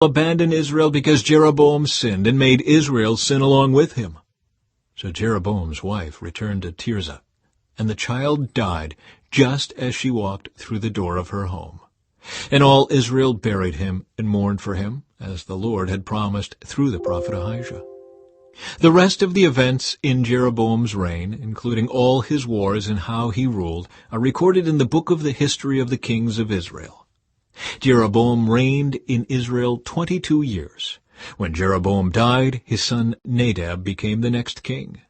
abandon Israel because Jeroboam sinned and made Israel sin along with him." So Jeroboam's wife returned to Tirzah, and the child died just as she walked through the door of her home. And all Israel buried him and mourned for him, as the Lord had promised through the prophet Ahijah. The rest of the events in Jeroboam's reign, including all his wars and how he ruled, are recorded in the book of the history of the kings of Israel. Jeroboam reigned in Israel 22 years. When Jeroboam died, his son Nadab became the next king.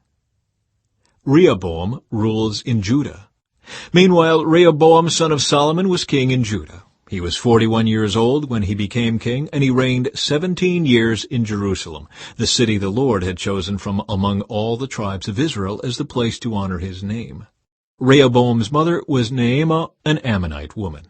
Rehoboam rules in Judah. Meanwhile, Rehoboam, son of Solomon, was king in Judah. He was 41 years old when he became king, and he reigned 17 years in Jerusalem, the city the Lord had chosen from among all the tribes of Israel as the place to honor his name. Rehoboam's mother was Naamah, an Ammonite woman.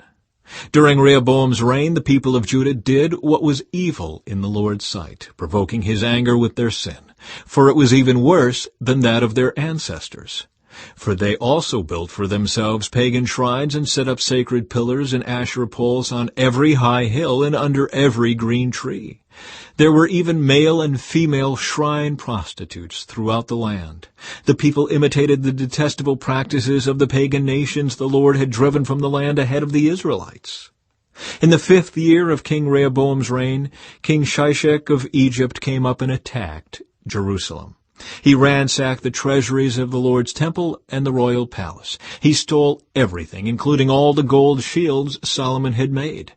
During Rehoboam's reign, the people of Judah did what was evil in the Lord's sight, provoking his anger with their sin, for it was even worse than that of their ancestors. For they also built for themselves pagan shrines and set up sacred pillars and Asherah poles on every high hill and under every green tree. There were even male and female shrine prostitutes throughout the land. The people imitated the detestable practices of the pagan nations the Lord had driven from the land ahead of the Israelites. In the 5th year of King Rehoboam's reign, King Shishak of Egypt came up and attacked Jerusalem. He ransacked the treasuries of the Lord's temple and the royal palace. He stole everything, including all the gold shields Solomon had made.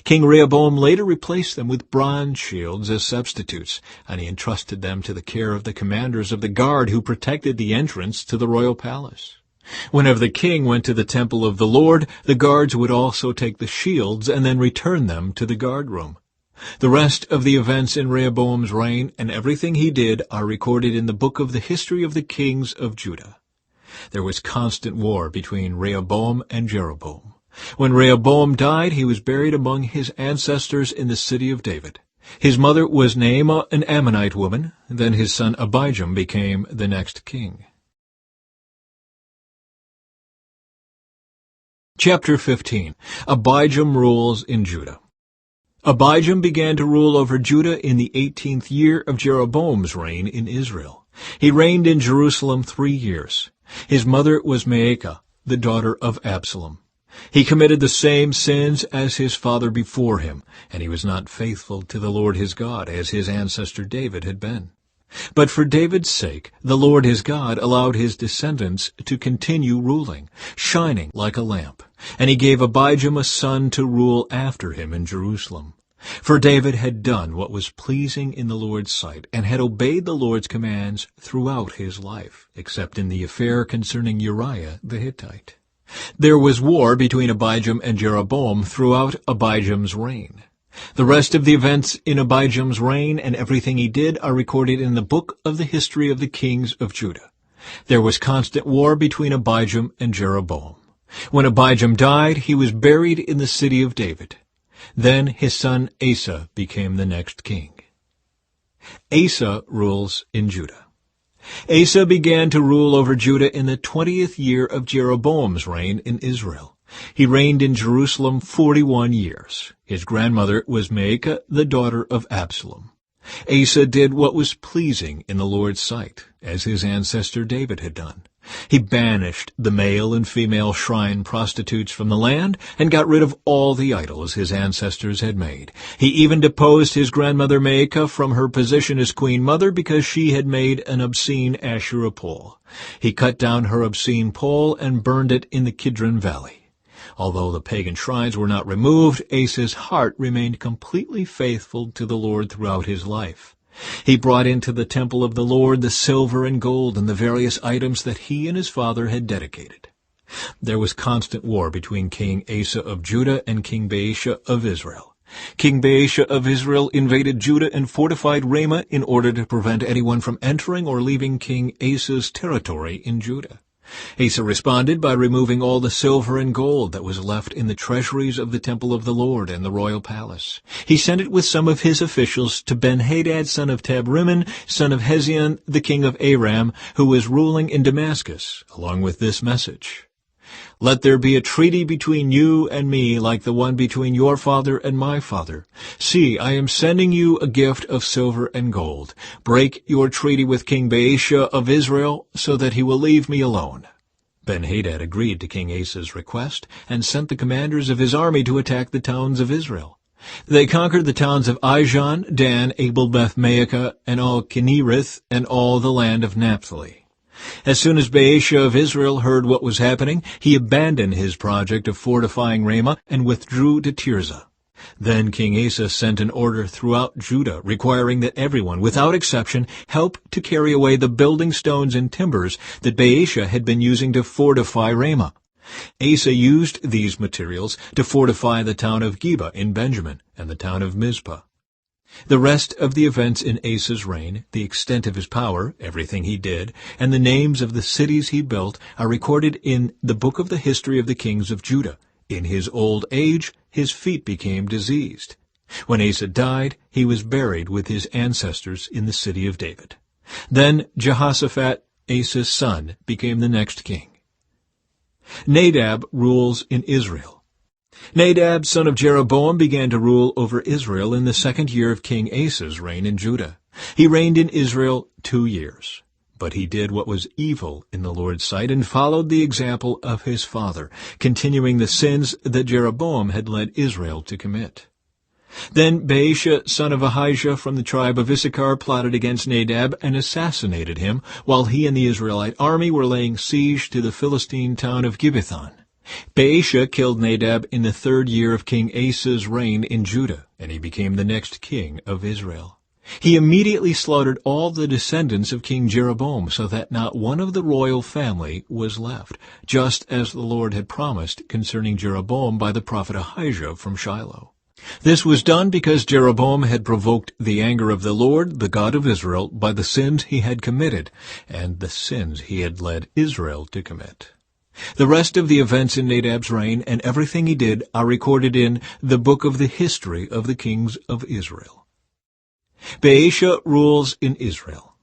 King Rehoboam later replaced them with bronze shields as substitutes, and he entrusted them to the care of the commanders of the guard who protected the entrance to the royal palace. Whenever the king went to the temple of the Lord, the guards would also take the shields and then return them to the guard room. The rest of the events in Rehoboam's reign and everything he did are recorded in the book of the history of the kings of Judah. There was constant war between Rehoboam and Jeroboam. When Rehoboam died, he was buried among his ancestors in the city of David. His mother was Naamah, an Ammonite woman. Then his son Abijam became the next king. Chapter 15. Abijam rules in Judah. Abijam began to rule over Judah in the 18th year of Jeroboam's reign in Israel. He reigned in Jerusalem 3 years. His mother was Maacah, the daughter of Absalom. He committed the same sins as his father before him, and he was not faithful to the Lord his God, as his ancestor David had been. But for David's sake, the Lord his God allowed his descendants to continue ruling, shining like a lamp, and he gave Abijam a son to rule after him in Jerusalem. For David had done what was pleasing in the Lord's sight, and had obeyed the Lord's commands throughout his life, except in the affair concerning Uriah the Hittite. There was war between Abijam and Jeroboam throughout Abijam's reign. The rest of the events in Abijam's reign and everything he did are recorded in the book of the history of the kings of Judah. There was constant war between Abijam and Jeroboam. When Abijam died, he was buried in the city of David. Then his son Asa became the next king. Asa rules in Judah. Asa began to rule over Judah in the 20th year of Jeroboam's reign in Israel. He reigned in Jerusalem 41 years. His grandmother was Maacah, the daughter of Absalom. Asa did what was pleasing in the Lord's sight, as his ancestor David had done. He banished the male and female shrine prostitutes from the land and got rid of all the idols his ancestors had made. He even deposed his grandmother Maacah from her position as queen mother because she had made an obscene Asherah pole. He cut down her obscene pole and burned it in the Kidron Valley. Although the pagan shrines were not removed, Asa's heart remained completely faithful to the Lord throughout his life. He brought into the temple of the Lord the silver and gold and the various items that he and his father had dedicated. There was constant war between King Asa of Judah and King Baasha of Israel. King Baasha of Israel invaded Judah and fortified Ramah in order to prevent anyone from entering or leaving King Asa's territory in Judah. Asa responded by removing all the silver and gold that was left in the treasuries of the temple of the Lord and the royal palace. He sent it with some of his officials to Ben-Hadad, son of Tabrimon, son of Hezion, the king of Aram, who was ruling in Damascus, along with this message: Let there be a treaty between you and me like the one between your father and my father. See, I am sending you a gift of silver and gold. Break your treaty with King Baasha of Israel so that he will leave me alone." Ben-Hadad agreed to King Asa's request and sent the commanders of his army to attack the towns of Israel. They conquered the towns of Ijon, Dan, Abel-Beth-Maachah, and all Kinnereth, and all the land of Naphtali. As soon as Baasha of Israel heard what was happening, he abandoned his project of fortifying Ramah and withdrew to Tirzah. Then King Asa sent an order throughout Judah requiring that everyone, without exception, help to carry away the building stones and timbers that Baasha had been using to fortify Ramah. Asa used these materials to fortify the town of Geba in Benjamin and the town of Mizpah. The rest of the events in Asa's reign, the extent of his power, everything he did, and the names of the cities he built are recorded in the book of the history of the kings of Judah. In his old age, his feet became diseased. When Asa died, he was buried with his ancestors in the city of David. Then Jehoshaphat, Asa's son, became the next king. Nadab rules in Israel. Nadab, son of Jeroboam, began to rule over Israel in the 2nd year of King Asa's reign in Judah. He reigned in Israel 2 years. But he did what was evil in the Lord's sight and followed the example of his father, continuing the sins that Jeroboam had led Israel to commit. Then Baasha, son of Ahijah from the tribe of Issachar, plotted against Nadab and assassinated him, while he and the Israelite army were laying siege to the Philistine town of Gibbethon. Baasha killed Nadab in the 3rd year of King Asa's reign in Judah, and he became the next king of Israel. He immediately slaughtered all the descendants of King Jeroboam, so that not one of the royal family was left, just as the Lord had promised concerning Jeroboam by the prophet Ahijah from Shiloh. This was done because Jeroboam had provoked the anger of the Lord, the God of Israel, by the sins he had committed, and the sins he had led Israel to commit. The rest of the events in Nadab's reign and everything he did are recorded in the book of the history of the kings of Israel. Baasha rules in Israel.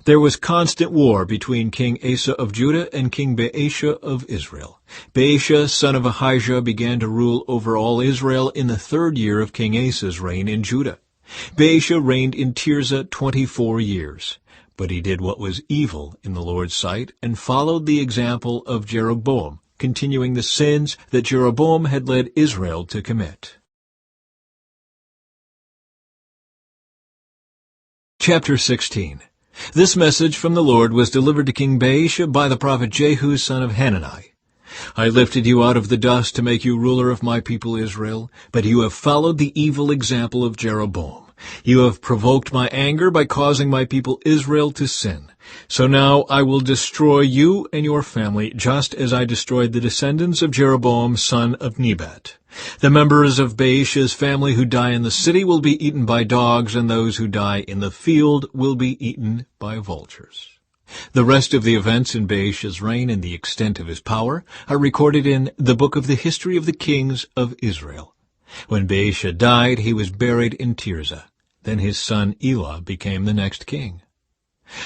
There was constant war between King Asa of Judah and King Baasha of Israel. Baasha, son of Ahijah, began to rule over all Israel in the 3rd year of King Asa's reign in Judah. Baasha reigned in Tirzah 24 years. But he did what was evil in the Lord's sight and followed the example of Jeroboam, continuing the sins that Jeroboam had led Israel to commit. Chapter 16. This message from the Lord was delivered to King Baasha by the prophet Jehu, son of Hanani. I lifted you out of the dust to make you ruler of my people Israel, but you have followed the evil example of Jeroboam. You have provoked my anger by causing my people Israel to sin. So now I will destroy you and your family, just as I destroyed the descendants of Jeroboam, son of Nebat. The members of Baasha's family who die in the city will be eaten by dogs, and those who die in the field will be eaten by vultures. The rest of the events in Baasha's reign and the extent of his power are recorded in the book of the history of the kings of Israel. When Baasha died, he was buried in Tirzah. Then his son Elah became the next king.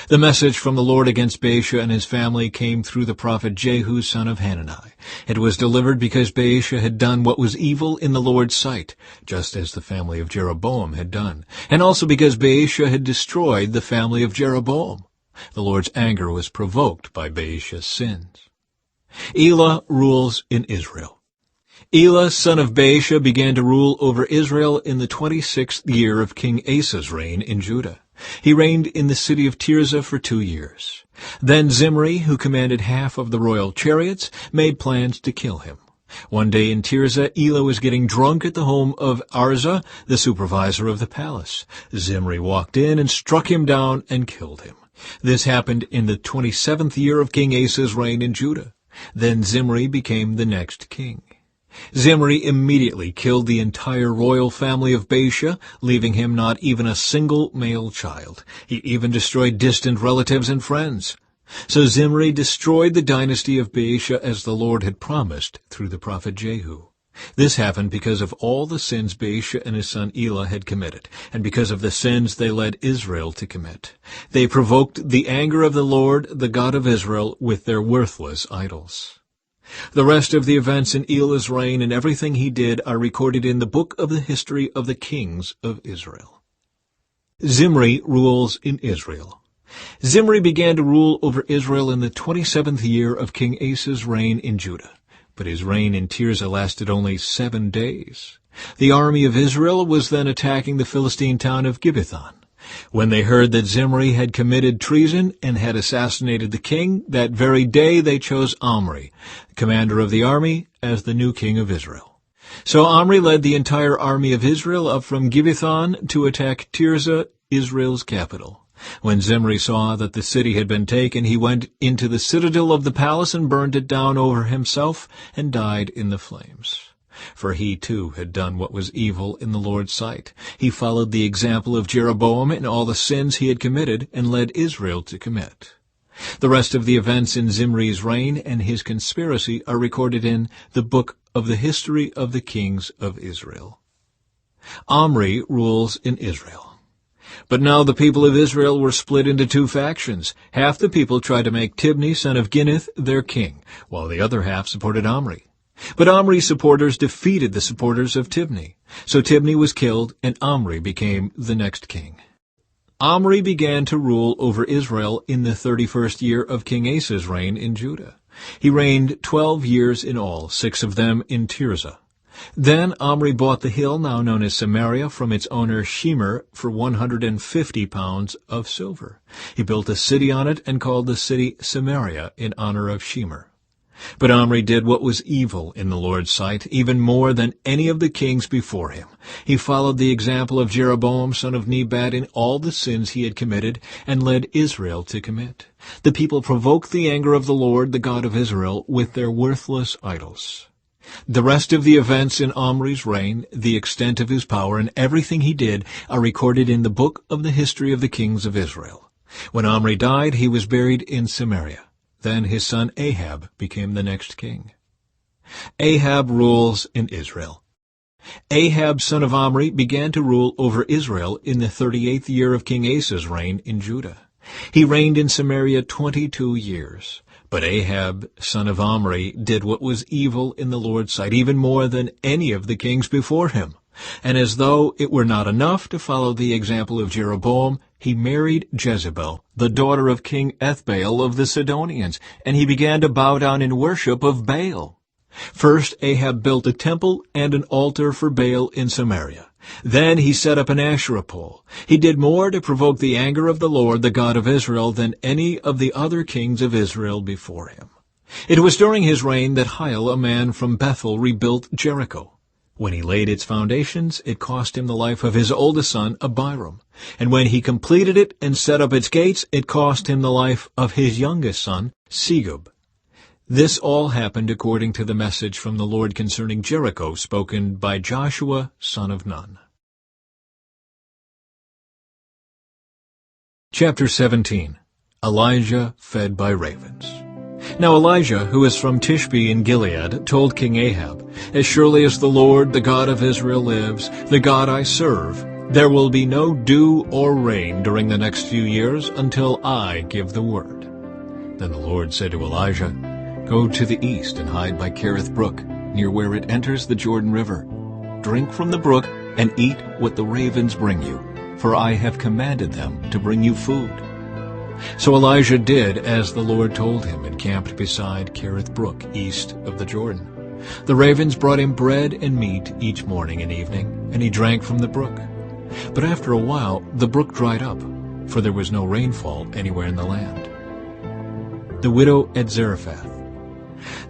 The message from the Lord against Baasha and his family came through the prophet Jehu, son of Hanani. It was delivered because Baasha had done what was evil in the Lord's sight, just as the family of Jeroboam had done, and also because Baasha had destroyed the family of Jeroboam. The Lord's anger was provoked by Baasha's sins. Elah rules in Israel. Elah, son of Baasha, began to rule over Israel in the 26th year of King Asa's reign in Judah. He reigned in the city of Tirzah for 2 years. Then Zimri, who commanded half of the royal chariots, made plans to kill him. One day in Tirzah, Elah was getting drunk at the home of Arza, the supervisor of the palace. Zimri walked in and struck him down and killed him. This happened in the 27th year of King Asa's reign in Judah. Then Zimri became the next king. Zimri immediately killed the entire royal family of Baasha, leaving him not even a single male child. He even destroyed distant relatives and friends. So Zimri destroyed the dynasty of Baasha as the Lord had promised through the prophet Jehu. This happened because of all the sins Baasha and his son Elah had committed, and because of the sins they led Israel to commit. They provoked the anger of the Lord, the God of Israel, with their worthless idols. The rest of the events in Elah's reign and everything he did are recorded in the book of the history of the kings of Israel. Zimri rules in Israel. Zimri began to rule over Israel in the 27th year of King Asa's reign in Judah, but his reign in Tirzah lasted only 7 days. The army of Israel was then attacking the Philistine town of Gibbethon. When they heard that Zimri had committed treason and had assassinated the king, that very day they chose Omri, commander of the army, as the new king of Israel. So Omri led the entire army of Israel up from Gibbethon to attack Tirzah, Israel's capital. When Zimri saw that the city had been taken, he went into the citadel of the palace and burned it down over himself and died in the flames. For he too had done what was evil in the Lord's sight. He followed the example of Jeroboam in all the sins he had committed and led Israel to commit. The rest of the events in Zimri's reign and his conspiracy are recorded in the book of the history of the kings of Israel. Omri rules in Israel. But now the people of Israel were split into 2 factions. Half the people tried to make Tibni, son of Ginneth, their king, while the other half supported Omri. But Omri's supporters defeated the supporters of Tibni. So Tibni was killed, and Omri became the next king. Omri began to rule over Israel in the 31st year of King Asa's reign in Judah. He reigned 12 years in all, 6 of them in Tirzah. Then Omri bought the hill now known as Samaria from its owner Shemer for 150 pounds of silver. He built a city on it and called the city Samaria in honor of Shemer. But Omri did what was evil in the Lord's sight, even more than any of the kings before him. He followed the example of Jeroboam, son of Nebat, in all the sins he had committed, and led Israel to commit. The people provoked the anger of the Lord, the God of Israel, with their worthless idols. The rest of the events in Omri's reign, the extent of his power, and everything he did are recorded in the book of the history of the kings of Israel. When Omri died, he was buried in Samaria. Then his son Ahab became the next king. Ahab rules in Israel. Ahab, son of Omri, began to rule over Israel in the 38th year of King Asa's reign in Judah. He reigned in Samaria 22 years. But Ahab, son of Omri, did what was evil in the Lord's sight, even more than any of the kings before him. And as though it were not enough to follow the example of Jeroboam, he married Jezebel, the daughter of King Ethbaal of the Sidonians, and he began to bow down in worship of Baal. First Ahab built a temple and an altar for Baal in Samaria. Then he set up an Asherah pole. He did more to provoke the anger of the Lord, the God of Israel, than any of the other kings of Israel before him. It was during his reign that Hiel, a man from Bethel, rebuilt Jericho. When he laid its foundations, it cost him the life of his oldest son, Abiram. And when he completed it and set up its gates, it cost him the life of his youngest son, Segub. This all happened according to the message from the Lord concerning Jericho spoken by Joshua, son of Nun. Chapter 17. Elijah fed by ravens. Now Elijah, who is from Tishbe in Gilead, told King Ahab, "As surely as the Lord, the God of Israel, lives, the God I serve, there will be no dew or rain during the next few years until I give the word." Then the Lord said to Elijah, "Go to the east and hide by Kerith Brook, near where it enters the Jordan River. Drink from the brook and eat what the ravens bring you, for I have commanded them to bring you food." So Elijah did as the Lord told him and camped beside Kerith Brook, east of the Jordan. The ravens brought him bread and meat each morning and evening, and he drank from the brook. But after a while the brook dried up, for there was no rainfall anywhere in the land. The widow at Zarephath.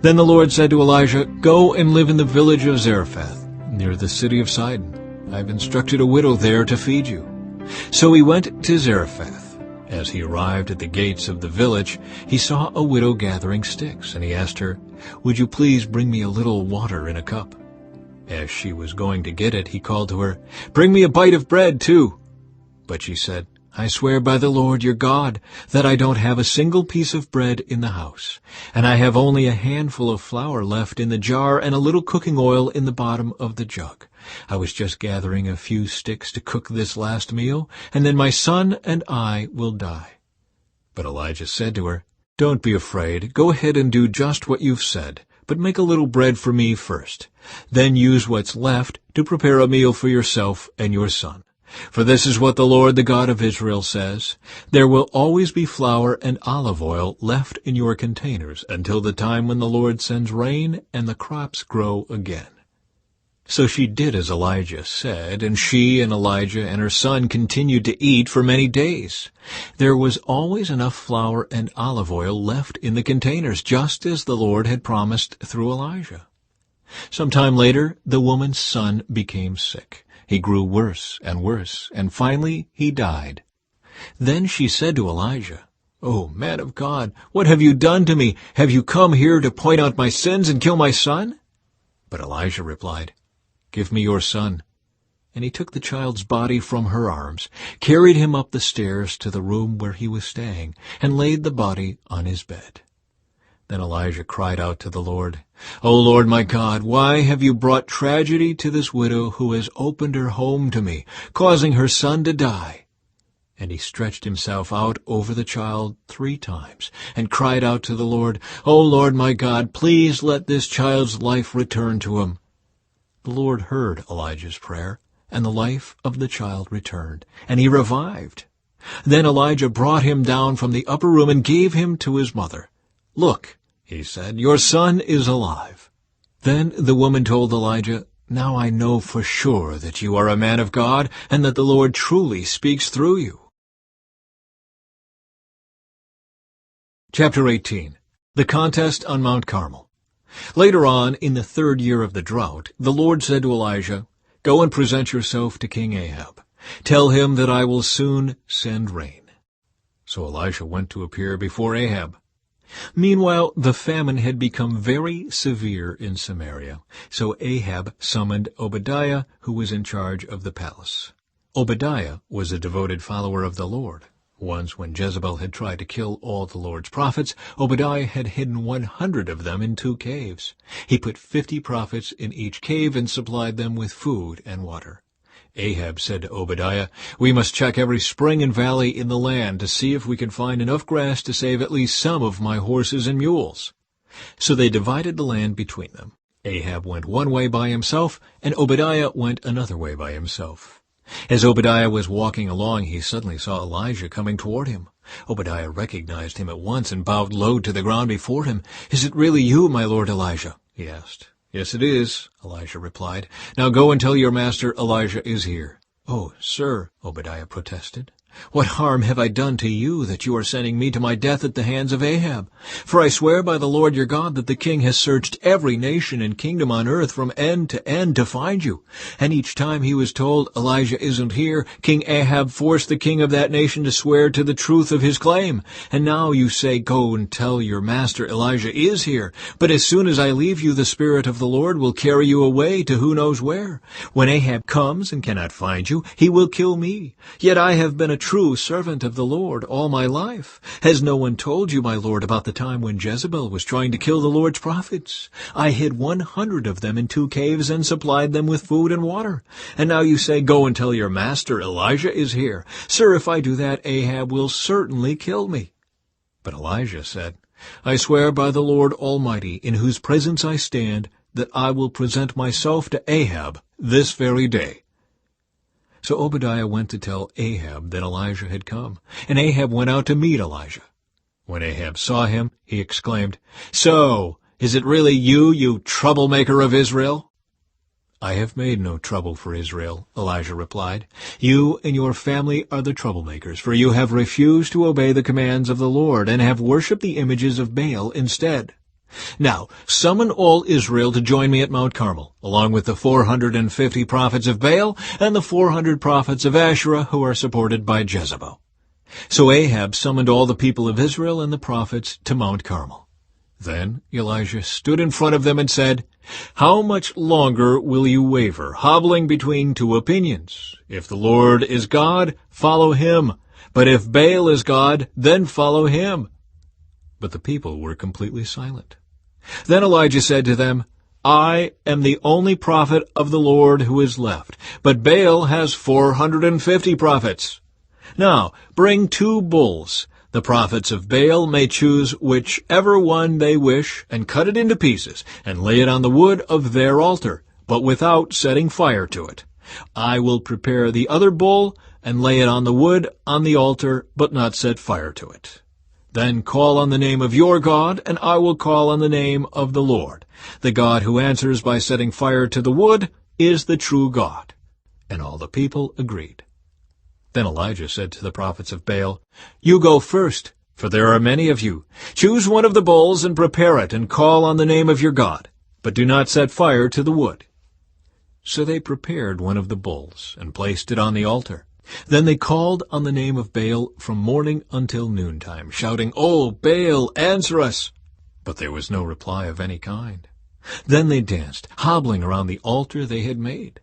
Then the Lord said to Elijah, "Go and live in the village of Zarephath, near the city of Sidon. I have instructed a widow there to feed you." So he went to Zarephath. As he arrived at the gates of the village, he saw a widow gathering sticks, and he asked her, "Would you please bring me a little water in a cup?" As she was going to get it, he called to her, "Bring me a bite of bread, too." But she said, "I swear by the Lord your God that I don't have a single piece of bread in the house, and I have only a handful of flour left in the jar and a little cooking oil in the bottom of the jug. I was just gathering a few sticks to cook this last meal, and then my son and I will die." But Elijah said to her, "Don't be afraid. Go ahead and do just what you've said, but make a little bread for me first. Then use what's left to prepare a meal for yourself and your son. For this is what the Lord, the God of Israel, says, there will always be flour and olive oil left in your containers until the time when the Lord sends rain and the crops grow again. So she did as Elijah said, and she and Elijah and her son continued to eat for many days. There was always enough flour and olive oil left in the containers, just as the Lord had promised through Elijah. Some time later, the woman's son became sick. He grew worse, and finally he died. Then she said to Elijah, "O man of God, what have you done to me? Have you come here to point out my sins and kill my son?" But Elijah replied, "Give me your son." And he took the child's body from her arms, carried him up the stairs to the room where he was staying, and laid the body on his bed. Then Elijah cried out to the Lord, "O Lord my God, why have you brought tragedy to this widow who has opened her home to me, causing her son to die?" And he stretched himself out over the child 3 times, and cried out to the Lord, "O Lord my God, please let this child's life return to him." The Lord heard Elijah's prayer, and the life of the child returned, and he revived. Then Elijah brought him down from the upper room and gave him to his mother. "Look," he said, "your son is alive." Then the woman told Elijah, "Now I know for sure that you are a man of God, and that the Lord truly speaks through you." Chapter 18. The Contest on Mount Carmel. Later on, in the 3rd year of the drought, the Lord said to Elijah, "Go and present yourself to King Ahab. Tell him that I will soon send rain." So Elisha went to appear before Ahab. Meanwhile, the famine had become very severe in Samaria, so Ahab summoned Obadiah, who was in charge of the palace. Obadiah was a devoted follower of the Lord. Once, when Jezebel had tried to kill all the Lord's prophets, Obadiah had hidden 100 of them in 2 caves. He put 50 prophets in each cave and supplied them with food and water. Ahab said to Obadiah, "We must check every spring and valley in the land to see if we can find enough grass to save at least some of my horses and mules." So they divided the land between them. Ahab went one way by himself, and Obadiah went another way by himself. As Obadiah was walking along, he suddenly saw Elijah coming toward him. Obadiah recognized him at once and bowed low to the ground before him. "Is it really you, my lord Elijah?" he asked. "Yes, it is," Elijah replied. "Now go and tell your master Elijah is here." "Oh, sir," Obadiah protested, "what harm have I done to you that you are sending me to my death at the hands of Ahab? For I swear by the Lord your God that the king has searched every nation and kingdom on earth from end to find you. And each time he was told, 'Elijah isn't here,' King Ahab forced the king of that nation to swear to the truth of his claim. And now you say, 'Go and tell your master Elijah is here.' But as soon as I leave you, the Spirit of the Lord will carry you away to who knows where. When Ahab comes and cannot find you, he will kill me. Yet I have been a true servant of the Lord all my life. Has no one told you, my lord, about the time when Jezebel was trying to kill the Lord's prophets? I hid 100 of them in 2 caves and supplied them with food and water. And now you say, 'Go and tell your master Elijah is here.' Sir, if I do that, Ahab will certainly kill me." But Elijah said, "I swear by the Lord Almighty, in whose presence I stand, that I will present myself to Ahab this very day." So Obadiah went to tell Ahab that Elijah had come, and Ahab went out to meet Elijah. When Ahab saw him, he exclaimed, "So, is it really you, you troublemaker of Israel?" "I have made no trouble for Israel," Elijah replied. "You and your family are the troublemakers, for you have refused to obey the commands of the Lord and have worshipped the images of Baal instead. Now, summon all Israel to join me at Mount Carmel, along with the 450 prophets of Baal and the 400 prophets of Asherah who are supported by Jezebel." So Ahab summoned all the people of Israel and the prophets to Mount Carmel. Then Elijah stood in front of them and said, "How much longer will you waver, hobbling between 2 opinions? If the Lord is God, follow him. But if Baal is God, then follow him." But the people were completely silent. Then Elijah said to them, "I am the only prophet of the Lord who is left, but Baal has 450 prophets. Now bring 2 bulls, The prophets of Baal may choose whichever one they wish, and cut it into pieces, and lay it on the wood of their altar, but without setting fire to it. I will prepare the other bull, and lay it on the wood on the altar, but not set fire to it. Then call on the name of your God, and I will call on the name of the Lord. The God who answers by setting fire to the wood is the true God. And all the people agreed. Then Elijah said to the prophets of Baal, You go first, for there are many of you. Choose one of the bulls and prepare it, and call on the name of your God, but do not set fire to the wood. So they prepared one of the bulls, and placed it on the altar. Then they called on the name of Baal from morning until noontime, shouting, O Baal, answer us! But there was no reply of any kind. Then they danced, hobbling around the altar they had made.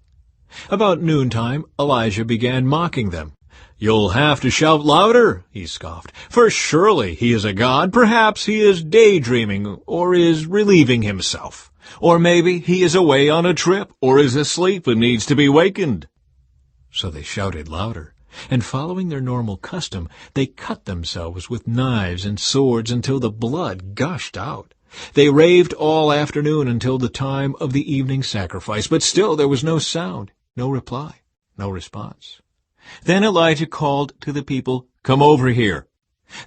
About noontime, Elijah began mocking them. You'll have to shout louder, he scoffed, for surely he is a god. Perhaps he is daydreaming, or is relieving himself. Or maybe he is away on a trip, or is asleep and needs to be wakened. So they shouted louder, and following their normal custom, they cut themselves with knives and swords until the blood gushed out. They raved all afternoon until the time of the evening sacrifice, but still there was no sound, no reply, no response. Then Elijah called to the people, Come over here.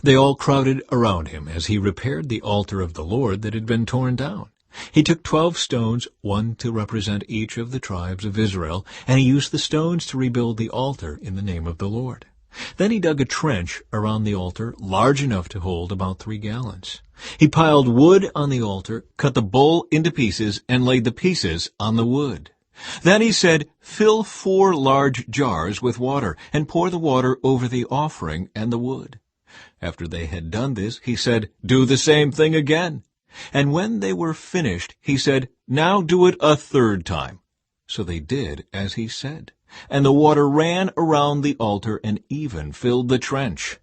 They all crowded around him as he repaired the altar of the Lord that had been torn down. He took 12 stones, one to represent each of the tribes of Israel, and he used the stones to rebuild the altar in the name of the Lord. Then he dug a trench around the altar large enough to hold about 3 gallons. He piled wood on the altar, cut the bull into pieces, and laid the pieces on the wood. Then he said, Fill 4 large jars with water, and pour the water over the offering and the wood. After they had done this, he said, Do the same thing again. And when they were finished, he said, Now do it a 3rd time. So they did as he said, and the water ran around the altar and even filled the trench.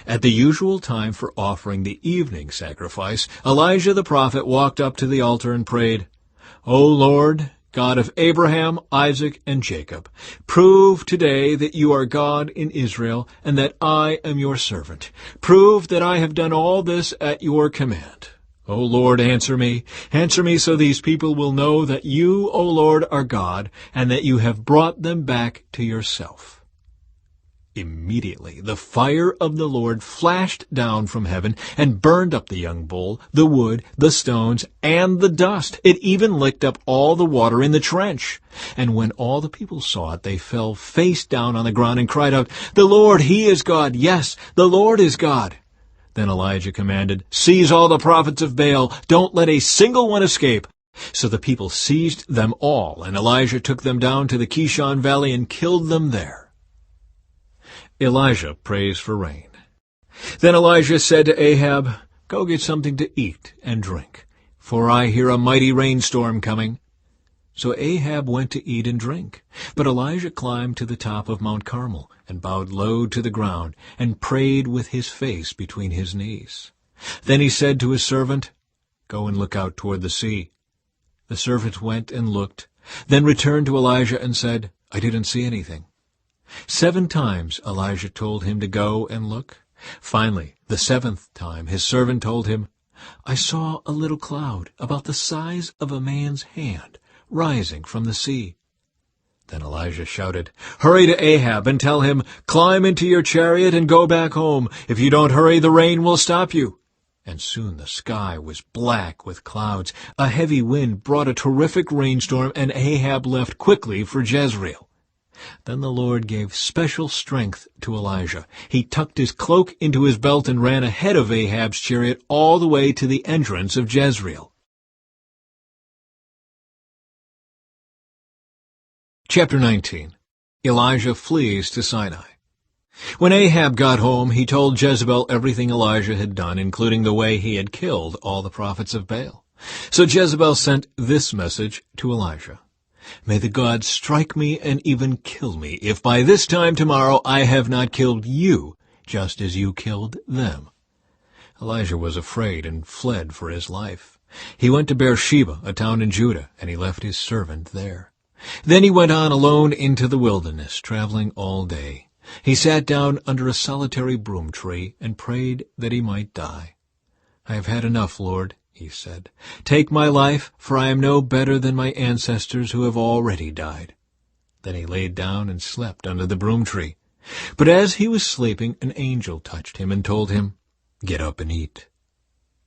At the usual time for offering the evening sacrifice, Elijah the prophet walked up to the altar and prayed, O Lord, God of Abraham, Isaac, and Jacob, prove today that you are God in Israel, and that I am your servant. Prove that I have done all this at your command. O Lord, answer me so these people will know that you, O Lord, are God, and that you have brought them back to yourself. Immediately the fire of the Lord flashed down from heaven and burned up the young bull, the wood, the stones, and the dust. It even licked up all the water in the trench. And when all the people saw it, they fell face down on the ground and cried out, The Lord, He is God! Yes, the Lord is God! Then Elijah commanded, Seize all the prophets of Baal. Don't let a single one escape. So the people seized them all, and Elijah took them down to the Kishon Valley and killed them there. Elijah prays for rain. Then Elijah said to Ahab, Go get something to eat and drink, for I hear a mighty rainstorm coming. So Ahab went to eat and drink. But Elijah climbed to the top of Mount Carmel and bowed low to the ground and prayed with his face between his knees. Then he said to his servant, Go and look out toward the sea. The servant went and looked, then returned to Elijah and said, I didn't see anything. 7 times Elijah told him to go and look. Finally, the 7th time his servant told him, I saw a little cloud about the size of a man's hand rising from the sea. Then Elijah shouted, Hurry to Ahab and tell him, Climb into your chariot and go back home. If you don't hurry, the rain will stop you. And soon the sky was black with clouds. A heavy wind brought a terrific rainstorm, and Ahab left quickly for Jezreel. Then the Lord gave special strength to Elijah. He tucked his cloak into his belt and ran ahead of Ahab's chariot all the way to the entrance of Jezreel. Chapter 19. Elijah flees to Sinai. When Ahab got home, he told Jezebel everything Elijah had done, including the way he had killed all the prophets of Baal. So Jezebel sent this message to Elijah. May the gods strike me and even kill me, if by this time tomorrow I have not killed you, just as you killed them. Elijah was afraid and fled for his life. He went to Beersheba, a town in Judah, and he left his servant there. Then he went on alone into the wilderness, traveling all day. He sat down under a solitary broom tree and prayed that he might die. "I have had enough, Lord," he said. "Take my life, for I am no better than my ancestors who have already died." Then he laid down and slept under the broom tree. But as he was sleeping, an angel touched him and told him, "Get up and eat."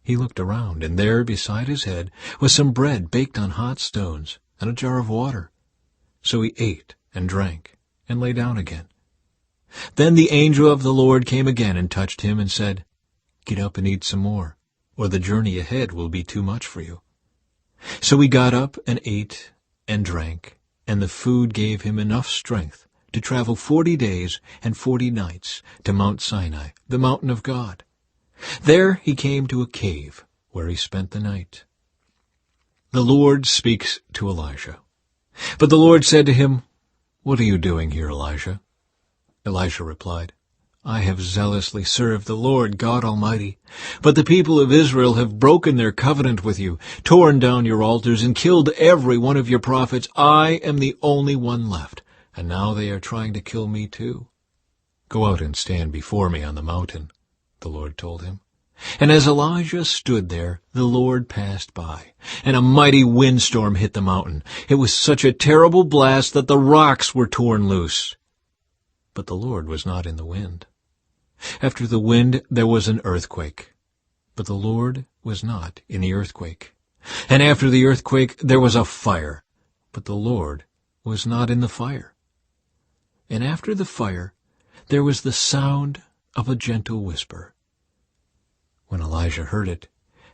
He looked around, and there beside his head was some bread baked on hot stones and a jar of water. So he ate and drank and lay down again. Then the angel of the Lord came again and touched him and said, "Get up and eat some more, or the journey ahead will be too much for you." So he got up and ate and drank, and the food gave him enough strength to travel 40 days and 40 nights to Mount Sinai, the mountain of God. There he came to a cave where he spent the night. The Lord speaks to Elijah. But the Lord said to him, "What are you doing here, Elijah?" Elisha replied, "I have zealously served the Lord God Almighty, but the people of Israel have broken their covenant with you, torn down your altars, and killed every one of your prophets. I am the only one left, and now they are trying to kill me too." "Go out and stand before me on the mountain," the Lord told him. And as Elijah stood there, the Lord passed by, and a mighty windstorm hit the mountain. It was such a terrible blast that the rocks were torn loose. But the Lord was not in the wind. After the wind there was an earthquake, but the Lord was not in the earthquake. And after the earthquake there was a fire, but the Lord was not in the fire. And after the fire there was the sound of a gentle whisper. When Elijah heard it,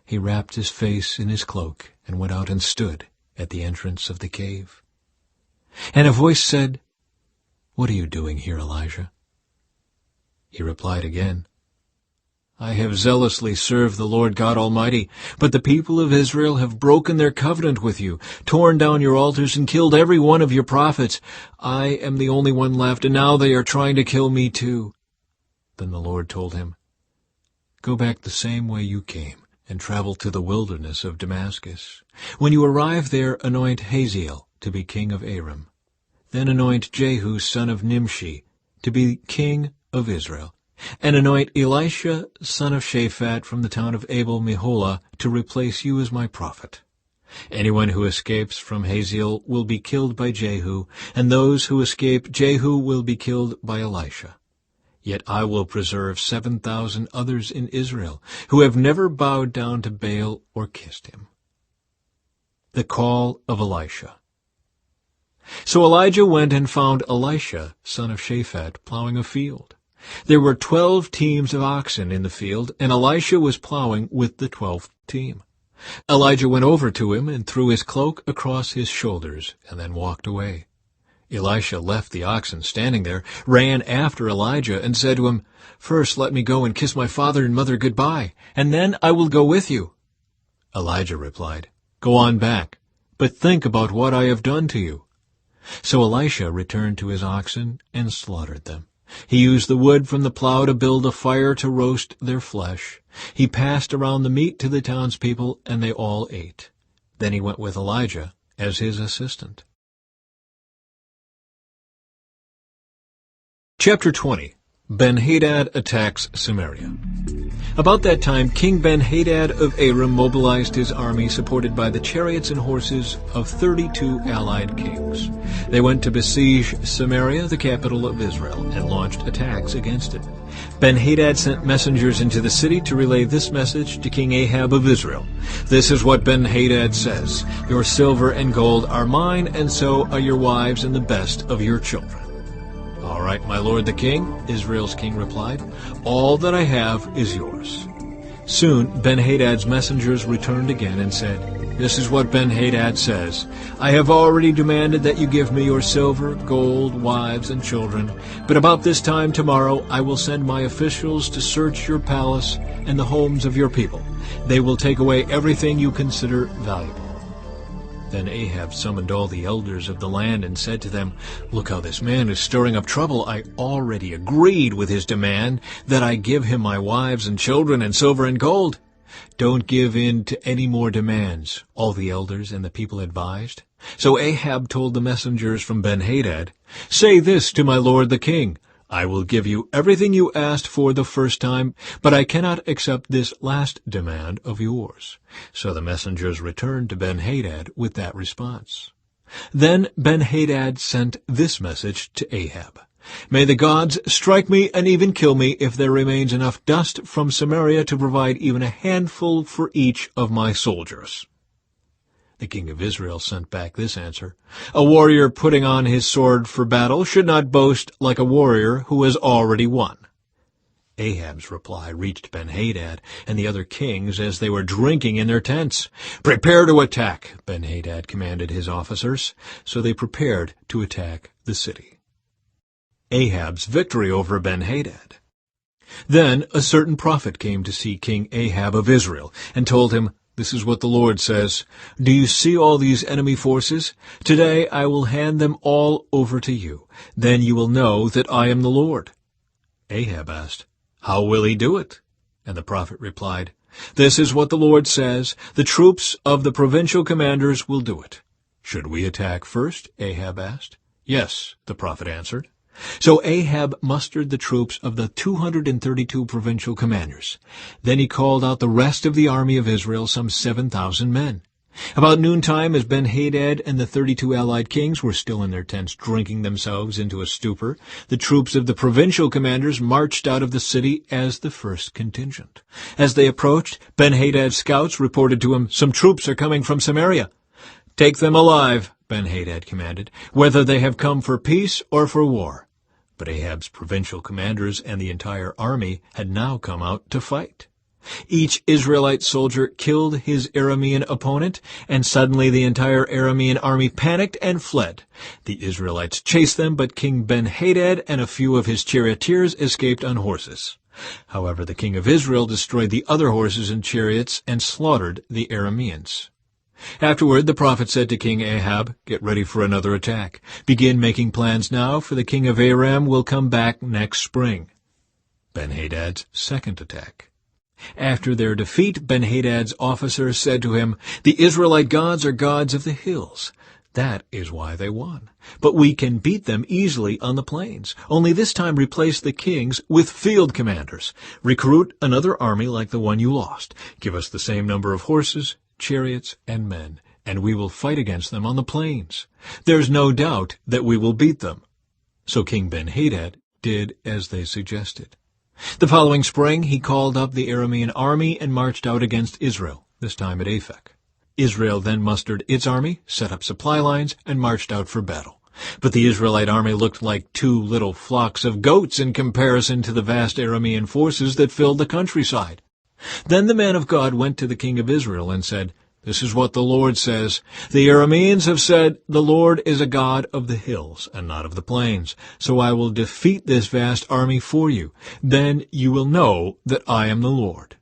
he wrapped his face in his cloak and went out and stood at the entrance of the cave. And a voice said, "What are you doing here, Elijah?" He replied again, "I have zealously served the Lord God Almighty, but the people of Israel have broken their covenant with you, torn down your altars, and killed every one of your prophets. I am the only one left, and now they are trying to kill me too." Then the Lord told him, "Go back the same way you came, and travel to the wilderness of Damascus. When you arrive there, anoint Hazael to be king of Aram. Then anoint Jehu son of Nimshi to be king of Israel, and anoint Elisha son of Shaphat from the town of Abel-Meholah to replace you as my prophet. Anyone who escapes from Hazael will be killed by Jehu, and those who escape Jehu will be killed by Elisha. Yet I will preserve 7,000 others in Israel who have never bowed down to Baal or kissed him." The call of Elisha. So Elijah went and found Elisha, son of Shaphat, plowing a field. There were 12 teams of oxen in the field, and Elisha was plowing with the 12th team. Elijah went over to him and threw his cloak across his shoulders, and then walked away. Elisha left the oxen standing there, ran after Elijah, and said to him, "First let me go and kiss my father and mother goodbye, and then I will go with you." Elijah replied, "Go on back, but think about what I have done to you." So Elisha returned to his oxen and slaughtered them. He used the wood from the plow to build a fire to roast their flesh. He passed around the meat to the townspeople, and they all ate. Then he went with Elijah as his assistant. Chapter 20. Ben-Hadad attacks Samaria. About that time, King Ben-Hadad of Aram mobilized his army, supported by the chariots and horses of 32 allied kings. They went to besiege Samaria, the capital of Israel, and launched attacks against it. Ben-Hadad sent messengers into the city to relay this message to King Ahab of Israel. This is what Ben-Hadad says, "Your silver and gold are mine, and so are your wives and the best of your children." "All right, my lord the king," Israel's king replied. "All that I have is yours." Soon Ben-Hadad's messengers returned again and said, "This is what Ben-Hadad says. I have already demanded that you give me your silver, gold, wives, and children. But about this time tomorrow I will send my officials to search your palace and the homes of your people. They will take away everything you consider valuable." Then Ahab summoned all the elders of the land and said to them, "Look how this man is stirring up trouble. I already agreed with his demand that I give him my wives and children and silver and gold." "Don't give in to any more demands," all the elders and the people advised. So Ahab told the messengers from Ben-Hadad, "Say this to my lord the king, I will give you everything you asked for the first time, but I cannot accept this last demand of yours." So the messengers returned to Ben-Hadad with that response. Then Ben-Hadad sent this message to Ahab: "May the gods strike me and even kill me if there remains enough dust from Samaria to provide even a handful for each of my soldiers." The king of Israel sent back this answer: "A warrior putting on his sword for battle should not boast like a warrior who has already won." Ahab's reply reached Ben-Hadad and the other kings as they were drinking in their tents. "Prepare to attack," Ben-Hadad commanded his officers. So they prepared to attack the city. Ahab's victory over Ben-Hadad. Then a certain prophet came to see King Ahab of Israel and told him, "This is what the Lord says. Do you see all these enemy forces? Today I will hand them all over to you. Then you will know that I am the Lord." Ahab asked, "How will he do it?" And the prophet replied, "This is what the Lord says. The troops of the provincial commanders will do it." "Should we attack first?" Ahab asked. "Yes," the prophet answered. So Ahab mustered the troops of the 232 provincial commanders. Then he called out the rest of the army of Israel, some 7,000 men. About noontime, as Ben-Hadad and the 32 allied kings were still in their tents drinking themselves into a stupor, the troops of the provincial commanders marched out of the city as the first contingent. As they approached, Ben-Hadad's scouts reported to him, "Some troops are coming from Samaria." "Take them alive," Ben-Hadad commanded, "whether they have come for peace or for war." But Ahab's provincial commanders and the entire army had now come out to fight. Each Israelite soldier killed his Aramean opponent, and suddenly the entire Aramean army panicked and fled. The Israelites chased them, but King Ben-Hadad and a few of his charioteers escaped on horses. However, the king of Israel destroyed the other horses and chariots and slaughtered the Arameans. Afterward, the prophet said to King Ahab, "Get ready for another attack. Begin making plans now, for the king of Aram will come back next spring." Ben-Hadad's second attack. After their defeat, Ben-Hadad's officers said to him, "The Israelite gods are gods of the hills. That is why they won. But we can beat them easily on the plains. Only this time replace the kings with field commanders. Recruit another army like the one you lost. Give us the same number of horses, chariots, and men, and we will fight against them on the plains. There's no doubt that we will beat them." So King Ben-Hadad did as they suggested. The following spring he called up the Aramean army and marched out against Israel, this time at Aphek. Israel then mustered its army, set up supply lines, and marched out for battle. But the Israelite army looked like two little flocks of goats in comparison to the vast Aramean forces that filled the countryside. Then the man of God went to the king of Israel and said, "This is what the Lord says. The Arameans have said, 'The Lord is a God of the hills and not of the plains.' So I will defeat this vast army for you. Then you will know that I am the Lord."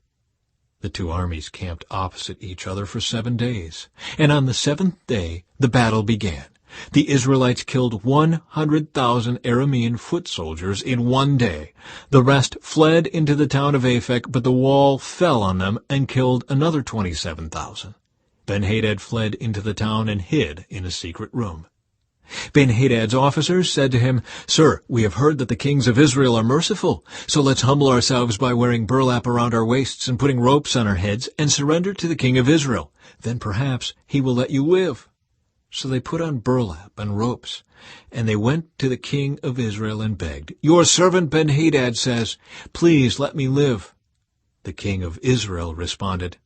The two armies camped opposite each other for 7 days, and on the 7th day the battle began. The Israelites killed 100,000 Aramean foot soldiers in 1 day. The rest fled into the town of Aphek, but the wall fell on them and killed another 27,000. Ben-Hadad fled into the town and hid in a secret room. Ben-Hadad's officers said to him, "Sir, we have heard that the kings of Israel are merciful, so let's humble ourselves by wearing burlap around our waists and putting ropes on our heads and surrender to the king of Israel. Then perhaps he will let you live." So they put on burlap and ropes, and they went to the king of Israel and begged, "Your servant Ben-Hadad says, 'Please let me live.'" The king of Israel responded,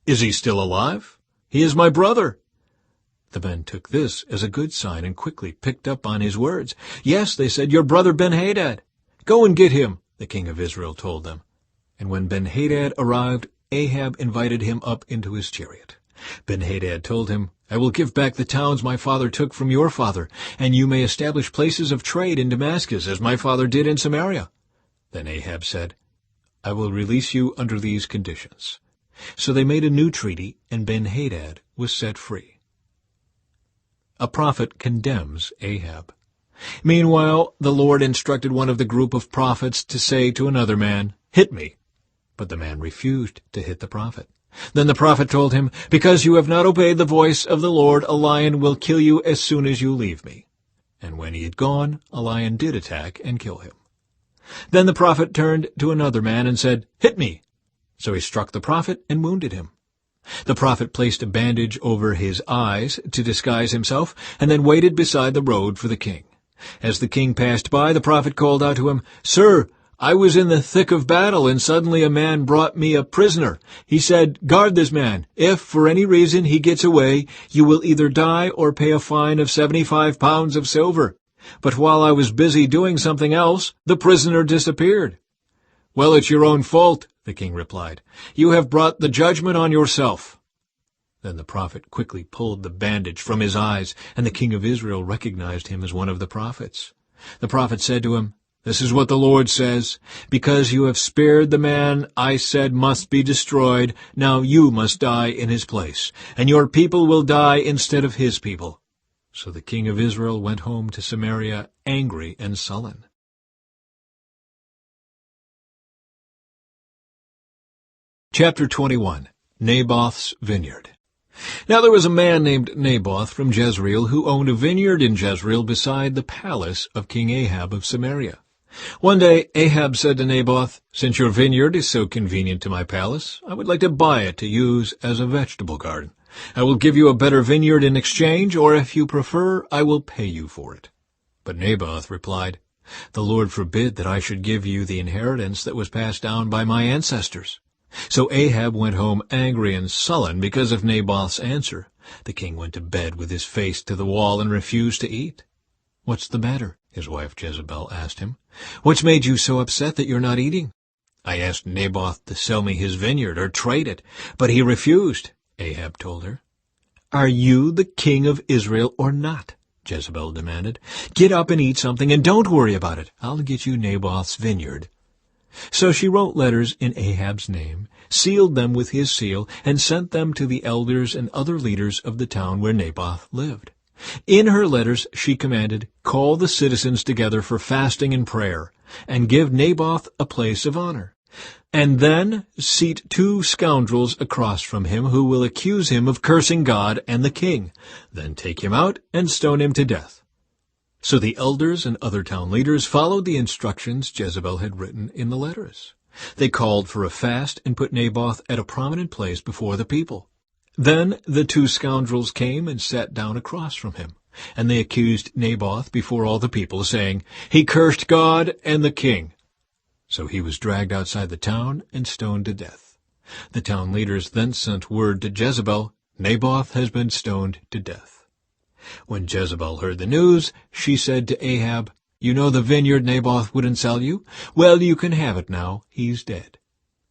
"Is he still alive? He is my brother." The men took this as a good sign and quickly picked up on his words. "Yes," they said, "your brother Ben-Hadad." "Go and get him," the king of Israel told them. And when Ben-Hadad arrived, Ahab invited him up into his chariot. Ben-Hadad told him, "I will give back the towns my father took from your father, and you may establish places of trade in Damascus, as my father did in Samaria." Then Ahab said, "I will release you under these conditions." So they made a new treaty, and Ben-Hadad was set free. A prophet condemns Ahab. Meanwhile, the Lord instructed one of the group of prophets to say to another man, "Hit me." But the man refused to hit the prophet. Then the prophet told him, "Because you have not obeyed the voice of the Lord, a lion will kill you as soon as you leave me." And when he had gone, a lion did attack and kill him. Then the prophet turned to another man and said, "Hit me." So he struck the prophet and wounded him. The prophet placed a bandage over his eyes to disguise himself, and then waited beside the road for the king. As the king passed by, the prophet called out to him, "Sir, I was in the thick of battle, and suddenly a man brought me a prisoner. He said, 'Guard this man. If, for any reason, he gets away, you will either die or pay a fine of 75 pounds of silver.' But while I was busy doing something else, the prisoner disappeared." "Well, it's your own fault," the king replied. "You have brought the judgment on yourself." Then the prophet quickly pulled the bandage from his eyes, and the king of Israel recognized him as one of the prophets. The prophet said to him, "This is what the Lord says, 'Because you have spared the man I said must be destroyed, now you must die in his place, and your people will die instead of his people.'" So the king of Israel went home to Samaria angry and sullen. Chapter 21. Naboth's Vineyard. Now there was a man named Naboth from Jezreel who owned a vineyard in Jezreel beside the palace of King Ahab of Samaria. One day Ahab said to Naboth, "Since your vineyard is so convenient to my palace, I would like to buy it to use as a vegetable garden. I will give you a better vineyard in exchange, or if you prefer, I will pay you for it." But Naboth replied, "The Lord forbid that I should give you the inheritance that was passed down by my ancestors." So Ahab went home angry and sullen because of Naboth's answer. The king went to bed with his face to the wall and refused to eat. "What's the matter?" his wife Jezebel asked him. "What's made you so upset that you're not eating?" "I asked Naboth to sell me his vineyard or trade it, but he refused," Ahab told her. "Are you the king of Israel or not?" Jezebel demanded. "Get up and eat something, and don't worry about it. I'll get you Naboth's vineyard." So she wrote letters in Ahab's name, sealed them with his seal, and sent them to the elders and other leaders of the town where Naboth lived. In her letters she commanded, "Call the citizens together for fasting and prayer, and give Naboth a place of honor. And then seat 2 scoundrels across from him who will accuse him of cursing God and the king. Then take him out and stone him to death." So the elders and other town leaders followed the instructions Jezebel had written in the letters. They called for a fast and put Naboth at a prominent place before the people. Then the 2 scoundrels came and sat down across from him, and they accused Naboth before all the people, saying, "He cursed God and the king." So he was dragged outside the town and stoned to death. The town leaders then sent word to Jezebel, "Naboth has been stoned to death." When Jezebel heard the news, she said to Ahab, "You know the vineyard Naboth wouldn't sell you? Well, you can have it now. He's dead."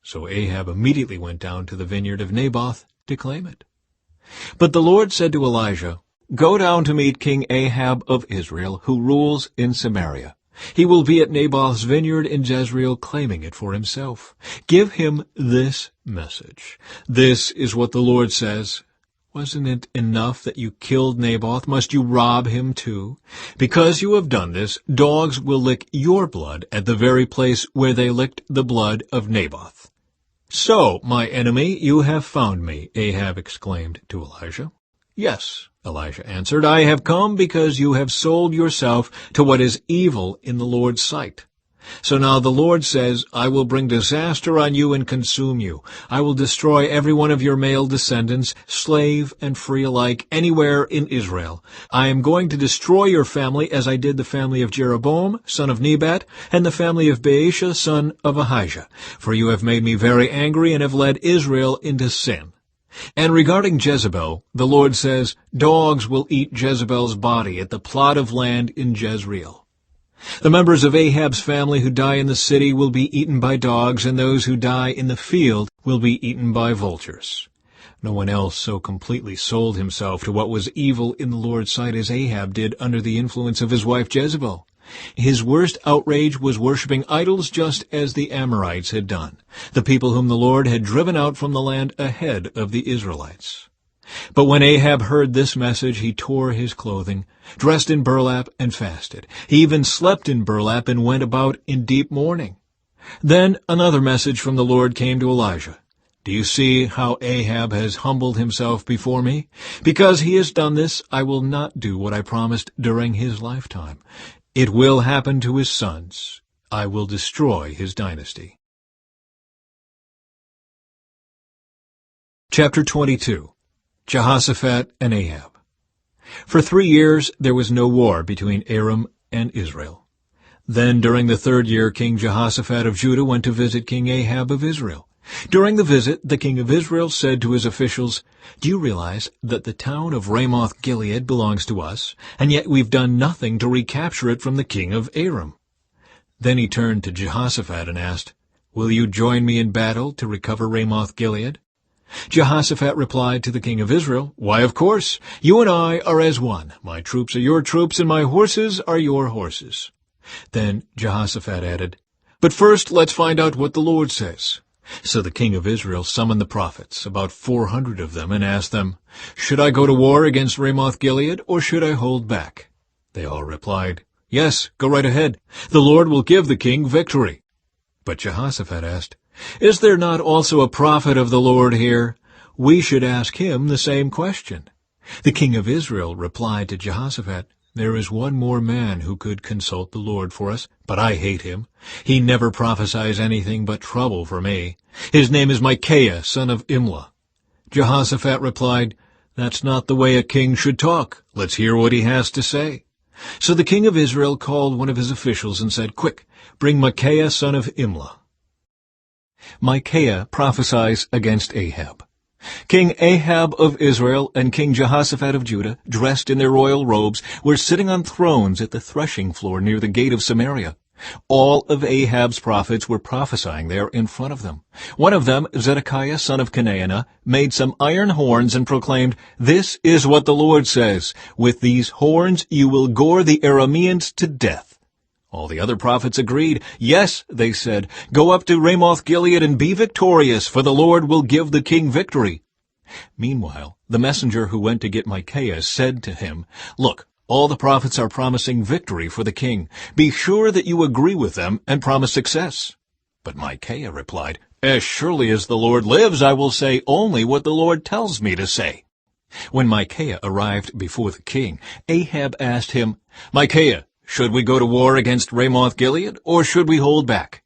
So Ahab immediately went down to the vineyard of Naboth to claim it. But the Lord said to Elijah, "Go down to meet King Ahab of Israel, who rules in Samaria. He will be at Naboth's vineyard in Jezreel, claiming it for himself. Give him this message. This is what the Lord says. Wasn't it enough that you killed Naboth? Must you rob him too? Because you have done this, dogs will lick your blood at the very place where they licked the blood of Naboth." "So, my enemy, you have found me," Ahab exclaimed to Elijah. "Yes," Elijah answered, "I have come because you have sold yourself to what is evil in the Lord's sight. So now the Lord says, I will bring disaster on you and consume you. I will destroy every one of your male descendants, slave and free alike, anywhere in Israel. I am going to destroy your family as I did the family of Jeroboam, son of Nebat, and the family of Baasha, son of Ahijah. For you have made me very angry and have led Israel into sin. And regarding Jezebel, the Lord says, dogs will eat Jezebel's body at the plot of land in Jezreel. The members of Ahab's family who die in the city will be eaten by dogs, and those who die in the field will be eaten by vultures. No one else so completely sold himself to what was evil in the Lord's sight as Ahab did under the influence of his wife Jezebel. His worst outrage was worshipping idols just as the Amorites had done, the people whom the Lord had driven out from the land ahead of the Israelites. But when Ahab heard this message, he tore his clothing, dressed in burlap, and fasted. He even slept in burlap and went about in deep mourning. Then another message from the Lord came to Elijah. Do you see how Ahab has humbled himself before me? Because he has done this, I will not do what I promised during his lifetime. It will happen to his sons. I will destroy his dynasty. Chapter 22. Jehoshaphat and Ahab. For 3 years there was no war between Aram and Israel. Then during the 3rd year King Jehoshaphat of Judah went to visit King Ahab of Israel. During the visit, the king of Israel said to his officials, "Do you realize that the town of Ramoth-Gilead belongs to us, and yet we've done nothing to recapture it from the king of Aram?" Then he turned to Jehoshaphat and asked, "Will you join me in battle to recover Ramoth-Gilead?" Jehoshaphat replied to the king of Israel, "Why, of course. You and I are as one. My troops are your troops, and my horses are your horses." Then Jehoshaphat added, "But first let's find out what the Lord says." So the king of Israel summoned the prophets, about 400 of them, and asked them, "Should I go to war against Ramoth-Gilead, or should I hold back?" They all replied, "Yes, go right ahead. The Lord will give the king victory." But Jehoshaphat asked, "Is there not also a prophet of the Lord here? We should ask him the same question." The king of Israel replied to Jehoshaphat, "There is one more man who could consult the Lord for us, but I hate him. He never prophesies anything but trouble for me. His name is Micaiah, son of Imlah." Jehoshaphat replied, "That's not the way a king should talk. Let's hear what he has to say." So the king of Israel called one of his officials and said, "Quick, bring Micaiah, son of Imlah." Micaiah prophesies against Ahab. King Ahab of Israel and King Jehoshaphat of Judah, dressed in their royal robes, were sitting on thrones at the threshing floor near the gate of Samaria. All of Ahab's prophets were prophesying there in front of them. One of them, Zedekiah son of Kenaanah, made some iron horns and proclaimed, "This is what the Lord says, with these horns you will gore the Arameans to death." All the other prophets agreed. "Yes," they said, "go up to Ramoth-Gilead and be victorious, for the Lord will give the king victory." Meanwhile, the messenger who went to get Micaiah said to him, "Look, all the prophets are promising victory for the king. Be sure that you agree with them and promise success." But Micaiah replied, "As surely as the Lord lives, I will say only what the Lord tells me to say." When Micaiah arrived before the king, Ahab asked him, "Micaiah, should we go to war against Ramoth-Gilead, or should we hold back?"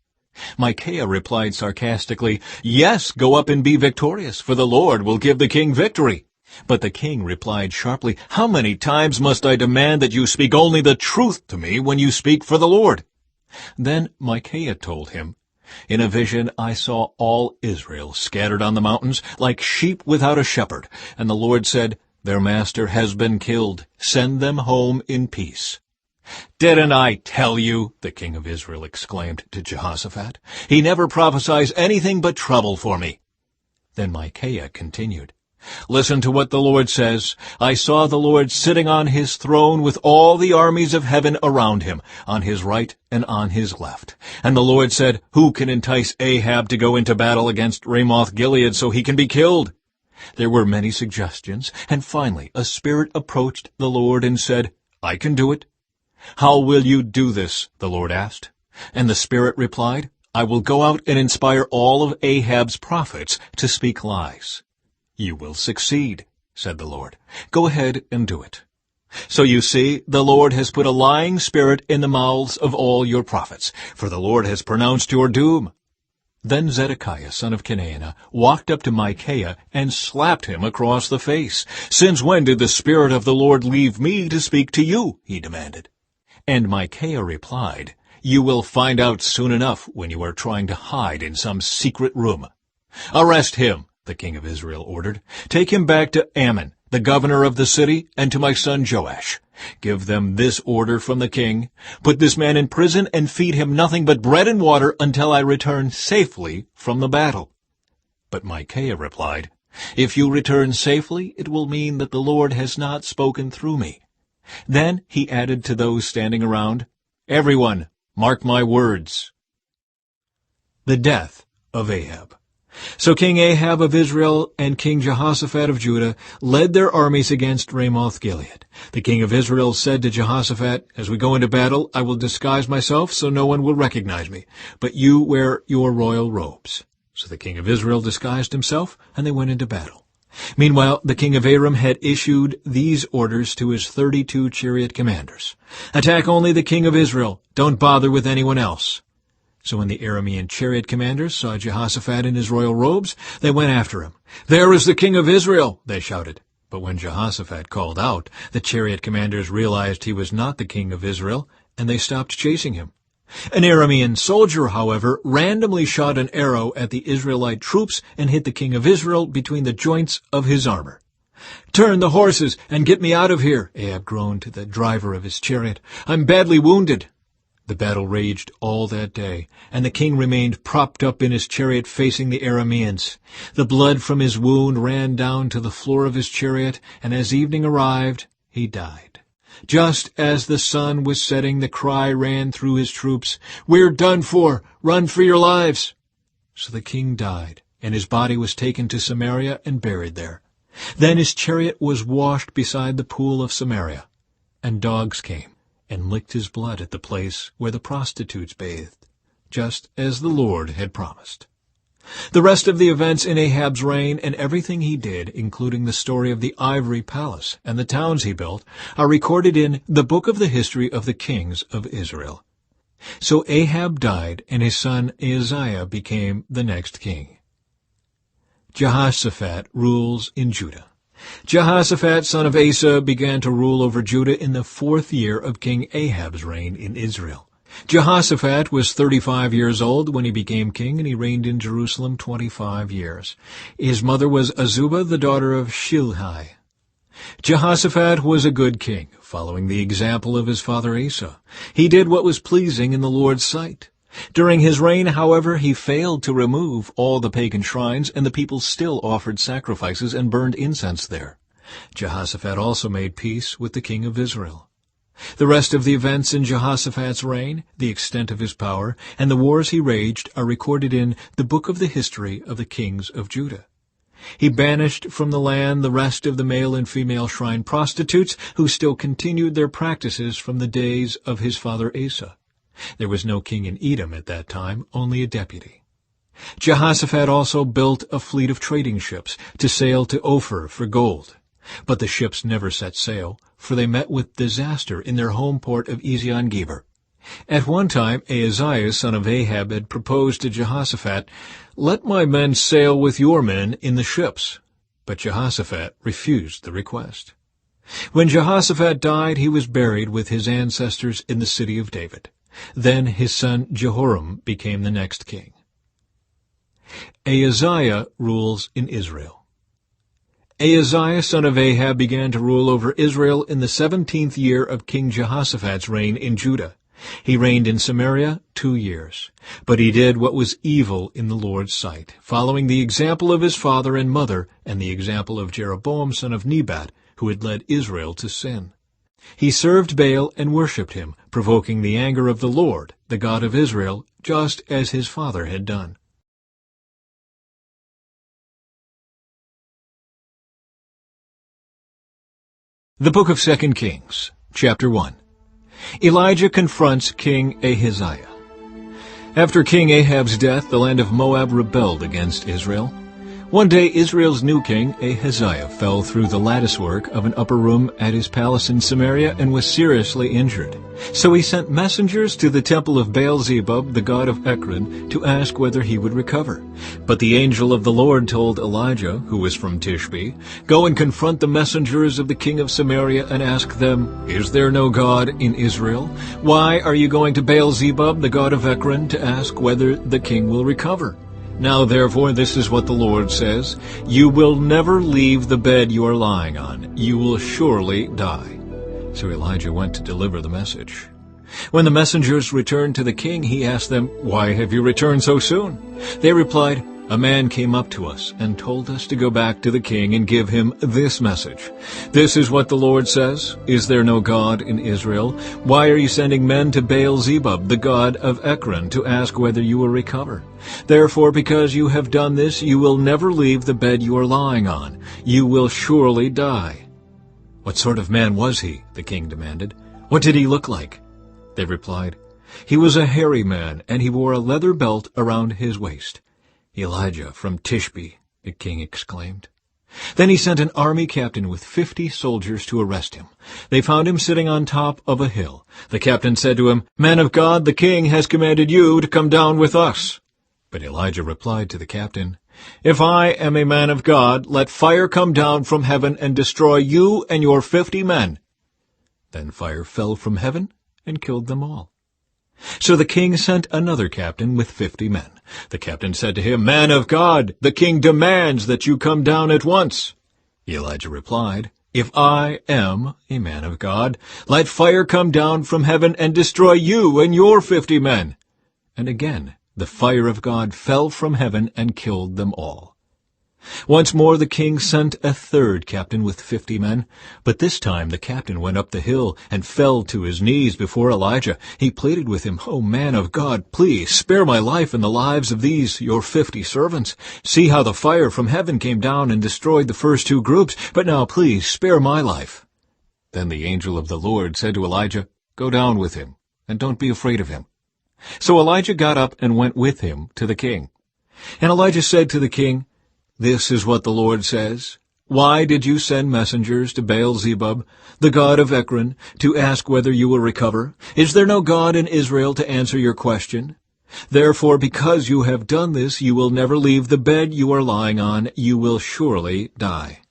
Micaiah replied sarcastically, "Yes, go up and be victorious, for the Lord will give the king victory." But the king replied sharply, "How many times must I demand that you speak only the truth to me when you speak for the Lord?" Then Micaiah told him, "In a vision I saw all Israel scattered on the mountains, like sheep without a shepherd, and the Lord said, 'Their master has been killed. Send them home in peace.'" "Didn't I tell you?" the king of Israel exclaimed to Jehoshaphat. "He never prophesies anything but trouble for me." Then Micaiah continued, "Listen to what the Lord says. I saw the Lord sitting on his throne with all the armies of heaven around him, on his right and on his left. And the Lord said, 'Who can entice Ahab to go into battle against Ramoth-Gilead so he can be killed?' There were many suggestions, and finally a spirit approached the Lord and said, 'I can do it.' 'How will you do this?' the Lord asked. And the Spirit replied, 'I will go out and inspire all of Ahab's prophets to speak lies.' 'You will succeed,' said the Lord. 'Go ahead and do it.' So you see, the Lord has put a lying spirit in the mouths of all your prophets, for the Lord has pronounced your doom." Then Zedekiah son of Kenaanah walked up to Micaiah and slapped him across the face. "Since when did the Spirit of the Lord leave me to speak to you?" he demanded. And Micaiah replied, "You will find out soon enough when you are trying to hide in some secret room." "Arrest him," the king of Israel ordered. "Take him back to Ammon, the governor of the city, and to my son Joash. Give them this order from the king: Put this man in prison and feed him nothing but bread and water until I return safely from the battle." But Micaiah replied, "If you return safely, it will mean that the Lord has not spoken through me." Then he added to those standing around, "Everyone, mark my words." The death of Ahab. So King Ahab of Israel and King Jehoshaphat of Judah led their armies against Ramoth-Gilead. The king of Israel said to Jehoshaphat, "As we go into battle, I will disguise myself so no one will recognize me, but you wear your royal robes." So the king of Israel disguised himself, and they went into battle. Meanwhile, the king of Aram had issued these orders to his 32 chariot commanders. "Attack only the king of Israel. Don't bother with anyone else." So when the Aramean chariot commanders saw Jehoshaphat in his royal robes, they went after him. "There is the king of Israel!" they shouted. But when Jehoshaphat called out, the chariot commanders realized he was not the king of Israel, and they stopped chasing him. An Aramean soldier, however, randomly shot an arrow at the Israelite troops and hit the king of Israel between the joints of his armor. "Turn the horses and get me out of here," Ahab groaned to the driver of his chariot. "I'm badly wounded." The battle raged all that day, and the king remained propped up in his chariot facing the Arameans. The blood from his wound ran down to the floor of his chariot, and as evening arrived, he died. Just as the sun was setting, the cry ran through his troops, "We're done for! Run for your lives!" So the king died, and his body was taken to Samaria and buried there. Then his chariot was washed beside the pool of Samaria, and dogs came and licked his blood at the place where the prostitutes bathed, just as the Lord had promised. The rest of the events in Ahab's reign and everything he did, including the story of the ivory palace and the towns he built, are recorded in the book of the history of the kings of Israel. So Ahab died, and his son Ahaziah became the next king. Jehoshaphat rules in Judah. Jehoshaphat, son of Asa, began to rule over Judah in the 4th year of King Ahab's reign in Israel. Jehoshaphat was 35 years old when he became king, and he reigned in Jerusalem 25 years. His mother was Azubah, the daughter of Shilhi. Jehoshaphat was a good king, following the example of his father Asa. He did what was pleasing in the Lord's sight. During his reign, however, he failed to remove all the pagan shrines, and the people still offered sacrifices and burned incense there. Jehoshaphat also made peace with the king of Israel. The rest of the events in Jehoshaphat's reign, the extent of his power, and the wars he waged are recorded in the book of the history of the kings of Judah. He banished from the land the rest of the male and female shrine prostitutes who still continued their practices from the days of his father Asa. There was no king in Edom at that time, only a deputy. Jehoshaphat also built a fleet of trading ships to sail to Ophir for gold. But the ships never set sail, for they met with disaster in their home port of Ezion-Geber. At one time, Ahaziah, son of Ahab, had proposed to Jehoshaphat, "Let my men sail with your men in the ships." But Jehoshaphat refused the request. When Jehoshaphat died, he was buried with his ancestors in the city of David. Then his son Jehoram became the next king. Ahaziah rules in Israel. Ahaziah, son of Ahab, began to rule over Israel in the 17th year of King Jehoshaphat's reign in Judah. He reigned in Samaria 2 years. But he did what was evil in the Lord's sight, following the example of his father and mother and the example of Jeroboam, son of Nebat, who had led Israel to sin. He served Baal and worshipped him, provoking the anger of the Lord, the God of Israel, just as his father had done. The Book of 2 Kings, Chapter 1. Elijah confronts King Ahaziah. After King Ahab's death, the land of Moab rebelled against Israel. One day Israel's new king, Ahaziah, fell through the latticework of an upper room at his palace in Samaria and was seriously injured. So he sent messengers to the temple of Baal-zebub, the god of Ekron, to ask whether he would recover. But the angel of the Lord told Elijah, who was from Tishbe, "Go and confront the messengers of the king of Samaria and ask them, 'Is there no God in Israel? Why are you going to Baal-zebub, the god of Ekron, to ask whether the king will recover?' Now therefore this is what the Lord says, 'You will never leave the bed you are lying on. You will surely die.'" So Elijah went to deliver the message. When the messengers returned to the king, he asked them, "Why have you returned so soon?" They replied, "A man came up to us and told us to go back to the king and give him this message. 'This is what the Lord says, Is there no God in Israel? Why are you sending men to Baal-zebub, the god of Ekron, to ask whether you will recover? Therefore, because you have done this, you will never leave the bed you are lying on. You will surely die.'" "What sort of man was he?" the king demanded. "What did he look like?" They replied, "He was a hairy man, and he wore a leather belt around his waist." "Elijah from Tishbe," the king exclaimed. Then he sent an army captain with 50 soldiers to arrest him. They found him sitting on top of a hill. The captain said to him, "Man of God, the king has commanded you to come down with us." But Elijah replied to the captain, "If I am a man of God, let fire come down from heaven and destroy you and your 50 men. Then fire fell from heaven and killed them all. So the king sent another captain with 50 men. The captain said to him, "Man of God, the king demands that you come down at once." Elijah replied, "If I am a man of God, let fire come down from heaven and destroy you and your 50 men. And again the fire of God fell from heaven and killed them all. Once more the king sent a third captain with 50 men, but this time the captain went up the hill and fell to his knees before Elijah. He pleaded with him, "O man of God, please spare my life and the lives of these your 50 servants. See how the fire from heaven came down and destroyed the first 2 groups, but now please spare my life." Then the angel of the Lord said to Elijah, "Go down with him, and don't be afraid of him." So Elijah got up and went with him to the king. And Elijah said to the king, "This is what the Lord says. Why did you send messengers to Baal-zebub, the god of Ekron, to ask whether you will recover? Is there no God in Israel to answer your question? Therefore, because you have done this, you will never leave the bed you are lying on. You will surely die."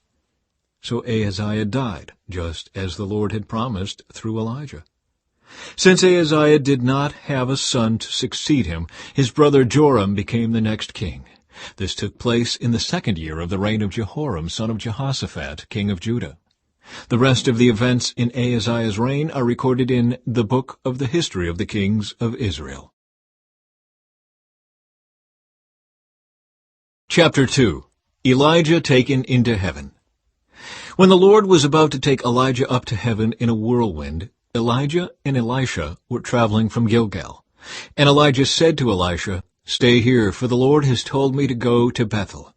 So Ahaziah died, just as the Lord had promised through Elijah. Since Ahaziah did not have a son to succeed him, his brother Joram became the next king. This took place in the 2nd year of the reign of Jehoram, son of Jehoshaphat, king of Judah. The rest of the events in Ahaziah's reign are recorded in the book of the history of the kings of Israel. Chapter 2. Elijah taken into heaven. When the Lord was about to take Elijah up to heaven in a whirlwind, Elijah and Elisha were traveling from Gilgal. And Elijah said to Elisha, "Stay here, for the Lord has told me to go to Bethel."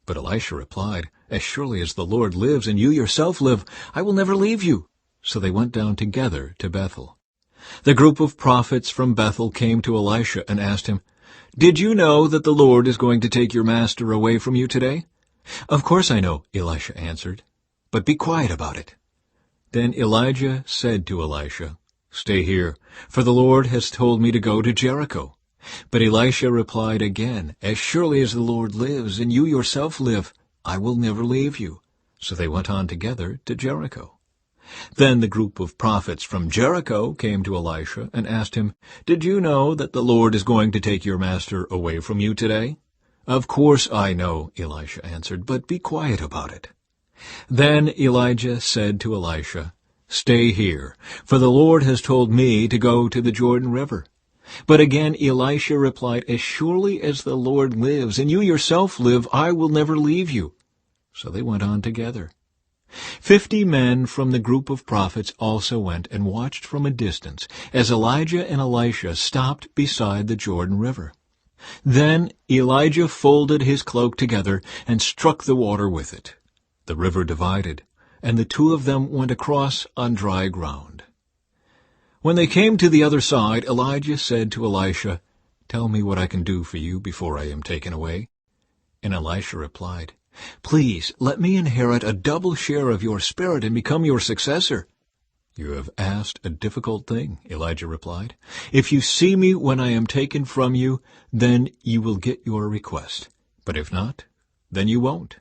But Elisha replied, "As surely as the Lord lives and you yourself live, I will never leave you." So they went down together to Bethel. The group of prophets from Bethel came to Elisha and asked him, "Did you know that the Lord is going to take your master away from you today?" "Of course I know," Elisha answered, "but be quiet about it." Then Elijah said to Elisha, "Stay here, for the Lord has told me to go to Jericho." But Elisha replied again, "As surely as the Lord lives, and you yourself live, I will never leave you." So they went on together to Jericho. Then the group of prophets from Jericho came to Elisha and asked him, "Did you know that the Lord is going to take your master away from you today?" "Of course I know," Elisha answered, "but be quiet about it." Then Elijah said to Elisha, "Stay here, for the Lord has told me to go to the Jordan River." But again Elisha replied, "As surely as the Lord lives, and you yourself live, I will never leave you." So they went on together. 50 men from the group of prophets also went and watched from a distance as Elijah and Elisha stopped beside the Jordan River. Then Elijah folded his cloak together and struck the water with it. The river divided, and the 2 of them went across on dry ground. When they came to the other side, Elijah said to Elisha, "Tell me what I can do for you before I am taken away." And Elisha replied, "Please let me inherit a double share of your spirit and become your successor." "You have asked a difficult thing," Elijah replied. "If you see me when I am taken from you, then you will get your request. But if not, then you won't."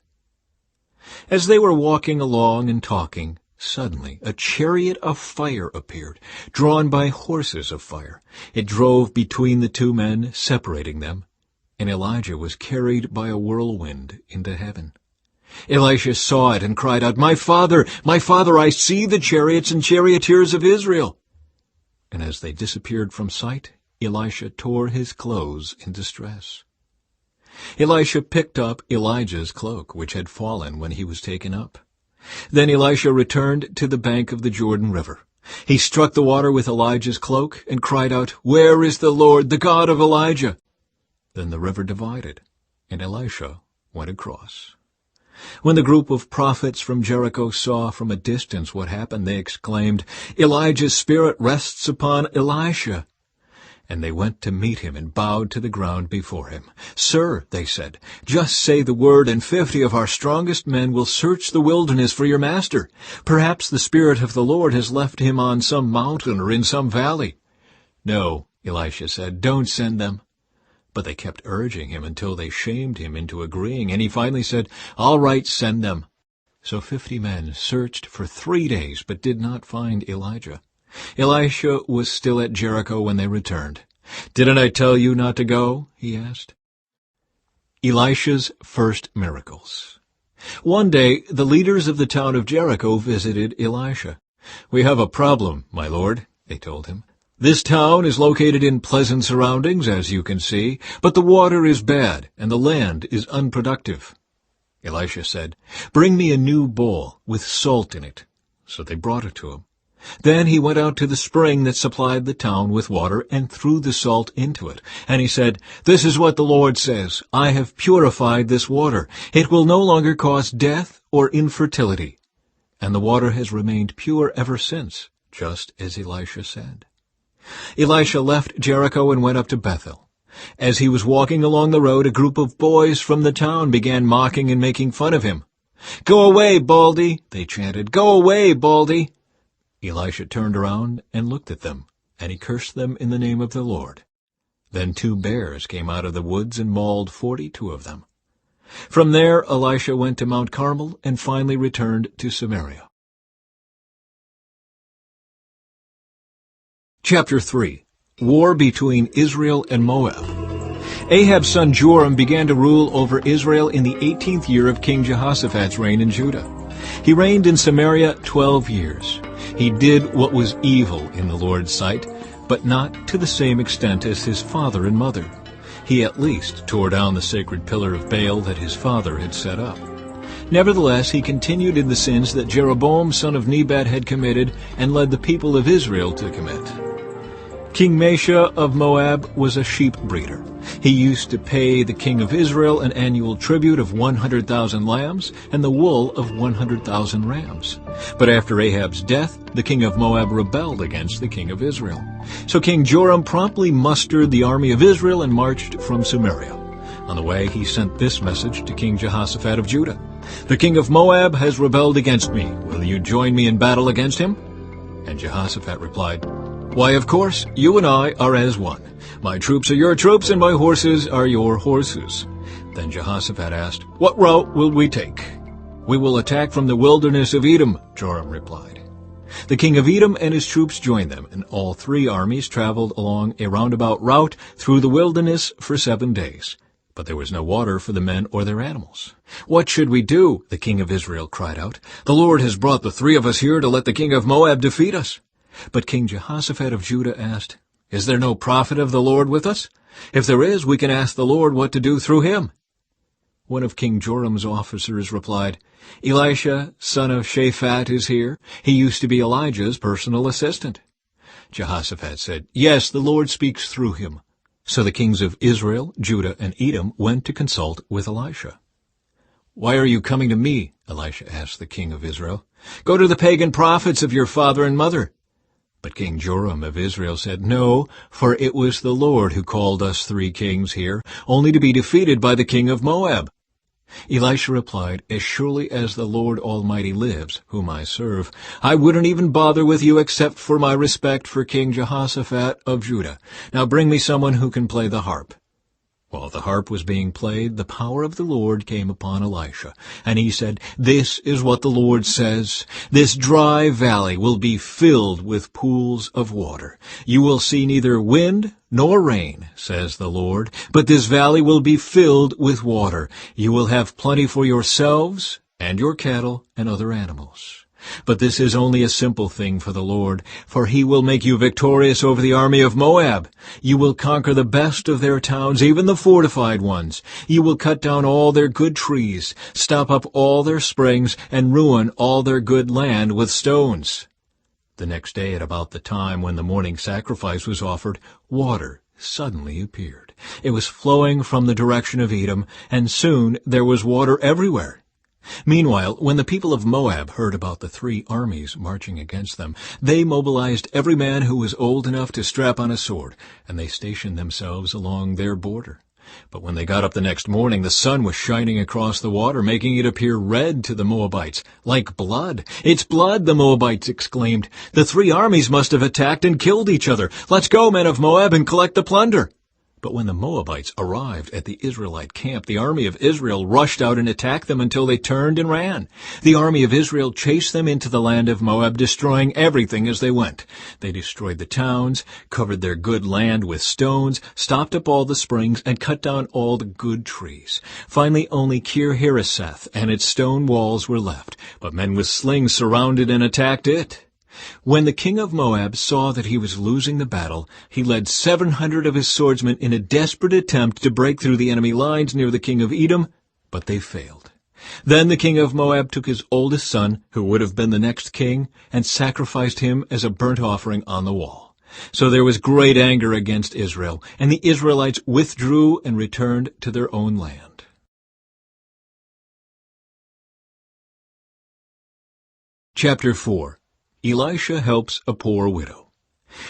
As they were walking along and talking, suddenly a chariot of fire appeared, drawn by horses of fire. It drove between the 2 men, separating them, and Elijah was carried by a whirlwind into heaven. Elisha saw it and cried out, my father, I see the chariots and charioteers of Israel." And as they disappeared from sight, Elisha tore his clothes in distress. Elisha picked up Elijah's cloak, which had fallen when he was taken up. Then Elisha returned to the bank of the Jordan River. He struck the water with Elijah's cloak and cried out, "Where is the Lord, the God of Elijah?" Then the river divided, and Elisha went across. When the group of prophets from Jericho saw from a distance what happened, they exclaimed, "Elijah's spirit rests upon Elisha." And they went to meet him and bowed to the ground before him. "Sir," they said, "just say the word, and 50 of our strongest men will search the wilderness for your master. Perhaps the Spirit of the Lord has left him on some mountain or in some valley." "No," Elisha said, "don't send them." But they kept urging him until they shamed him into agreeing, and he finally said, "All right, send them." So 50 men searched for 3 days, but did not find Elijah. Elisha was still at Jericho when they returned. "Didn't I tell you not to go?" he asked. Elisha's first miracles. One day, the leaders of the town of Jericho visited Elisha. "We have a problem, my lord," they told him. "This town is located in pleasant surroundings, as you can see, but the water is bad and the land is unproductive." Elisha said, "Bring me a new bowl with salt in it." So they brought it to him. Then he went out to the spring that supplied the town with water and threw the salt into it. And he said, "This is what the Lord says, I have purified this water. It will no longer cause death or infertility." And the water has remained pure ever since, just as Elisha said. Elisha left Jericho and went up to Bethel. As he was walking along the road, a group of boys from the town began mocking and making fun of him. "Go away, Baldy," they chanted. "Go away, Baldy." Elisha turned around and looked at them, and he cursed them in the name of the Lord. Then 2 bears came out of the woods and mauled 42 of them. From there Elisha went to Mount Carmel and finally returned to Samaria. Chapter 3. War between Israel and Moab. Ahab's son Joram began to rule over Israel in the 18th year of King Jehoshaphat's reign in Judah. He reigned in Samaria 12 years. He did what was evil in the Lord's sight, but not to the same extent as his father and mother. He at least tore down the sacred pillar of Baal that his father had set up. Nevertheless, he continued in the sins that Jeroboam son of Nebat had committed and led the people of Israel to commit. King Mesha of Moab was a sheep breeder. He used to pay the king of Israel an annual tribute of 100,000 lambs and the wool of 100,000 rams. But after Ahab's death, the king of Moab rebelled against the king of Israel. So King Joram promptly mustered the army of Israel and marched from Samaria. On the way, he sent this message to King Jehoshaphat of Judah. "The king of Moab has rebelled against me. Will you join me in battle against him?" And Jehoshaphat replied, "Why, of course, you and I are as one. My troops are your troops, and my horses are your horses." Then Jehoshaphat asked, "What route will we take?" "We will attack from the wilderness of Edom," Joram replied. The king of Edom and his troops joined them, and all 3 armies traveled along a roundabout route through the wilderness for 7 days. But there was no water for the men or their animals. "What should we do?" the king of Israel cried out. "The Lord has brought the 3 of us here to let the king of Moab defeat us." But King Jehoshaphat of Judah asked, "Is there no prophet of the Lord with us? If there is, we can ask the Lord what to do through him." One of King Joram's officers replied, "Elisha, son of Shaphat, is here. He used to be Elijah's personal assistant." Jehoshaphat said, "Yes, the Lord speaks through him." So the kings of Israel, Judah, and Edom went to consult with Elisha. "Why are you coming to me?" Elisha asked the king of Israel. "Go to the pagan prophets of your father and mother." But King Joram of Israel said, "No, for it was the Lord who called us 3 kings here, only to be defeated by the king of Moab." Elisha replied, "As surely as the Lord Almighty lives, whom I serve, I wouldn't even bother with you except for my respect for King Jehoshaphat of Judah. Now bring me someone who can play the harp." While the harp was being played, the power of the Lord came upon Elisha, and he said, "This is what the Lord says. This dry valley will be filled with pools of water. You will see neither wind nor rain, says the Lord, but this valley will be filled with water. You will have plenty for yourselves and your cattle and other animals. But this is only a simple thing for the Lord, for he will make you victorious over the army of Moab. You will conquer the best of their towns, even the fortified ones. You will cut down all their good trees, stop up all their springs, and ruin all their good land with stones." The next day, at about the time when the morning sacrifice was offered, water suddenly appeared. It was flowing from the direction of Edom, and soon there was water everywhere. Meanwhile, when the people of Moab heard about the 3 armies marching against them, they mobilized every man who was old enough to strap on a sword, and they stationed themselves along their border. But when they got up the next morning, the sun was shining across the water, making it appear red to the Moabites, like blood. "It's blood," the Moabites exclaimed. "The 3 armies must have attacked and killed each other. Let's go, men of Moab, and collect the plunder." But when the Moabites arrived at the Israelite camp, the army of Israel rushed out and attacked them until they turned and ran. The army of Israel chased them into the land of Moab, destroying everything as they went. They destroyed the towns, covered their good land with stones, stopped up all the springs, and cut down all the good trees. Finally, only Kir-Hareseth and its stone walls were left, but men with slings surrounded and attacked it. When the king of Moab saw that he was losing the battle, he led 700 of his swordsmen in a desperate attempt to break through the enemy lines near the king of Edom, but they failed. Then the king of Moab took his oldest son, who would have been the next king, and sacrificed him as a burnt offering on the wall. So there was great anger against Israel, and the Israelites withdrew and returned to their own land. Chapter 4. Elisha helps a poor widow.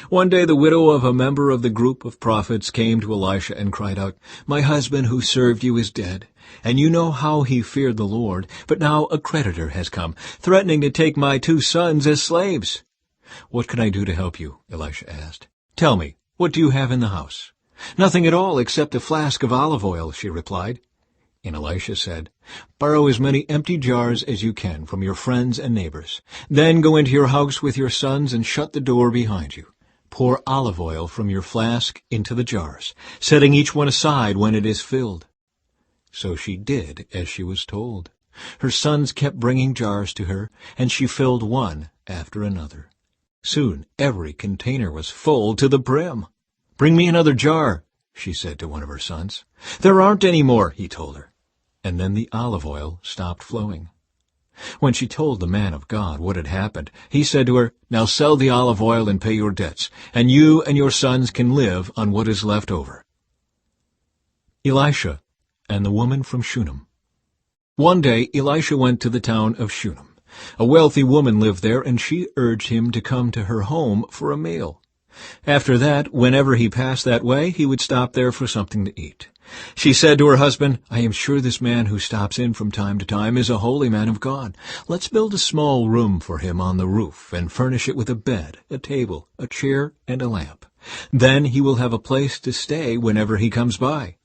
One day the widow of a member of the group of prophets came to Elisha and cried out, "My husband who served you is dead, and you know how he feared the Lord, but now a creditor has come, threatening to take my 2 sons as slaves." "What can I do to help you?" Elisha asked. "Tell me, what do you have in the house?" "Nothing at all except a flask of olive oil," she replied. And Elisha said, "Borrow as many empty jars as you can from your friends and neighbors. Then go into your house with your sons and shut the door behind you. Pour olive oil from your flask into the jars, setting each one aside when it is filled." So she did as she was told. Her sons kept bringing jars to her, and she filled one after another. Soon every container was full to the brim. "Bring me another jar," she said to one of her sons. "There aren't any more," he told her. And then the olive oil stopped flowing. When she told the man of God what had happened, he said to her, "Now sell the olive oil and pay your debts, and you and your sons can live on what is left over." Elisha and the woman from Shunem. One day Elisha went to the town of Shunem. A wealthy woman lived there, and she urged him to come to her home for a meal. After that, whenever he passed that way, he would stop there for something to eat. She said to her husband, "I am sure this man who stops in from time to time is a holy man of God. Let's build a small room for him on the roof and furnish it with a bed, a table, a chair, and a lamp. Then he will have a place to stay whenever he comes by."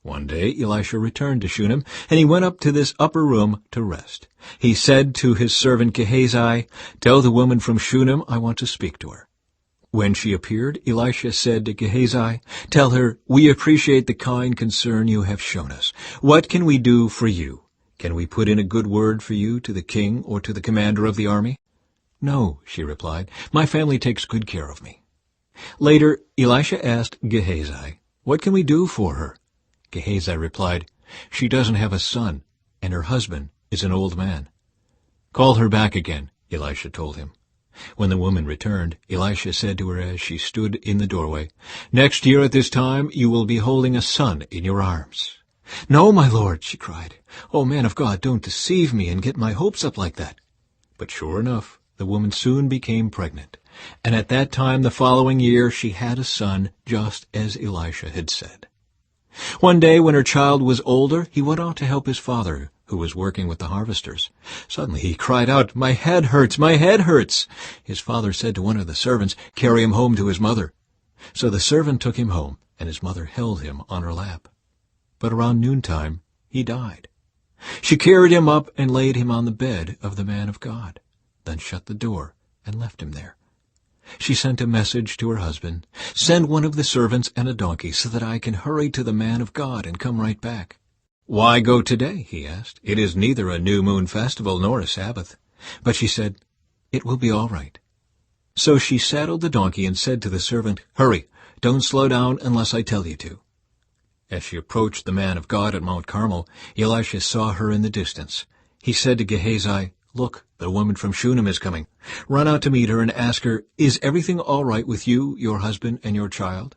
One day Elisha returned to Shunem, and he went up to this upper room to rest. He said to his servant Gehazi, "Tell the woman from Shunem I want to speak to her." When she appeared, Elisha said to Gehazi, "Tell her, we appreciate the kind concern you have shown us. What can we do for you? Can we put in a good word for you to the king or to the commander of the army?" "No," she replied, "my family takes good care of me." Later, Elisha asked Gehazi, "What can we do for her?" Gehazi replied, "She doesn't have a son, and her husband is an old man." "Call her back again," Elisha told him. When the woman returned, Elisha said to her as she stood in the doorway, "Next year at this time you will be holding a son in your arms." "No, my lord," she cried. "Oh, man of God, don't deceive me and get my hopes up like that." But sure enough, the woman soon became pregnant, and at that time the following year she had a son, just as Elisha had said. One day when her child was older, he went out to help his father, who was working with the harvesters. Suddenly he cried out, "My head hurts! My head hurts!" His father said to one of the servants, "Carry him home to his mother." So the servant took him home, and his mother held him on her lap. But around noontime he died. She carried him up and laid him on the bed of the man of God, then shut the door and left him there. She sent a message to her husband, "Send one of the servants and a donkey so that I can hurry to the man of God and come right back." "Why go today?" he asked. "It is neither a new moon festival nor a Sabbath." But she said, "It will be all right." So she saddled the donkey and said to the servant, "Hurry, don't slow down unless I tell you to." As she approached the man of God at Mount Carmel, Elisha saw her in the distance. He said to Gehazi, "Look, the woman from Shunem is coming. Run out to meet her and ask her, 'Is everything all right with you, your husband, and your child?'"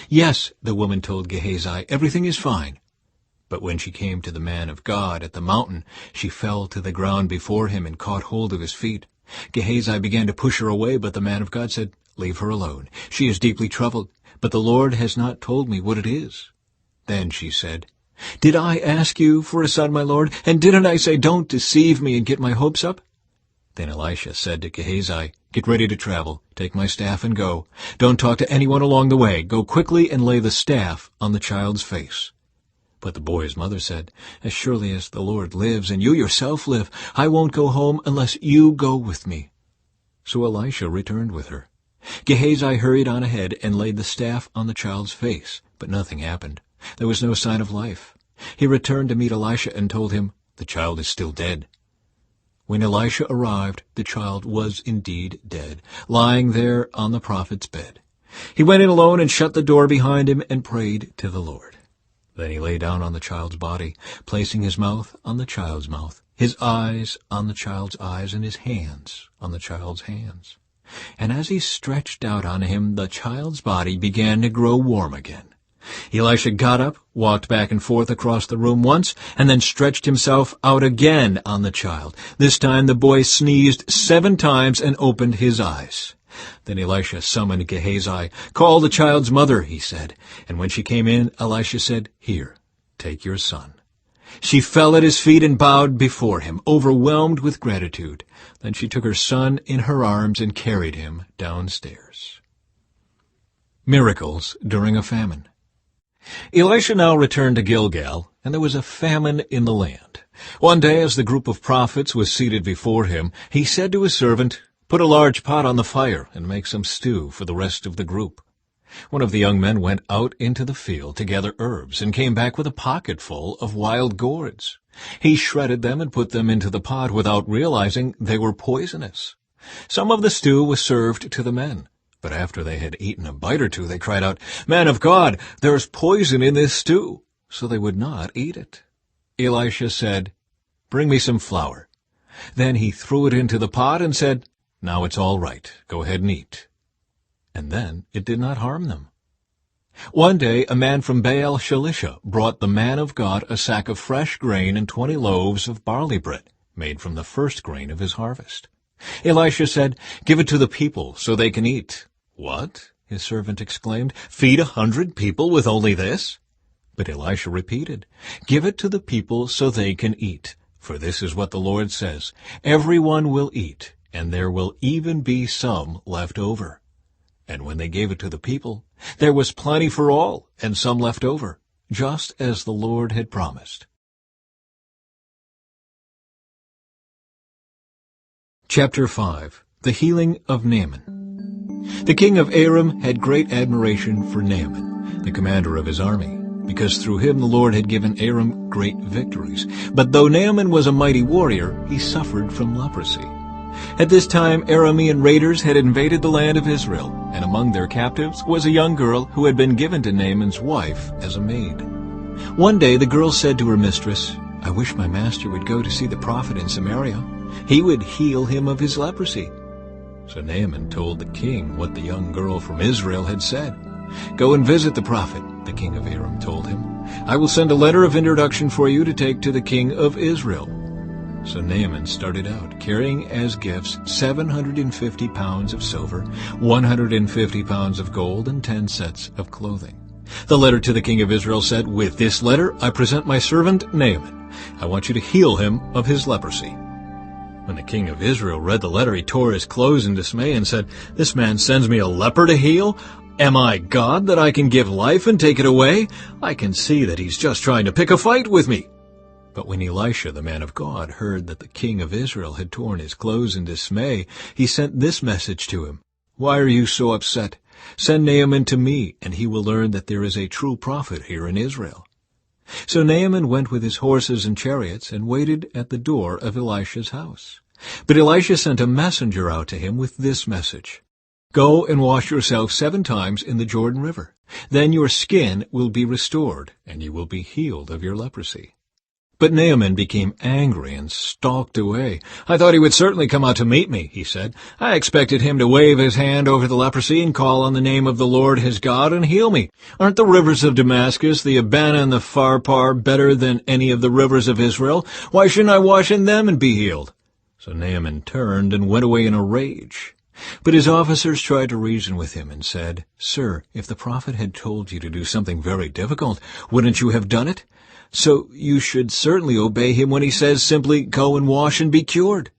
"Yes," the woman told Gehazi, "everything is fine." But when she came to the man of God at the mountain, she fell to the ground before him and caught hold of his feet. Gehazi began to push her away, but the man of God said, "Leave her alone. She is deeply troubled, but the Lord has not told me what it is." Then she said, "Did I ask you for a son, my lord? And didn't I say, 'Don't deceive me and get my hopes up'?" Then Elisha said to Gehazi, "Get ready to travel. Take my staff and go. Don't talk to anyone along the way. Go quickly and lay the staff on the child's face." But the boy's mother said, "As surely as the Lord lives and you yourself live, I won't go home unless you go with me." So Elisha returned with her. Gehazi hurried on ahead and laid the staff on the child's face, but nothing happened. There was no sign of life. He returned to meet Elisha and told him, "The child is still dead." When Elisha arrived, the child was indeed dead, lying there on the prophet's bed. He went in alone and shut the door behind him and prayed to the Lord. Then he lay down on the child's body, placing his mouth on the child's mouth, his eyes on the child's eyes, and his hands on the child's hands. And as he stretched out on him, the child's body began to grow warm again. Elisha got up, walked back and forth across the room once, and then stretched himself out again on the child. This time the boy sneezed 7 times and opened his eyes. Then Elisha summoned Gehazi. "Call the child's mother," he said. And when she came in, Elisha said, "Here, take your son." She fell at his feet and bowed before him, overwhelmed with gratitude. Then she took her son in her arms and carried him downstairs. Miracles during a famine. Elisha now returned to Gilgal, and there was a famine in the land. One day, as the group of prophets was seated before him, he said to his servant, "Put a large pot on the fire and make some stew for the rest of the group." One of the young men went out into the field to gather herbs and came back with a pocketful of wild gourds. He shredded them and put them into the pot without realizing they were poisonous. Some of the stew was served to the men. But after they had eaten a bite or two, they cried out, "Man of God, there is poison in this stew." So they would not eat it. Elisha said, "Bring me some flour." Then he threw it into the pot and said, "Now it's all right. Go ahead and eat." And then it did not harm them. One day a man from Baal Shalisha brought the man of God a sack of fresh grain and 20 loaves of barley bread, made from the first grain of his harvest. Elisha said, "Give it to the people so they can eat." "What?" his servant exclaimed. "Feed 100 people with only this?" But Elisha repeated, "Give it to the people so they can eat. For this is what the Lord says, everyone will eat, and there will even be some left over." And when they gave it to the people, there was plenty for all, and some left over, just as the Lord had promised. Chapter 5. The Healing of Naaman. The king of Aram had great admiration for Naaman, the commander of his army, because through him the Lord had given Aram great victories. But though Naaman was a mighty warrior, he suffered from leprosy. At this time Aramean raiders had invaded the land of Israel, and among their captives was a young girl who had been given to Naaman's wife as a maid. One day the girl said to her mistress, "I wish my master would go to see the prophet in Samaria. He would heal him of his leprosy." So Naaman told the king what the young girl from Israel had said. "Go and visit the prophet," the king of Aram told him. "I will send a letter of introduction for you to take to the king of Israel." So Naaman started out, carrying as gifts 750 pounds of silver, 150 pounds of gold, and 10 sets of clothing. The letter to the king of Israel said, "With this letter I present my servant Naaman. I want you to heal him of his leprosy." When the king of Israel read the letter, he tore his clothes in dismay and said, "This man sends me a leper to heal? Am I God that I can give life and take it away? I can see that he's just trying to pick a fight with me." But when Elisha, the man of God, heard that the king of Israel had torn his clothes in dismay, he sent this message to him, "Why are you so upset? Send Naaman to me, and he will learn that there is a true prophet here in Israel." So Naaman went with his horses and chariots and waited at the door of Elisha's house. But Elisha sent a messenger out to him with this message, "Go and wash yourself 7 times in the Jordan River. Then your skin will be restored, and you will be healed of your leprosy." But Naaman became angry and stalked away. "I thought he would certainly come out to meet me," he said. "I expected him to wave his hand over the leprosy and call on the name of the Lord his God and heal me. Aren't the rivers of Damascus, the Abana and the Pharpar, better than any of the rivers of Israel? Why shouldn't I wash in them and be healed?" So Naaman turned and went away in a rage. But his officers tried to reason with him and said, "Sir, if the prophet had told you to do something very difficult, wouldn't you have done it? So you should certainly obey him when he says simply, 'Go and wash and be cured.'"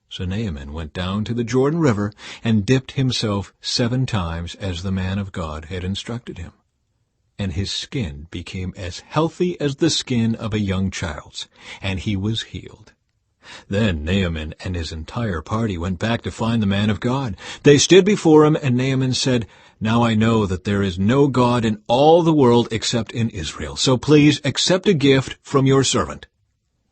So Naaman went down to the Jordan River and dipped himself 7 times as the man of God had instructed him. And his skin became as healthy as the skin of a young child's, and he was healed. Then Naaman and his entire party went back to find the man of God. They stood before him, and Naaman said, "Now I know that there is no God in all the world except in Israel. So please accept a gift from your servant."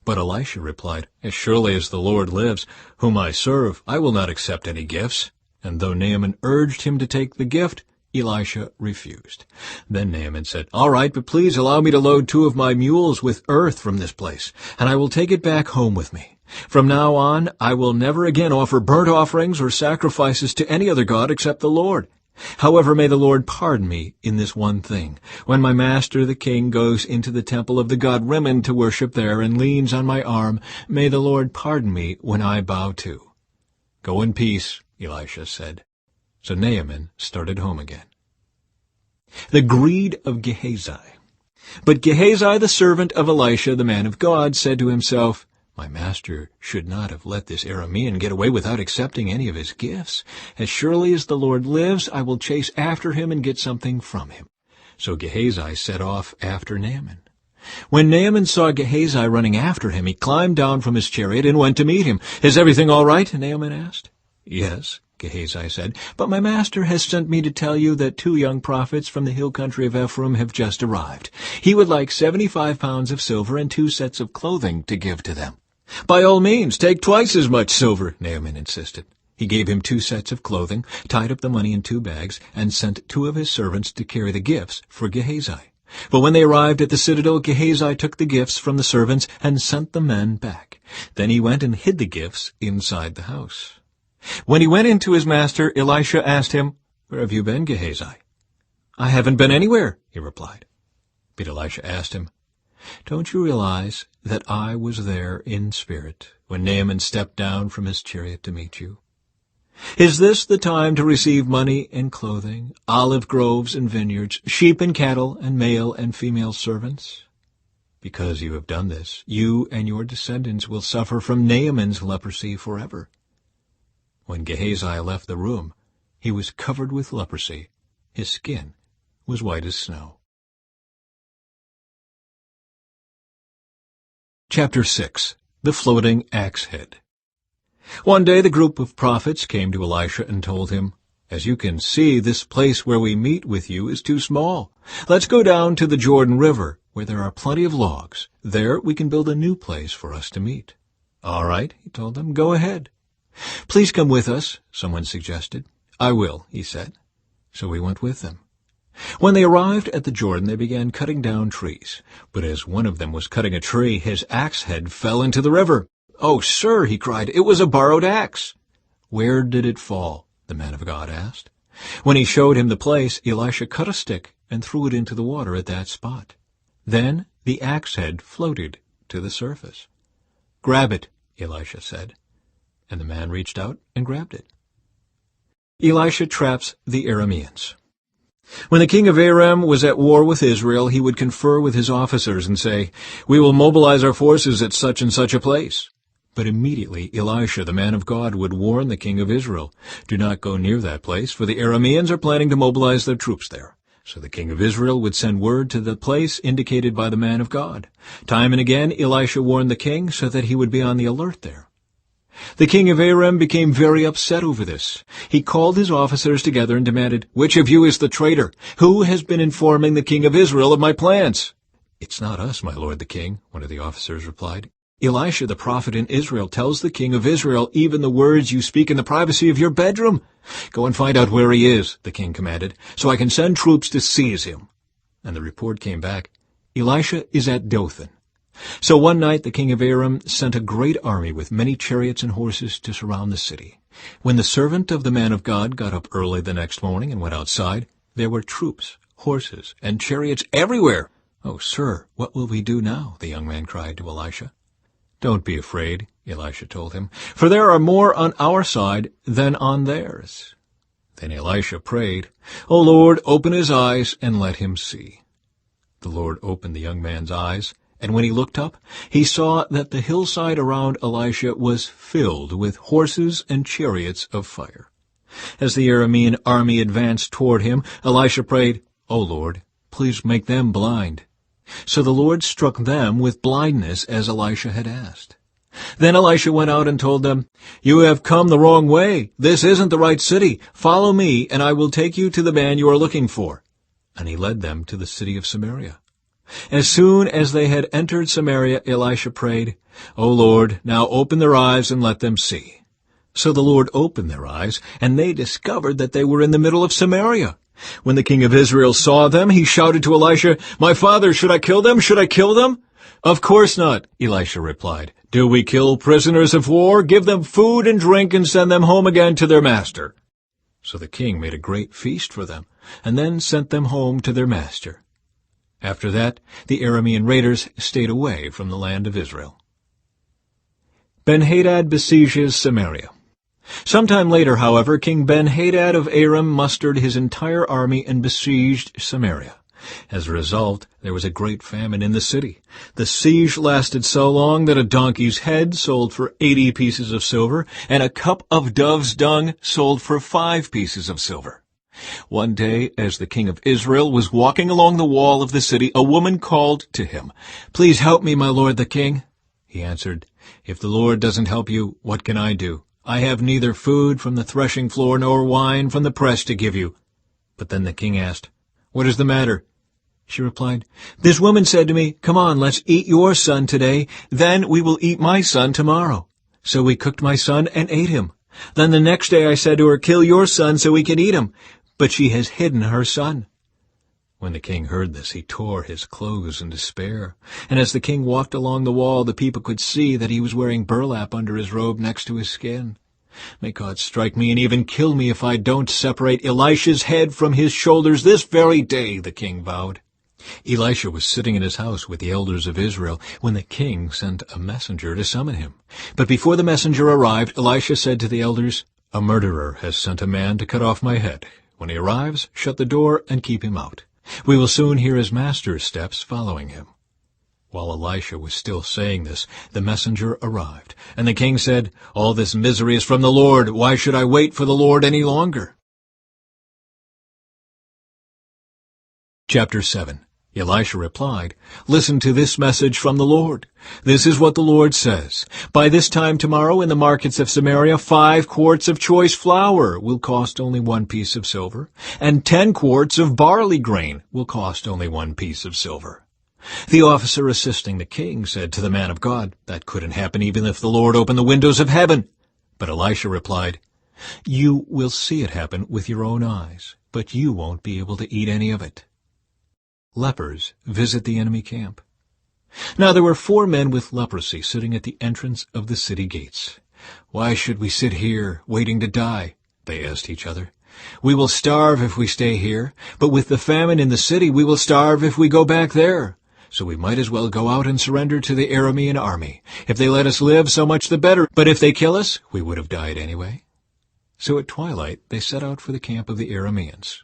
But Elisha replied, "As surely as the Lord lives, whom I serve, I will not accept any gifts." And though Naaman urged him to take the gift, Elisha refused. Then Naaman said, "All right, but please allow me to load 2 of my mules with earth from this place, and I will take it back home with me. From now on, I will never again offer burnt offerings or sacrifices to any other god except the Lord. However, may the Lord pardon me in this one thing. When my master the king goes into the temple of the god Rimmon to worship there and leans on my arm, may the Lord pardon me when I bow too." "Go in peace," Elisha said. So Naaman started home again. The greed of Gehazi. But Gehazi, the servant of Elisha, the man of God, said to himself, "My master should not have let this Aramean get away without accepting any of his gifts. As surely as the Lord lives, I will chase after him and get something from him." So Gehazi set off after Naaman. When Naaman saw Gehazi running after him, he climbed down from his chariot and went to meet him. "Is everything all right?" Naaman asked. "Yes," Gehazi said, "but my master has sent me to tell you that 2 young prophets from the hill country of Ephraim have just arrived. He would like 75 pounds of silver and 2 sets of clothing to give to them." "By all means, take twice as much silver," Naaman insisted. He gave him 2 sets of clothing, tied up the money in 2 bags, and sent 2 of his servants to carry the gifts for Gehazi. But when they arrived at the citadel, Gehazi took the gifts from the servants and sent the men back. Then he went and hid the gifts inside the house. When he went in to his master, Elisha asked him, "Where have you been, Gehazi?" "I haven't been anywhere," he replied. But Elisha asked him, "Don't you realize that I was there in spirit when Naaman stepped down from his chariot to meet you? Is this the time to receive money and clothing, olive groves and vineyards, sheep and cattle, and male and female servants? Because you have done this, you and your descendants will suffer from Naaman's leprosy forever." When Gehazi left the room, he was covered with leprosy. His skin was white as snow. Chapter 6. The Floating Axe Head. One day the group of prophets came to Elisha and told him, "As you can see, this place where we meet with you is too small. Let's go down to the Jordan River, where there are plenty of logs. There we can build a new place for us to meet." "All right," he told them, "go ahead." "Please come with us," someone suggested. "I will," he said. So he went with them. When they arrived at the Jordan, they began cutting down trees. But as one of them was cutting a tree, his axe head fell into the river. "Oh, sir," he cried, "it was a borrowed axe." "Where did it fall?" the man of God asked. When he showed him the place, Elisha cut a stick and threw it into the water at that spot. Then the axe head floated to the surface. "Grab it," Elisha said. And the man reached out and grabbed it. Elisha traps the Arameans. When the king of Aram was at war with Israel, he would confer with his officers and say, "We will mobilize our forces at such and such a place." But immediately Elisha, the man of God, would warn the king of Israel, "Do not go near that place, for the Arameans are planning to mobilize their troops there." So the king of Israel would send word to the place indicated by the man of God. Time and again Elisha warned the king so that he would be on the alert there. The king of Aram became very upset over this. He called his officers together and demanded, "Which of you is the traitor? Who has been informing the king of Israel of my plans?" "It's not us, my lord the king," one of the officers replied. "Elisha the prophet in Israel tells the king of Israel even the words you speak in the privacy of your bedroom." "Go and find out where he is," the king commanded, "so I can send troops to seize him." And the report came back, "Elisha is at Dothan." So one night the king of Aram sent a great army with many chariots and horses to surround the city. When the servant of the man of God got up early the next morning and went outside, there were troops, horses, and chariots everywhere. "Oh, sir, what will we do now?" the young man cried to Elisha. "Don't be afraid," Elisha told him, "for there are more on our side than on theirs." Then Elisha prayed, "O Lord, open his eyes and let him see." The Lord opened the young man's eyes, and when he looked up, he saw that the hillside around Elisha was filled with horses and chariots of fire. As the Aramean army advanced toward him, Elisha prayed, "O Lord, please make them blind." So the Lord struck them with blindness as Elisha had asked. Then Elisha went out and told them, "You have come the wrong way. This isn't the right city. Follow me, and I will take you to the man you are looking for." And he led them to the city of Samaria. As soon as they had entered Samaria, Elisha prayed, "O Lord, now open their eyes and let them see." So the Lord opened their eyes, and they discovered that they were in the middle of Samaria. When the king of Israel saw them, he shouted to Elisha, "My father, should I kill them? Should I kill them?" "Of course not," Elisha replied. "Do we kill prisoners of war? Give them food and drink and send them home again to their master." So the king made a great feast for them, and then sent them home to their master. After that, the Aramean raiders stayed away from the land of Israel. Ben-Hadad besieges Samaria. Sometime later, however, King Ben-Hadad of Aram mustered his entire army and besieged Samaria. As a result, there was a great famine in the city. The siege lasted so long that a donkey's head sold for 80 pieces of silver, and a cup of dove's dung sold for 5 pieces of silver. One day, as the king of Israel was walking along the wall of the city, a woman called to him, "Please help me, my lord the king." He answered, "If the Lord doesn't help you, what can I do? I have neither food from the threshing floor nor wine from the press to give you." But then the king asked, "What is the matter?" She replied, "This woman said to me, 'Come on, let's eat your son today, then we will eat my son tomorrow.' So we cooked my son and ate him. Then the next day I said to her, 'Kill your son so we can eat him.' But she has hidden her son." When the king heard this, he tore his clothes in despair. And as the king walked along the wall, the people could see that he was wearing burlap under his robe next to his skin. "May God strike me and even kill me if I don't separate Elisha's head from his shoulders this very day," the king vowed. Elisha was sitting in his house with the elders of Israel when the king sent a messenger to summon him. But before the messenger arrived, Elisha said to the elders, "A murderer has sent a man to cut off my head. When he arrives, shut the door and keep him out. We will soon hear his master's steps following him." While Elisha was still saying this, the messenger arrived, and the king said, "All this misery is from the Lord. Why should I wait for the Lord any longer?" Chapter 7. Elisha replied, "Listen to this message from the Lord. This is what the Lord says. By this time tomorrow in the markets of Samaria, 5 quarts of choice flour will cost only 1 piece of silver, and 10 quarts of barley grain will cost only 1 piece of silver." The officer assisting the king said to the man of God, "That couldn't happen even if the Lord opened the windows of heaven." But Elisha replied, "You will see it happen with your own eyes, but you won't be able to eat any of it." Lepers visit the enemy camp. Now there were 4 men with leprosy sitting at the entrance of the city gates. "Why should we sit here, waiting to die?" they asked each other. "We will starve if we stay here, but with the famine in the city we will starve if we go back there. So we might as well go out and surrender to the Aramean army. If they let us live, so much the better, but if they kill us, we would have died anyway." So at twilight they set out for the camp of the Arameans.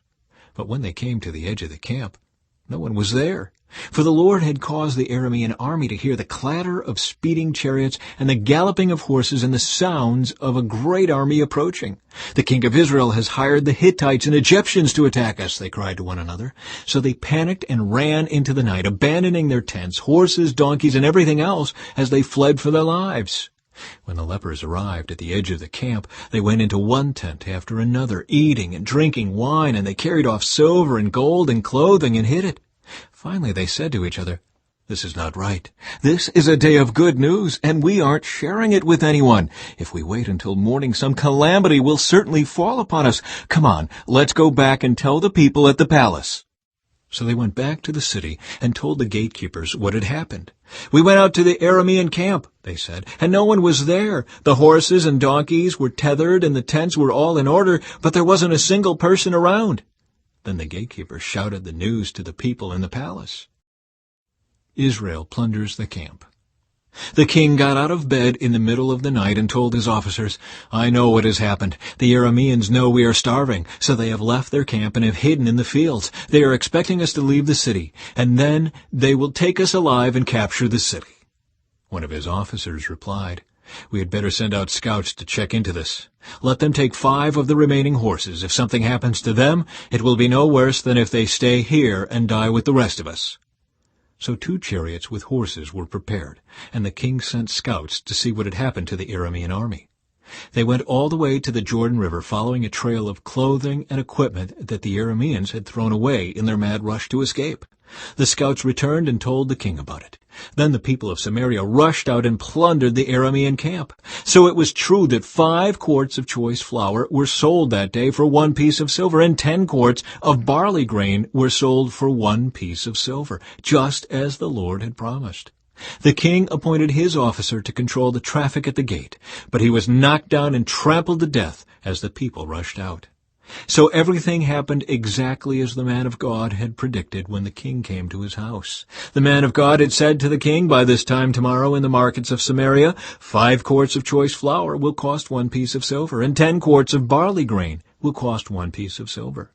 But when they came to the edge of the camp, no one was there, for the Lord had caused the Aramean army to hear the clatter of speeding chariots and the galloping of horses and the sounds of a great army approaching. "The king of Israel has hired the Hittites and Egyptians to attack us," they cried to one another. So they panicked and ran into the night, abandoning their tents, horses, donkeys, and everything else as they fled for their lives. When the lepers arrived at the edge of the camp, they went into one tent after another, eating and drinking wine, and they carried off silver and gold and clothing and hid it. Finally they said to each other, "This is not right. This is a day of good news, and we aren't sharing it with anyone. If we wait until morning, some calamity will certainly fall upon us. Come on, let's go back and tell the people at the palace." So they went back to the city and told the gatekeepers what had happened. "We went out to the Aramean camp," they said, "and no one was there. The horses and donkeys were tethered and the tents were all in order, but there wasn't a single person around." Then the gatekeepers shouted the news to the people in the palace. Israel plunders the camp. The king got out of bed in the middle of the night and told his officers, "I know what has happened. The Arameans know we are starving, so they have left their camp and have hidden in the fields. They are expecting us to leave the city, and then they will take us alive and capture the city." One of his officers replied, "We had better send out scouts to check into this. Let them take 5 of the remaining horses. If something happens to them, it will be no worse than if they stay here and die with the rest of us." So 2 chariots with horses were prepared, and the king sent scouts to see what had happened to the Aramean army. They went all the way to the Jordan River, following a trail of clothing and equipment that the Arameans had thrown away in their mad rush to escape. The scouts returned and told the king about it. Then the people of Samaria rushed out and plundered the Aramean camp. So it was true that 5 quarts of choice flour were sold that day for 1 piece of silver, and 10 quarts of barley grain were sold for 1 piece of silver, just as the Lord had promised. The king appointed his officer to control the traffic at the gate, but he was knocked down and trampled to death as the people rushed out. So everything happened exactly as the man of God had predicted when the king came to his house. The man of God had said to the king, "By this time tomorrow in the markets of Samaria, 5 quarts of choice flour will cost 1 piece of silver, and 10 quarts of barley grain will cost 1 piece of silver."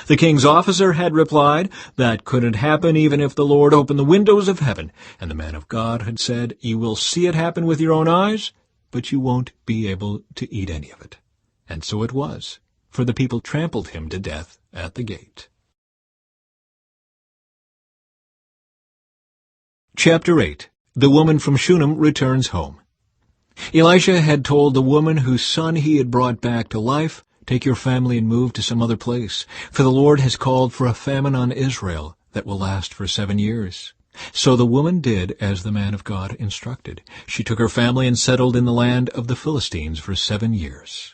The king's officer had replied, "That couldn't happen even if the Lord opened the windows of heaven." And the man of God had said, "You will see it happen with your own eyes, but you won't be able to eat any of it." And so it was, for the people trampled him to death at the gate. Chapter 8. The woman from Shunem returns home. Elisha had told the woman whose son he had brought back to life, "Take your family and move to some other place, for the Lord has called for a famine on Israel that will last for 7 years." So the woman did as the man of God instructed. She took her family and settled in the land of the Philistines for 7 years.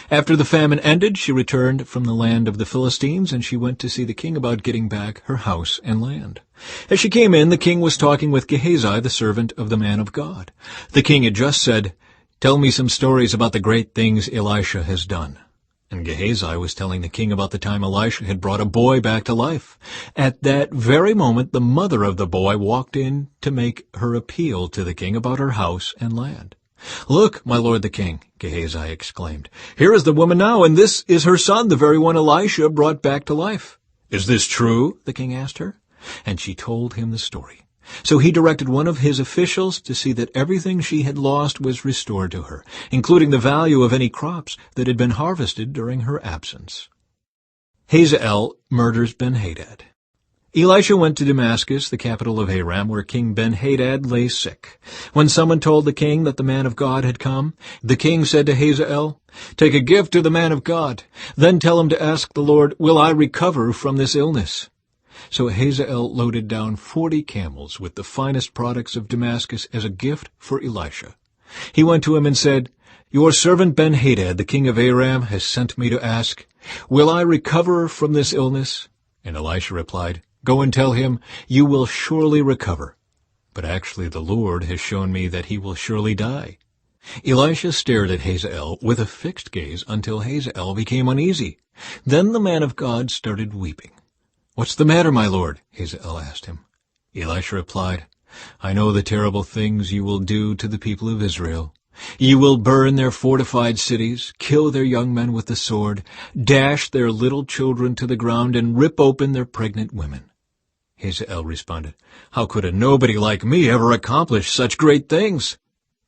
After the famine ended, she returned from the land of the Philistines, and she went to see the king about getting back her house and land. As she came in, the king was talking with Gehazi, the servant of the man of God. The king had just said, "Tell me some stories about the great things Elisha has done." And Gehazi was telling the king about the time Elisha had brought a boy back to life. At that very moment, the mother of the boy walked in to make her appeal to the king about her house and land. "Look, my lord the king," Gehazi exclaimed. "Here is the woman now, and this is her son, the very one Elisha brought back to life." "Is this true?" the king asked her. And she told him the story. So he directed one of his officials to see that everything she had lost was restored to her, including the value of any crops that had been harvested during her absence. Hazael murders Ben-Hadad. Elisha went to Damascus, the capital of Aram, where King Ben-Hadad lay sick. When someone told the king that the man of God had come, the king said to Hazael, "Take a gift to the man of God. Then tell him to ask the Lord, 'Will I recover from this illness?'" So Hazael loaded down 40 camels with the finest products of Damascus as a gift for Elisha. He went to him and said, "Your servant Ben-Hadad, the king of Aram, has sent me to ask, 'Will I recover from this illness?'" And Elisha replied, "Go and tell him, 'You will surely recover.' But actually the Lord has shown me that he will surely die." Elisha stared at Hazael with a fixed gaze until Hazael became uneasy. Then the man of God started weeping. "What's the matter, my lord?" Hazael asked him. Elisha replied, "I know the terrible things you will do to the people of Israel. You will burn their fortified cities, kill their young men with the sword, dash their little children to the ground, and rip open their pregnant women." Hazael responded, "How could a nobody like me ever accomplish such great things?"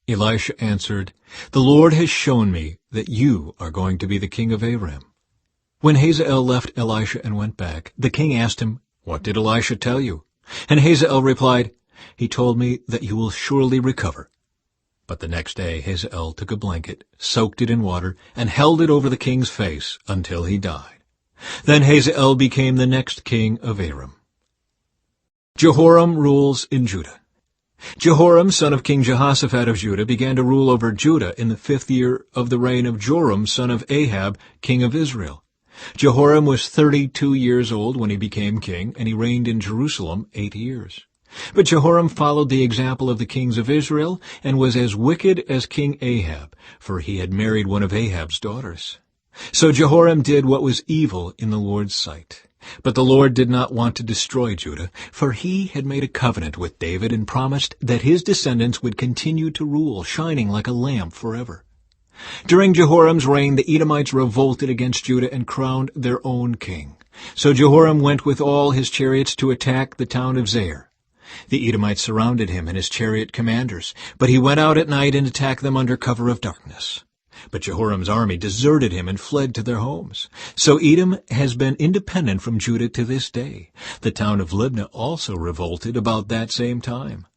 Elisha answered, "The Lord has shown me that you are going to be the king of Aram." When Hazael left Elisha and went back, the king asked him, "What did Elisha tell you?" And Hazael replied, "He told me that you will surely recover." But the next day Hazael took a blanket, soaked it in water, and held it over the king's face until he died. Then Hazael became the next king of Aram. Jehoram rules in Judah. Jehoram, son of King Jehoshaphat of Judah, began to rule over Judah in the 5th year of the reign of Joram, son of Ahab, king of Israel. Jehoram was 32 years old when he became king, and he reigned in Jerusalem 8 years. But Jehoram followed the example of the kings of Israel and was as wicked as King Ahab, for he had married one of Ahab's daughters. So Jehoram did what was evil in the Lord's sight. But the Lord did not want to destroy Judah, for he had made a covenant with David and promised that his descendants would continue to rule, shining like a lamp forever. During Jehoram's reign, the Edomites revolted against Judah and crowned their own king. So Jehoram went with all his chariots to attack the town of Zair. The Edomites surrounded him and his chariot commanders, but he went out at night and attacked them under cover of darkness. But Jehoram's army deserted him and fled to their homes. So Edom has been independent from Judah to this day. The town of Libnah also revolted about that same time.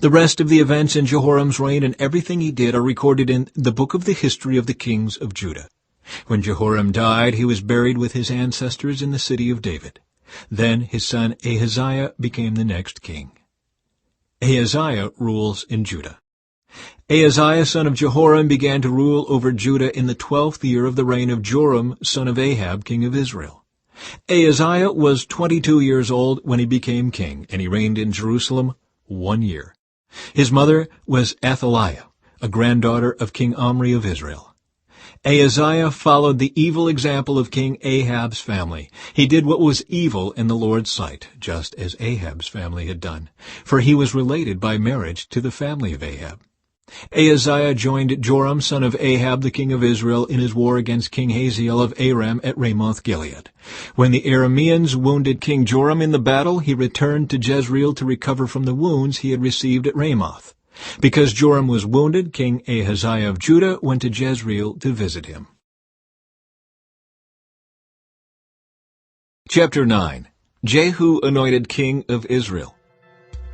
The rest of the events in Jehoram's reign and everything he did are recorded in the book of the history of the kings of Judah. When Jehoram died, he was buried with his ancestors in the city of David. Then his son Ahaziah became the next king. Ahaziah rules in Judah. Ahaziah son of Jehoram began to rule over Judah in the 12th year of the reign of Joram son of Ahab, king of Israel. Ahaziah was 22 years old when he became king, and he reigned in Jerusalem 1 year. His mother was Athaliah, a granddaughter of King Omri of Israel. Ahaziah followed the evil example of King Ahab's family. He did what was evil in the Lord's sight, just as Ahab's family had done, for he was related by marriage to the family of Ahab. Ahaziah joined Joram son of Ahab the king of Israel in his war against King Hazael of Aram at Ramoth-Gilead. When the Arameans wounded King Joram in the battle, he returned to Jezreel to recover from the wounds he had received at Ramoth. Because Joram was wounded, King Ahaziah of Judah went to Jezreel to visit him. Chapter 9. Jehu anointed king of Israel.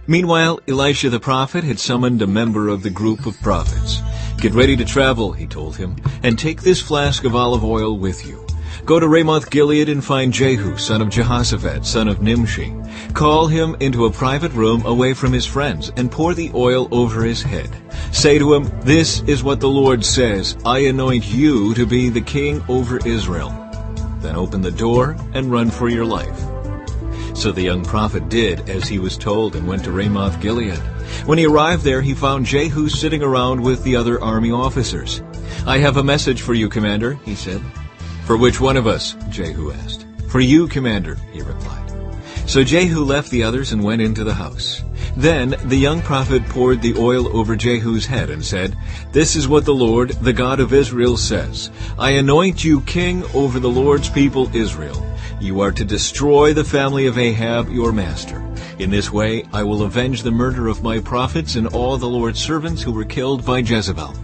Meanwhile, Elisha the prophet had summoned a member of the group of prophets. "Get ready to travel," he told him, "and take this flask of olive oil with you. Go to Ramoth-Gilead and find Jehu, son of Jehoshaphat, son of Nimshi. Call him into a private room away from his friends and pour the oil over his head. Say to him, 'This is what the Lord says, I anoint you to be the king over Israel.' Then open the door and run for your life." So the young prophet did as he was told and went to Ramoth-Gilead. When he arrived there, he found Jehu sitting around with the other army officers. "I have a message for you, Commander," he said. "For which one of us?" Jehu asked. "For you, Commander," he replied. So Jehu left the others and went into the house. Then the young prophet poured the oil over Jehu's head and said, "This is what the Lord, the God of Israel, says. I anoint you king over the Lord's people Israel. You are to destroy the family of Ahab, your master. In this way I will avenge the murder of my prophets and all the Lord's servants who were killed by Jezebel.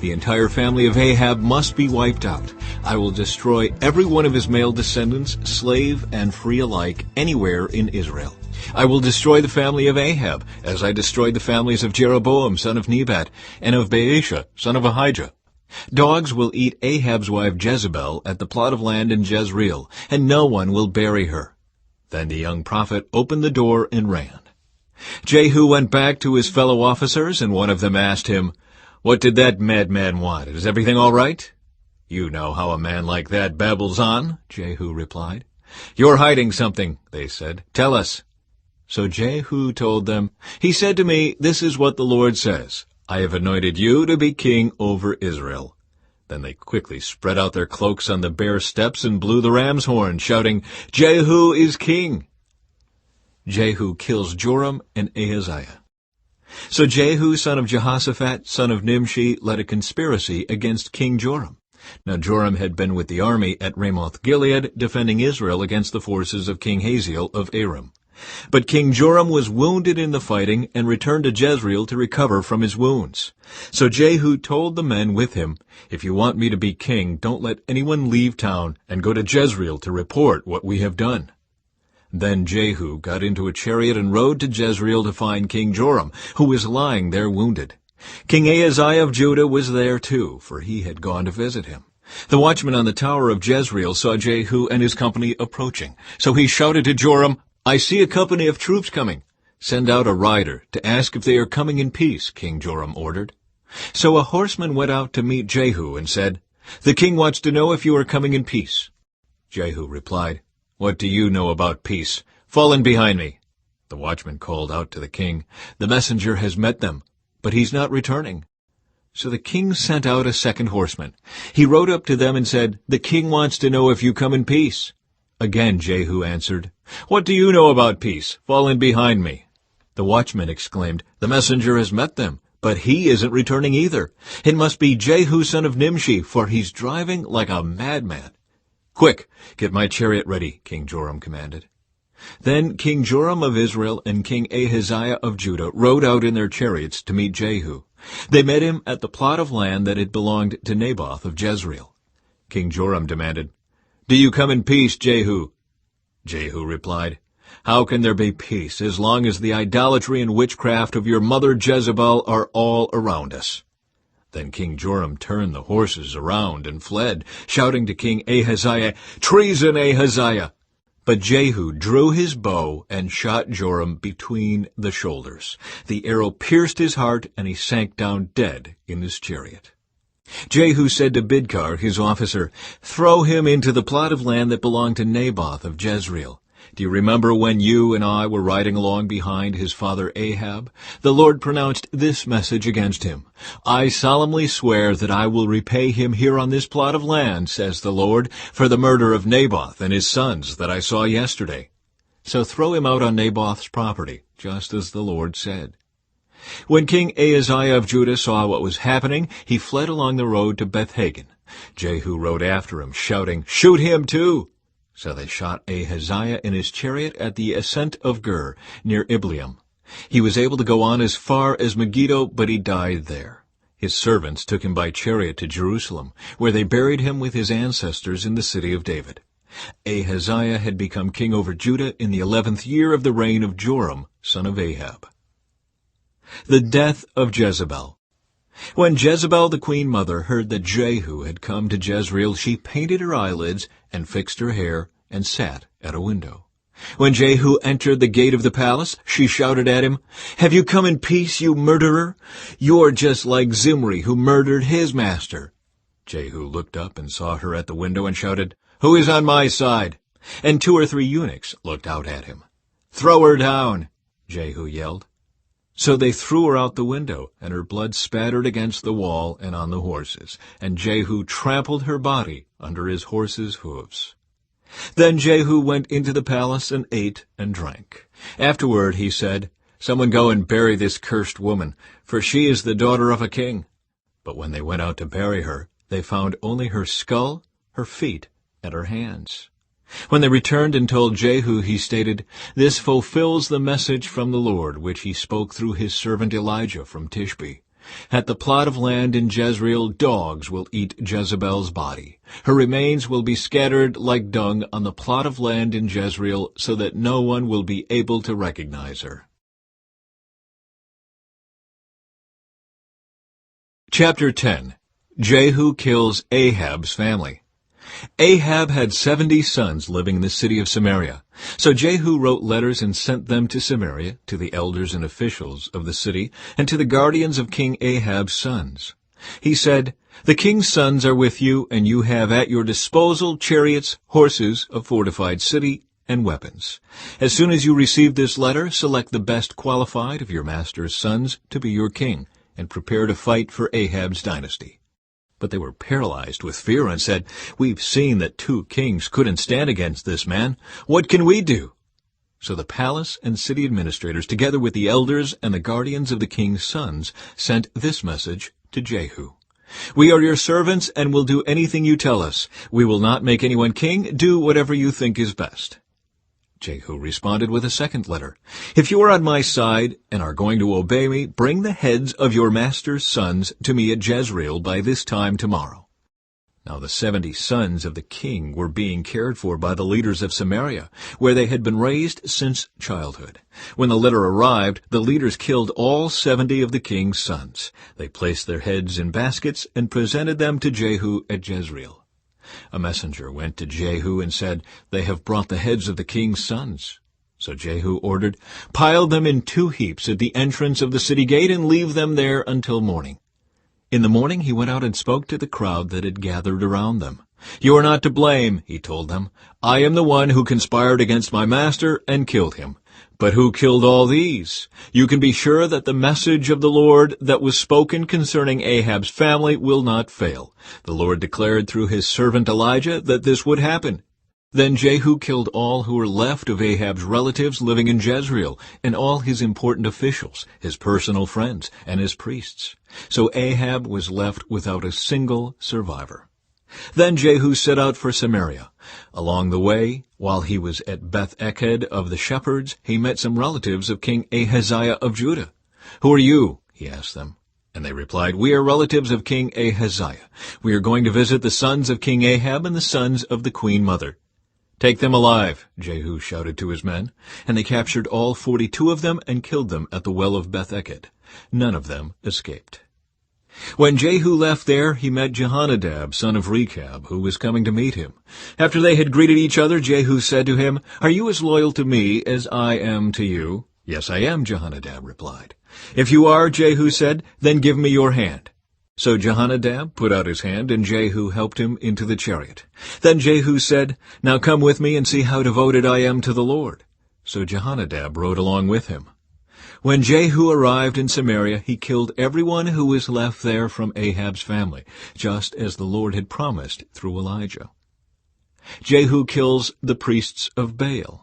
The entire family of Ahab must be wiped out. I will destroy every one of his male descendants, slave and free alike, anywhere in Israel. I will destroy the family of Ahab, as I destroyed the families of Jeroboam, son of Nebat, and of Baasha, son of Ahijah. Dogs will eat Ahab's wife Jezebel at the plot of land in Jezreel, and no one will bury her." Then the young prophet opened the door and ran. Jehu went back to his fellow officers, and one of them asked him, "What did that madman want? Is everything all right?" "You know how a man like that babbles on," Jehu replied. "You're hiding something," they said. "Tell us." So Jehu told them, "He said to me, 'This is what the Lord says. I have anointed you to be king over Israel.'" Then they quickly spread out their cloaks on the bare steps and blew the ram's horn, shouting, "Jehu is king!" Jehu kills Joram and Ahaziah. So Jehu, son of Jehoshaphat, son of Nimshi, led a conspiracy against King Joram. Now Joram had been with the army at Ramoth-Gilead, defending Israel against the forces of King Hazael of Aram. But King Joram was wounded in the fighting and returned to Jezreel to recover from his wounds. So Jehu told the men with him, "If you want me to be king, don't let anyone leave town and go to Jezreel to report what we have done." Then Jehu got into a chariot and rode to Jezreel to find King Joram, who was lying there wounded. King Ahaziah of Judah was there too, for he had gone to visit him. The watchman on the tower of Jezreel saw Jehu and his company approaching. So he shouted to Joram, "I see a company of troops coming." "Send out a rider to ask if they are coming in peace," King Joram ordered. So a horseman went out to meet Jehu and said, "The king wants to know if you are coming in peace." Jehu replied, "What do you know about peace? Fall in behind me." The watchman called out to the king, "The messenger has met them, but he's not returning." So the king sent out a second horseman. He rode up to them and said, "The king wants to know if you come in peace." Again Jehu answered, "What do you know about peace? Fall in behind me." The watchman exclaimed, "The messenger has met them, but he isn't returning either. It must be Jehu son of Nimshi, for he's driving like a madman." "Quick, get my chariot ready," King Joram commanded. Then King Joram of Israel and King Ahaziah of Judah rode out in their chariots to meet Jehu. They met him at the plot of land that had belonged to Naboth of Jezreel. King Joram demanded, "Do you come in peace, Jehu?" Jehu replied, "How can there be peace as long as the idolatry and witchcraft of your mother Jezebel are all around us?" Then King Joram turned the horses around and fled, shouting to King Ahaziah, "Treason, Ahaziah!" But Jehu drew his bow and shot Joram between the shoulders. The arrow pierced his heart, and he sank down dead in his chariot. Jehu said to Bidkar, his officer, "Throw him into the plot of land that belonged to Naboth of Jezreel. Do you remember when you and I were riding along behind his father Ahab? The Lord pronounced this message against him. 'I solemnly swear that I will repay him here on this plot of land, says the Lord, for the murder of Naboth and his sons that I saw yesterday.' So throw him out on Naboth's property, just as the Lord said." When King Ahaziah of Judah saw what was happening, he fled along the road to Beth-Hagen. Jehu rode after him, shouting, "Shoot him too!" So they shot Ahaziah in his chariot at the ascent of Gur, near Ibleam. He was able to go on as far as Megiddo, but he died there. His servants took him by chariot to Jerusalem, where they buried him with his ancestors in the city of David. Ahaziah had become king over Judah in the 11th year of the reign of Joram, son of Ahab. The death of Jezebel. When Jezebel the queen mother heard that Jehu had come to Jezreel, she painted her eyelids and fixed her hair and sat at a window. When Jehu entered the gate of the palace, she shouted at him, "Have you come in peace, you murderer? You're just like Zimri, who murdered his master." Jehu looked up and saw her at the window and shouted, "Who is on my side?" And 2 or 3 eunuchs looked out at him. "Throw her down," Jehu yelled. So they threw her out the window, and her blood spattered against the wall and on the horses, and Jehu trampled her body under his horses' hooves. Then Jehu went into the palace and ate and drank. Afterward he said, "Someone go and bury this cursed woman, for she is the daughter of a king." But when they went out to bury her, they found only her skull, her feet, and her hands. When they returned and told Jehu, he stated, "This fulfills the message from the Lord, which he spoke through his servant Elijah from Tishbe. At the plot of land in Jezreel, dogs will eat Jezebel's body. Her remains will be scattered like dung on the plot of land in Jezreel, so that no one will be able to recognize her." Chapter 10. Jehu kills Ahab's family. Ahab had 70 sons living in the city of Samaria. So Jehu wrote letters and sent them to Samaria, to the elders and officials of the city, and to the guardians of King Ahab's sons. He said, "The king's sons are with you, and you have at your disposal chariots, horses, a fortified city, and weapons. As soon as you receive this letter, select the best qualified of your master's sons to be your king, and prepare to fight for Ahab's dynasty." But they were paralyzed with fear and said, "We've seen that 2 kings couldn't stand against this man. What can we do?" So the palace and city administrators, together with the elders and the guardians of the king's sons, sent this message to Jehu. "We are your servants and will do anything you tell us. We will not make anyone king. Do whatever you think is best." Jehu responded with a second letter. "If you are on my side and are going to obey me, bring the heads of your master's sons to me at Jezreel by this time tomorrow." Now the 70 sons of the king were being cared for by the leaders of Samaria, where they had been raised since childhood. When the letter arrived, the leaders killed all 70 of the king's sons. They placed their heads in baskets and presented them to Jehu at Jezreel. A messenger went to Jehu and said, "They have brought the heads of the king's sons." So Jehu ordered, "Pile them in 2 heaps at the entrance of the city gate and leave them there until morning." In the morning he went out and spoke to the crowd that had gathered around them. "You are not to blame," he told them. "I am the one who conspired against my master and killed him. But who killed all these? You can be sure that the message of the Lord that was spoken concerning Ahab's family will not fail. The Lord declared through his servant Elijah that this would happen." Then Jehu killed all who were left of Ahab's relatives living in Jezreel, and all his important officials, his personal friends, and his priests. So Ahab was left without a single survivor. Then Jehu set out for Samaria. Along the way, while he was at Beth-Eked of the shepherds, he met some relatives of King Ahaziah of Judah. "Who are you?" he asked them. And they replied, "We are relatives of King Ahaziah. We are going to visit the sons of King Ahab and the sons of the queen mother." "Take them alive," Jehu shouted to his men. And they captured all 42 of them and killed them at the well of Beth-Eked. None of them escaped. When Jehu left there, he met Jehonadab, son of Rechab, who was coming to meet him. After they had greeted each other, Jehu said to him, "Are you as loyal to me as I am to you?" "Yes, I am," Jehonadab replied. "If you are," Jehu said, "then give me your hand." So Jehonadab put out his hand, and Jehu helped him into the chariot. Then Jehu said, "Now come with me and see how devoted I am to the Lord." So Jehonadab rode along with him. When Jehu arrived in Samaria, he killed everyone who was left there from Ahab's family, just as the Lord had promised through Elijah. Jehu kills the priests of Baal.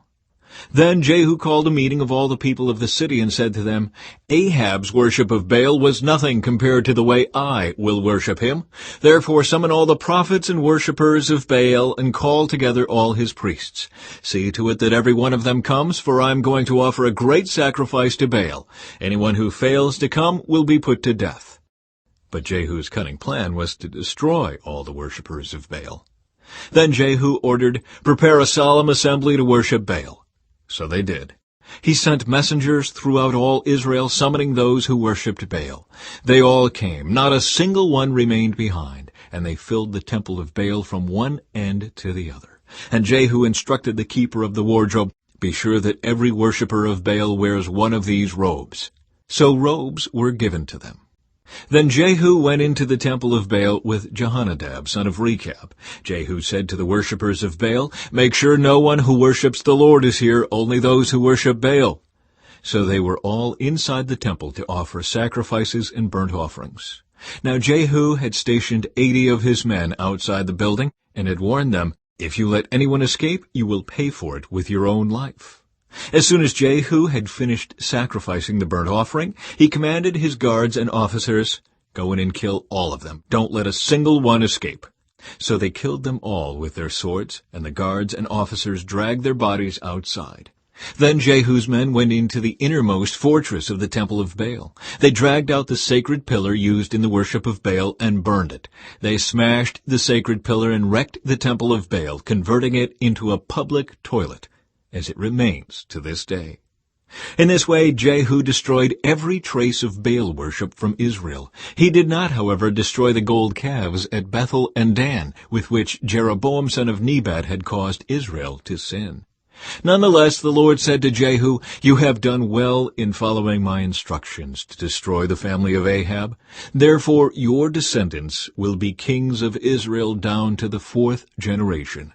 Then Jehu called a meeting of all the people of the city and said to them, "Ahab's worship of Baal was nothing compared to the way I will worship him. Therefore summon all the prophets and worshippers of Baal and call together all his priests. See to it that every one of them comes, for I am going to offer a great sacrifice to Baal. Anyone who fails to come will be put to death." But Jehu's cunning plan was to destroy all the worshippers of Baal. Then Jehu ordered, "Prepare a solemn assembly to worship Baal." So they did. He sent messengers throughout all Israel, summoning those who worshipped Baal. They all came, not a single one remained behind, and they filled the temple of Baal from one end to the other. And Jehu instructed the keeper of the wardrobe, "Be sure that every worshipper of Baal wears one of these robes." So robes were given to them. Then Jehu went into the temple of Baal with Jehonadab, son of Rechab. Jehu said to the worshippers of Baal, "Make sure no one who worships the Lord is here, only those who worship Baal." So they were all inside the temple to offer sacrifices and burnt offerings. Now Jehu had stationed 80 of his men outside the building, and had warned them, "If you let anyone escape, you will pay for it with your own life." As soon as Jehu had finished sacrificing the burnt offering, he commanded his guards and officers, "Go in and kill all of them. Don't let a single one escape." So they killed them all with their swords, and the guards and officers dragged their bodies outside. Then Jehu's men went into the innermost fortress of the temple of Baal. They dragged out the sacred pillar used in the worship of Baal and burned it. They smashed the sacred pillar and wrecked the temple of Baal, converting it into a public toilet, as it remains to this day. In this way Jehu destroyed every trace of Baal worship from Israel. He did not, however, destroy the gold calves at Bethel and Dan, with which Jeroboam son of Nebat had caused Israel to sin. Nonetheless, the Lord said to Jehu, "You have done well in following my instructions to destroy the family of Ahab. Therefore your descendants will be kings of Israel down to the 4th generation."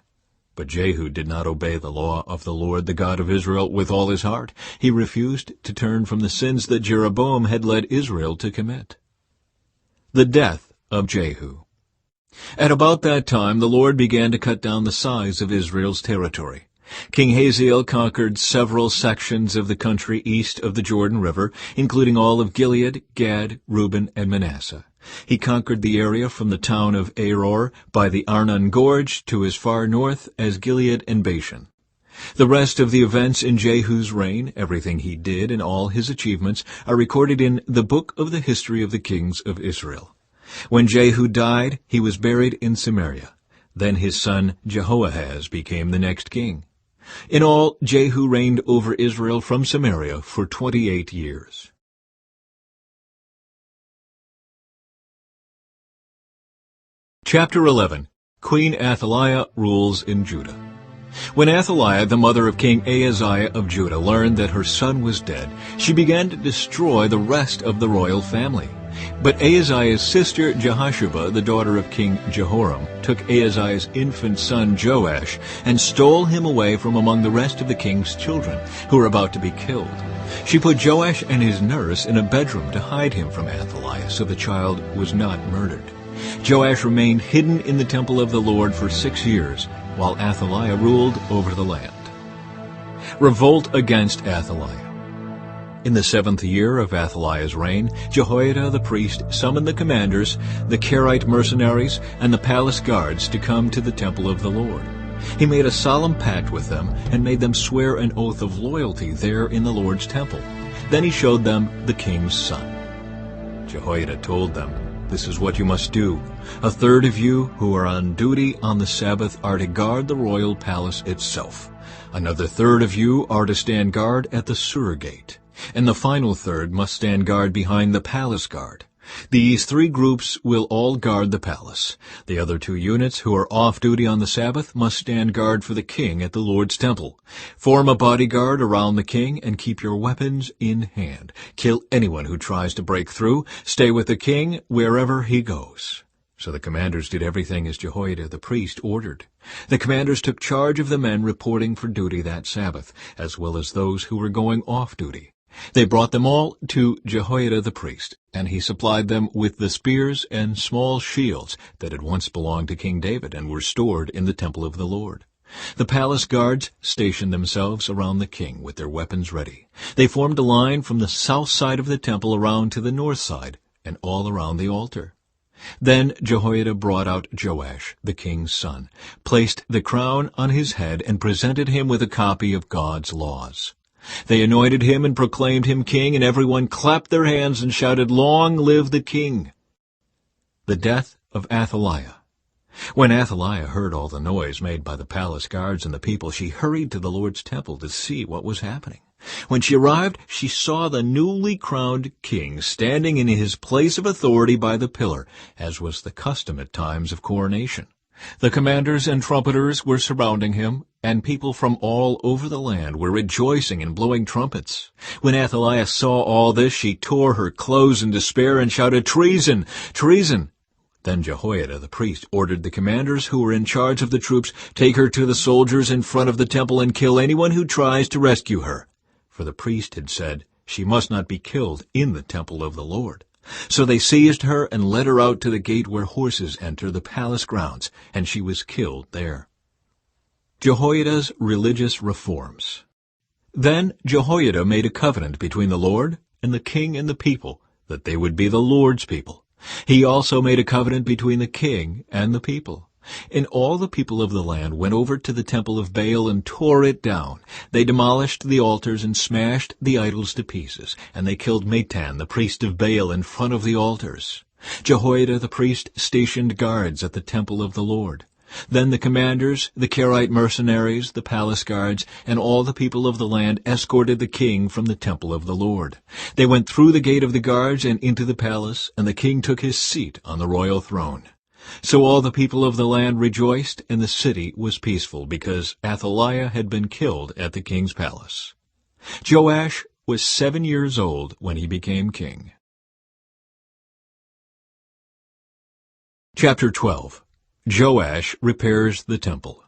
But Jehu did not obey the law of the Lord, the God of Israel, with all his heart. He refused to turn from the sins that Jeroboam had led Israel to commit. The death of Jehu. At about that time the Lord began to cut down the size of Israel's territory. King Hazael conquered several sections of the country east of the Jordan River, including all of Gilead, Gad, Reuben, and Manasseh. He conquered the area from the town of Aror by the Arnon Gorge to as far north as Gilead and Bashan. The rest of the events in Jehu's reign, everything he did and all his achievements, are recorded in the book of the history of the kings of Israel. When Jehu died, he was buried in Samaria. Then his son Jehoahaz became the next king. In all, Jehu reigned over Israel from Samaria for 28 years. Chapter 11. Queen Athaliah rules in Judah. When Athaliah, the mother of King Ahaziah of Judah, learned that her son was dead, she began to destroy the rest of the royal family. But Ahaziah's sister Jehosheba, the daughter of King Jehoram, took Ahaziah's infant son Joash and stole him away from among the rest of the king's children, who were about to be killed. She put Joash and his nurse in a bedroom to hide him from Athaliah, so the child was not murdered. Joash remained hidden in the temple of the Lord for 6 years, while Athaliah ruled over the land. Revolt against Athaliah. In the 7th year of Athaliah's reign, Jehoiada the priest summoned the commanders, the Karaite mercenaries, and the palace guards to come to the temple of the Lord. He made a solemn pact with them and made them swear an oath of loyalty there in the Lord's temple. Then he showed them the king's son. Jehoiada told them, "This is what you must do. A third of you who are on duty on the Sabbath are to guard the royal palace itself. Another third of you are to stand guard at the Sur gate. And the final third must stand guard behind the palace guard. These 3 groups will all guard the palace. The other 2 units who are off duty on the Sabbath must stand guard for the king at the Lord's temple. Form a bodyguard around the king and keep your weapons in hand. Kill anyone who tries to break through. Stay with the king wherever he goes." So the commanders did everything as Jehoiada the priest ordered. The commanders took charge of the men reporting for duty that Sabbath, as well as those who were going off duty. They brought them all to Jehoiada the priest, and he supplied them with the spears and small shields that had once belonged to King David and were stored in the temple of the Lord. The palace guards stationed themselves around the king with their weapons ready. They formed a line from the south side of the temple around to the north side, and all around the altar. Then Jehoiada brought out Joash, the king's son, placed the crown on his head, and presented him with a copy of God's laws. They anointed him and proclaimed him king, and everyone clapped their hands and shouted, "Long live the king!" The death of Athaliah. When Athaliah heard all the noise made by the palace guards and the people, she hurried to the Lord's temple to see what was happening. When she arrived, she saw the newly crowned king standing in his place of authority by the pillar, as was the custom at times of coronation. The commanders and trumpeters were surrounding him, and people from all over the land were rejoicing and blowing trumpets. When Athaliah saw all this, she tore her clothes in despair and shouted, "Treason! Treason!" Then Jehoiada the priest ordered the commanders who were in charge of the troops, "Take her to the soldiers in front of the temple and kill anyone who tries to rescue her." For the priest had said, "She must not be killed in the temple of the Lord." So they seized her and led her out to the gate where horses enter the palace grounds, and she was killed there. Jehoiada's religious reforms. Then Jehoiada made a covenant between the Lord and the king and the people, that they would be the Lord's people. He also made a covenant between the king and the people. And all the people of the land went over to the temple of Baal and tore it down. They demolished the altars and smashed the idols to pieces, and they killed Matan, the priest of Baal, in front of the altars. Jehoiada the priest stationed guards at the temple of the Lord. Then the commanders, the Karaite mercenaries, the palace guards, and all the people of the land escorted the king from the temple of the Lord. They went through the gate of the guards and into the palace, and the king took his seat on the royal throne. So all the people of the land rejoiced, and the city was peaceful, because Athaliah had been killed at the king's palace. Joash was 7 years old when he became king. Chapter 12. Joash repairs the temple.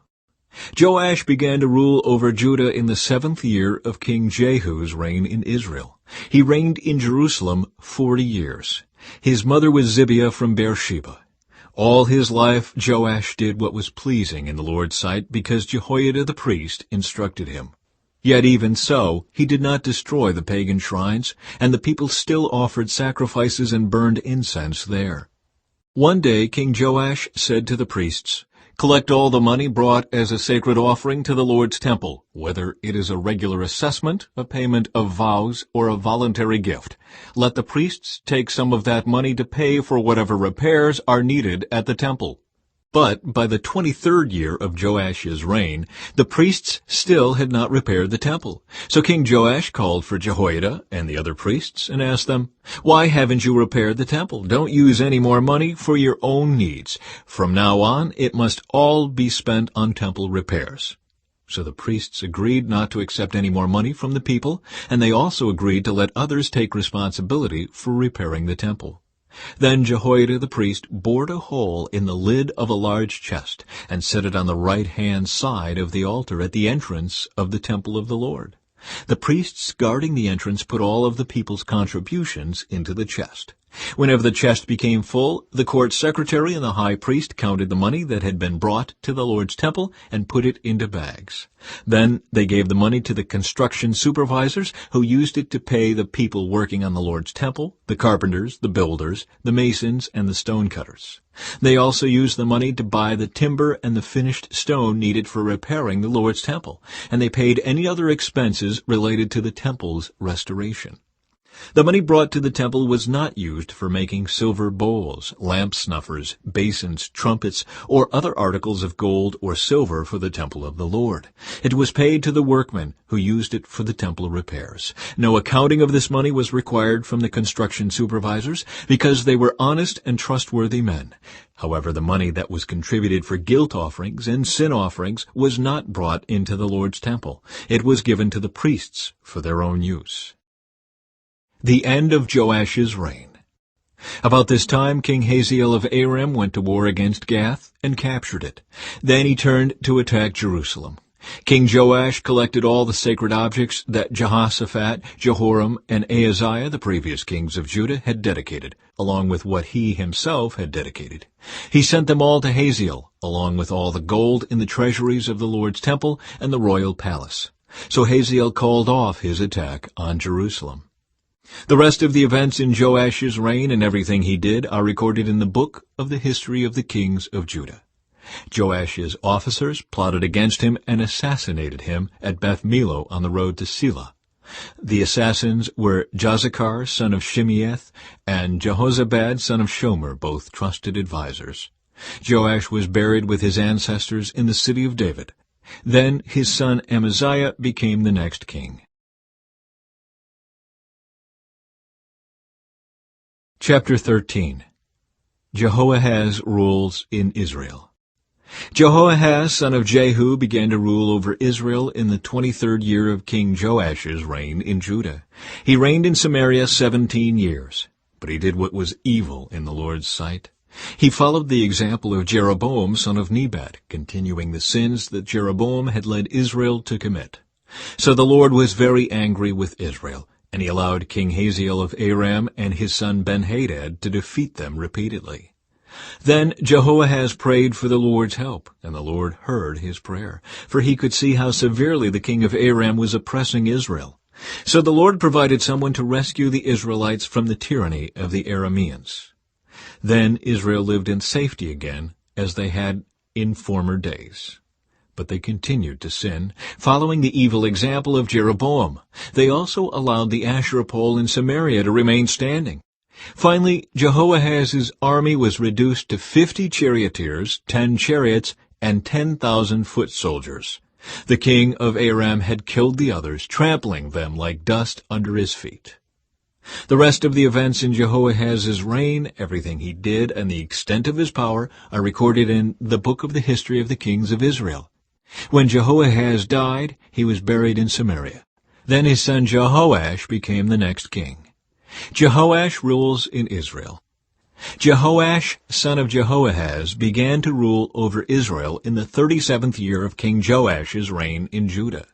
Joash began to rule over Judah in the 7th year of King Jehu's reign in Israel. He reigned in Jerusalem 40 years. His mother was Zibiah from Beersheba. All his life Joash did what was pleasing in the Lord's sight, because Jehoiada the priest instructed him. Yet even so, he did not destroy the pagan shrines, and the people still offered sacrifices and burned incense there. One day King Joash said to the priests, "Collect all the money brought as a sacred offering to the Lord's temple, whether it is a regular assessment, a payment of vows, or a voluntary gift. Let the priests take some of that money to pay for whatever repairs are needed at the temple." But by the 23rd year of Joash's reign, the priests still had not repaired the temple. So King Joash called for Jehoiada and the other priests and asked them, "Why haven't you repaired the temple? Don't use any more money for your own needs. From now on, it must all be spent on temple repairs." So the priests agreed not to accept any more money from the people, and they also agreed to let others take responsibility for repairing the temple. Then Jehoiada the priest bored a hole in the lid of a large chest, and set it on the right-hand side of the altar at the entrance of the temple of the Lord. The priests guarding the entrance put all of the people's contributions into the chest. Whenever the chest became full, the court secretary and the high priest counted the money that had been brought to the Lord's temple and put it into bags. Then they gave the money to the construction supervisors, who used it to pay the people working on the Lord's temple, the carpenters, the builders, the masons, and the stonecutters. They also used the money to buy the timber and the finished stone needed for repairing the Lord's temple, and they paid any other expenses related to the temple's restoration. The money brought to the temple was not used for making silver bowls, lamp snuffers, basins, trumpets, or other articles of gold or silver for the temple of the Lord. It was paid to the workmen who used it for the temple repairs. No accounting of this money was required from the construction supervisors, because they were honest and trustworthy men. However, the money that was contributed for guilt offerings and sin offerings was not brought into the Lord's temple. It was given to the priests for their own use. The end of Joash's reign. About this time, King Hazael of Aram went to war against Gath and captured it. Then he turned to attack Jerusalem. King Joash collected all the sacred objects that Jehoshaphat, Jehoram, and Ahaziah, the previous kings of Judah, had dedicated, along with what he himself had dedicated. He sent them all to Hazael, along with all the gold in the treasuries of the Lord's temple and the royal palace. So Hazael called off his attack on Jerusalem. The rest of the events in Joash's reign and everything he did are recorded in the book of the history of the kings of Judah. Joash's officers plotted against him and assassinated him at Beth Millo on the road to Selah. The assassins were Jozachar, son of Shimeath, and Jehozabad, son of Shomer, both trusted advisers. Joash was buried with his ancestors in the city of David. Then his son Amaziah became the next king. Chapter 13. Jehoahaz rules in Israel. Jehoahaz, son of Jehu, began to rule over Israel in the 23rd year of King Joash's reign in Judah. He reigned in Samaria 17 years, but he did what was evil in the Lord's sight. He followed the example of Jeroboam, son of Nebat, continuing the sins that Jeroboam had led Israel to commit. So the Lord was very angry with Israel, and he allowed King Hazael of Aram and his son Ben-Hadad to defeat them repeatedly. Then Jehoahaz prayed for the Lord's help, and the Lord heard his prayer, for he could see how severely the king of Aram was oppressing Israel. So the Lord provided someone to rescue the Israelites from the tyranny of the Arameans. Then Israel lived in safety again, as they had in former days. But they continued to sin, following the evil example of Jeroboam. They also allowed the Asherah pole in Samaria to remain standing. Finally, Jehoahaz's army was reduced to 50 charioteers, 10 chariots, and 10,000 foot soldiers. The king of Aram had killed the others, trampling them like dust under his feet. The rest of the events in Jehoahaz's reign, everything he did, and the extent of his power are recorded in the book of the history of the kings of Israel. When Jehoahaz died, he was buried in Samaria. Then his son Jehoash became the next king. Jehoash rules in Israel. Jehoash, son of Jehoahaz, began to rule over Israel in the 37th year of King Joash's reign in Judah.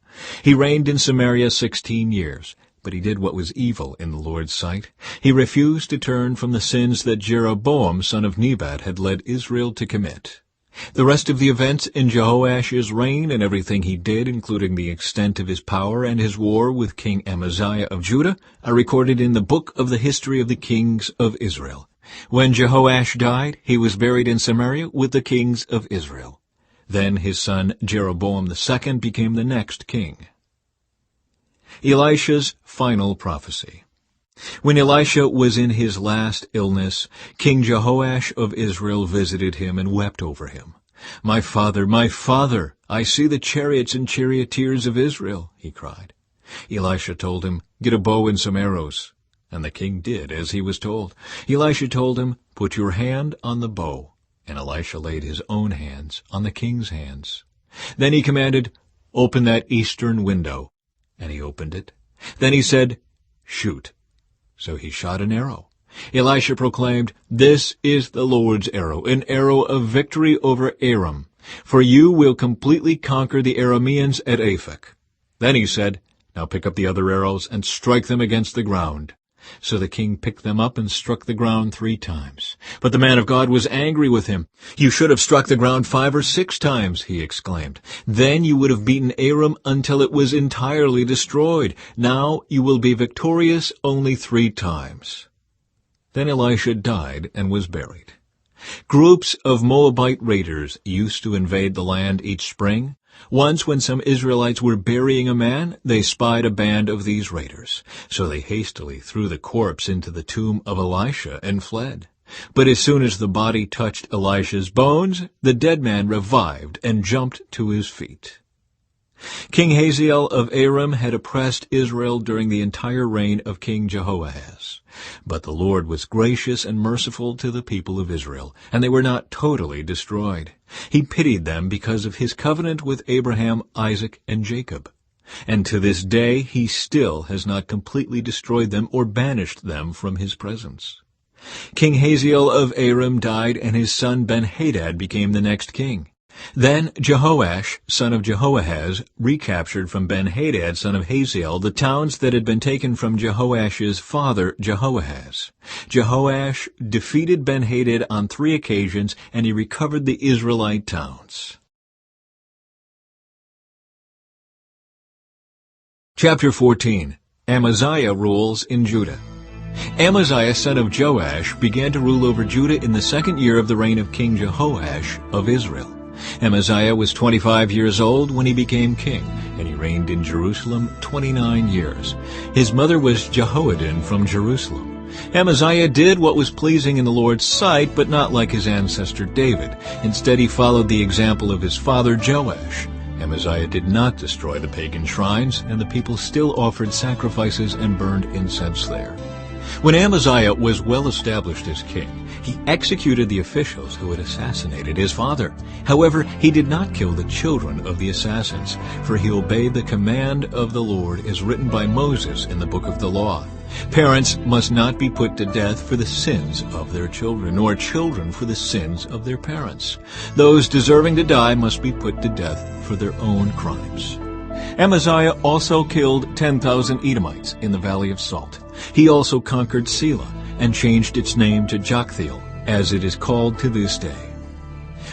He reigned in Samaria 16 years, but he did what was evil in the Lord's sight. He refused to turn from the sins that Jeroboam, son of Nebat, had led Israel to commit. The rest of the events in Jehoash's reign and everything he did, including the extent of his power and his war with King Amaziah of Judah, are recorded in the book of the history of the kings of Israel. When Jehoash died, he was buried in Samaria with the kings of Israel. Then his son Jeroboam II became the next king. Elisha's final prophecy. When Elisha was in his last illness, King Jehoash of Israel visited him and wept over him. My father, I see the chariots and charioteers of Israel," he cried. Elisha told him, "Get a bow and some arrows." And the king did as he was told. Elisha told him, "Put your hand on the bow." And Elisha laid his own hands on the king's hands. Then he commanded, "Open that eastern window." And he opened it. Then he said, "Shoot." So he shot an arrow. Elisha proclaimed, "This is the Lord's arrow, an arrow of victory over Aram. For you will completely conquer the Arameans at Aphek." Then he said, "Now pick up the other arrows and strike them against the ground." So the king picked them up and struck the ground 3 times. But the man of God was angry with him. "You should have struck the ground 5 or 6 times, he exclaimed. "Then you would have beaten Aram until it was entirely destroyed. Now you will be victorious only 3 times. Then Elisha died and was buried. Groups of Moabite raiders used to invade the land each spring. Once when some Israelites were burying a man, they spied a band of these raiders. So they hastily threw the corpse into the tomb of Elisha and fled. But as soon as the body touched Elisha's bones, the dead man revived and jumped to his feet. King Hazael of Aram had oppressed Israel during the entire reign of King Jehoahaz. But the Lord was gracious and merciful to the people of Israel, and they were not totally destroyed. He pitied them because of his covenant with Abraham, Isaac, and Jacob. And to this day he still has not completely destroyed them or banished them from his presence. King Hazael of Aram died, and his son Ben-Hadad became the next king. Then Jehoash, son of Jehoahaz, recaptured from Ben-Hadad, son of Hazael, the towns that had been taken from Jehoash's father, Jehoahaz. Jehoash defeated Ben-Hadad on 3 occasions, and he recovered the Israelite towns. Chapter 14. Amaziah rules in Judah. Amaziah, son of Joash, began to rule over Judah in the 2nd year of the reign of King Jehoash of Israel. Amaziah was 25 years old when he became king, and he reigned in Jerusalem 29 years. His mother was Jehoaddin from Jerusalem. Amaziah did what was pleasing in the Lord's sight, but not like his ancestor David. Instead, he followed the example of his father Joash. Amaziah did not destroy the pagan shrines, and the people still offered sacrifices and burned incense there. When Amaziah was well established as king, he executed the officials who had assassinated his father. However, he did not kill the children of the assassins, for he obeyed the command of the Lord as written by Moses in the book of the law. Parents must not be put to death for the sins of their children, nor children for the sins of their parents. Those deserving to die must be put to death for their own crimes. Amaziah also killed 10,000 Edomites in the Valley of Salt. He also conquered Selah and changed its name to Joktheel, as it is called to this day.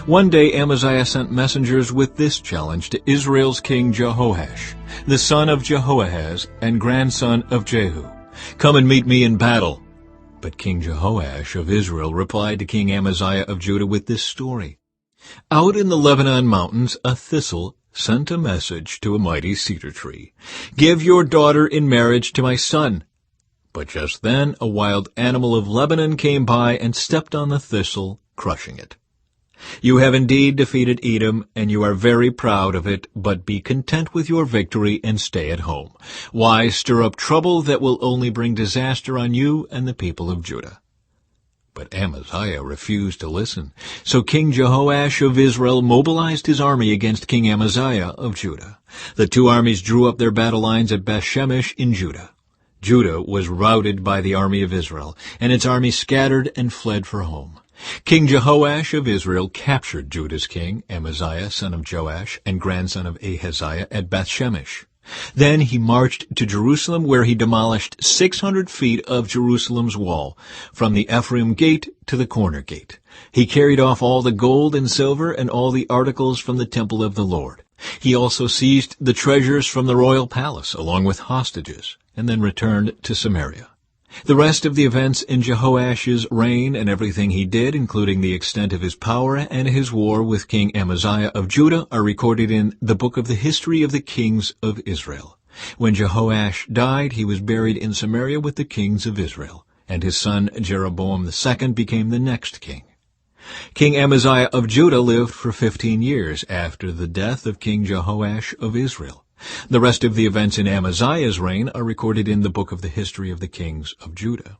One day Amaziah sent messengers with this challenge to Israel's king Jehoash, the son of Jehoahaz and grandson of Jehu. "Come and meet me in battle." But King Jehoash of Israel replied to King Amaziah of Judah with this story. "Out in the Lebanon mountains a thistle sent a message to a mighty cedar tree. 'Give your daughter in marriage to my son.' But just then a wild animal of Lebanon came by and stepped on the thistle, crushing it. You have indeed defeated Edom, and you are very proud of it, but be content with your victory and stay at home. Why stir up trouble that will only bring disaster on you and the people of Judah?" But Amaziah refused to listen. So King Jehoash of Israel mobilized his army against King Amaziah of Judah. The 2 armies drew up their battle lines at Bethshemesh in Judah. Judah was routed by the army of Israel, and its army scattered and fled for home. King Jehoash of Israel captured Judah's king, Amaziah, son of Joash, and grandson of Ahaziah, at Bethshemesh. Then he marched to Jerusalem, where he demolished 600 feet of Jerusalem's wall, from the Ephraim gate to the corner gate. He carried off all the gold and silver and all the articles from the temple of the Lord. He also seized the treasures from the royal palace, along with hostages, and then returned to Samaria. The rest of the events in Jehoash's reign and everything he did, including the extent of his power and his war with King Amaziah of Judah, are recorded in the book of the history of the kings of Israel. When Jehoash died, he was buried in Samaria with the kings of Israel, and his son Jeroboam II became the next king. King Amaziah of Judah lived for 15 years after the death of King Jehoash of Israel. The rest of the events in Amaziah's reign are recorded in the book of the history of the kings of Judah.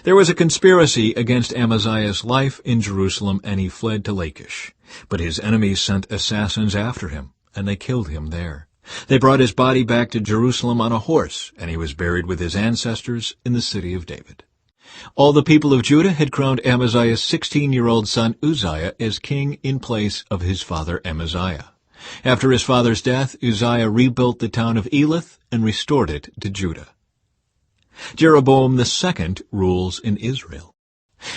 There was a conspiracy against Amaziah's life in Jerusalem, and he fled to Lachish. But his enemies sent assassins after him, and they killed him there. They brought his body back to Jerusalem on a horse, and he was buried with his ancestors in the city of David. All the people of Judah had crowned Amaziah's 16-year-old son Uzziah as king in place of his father Amaziah. After his father's death, Uzziah rebuilt the town of Elath and restored it to Judah. Jeroboam II rules in Israel.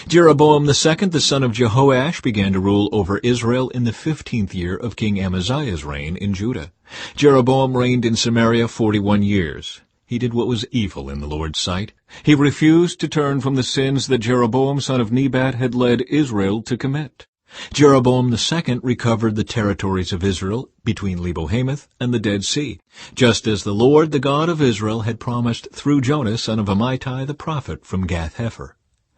Jeroboam II, the son of Jehoash, began to rule over Israel in the 15th year of King Amaziah's reign in Judah. Jeroboam reigned in Samaria 41 years. He did what was evil in the Lord's sight. He refused to turn from the sins that Jeroboam son of Nebat had led Israel to commit. Jeroboam II recovered the territories of Israel between Lebo-Hamath and the Dead Sea, just as the Lord, the God of Israel, had promised through Jonah son of Amittai the prophet from Gath-Hepher.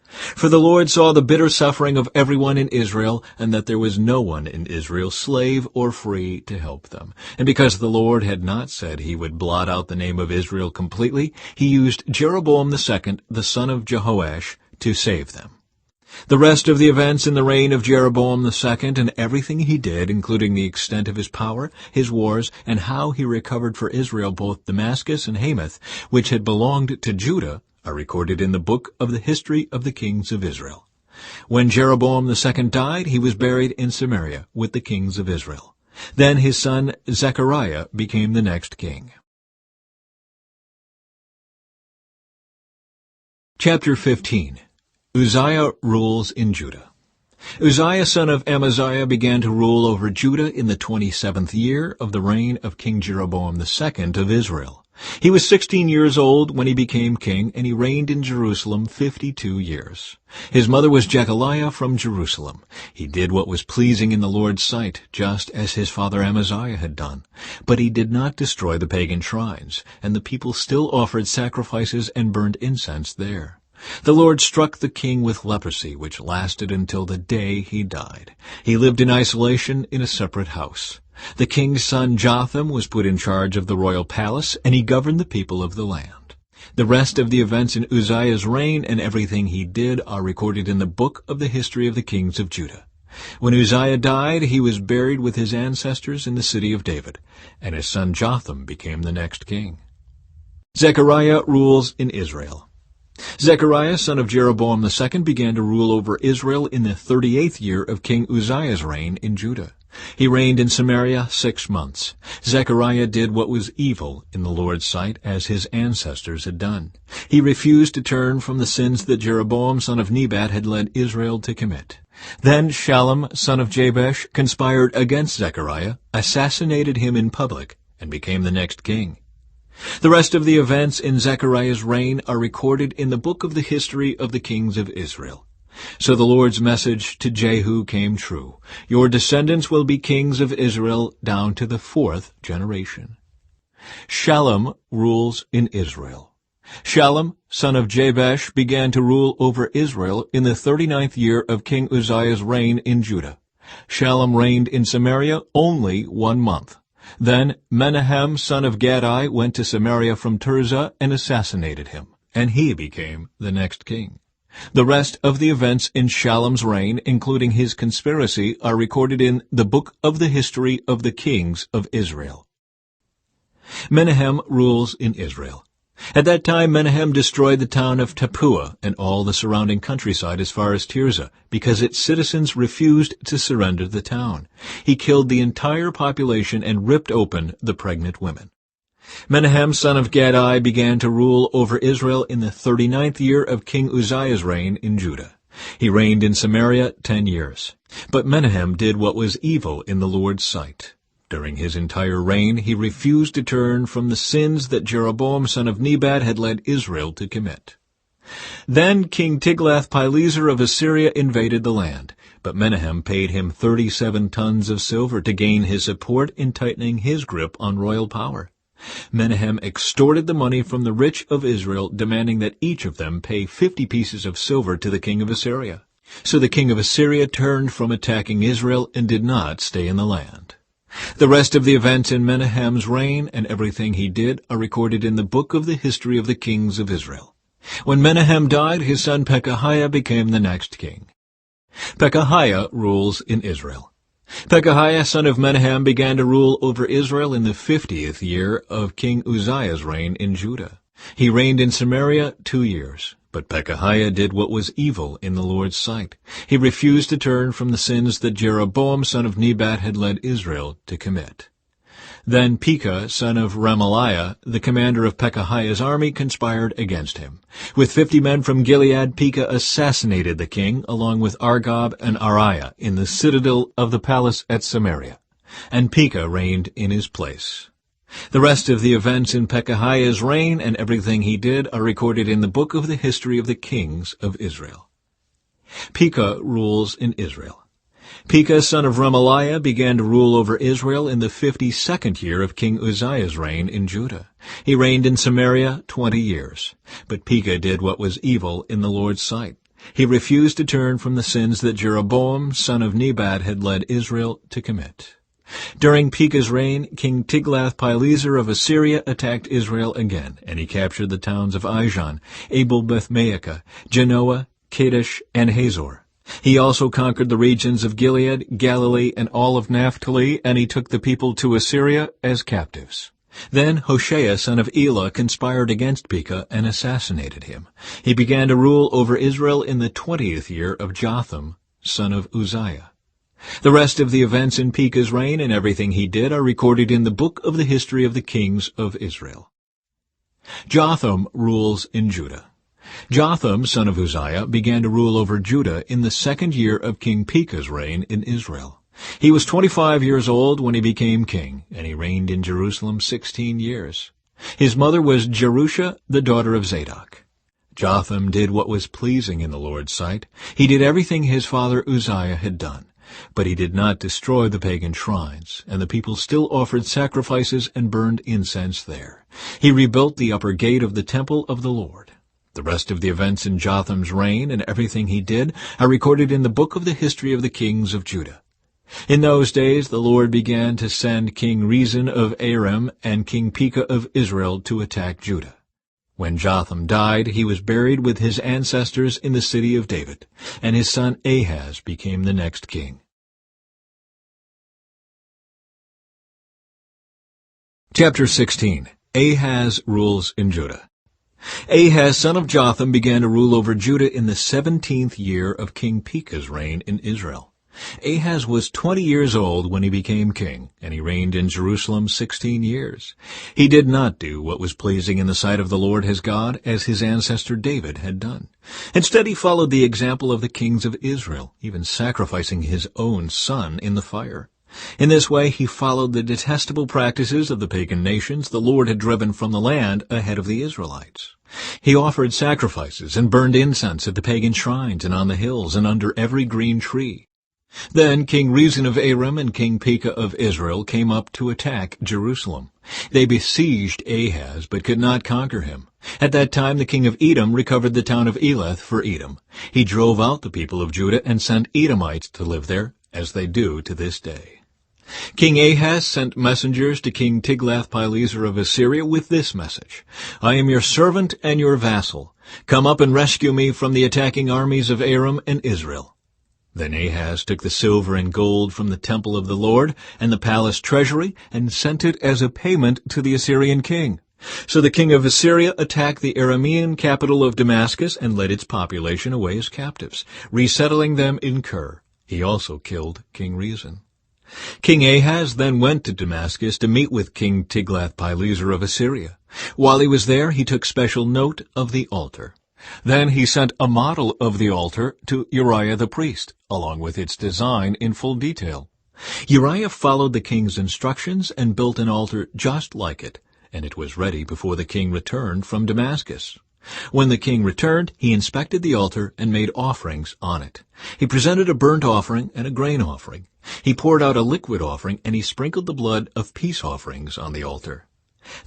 For the Lord saw the bitter suffering of everyone in Israel, and that there was no one in Israel, slave or free, to help them. And because the Lord had not said he would blot out the name of Israel completely, he used Jeroboam II, the son of Jehoash, to save them. The rest of the events in the reign of Jeroboam II and everything he did, including the extent of his power, his wars, and how he recovered for Israel both Damascus and Hamath, which had belonged to Judah, are recorded in the book of the history of the kings of Israel. When Jeroboam II died, he was buried in Samaria with the kings of Israel. Then his son Zechariah became the next king. Chapter 15. Uzziah rules in Judah. Uzziah son of Amaziah began to rule over Judah in the 27th year of the reign of King Jeroboam II of Israel. He was 16 years old when he became king, and he reigned in Jerusalem 52 years. His mother was Jechaliah from Jerusalem. He did what was pleasing in the Lord's sight, just as his father Amaziah had done. But he did not destroy the pagan shrines, and the people still offered sacrifices and burned incense there. The Lord struck the king with leprosy, which lasted until the day he died. He lived in isolation in a separate house. The king's son Jotham was put in charge of the royal palace, and he governed the people of the land. The rest of the events in Uzziah's reign and everything he did are recorded in the book of the history of the kings of Judah. When Uzziah died, he was buried with his ancestors in the city of David, and his son Jotham became the next king. Zechariah rules in Israel. Zechariah, son of Jeroboam II, began to rule over Israel in the 38th year of King Uzziah's reign in Judah. He reigned in Samaria 6 months. Zechariah did what was evil in the Lord's sight, as his ancestors had done. He refused to turn from the sins that Jeroboam, son of Nebat, had led Israel to commit. Then Shallum, son of Jabesh, conspired against Zechariah, assassinated him in public, and became the next king. The rest of the events in Zechariah's reign are recorded in the book of the history of the kings of Israel. So the Lord's message to Jehu came true. Your descendants will be kings of Israel down to the 4th generation. Shallum rules in Israel. Shallum, son of Jabesh, began to rule over Israel in the 39th year of King Uzziah's reign in Judah. Shallum reigned in Samaria only 1 month. Then Menahem, son of Gadi, went to Samaria from Tirzah and assassinated him, and he became the next king. The rest of the events in Shallum's reign, including his conspiracy, are recorded in the book of the history of the kings of Israel. Menahem rules in Israel. At that time Menahem destroyed the town of Tappuah and all the surrounding countryside as far as Tirzah, because its citizens refused to surrender the town. He killed the entire population and ripped open the pregnant women. Menahem, son of Gadi, began to rule over Israel in the 39th year of King Uzziah's reign in Judah. He reigned in Samaria 10 years. But Menahem did what was evil in the Lord's sight. During his entire reign, he refused to turn from the sins that Jeroboam, son of Nebat, had led Israel to commit. Then King Tiglath-Pileser of Assyria invaded the land, but Menahem paid him 37 tons of silver to gain his support in tightening his grip on royal power. Menahem extorted the money from the rich of Israel, demanding that each of them pay 50 pieces of silver to the king of Assyria. So the king of Assyria turned from attacking Israel and did not stay in the land. The rest of the events in Menahem's reign and everything he did are recorded in the book of the history of the kings of Israel. When Menahem died, his son Pekahiah became the next king. Pekahiah rules in Israel. Pekahiah, son of Menahem, began to rule over Israel in the 50th year of King Uzziah's reign in Judah. He reigned in Samaria 2 years. But Pekahiah did what was evil in the Lord's sight. He refused to turn from the sins that Jeroboam son of Nebat had led Israel to commit. Then Pekah, son of Remaliah, the commander of Pekahiah's army, conspired against him. With 50 men from Gilead, Pekah assassinated the king, along with Argob and Ariah, in the citadel of the palace at Samaria. And Pekah reigned in his place. The rest of the events in Pekahiah's reign and everything he did are recorded in the book of the history of the kings of Israel. Pekah rules in Israel. Pekah, son of Remaliah, began to rule over Israel in the 52nd year of King Uzziah's reign in Judah. He reigned in Samaria 20 years. But Pekah did what was evil in the Lord's sight. He refused to turn from the sins that Jeroboam, son of Nebat, had led Israel to commit. During Pekah's reign, King Tiglath-Pileser of Assyria attacked Israel again, and he captured the towns of Ijon, Abel-Beth-Maachah, Genoa, Kadesh, and Hazor. He also conquered the regions of Gilead, Galilee, and all of Naphtali, and he took the people to Assyria as captives. Then Hoshea, son of Elah, conspired against Pekah and assassinated him. He began to rule over Israel in the 20th year of Jotham, son of Uzziah. The rest of the events in Pekah's reign and everything he did are recorded in the book of the history of the kings of Israel. Jotham rules in Judah. Jotham, son of Uzziah, began to rule over Judah in the 2nd year of King Pekah's reign in Israel. He was 25 years old when he became king, and he reigned in Jerusalem 16 years. His mother was Jerusha, the daughter of Zadok. Jotham did what was pleasing in the Lord's sight. He did everything his father Uzziah had done. But he did not destroy the pagan shrines, and the people still offered sacrifices and burned incense there. He rebuilt the upper gate of the temple of the Lord. The rest of the events in Jotham's reign and everything he did are recorded in the book of the history of the kings of Judah. In those days the Lord began to send King Rezin of Aram and King Pekah of Israel to attack Judah. When Jotham died, he was buried with his ancestors in the city of David, and his son Ahaz became the next king. Chapter 16. Ahaz rules in Judah. Ahaz, son of Jotham, began to rule over Judah in the 17th year of King Pekah's reign in Israel. Ahaz was 20 years old when he became king, and he reigned in Jerusalem 16 years. He did not do what was pleasing in the sight of the Lord his God, as his ancestor David had done. Instead, he followed the example of the kings of Israel, even sacrificing his own son in the fire. In this way, he followed the detestable practices of the pagan nations the Lord had driven from the land ahead of the Israelites. He offered sacrifices and burned incense at the pagan shrines and on the hills and under every green tree. Then King Rezin of Aram and King Pekah of Israel came up to attack Jerusalem. They besieged Ahaz, but could not conquer him. At that time the king of Edom recovered the town of Elath for Edom. He drove out the people of Judah and sent Edomites to live there, as they do to this day. King Ahaz sent messengers to King Tiglath-Pileser of Assyria with this message: "I am your servant and your vassal. Come up and rescue me from the attacking armies of Aram and Israel." Then Ahaz took the silver and gold from the temple of the Lord and the palace treasury and sent it as a payment to the Assyrian king. So the king of Assyria attacked the Aramean capital of Damascus and led its population away as captives, resettling them in Kir. He also killed King Rezin. King Ahaz then went to Damascus to meet with King Tiglath-Pileser of Assyria. While he was there, he took special note of the altar. Then he sent a model of the altar to Uriah the priest, along with its design in full detail. Uriah followed the king's instructions and built an altar just like it, and it was ready before the king returned from Damascus. When the king returned, he inspected the altar and made offerings on it. He presented a burnt offering and a grain offering. He poured out a liquid offering, and he sprinkled the blood of peace offerings on the altar.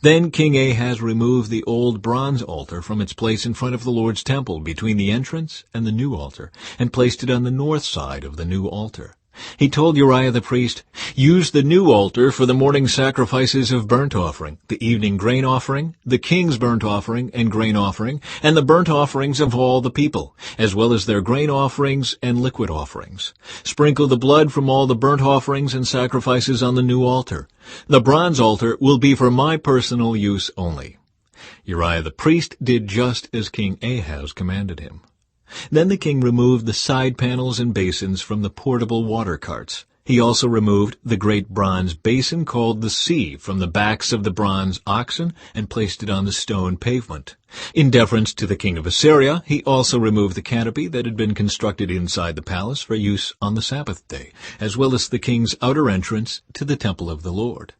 Then King Ahaz removed the old bronze altar from its place in front of the Lord's temple between the entrance and the new altar, and placed it on the north side of the new altar. He told Uriah the priest, "Use the new altar for the morning sacrifices of burnt offering, the evening grain offering, the king's burnt offering and grain offering, and the burnt offerings of all the people, as well as their grain offerings and liquid offerings. Sprinkle the blood from all the burnt offerings and sacrifices on the new altar. The bronze altar will be for my personal use only." Uriah the priest did just as King Ahaz commanded him. Then the king removed the side panels and basins from the portable water carts. He also removed the great bronze basin called the Sea from the backs of the bronze oxen and placed it on the stone pavement. In deference to the king of Assyria, he also removed the canopy that had been constructed inside the palace for use on the Sabbath day, as well as the king's outer entrance to the temple of the Lord.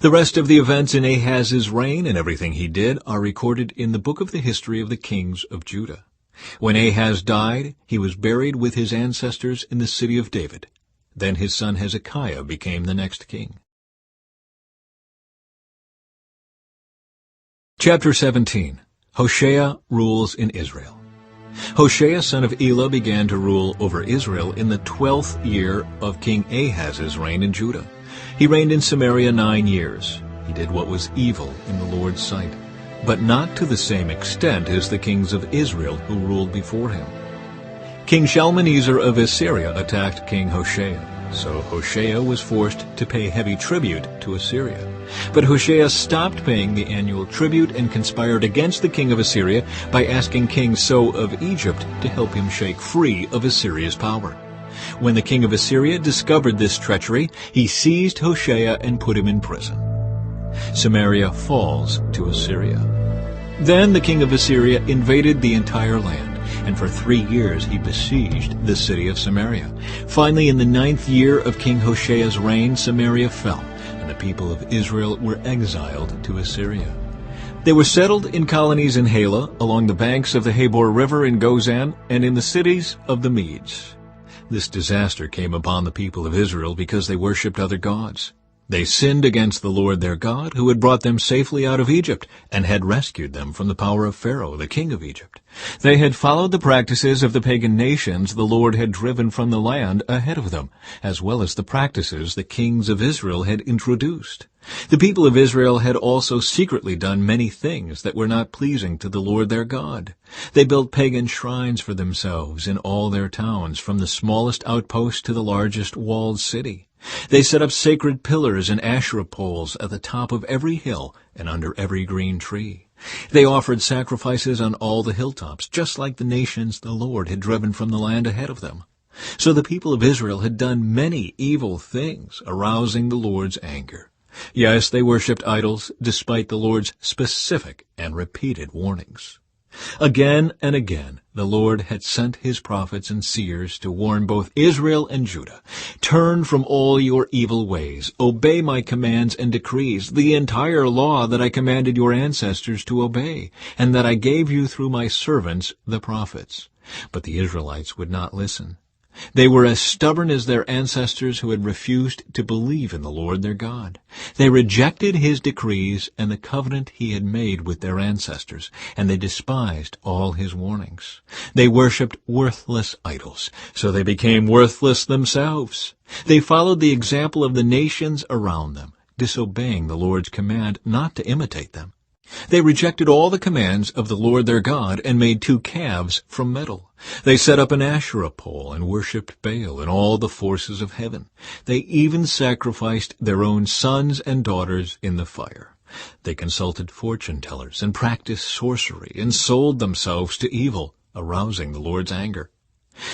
The rest of the events in Ahaz's reign and everything he did are recorded in the book of the history of the kings of Judah. When Ahaz died, he was buried with his ancestors in the city of David. Then his son Hezekiah became the next king. Chapter 17. Hoshea rules in Israel. Hoshea son of Elah began to rule over Israel in the 12th year of King Ahaz's reign in Judah. He reigned in Samaria 9 years. He did what was evil in the Lord's sight, but not to the same extent as the kings of Israel who ruled before him. King Shalmaneser of Assyria attacked King Hoshea, so Hoshea was forced to pay heavy tribute to Assyria. But Hoshea stopped paying the annual tribute and conspired against the king of Assyria by asking King So of Egypt to help him shake free of Assyria's power. When the king of Assyria discovered this treachery, he seized Hoshea and put him in prison. Samaria falls to Assyria. Then the king of Assyria invaded the entire land, and for 3 years he besieged the city of Samaria. Finally, in the 9th year of King Hoshea's reign, Samaria fell, and the people of Israel were exiled to Assyria. They were settled in colonies in Halah, along the banks of the Habor River in Gozan, and in the cities of the Medes. This disaster came upon the people of Israel because they worshipped other gods. They sinned against the Lord their God, who had brought them safely out of Egypt and had rescued them from the power of Pharaoh, the king of Egypt. They had followed the practices of the pagan nations the Lord had driven from the land ahead of them, as well as the practices the kings of Israel had introduced. The people of Israel had also secretly done many things that were not pleasing to the Lord their God. They built pagan shrines for themselves in all their towns, from the smallest outpost to the largest walled city. They set up sacred pillars and Asherah poles at the top of every hill and under every green tree. They offered sacrifices on all the hilltops, just like the nations the Lord had driven from the land ahead of them. So the people of Israel had done many evil things, arousing the Lord's anger. Yes, they worshipped idols, despite the Lord's specific and repeated warnings. Again and again, the Lord had sent his prophets and seers to warn both Israel and Judah. Turn from all your evil ways. Obey my commands and decrees, the entire law that I commanded your ancestors to obey, and that I gave you through my servants, the prophets. But the Israelites would not listen. They were as stubborn as their ancestors who had refused to believe in the Lord their God. They rejected his decrees and the covenant he had made with their ancestors, and they despised all his warnings. They worshipped worthless idols, so they became worthless themselves. They followed the example of the nations around them, disobeying the Lord's command not to imitate them. They rejected all the commands of the Lord their God and made 2 calves from metal. They set up an Asherah pole and worshipped Baal and all the forces of heaven. They even sacrificed their own sons and daughters in the fire. They consulted fortune-tellers and practiced sorcery and sold themselves to evil, arousing the Lord's anger.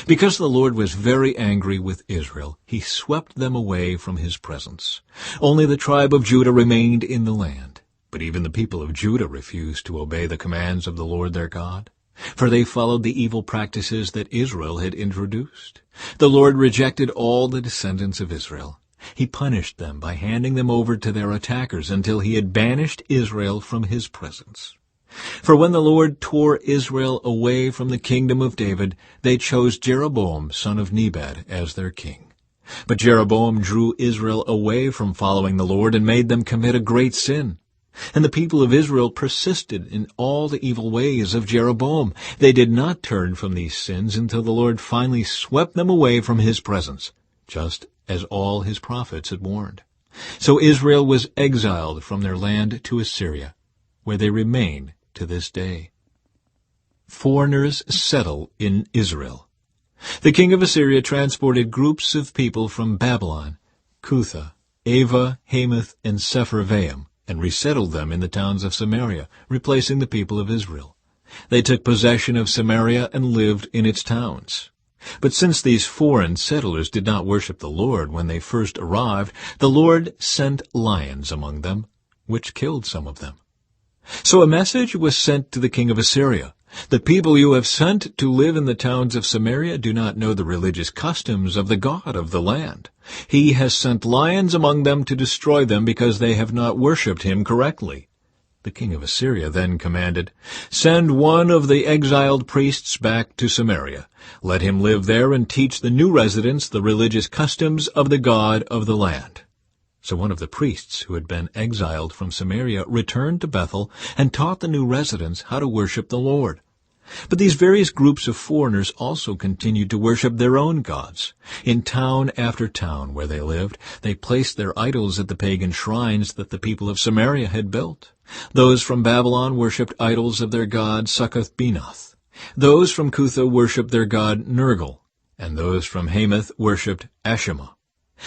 Because the Lord was very angry with Israel, he swept them away from his presence. Only the tribe of Judah remained in the land. But even the people of Judah refused to obey the commands of the Lord their God, for they followed the evil practices that Israel had introduced. The Lord rejected all the descendants of Israel. He punished them by handing them over to their attackers until he had banished Israel from his presence. For when the Lord tore Israel away from the kingdom of David, they chose Jeroboam, son of Nebat, as their king. But Jeroboam drew Israel away from following the Lord and made them commit a great sin. And the people of Israel persisted in all the evil ways of Jeroboam. They did not turn from these sins until the Lord finally swept them away from his presence, just as all his prophets had warned. So Israel was exiled from their land to Assyria, where they remain to this day. Foreigners settle in Israel. The king of Assyria transported groups of people from Babylon, Cutha, Ava, Hamath, and Sepharvaim, and resettled them in the towns of Samaria, replacing the people of Israel. They took possession of Samaria and lived in its towns. But since these foreign settlers did not worship the Lord when they first arrived, the Lord sent lions among them, which killed some of them. So a message was sent to the king of Assyria. The people you have sent to live in the towns of Samaria do not know the religious customs of the God of the land. He has sent lions among them to destroy them because they have not worshipped him correctly. The king of Assyria then commanded, "Send one of the exiled priests back to Samaria. Let him live there and teach the new residents the religious customs of the God of the land." So one of the priests who had been exiled from Samaria returned to Bethel and taught the new residents how to worship the Lord. But these various groups of foreigners also continued to worship their own gods. In town after town where they lived, they placed their idols at the pagan shrines that the people of Samaria had built. Those from Babylon worshipped idols of their god Succoth-Benoth. Those from Cutha worshipped their god Nergal, and those from Hamath worshipped Ashimah.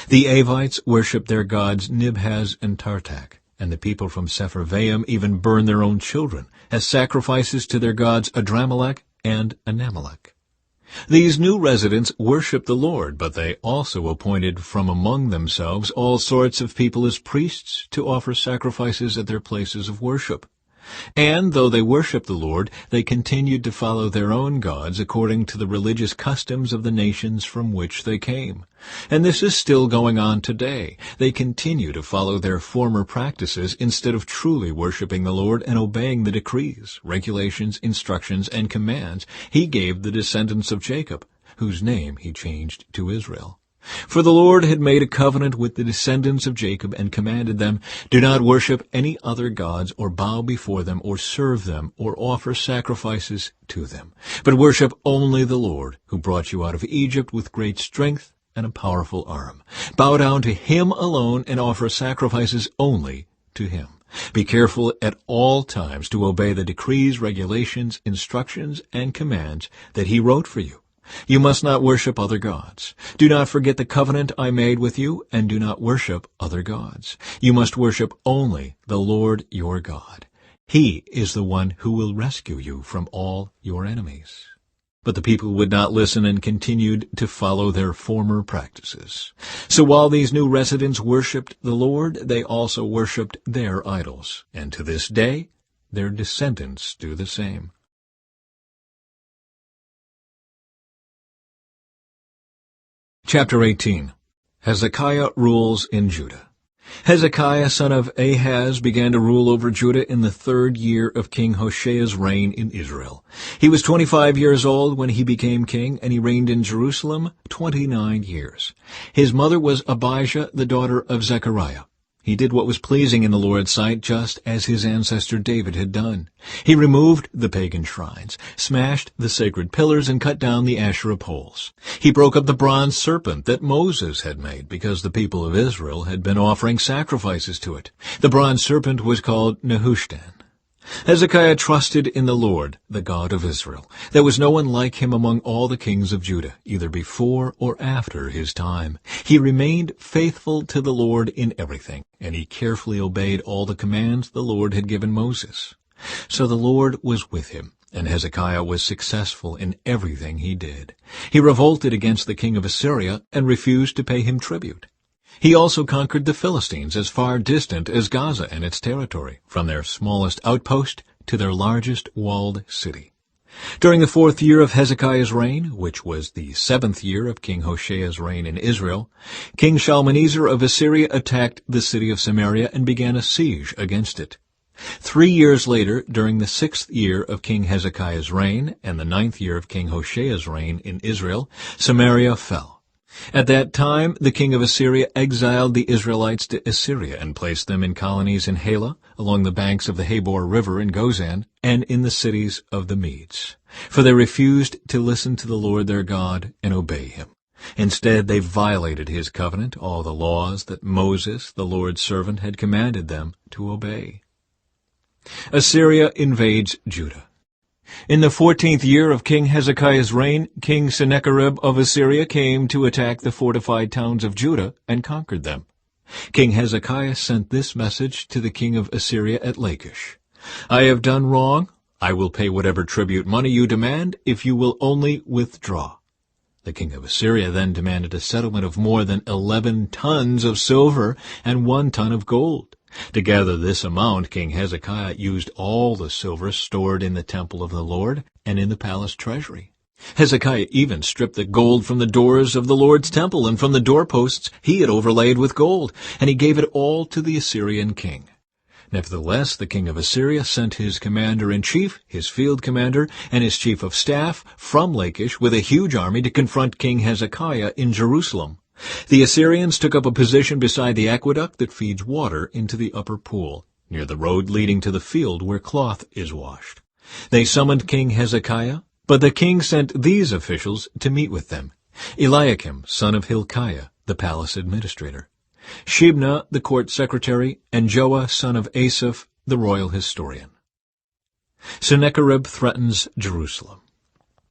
The Avites worshipped their gods Nibhaz and Tartak, and the people from Sepharvaim even burned their own children as sacrifices to their gods Adramelech and Anamelech. These new residents worshipped the Lord, but they also appointed from among themselves all sorts of people as priests to offer sacrifices at their places of worship. And though they worshipped the Lord, they continued to follow their own gods according to the religious customs of the nations from which they came. And this is still going on today. They continue to follow their former practices instead of truly worshiping the Lord and obeying the decrees, regulations, instructions, and commands he gave the descendants of Jacob, whose name he changed to Israel. For the Lord had made a covenant with the descendants of Jacob and commanded them, "Do not worship any other gods or bow before them or serve them or offer sacrifices to them, but worship only the Lord, who brought you out of Egypt with great strength and a powerful arm. Bow down to him alone and offer sacrifices only to him. Be careful at all times to obey the decrees, regulations, instructions, and commands that he wrote for you. You must not worship other gods. Do not forget the covenant I made with you, and do not worship other gods. You must worship only the Lord your God. He is the one who will rescue you from all your enemies." But the people would not listen and continued to follow their former practices. So while these new residents worshipped the Lord, they also worshipped their idols, and to this day their descendants do the same. Chapter 18. Hezekiah rules in Judah. Hezekiah, son of Ahaz, began to rule over Judah in the 3rd year of King Hosea's reign in Israel. He was 25 years old when he became king, and he reigned in Jerusalem 29 years. His mother was Abijah, the daughter of Zechariah. He did what was pleasing in the Lord's sight, just as his ancestor David had done. He removed the pagan shrines, smashed the sacred pillars, and cut down the Asherah poles. He broke up the bronze serpent that Moses had made, because the people of Israel had been offering sacrifices to it. The bronze serpent was called Nehushtan. Hezekiah trusted in the Lord, the God of Israel. There was no one like him among all the kings of Judah, either before or after his time. He remained faithful to the Lord in everything, and he carefully obeyed all the commands the Lord had given Moses. So the Lord was with him, and Hezekiah was successful in everything he did. He revolted against the king of Assyria and refused to pay him tribute. He also conquered the Philistines as far distant as Gaza and its territory, from their smallest outpost to their largest walled city. During the 4th year of Hezekiah's reign, which was the 7th year of King Hosea's reign in Israel, King Shalmaneser of Assyria attacked the city of Samaria and began a siege against it. 3 years later, during the 6th year of King Hezekiah's reign and the 9th year of King Hosea's reign in Israel, Samaria fell. At that time, the king of Assyria exiled the Israelites to Assyria and placed them in colonies in Halah, along the banks of the Habor River in Gozan, and in the cities of the Medes. For they refused to listen to the Lord their God and obey him. Instead, they violated his covenant, all the laws that Moses, the Lord's servant, had commanded them to obey. Assyria invades Judah. In the 14th year of King Hezekiah's reign, King Sennacherib of Assyria came to attack the fortified towns of Judah and conquered them. King Hezekiah sent this message to the king of Assyria at Lachish. I have done wrong. I will pay whatever tribute money you demand if you will only withdraw. The king of Assyria then demanded a settlement of more than 11 tons of silver and 1 ton of gold. To gather this amount, King Hezekiah used all the silver stored in the temple of the Lord and in the palace treasury. Hezekiah even stripped the gold from the doors of the Lord's temple, and from the doorposts he had overlaid with gold, and he gave it all to the Assyrian king. Nevertheless, the king of Assyria sent his commander-in-chief, his field commander, and his chief of staff from Lachish with a huge army to confront King Hezekiah in Jerusalem. The Assyrians took up a position beside the aqueduct that feeds water into the upper pool, near the road leading to the field where cloth is washed. They summoned King Hezekiah, but the king sent these officials to meet with them: Eliakim, son of Hilkiah, the palace administrator; Shebna, the court secretary; and Joah, son of Asaph, the royal historian. Sennacherib threatens Jerusalem.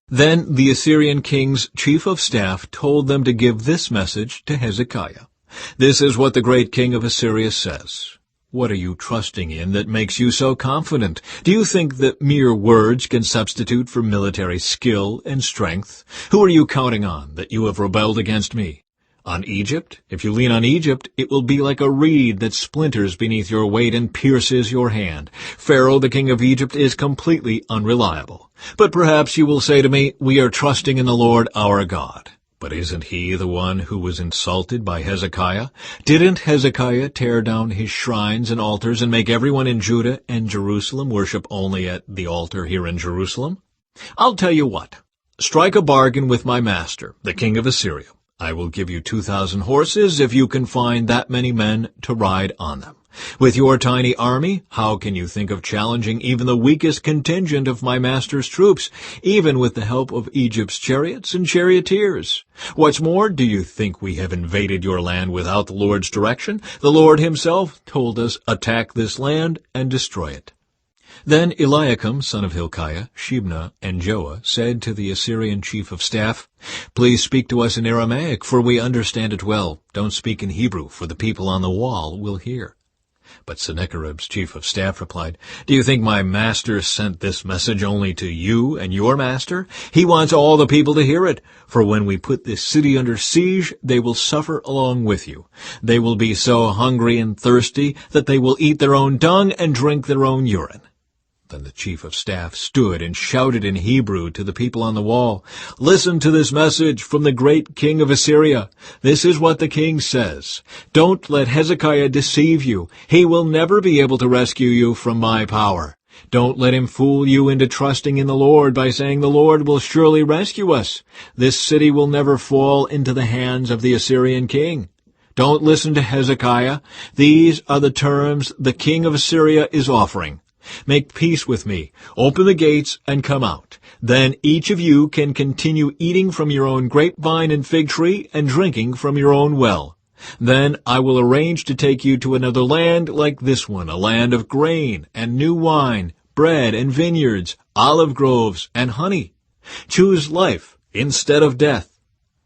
Then the Assyrian king's chief of staff told them to give this message to Hezekiah. This is what the great king of Assyria says. What are you trusting in that makes you so confident? Do you think that mere words can substitute for military skill and strength? Who are you counting on that you have rebelled against me? On Egypt? If you lean on Egypt, it will be like a reed that splinters beneath your weight and pierces your hand. Pharaoh, the king of Egypt, is completely unreliable. But perhaps you will say to me, we are trusting in the Lord our God. But isn't he the one who was insulted by Hezekiah? Didn't Hezekiah tear down his shrines and altars and make everyone in Judah and Jerusalem worship only at the altar here in Jerusalem? I'll tell you what. Strike a bargain with my master, the king of Assyria. I will give you 2,000 horses if you can find that many men to ride on them. With your tiny army, how can you think of challenging even the weakest contingent of my master's troops, even with the help of Egypt's chariots and charioteers? What's more, do you think we have invaded your land without the Lord's direction? The Lord himself told us, attack this land and destroy it. Then Eliakim, son of Hilkiah, Shebna, and Joah said to the Assyrian chief of staff, Please speak to us in Aramaic, for we understand it well. Don't speak in Hebrew, for the people on the wall will hear. But Sennacherib's chief of staff replied, Do you think my master sent this message only to you and your master? He wants all the people to hear it. For when we put this city under siege, they will suffer along with you. They will be so hungry and thirsty that they will eat their own dung and drink their own urine. Then the chief of staff stood and shouted in Hebrew to the people on the wall, Listen to this message from the great king of Assyria. This is what the king says. Don't let Hezekiah deceive you. He will never be able to rescue you from my power. Don't let him fool you into trusting in the Lord by saying the Lord will surely rescue us. This city will never fall into the hands of the Assyrian king. Don't listen to Hezekiah. These are the terms the king of Assyria is offering. Make peace with me. Open the gates and come out. Then each of you can continue eating from your own grapevine and fig tree and drinking from your own well. Then I will arrange to take you to another land like this one, a land of grain and new wine, bread and vineyards, olive groves and honey. Choose life instead of death.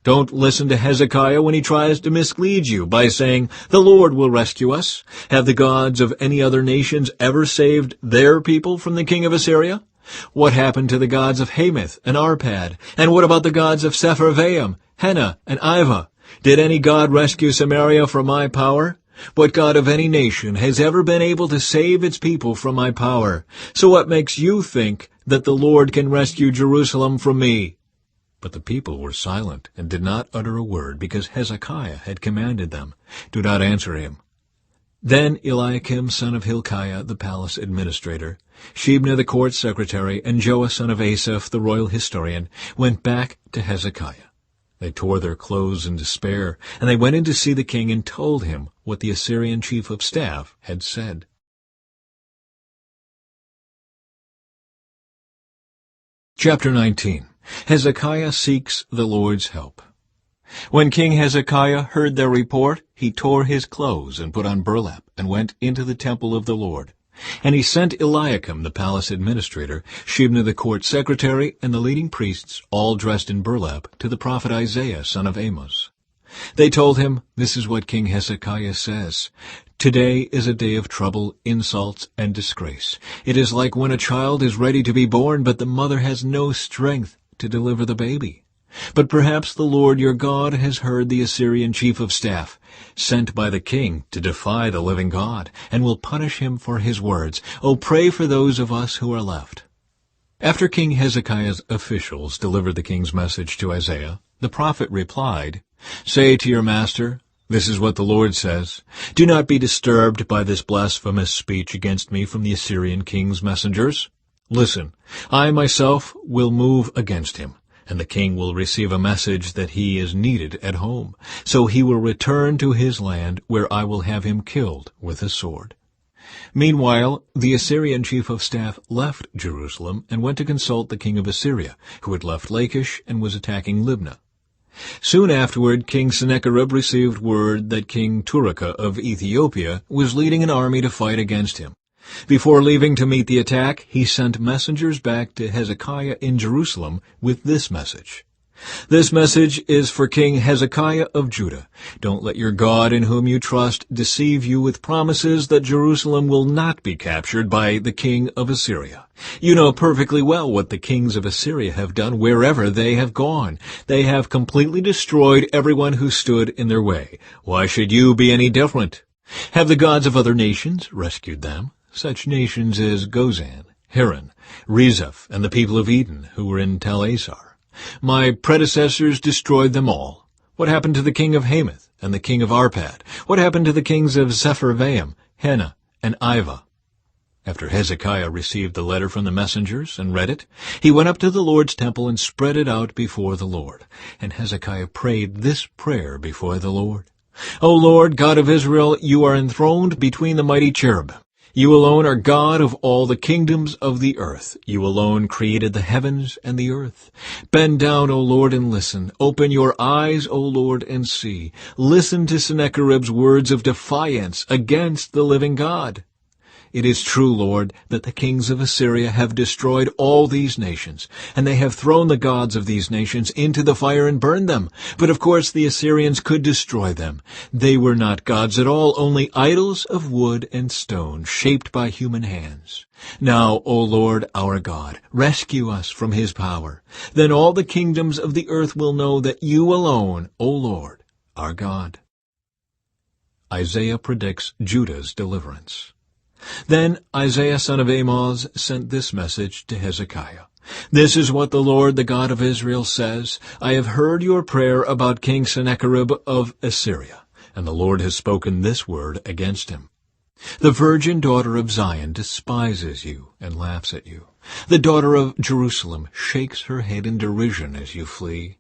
Don't listen to Hezekiah when he tries to mislead you by saying, The Lord will rescue us. Have the gods of any other nations ever saved their people from the king of Assyria? What happened to the gods of Hamath and Arpad? And what about the gods of Sepharvaim, Hena, and Ivah? Did any god rescue Samaria from my power? What god of any nation has ever been able to save its people from my power? So what makes you think that the Lord can rescue Jerusalem from me? But the people were silent and did not utter a word, because Hezekiah had commanded them, Do not answer him. Then Eliakim, son of Hilkiah, the palace administrator, Shebna, the court secretary, and Joah, son of Asaph, the royal historian, went back to Hezekiah. They tore their clothes in despair, and they went in to see the king and told him what the Assyrian chief of staff had said. Chapter 19. Hezekiah seeks the Lord's help. When King Hezekiah heard their report, he tore his clothes and put on burlap and went into the temple of the Lord. And he sent Eliakim, the palace administrator, Shebna, the court secretary, and the leading priests, all dressed in burlap, to the prophet Isaiah, son of Amos. They told him, "This is what King Hezekiah says. Today is a day of trouble, insults, and disgrace. It is like when a child is ready to be born, but the mother has no strength to deliver the baby. But perhaps the Lord your God has heard the Assyrian chief of staff, sent by the king to defy the living God, and will punish him for his words. Oh, pray for those of us who are left." After King Hezekiah's officials delivered the king's message to Isaiah, the prophet replied, "Say to your master, 'This is what the Lord says. Do not be disturbed by this blasphemous speech against me from the Assyrian king's messengers. Listen, I myself will move against him, and the king will receive a message that he is needed at home. So he will return to his land, where I will have him killed with a sword.'" Meanwhile, the Assyrian chief of staff left Jerusalem and went to consult the king of Assyria, who had left Lachish and was attacking Libnah. Soon afterward, King Sennacherib received word that King Turaka of Ethiopia was leading an army to fight against him. Before leaving to meet the attack, he sent messengers back to Hezekiah in Jerusalem with this message. "This message is for King Hezekiah of Judah. Don't let your God in whom you trust deceive you with promises that Jerusalem will not be captured by the king of Assyria. You know perfectly well what the kings of Assyria have done wherever they have gone. They have completely destroyed everyone who stood in their way. Why should you be any different? Have the gods of other nations rescued them? Such nations as Gozan, Haran, Rezeph, and the people of Eden who were in Tel Assar. My predecessors destroyed them all. What happened to the king of Hamath and the king of Arpad? What happened to the kings of Sepharvaim, Hena, and Ivah?" After Hezekiah received the letter from the messengers and read it, he went up to the Lord's temple and spread it out before the Lord. And Hezekiah prayed this prayer before the Lord. "O Lord, God of Israel, you are enthroned between the mighty cherubim. You alone are God of all the kingdoms of the earth. You alone created the heavens and the earth. Bend down, O Lord, and listen. Open your eyes, O Lord, and see. Listen to Sennacherib's words of defiance against the living God. It is true, Lord, that the kings of Assyria have destroyed all these nations, and they have thrown the gods of these nations into the fire and burned them. But of course the Assyrians could destroy them. They were not gods at all, only idols of wood and stone, shaped by human hands. Now, O Lord, our God, rescue us from his power. Then all the kingdoms of the earth will know that you alone, O Lord, are God." Isaiah predicts Judah's deliverance. Then Isaiah son of Amoz sent this message to Hezekiah. "This is what the Lord, the God of Israel, says. I have heard your prayer about King Sennacherib of Assyria, and the Lord has spoken this word against him. The virgin daughter of Zion despises you and laughs at you. The daughter of Jerusalem shakes her head in derision as you flee.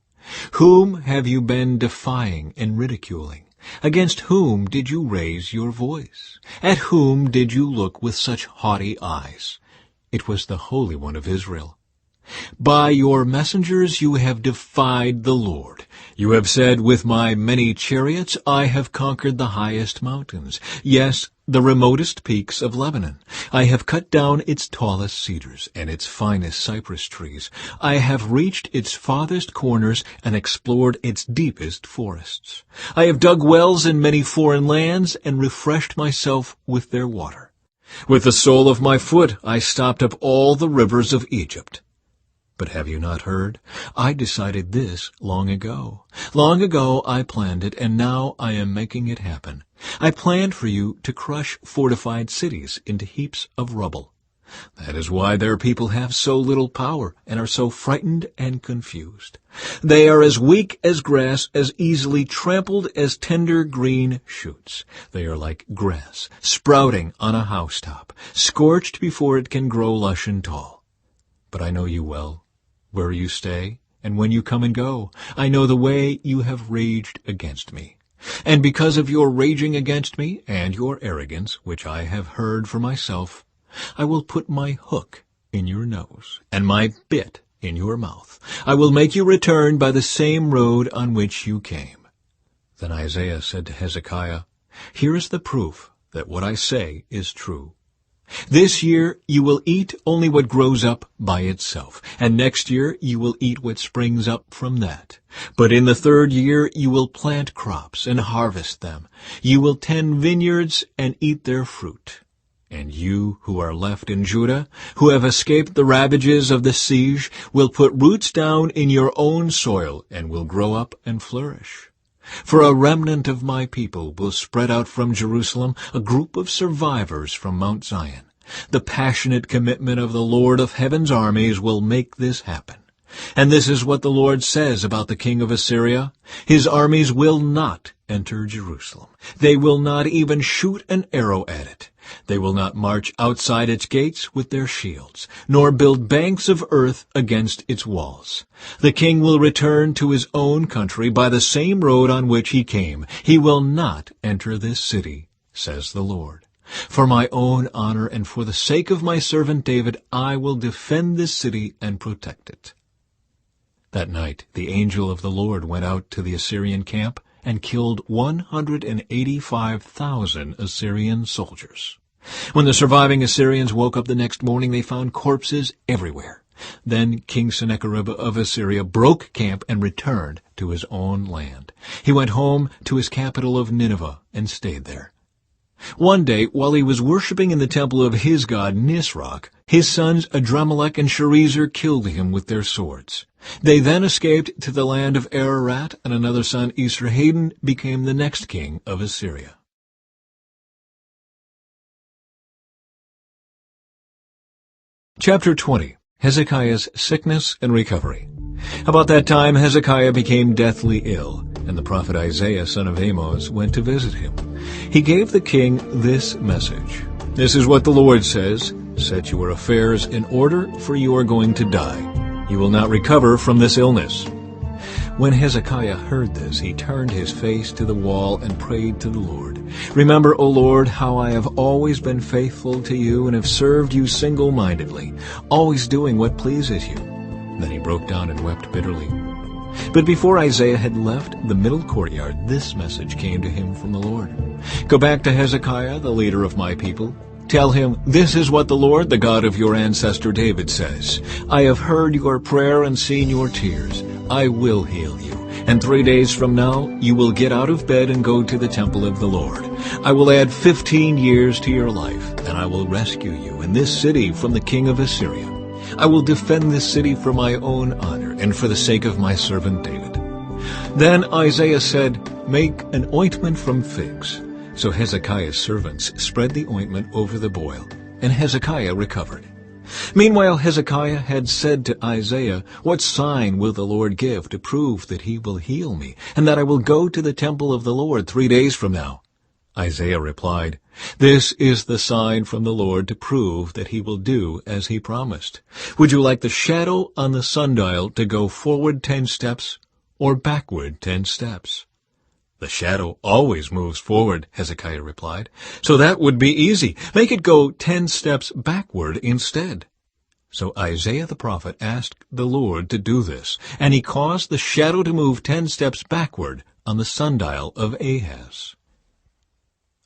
Whom have you been defying and ridiculing? Against whom did you raise your voice? At whom did you look with such haughty eyes? It was the Holy One of Israel. By your messengers you have defied the Lord. You have said, with my many chariots I have conquered the highest mountains, yes, the remotest peaks of Lebanon. I have cut down its tallest cedars and its finest cypress trees. I have reached its farthest corners and explored its deepest forests. I have dug wells in many foreign lands and refreshed myself with their water. With the sole of my foot I stopped up all the rivers of Egypt. But have you not heard? I decided this long ago. Long ago I planned it, and now I am making it happen. I planned for you to crush fortified cities into heaps of rubble. That is why their people have so little power and are so frightened and confused. They are as weak as grass, as easily trampled as tender green shoots. They are like grass sprouting on a housetop, scorched before it can grow lush and tall. But I know you well, where you stay, and when you come and go. I know the way you have raged against me. And because of your raging against me and your arrogance, which I have heard for myself, I will put my hook in your nose and my bit in your mouth. I will make you return by the same road on which you came." Then Isaiah said to Hezekiah, "Here is the proof that what I say is true. This year you will eat only what grows up by itself, and next year you will eat what springs up from that. But in the third year you will plant crops and harvest them. You will tend vineyards and eat their fruit. And you who are left in Judah, who have escaped the ravages of the siege, will put roots down in your own soil and will grow up and flourish. For a remnant of my people will spread out from Jerusalem, a group of survivors from Mount Zion. The passionate commitment of the Lord of heaven's armies will make this happen. And this is what the Lord says about the king of Assyria. His armies will not enter Jerusalem. They will not even shoot an arrow at it. They will not march outside its gates with their shields, nor build banks of earth against its walls. The king will return to his own country by the same road on which he came. He will not enter this city, says the Lord. For my own honor and for the sake of my servant David, I will defend this city and protect it. That night the angel of the Lord went out to the Assyrian camp and killed 185,000 Assyrian soldiers. When the surviving Assyrians woke up the next morning, they found corpses everywhere. Then King Sennacherib of Assyria broke camp and returned to his own land. He went home to his capital of Nineveh and stayed there. One day, while he was worshipping in the temple of his god Nisroch, his sons Adrammelech and Sharezer killed him with their swords. They then escaped to the land of Ararat, and another son, Esarhaddon, became the next king of Assyria. Chapter 20. Hezekiah's sickness and recovery. About that time Hezekiah became deathly ill, and the prophet Isaiah, son of Amoz, went to visit him. He gave the king this message. This is what the Lord says, set your affairs in order, for you are going to die. You will not recover from this illness. When Hezekiah heard this, he turned his face to the wall and prayed to the Lord. Remember, O Lord, how I have always been faithful to you and have served you single-mindedly, always doing what pleases you. Then he broke down and wept bitterly. But before Isaiah had left the middle courtyard, this message came to him from the Lord. Go back to Hezekiah, the leader of my people. Tell him, this is what the Lord, the God of your ancestor David, says. I have heard your prayer and seen your tears. I will heal you. And 3 days from now, you will get out of bed and go to the temple of the Lord. I will add 15 years to your life, and I will rescue you in this city from the king of Assyria. I will defend this city for my own honor and for the sake of my servant David. Then Isaiah said, make an ointment from figs. So Hezekiah's servants spread the ointment over the boil, and Hezekiah recovered. Meanwhile Hezekiah had said to Isaiah, what sign will the Lord give to prove that he will heal me, and that I will go to the temple of the Lord 3 days from now? Isaiah replied, this is the sign from the Lord to prove that he will do as he promised. Would you like the shadow on the sundial to go forward 10 steps or backward 10 steps? The shadow always moves forward, Hezekiah replied. So that would be easy. Make it go 10 steps backward instead. So Isaiah the prophet asked the Lord to do this, and he caused the shadow to move 10 steps backward on the sundial of Ahaz.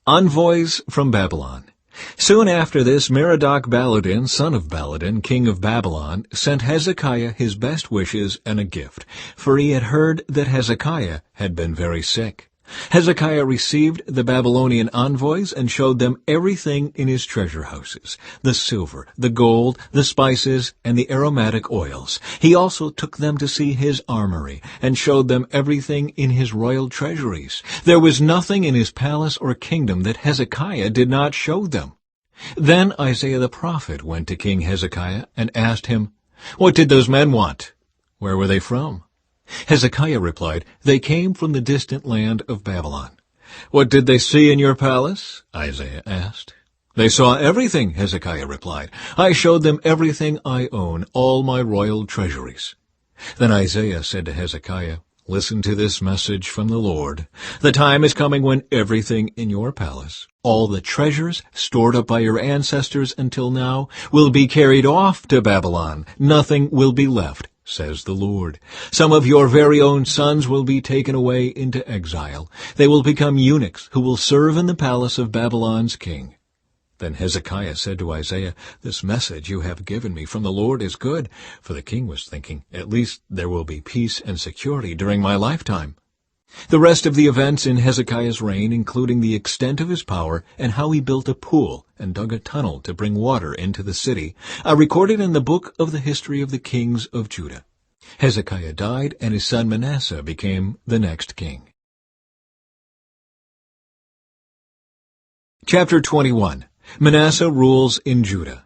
Envoys from Babylon. Soon after this, Merodach-Baladan, son of Baladan, king of Babylon, sent Hezekiah his best wishes and a gift, for he had heard that Hezekiah had been very sick. Hezekiah received the Babylonian envoys and showed them everything in his treasure houses, the silver, the gold, the spices, and the aromatic oils. He also took them to see his armory, and showed them everything in his royal treasuries. There was nothing in his palace or kingdom that Hezekiah did not show them. Then Isaiah the prophet went to King Hezekiah and asked him, what did those men want? Where were they from? Hezekiah replied, they came from the distant land of Babylon. What did they see in your palace? Isaiah asked. They saw everything, Hezekiah replied. I showed them everything I own, all my royal treasuries. Then Isaiah said to Hezekiah, listen to this message from the Lord. The time is coming when everything in your palace, all the treasures stored up by your ancestors until now, will be carried off to Babylon. Nothing will be left, says the Lord. Some of your very own sons will be taken away into exile. They will become eunuchs who will serve in the palace of Babylon's king. Then Hezekiah said to Isaiah, "This message you have given me from the Lord is good." For the king was thinking, "At least there will be peace and security during my lifetime." The rest of the events in Hezekiah's reign, including the extent of his power and how he built a pool and dug a tunnel to bring water into the city, are recorded in the book of the history of the kings of Judah. Hezekiah died, and his son Manasseh became the next king. Chapter 21. Manasseh rules in Judah.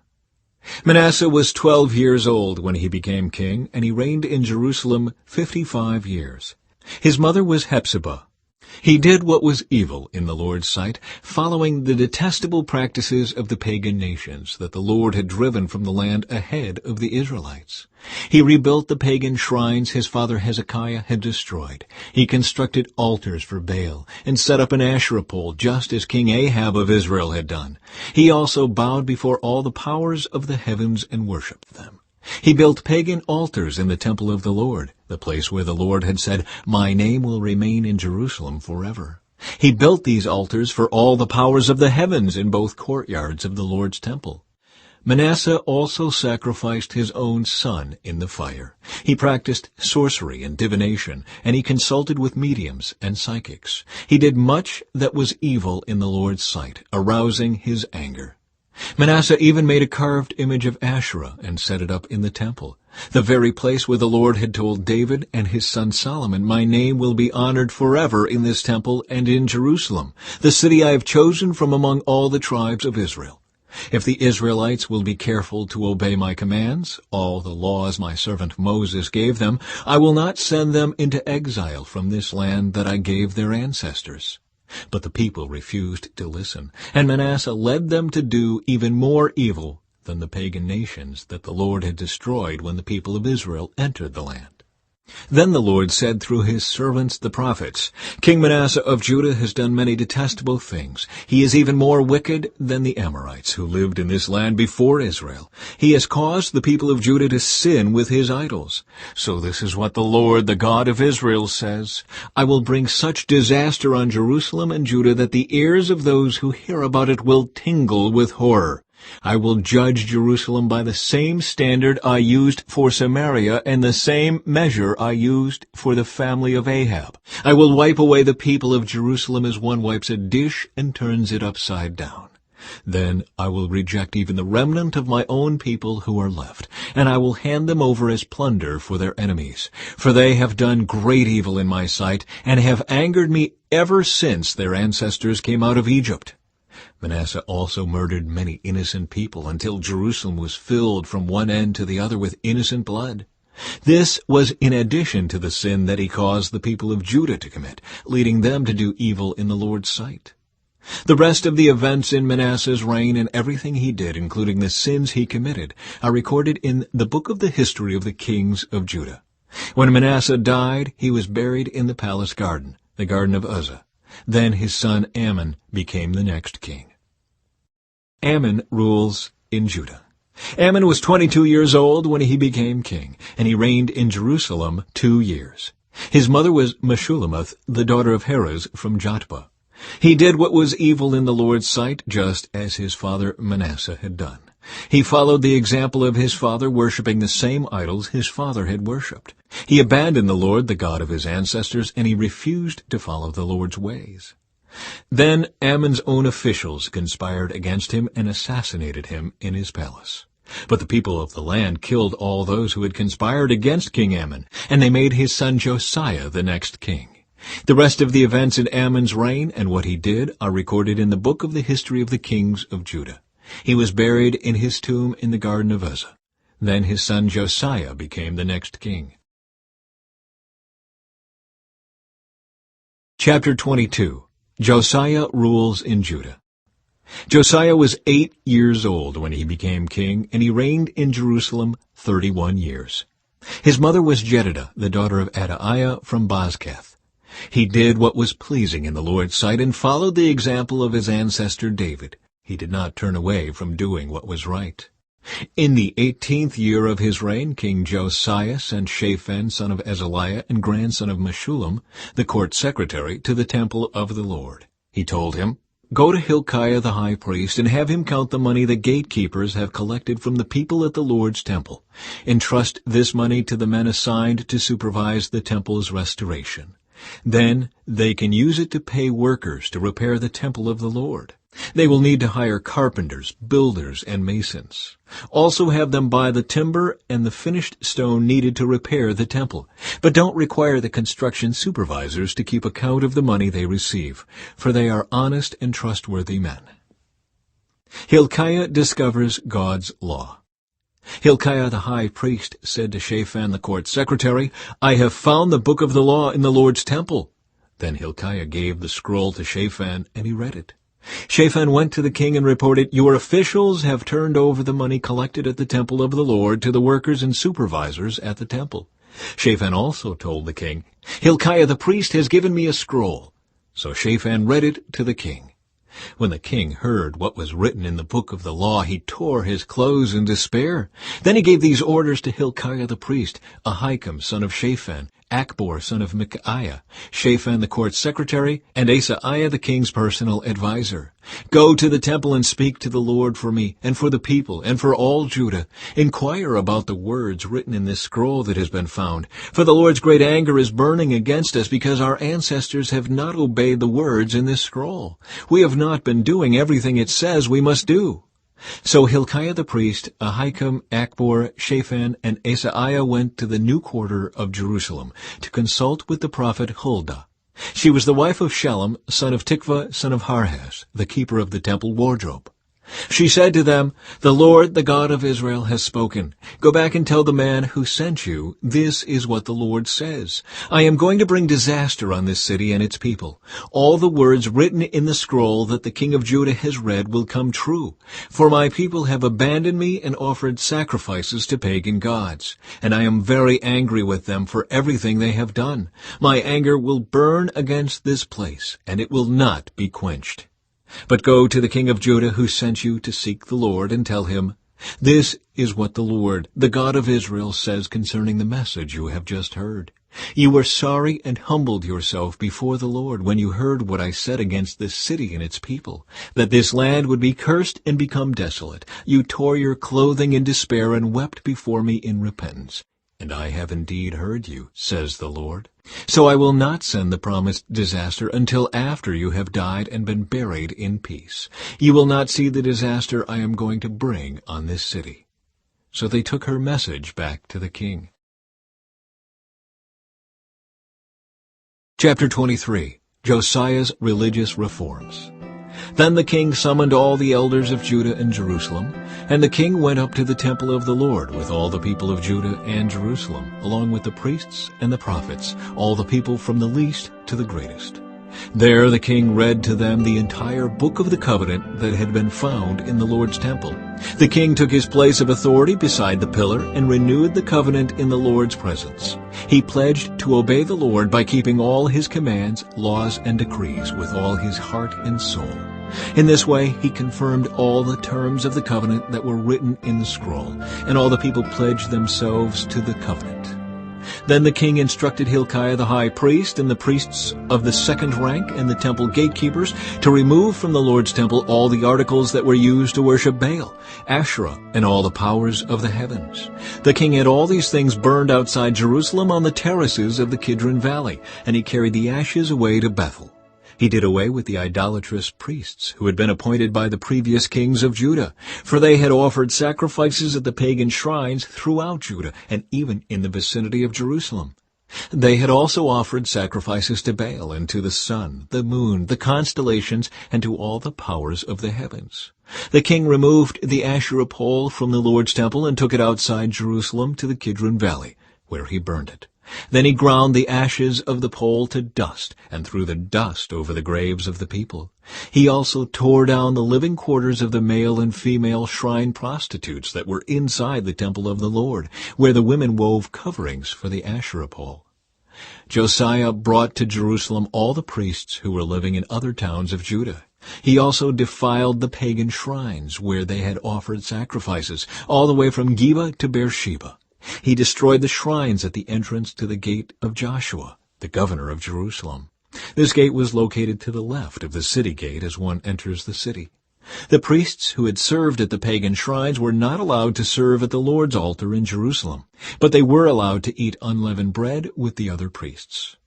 Manasseh was 12 years old when he became king, and he reigned in Jerusalem 55 years. His mother was Hephzibah. He did what was evil in the Lord's sight, following the detestable practices of the pagan nations that the Lord had driven from the land ahead of the Israelites. He rebuilt the pagan shrines his father Hezekiah had destroyed. He constructed altars for Baal and set up an Asherah pole, just as King Ahab of Israel had done. He also bowed before all the powers of the heavens and worshipped them. He built pagan altars in the temple of the Lord, the place where the Lord had said, "My name will remain in Jerusalem forever." He built these altars for all the powers of the heavens in both courtyards of the Lord's temple. Manasseh also sacrificed his own son in the fire. He practiced sorcery and divination, and he consulted with mediums and psychics. He did much that was evil in the Lord's sight, arousing his anger. Manasseh even made a carved image of Asherah and set it up in the temple, the very place where the Lord had told David and his son Solomon, "My name will be honored forever in this temple and in Jerusalem, the city I have chosen from among all the tribes of Israel. If the Israelites will be careful to obey my commands, all the laws my servant Moses gave them, I will not send them into exile from this land that I gave their ancestors." But the people refused to listen, and Manasseh led them to do even more evil than the pagan nations that the Lord had destroyed when the people of Israel entered the land. Then the Lord said through his servants the prophets, "King Manasseh of Judah has done many detestable things. He is even more wicked than the Amorites who lived in this land before Israel. He has caused the people of Judah to sin with his idols. So this is what the Lord, the God of Israel, says, I will bring such disaster on Jerusalem and Judah that the ears of those who hear about it will tingle with horror. I will judge Jerusalem by the same standard I used for Samaria and the same measure I used for the family of Ahab. I will wipe away the people of Jerusalem as one wipes a dish and turns it upside down. Then I will reject even the remnant of my own people who are left, and I will hand them over as plunder for their enemies. For they have done great evil in my sight, and have angered me ever since their ancestors came out of Egypt. Manasseh also murdered many innocent people until Jerusalem was filled from one end to the other with innocent blood. This was in addition to the sin that he caused the people of Judah to commit, leading them to do evil in the Lord's sight. The rest of the events in Manasseh's reign and everything he did, including the sins he committed, are recorded in the book of the history of the kings of Judah. When Manasseh died, he was buried in the palace garden, the garden of Uzzah. Then his son Amon became the next king. Amon rules in Judah. Amon was 22 years old when he became king, and he reigned in Jerusalem 2 years. His mother was Meshullemeth, the daughter of Haruz from Jotbah. He did what was evil in the Lord's sight, just as his father Manasseh had done. He followed the example of his father, worshipping the same idols his father had worshipped. He abandoned the Lord, the God of his ancestors, and he refused to follow the Lord's ways. Then Ammon's own officials conspired against him and assassinated him in his palace. But the people of the land killed all those who had conspired against King Ammon, and they made his son Josiah the next king. The rest of the events in Ammon's reign and what he did are recorded in the book of the history of the kings of Judah. He was buried in his tomb in the garden of Uzzah. Then his son Josiah became the next king. Chapter 22. Josiah rules in Judah. Josiah was 8 years old when he became king, and he reigned in Jerusalem 31 years. His mother was Jedidah, the daughter of Adaiah from Bozkath. He did what was pleasing in the Lord's sight and followed the example of his ancestor David. He did not turn away from doing what was right. In the 18th year of his reign, King Josiah sent Shaphan, son of Azaliah and grandson of Meshullam, the court secretary, to the temple of the Lord. He told him, go to Hilkiah the high priest and have him count the money the gatekeepers have collected from the people at the Lord's temple. Entrust this money to the men assigned to supervise the temple's restoration. Then they can use it to pay workers to repair the temple of the Lord. They will need to hire carpenters, builders, and masons. Also have them buy the timber and the finished stone needed to repair the temple. But don't require the construction supervisors to keep account of the money they receive, for they are honest and trustworthy men. Hilkiah discovers God's law. Hilkiah the high priest said to Shaphan the court secretary, "I have found the book of the law in the Lord's temple." Then Hilkiah gave the scroll to Shaphan, and he read it. Shaphan went to the king and reported, "Your officials have turned over the money collected at the temple of the Lord to the workers and supervisors at the temple." Shaphan also told the king, "Hilkiah the priest has given me a scroll." So Shaphan read it to the king. When the king heard what was written in the book of the law, he tore his clothes in despair. Then he gave these orders to Hilkiah the priest, Ahikam son of Shaphan, Akbor son of Micaiah, Shaphan the court secretary, and Asaiah the king's personal advisor. "Go to the temple and speak to the Lord for me, and for the people, and for all Judah. Inquire about the words written in this scroll that has been found. For the Lord's great anger is burning against us, because our ancestors have not obeyed the words in this scroll. We have not been doing everything it says we must do." So Hilkiah the priest, Ahikam, Akbor, Shaphan, and Asaiah went to the new quarter of Jerusalem to consult with the prophet Huldah. She was the wife of Shallum, son of Tikvah, son of Harhas, the keeper of the temple wardrobe. She said to them, "The Lord, the God of Israel, has spoken. Go back and tell the man who sent you, this is what the Lord says. I am going to bring disaster on this city and its people. All the words written in the scroll that the king of Judah has read will come true. For my people have abandoned me and offered sacrifices to pagan gods. And I am very angry with them for everything they have done. My anger will burn against this place, and it will not be quenched. But go to the king of Judah who sent you to seek the Lord and tell him, this is what the Lord, the God of Israel, says concerning the message you have just heard. You were sorry and humbled yourself before the Lord when you heard what I said against this city and its people, that this land would be cursed and become desolate. You tore your clothing in despair and wept before me in repentance. And I have indeed heard you, says the Lord. So I will not send the promised disaster until after you have died and been buried in peace. You will not see the disaster I am going to bring on this city." So they took her message back to the king. Chapter 23. Josiah's Religious Reforms. Then the king summoned all the elders of Judah and Jerusalem, and the king went up to the temple of the Lord with all the people of Judah and Jerusalem, along with the priests and the prophets, all the people from the least to the greatest. There the king read to them the entire book of the covenant that had been found in the Lord's temple. The king took his place of authority beside the pillar and renewed the covenant in the Lord's presence. He pledged to obey the Lord by keeping all his commands, laws, and decrees with all his heart and soul. In this way he confirmed all the terms of the covenant that were written in the scroll, and all the people pledged themselves to the covenant. Then the king instructed Hilkiah the high priest and the priests of the second rank and the temple gatekeepers to remove from the Lord's temple all the articles that were used to worship Baal, Asherah, and all the powers of the heavens. The king had all these things burned outside Jerusalem on the terraces of the Kidron Valley, and he carried the ashes away to Bethel. He did away with the idolatrous priests who had been appointed by the previous kings of Judah, for they had offered sacrifices at the pagan shrines throughout Judah and even in the vicinity of Jerusalem. They had also offered sacrifices to Baal and to the sun, the moon, the constellations, and to all the powers of the heavens. The king removed the Asherah pole from the Lord's temple and took it outside Jerusalem to the Kidron Valley, where he burned it. Then he ground the ashes of the pole to dust and threw the dust over the graves of the people. He also tore down the living quarters of the male and female shrine prostitutes that were inside the temple of the Lord, where the women wove coverings for the Asherah pole. Josiah brought to Jerusalem all the priests who were living in other towns of Judah. He also defiled the pagan shrines where they had offered sacrifices, all the way from Geba to Beersheba. He destroyed the shrines at the entrance to the gate of Joshua, the governor of Jerusalem. This gate was located to the left of the city gate as one enters the city. The priests who had served at the pagan shrines were not allowed to serve at the Lord's altar in Jerusalem, but they were allowed to eat unleavened bread with the other priests.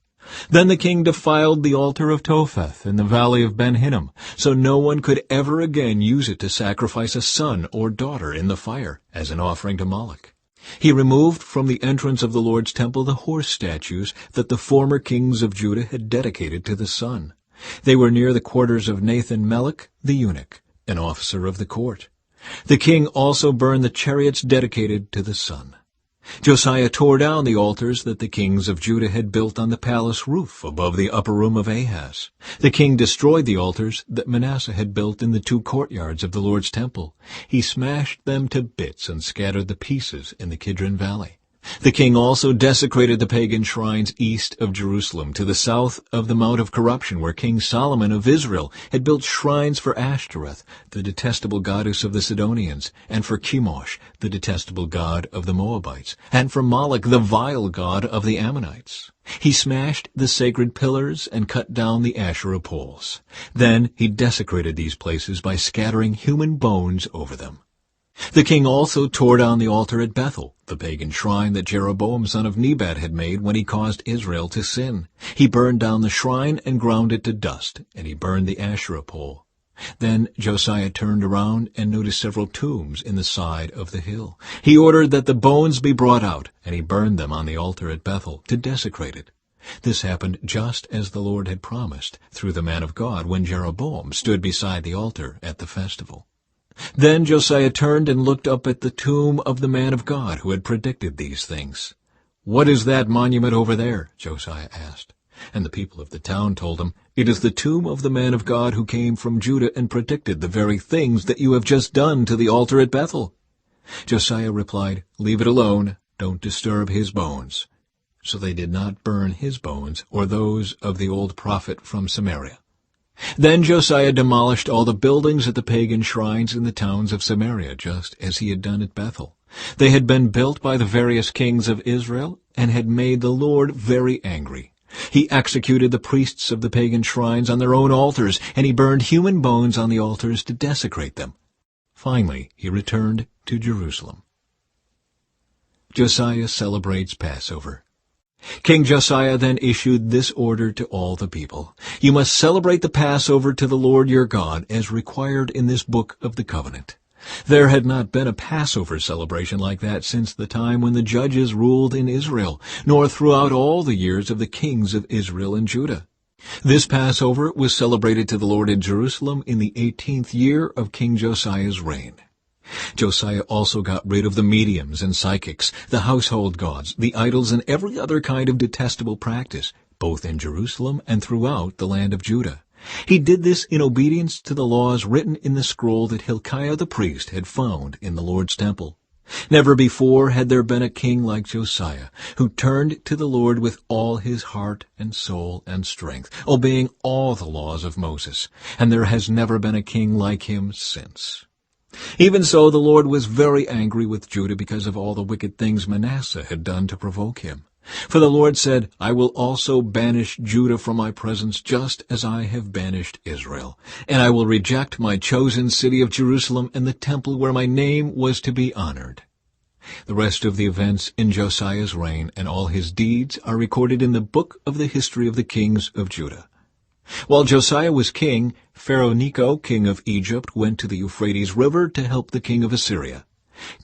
Then the king defiled the altar of Topheth in the valley of Ben Hinnom, so no one could ever again use it to sacrifice a son or daughter in the fire as an offering to Moloch. He removed from the entrance of the Lord's temple the horse statues that the former kings of Judah had dedicated to the sun. They were near the quarters of Nathan-Melech the eunuch, an officer of the court. The king also burned the chariots dedicated to the sun. Josiah tore down the altars that the kings of Judah had built on the palace roof above the upper room of Ahaz. The king destroyed the altars that Manasseh had built in the two courtyards of the Lord's temple. He smashed them to bits and scattered the pieces in the Kidron Valley. The king also desecrated the pagan shrines east of Jerusalem, to the south of the Mount of Corruption, where King Solomon of Israel had built shrines for Ashtoreth, the detestable goddess of the Sidonians, and for Chemosh, the detestable god of the Moabites, and for Moloch, the vile god of the Ammonites. He smashed the sacred pillars and cut down the Asherah poles. Then he desecrated these places by scattering human bones over them. The king also tore down the altar at Bethel, the pagan shrine that Jeroboam son of Nebat had made when he caused Israel to sin. He burned down the shrine and ground it to dust, and he burned the Asherah pole. Then Josiah turned around and noticed several tombs in the side of the hill. He ordered that the bones be brought out, and he burned them on the altar at Bethel to desecrate it. This happened just as the Lord had promised through the man of God when Jeroboam stood beside the altar at the festival. Then Josiah turned and looked up at the tomb of the man of God who had predicted these things. "What is that monument over there?" Josiah asked. And the people of the town told him, "It is the tomb of the man of God who came from Judah and predicted the very things that you have just done to the altar at Bethel." Josiah replied, "Leave it alone. Don't disturb his bones." So they did not burn his bones or those of the old prophet from Samaria. Then Josiah demolished all the buildings at the pagan shrines in the towns of Samaria, just as he had done at Bethel. They had been built by the various kings of Israel and had made the Lord very angry. He executed the priests of the pagan shrines on their own altars, and he burned human bones on the altars to desecrate them. Finally, he returned to Jerusalem. Josiah celebrates Passover. King Josiah then issued this order to all the people: "You must celebrate the Passover to the Lord your God, as required in this book of the covenant." There had not been a Passover celebration like that since the time when the judges ruled in Israel, nor throughout all the years of the kings of Israel and Judah. This Passover was celebrated to the Lord in Jerusalem in the 18th year of King Josiah's reign. Josiah also got rid of the mediums and psychics, the household gods, the idols, and every other kind of detestable practice, both in Jerusalem and throughout the land of Judah. He did this in obedience to the laws written in the scroll that Hilkiah the priest had found in the Lord's temple. Never before had there been a king like Josiah, who turned to the Lord with all his heart and soul and strength, obeying all the laws of Moses, and there has never been a king like him since. Even so, the Lord was very angry with Judah because of all the wicked things Manasseh had done to provoke him. For the Lord said, "I will also banish Judah from my presence, just as I have banished Israel. And I will reject my chosen city of Jerusalem and the temple where my name was to be honored." The rest of the events in Josiah's reign and all his deeds are recorded in the book of the history of the kings of Judah. While Josiah was king, Pharaoh Necho, king of Egypt, went to the Euphrates River to help the king of Assyria.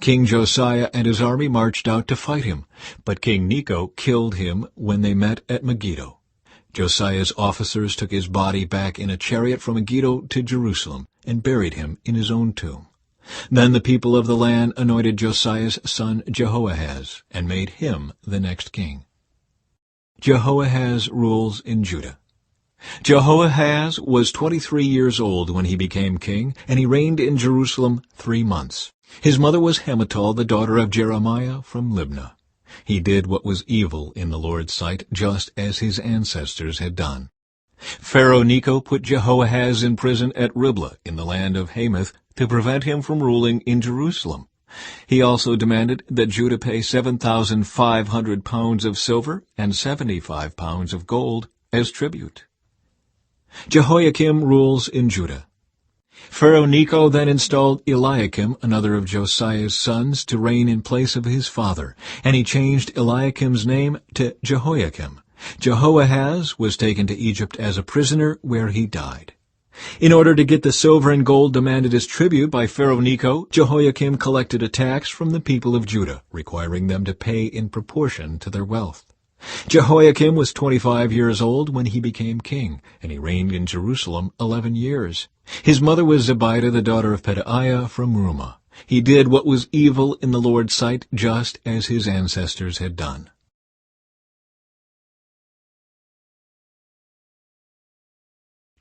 King Josiah and his army marched out to fight him, but King Necho killed him when they met at Megiddo. Josiah's officers took his body back in a chariot from Megiddo to Jerusalem and buried him in his own tomb. Then the people of the land anointed Josiah's son Jehoahaz and made him the next king. Jehoahaz rules in Judah. Jehoahaz was 23 years old when he became king, and he reigned in Jerusalem 3 months. His mother was Hamutal, the daughter of Jeremiah from Libnah. He did what was evil in the Lord's sight, just as his ancestors had done. Pharaoh Necho put Jehoahaz in prison at Riblah in the land of Hamath to prevent him from ruling in Jerusalem. He also demanded that Judah pay 7,500 pounds of silver and 75 pounds of gold as tribute. Jehoiakim rules in Judah. Pharaoh Necho then installed Eliakim, another of Josiah's sons, to reign in place of his father, and he changed Eliakim's name to Jehoiakim. Jehoahaz was taken to Egypt as a prisoner, where he died. In order to get the silver and gold demanded as tribute by Pharaoh Necho, Jehoiakim collected a tax from the people of Judah, requiring them to pay in proportion to their wealth. Jehoiakim was 25 years old when he became king, and he reigned in Jerusalem 11 years. His mother was Zebidah, the daughter of Pedaiah from Rumah. He did what was evil in the Lord's sight, just as his ancestors had done.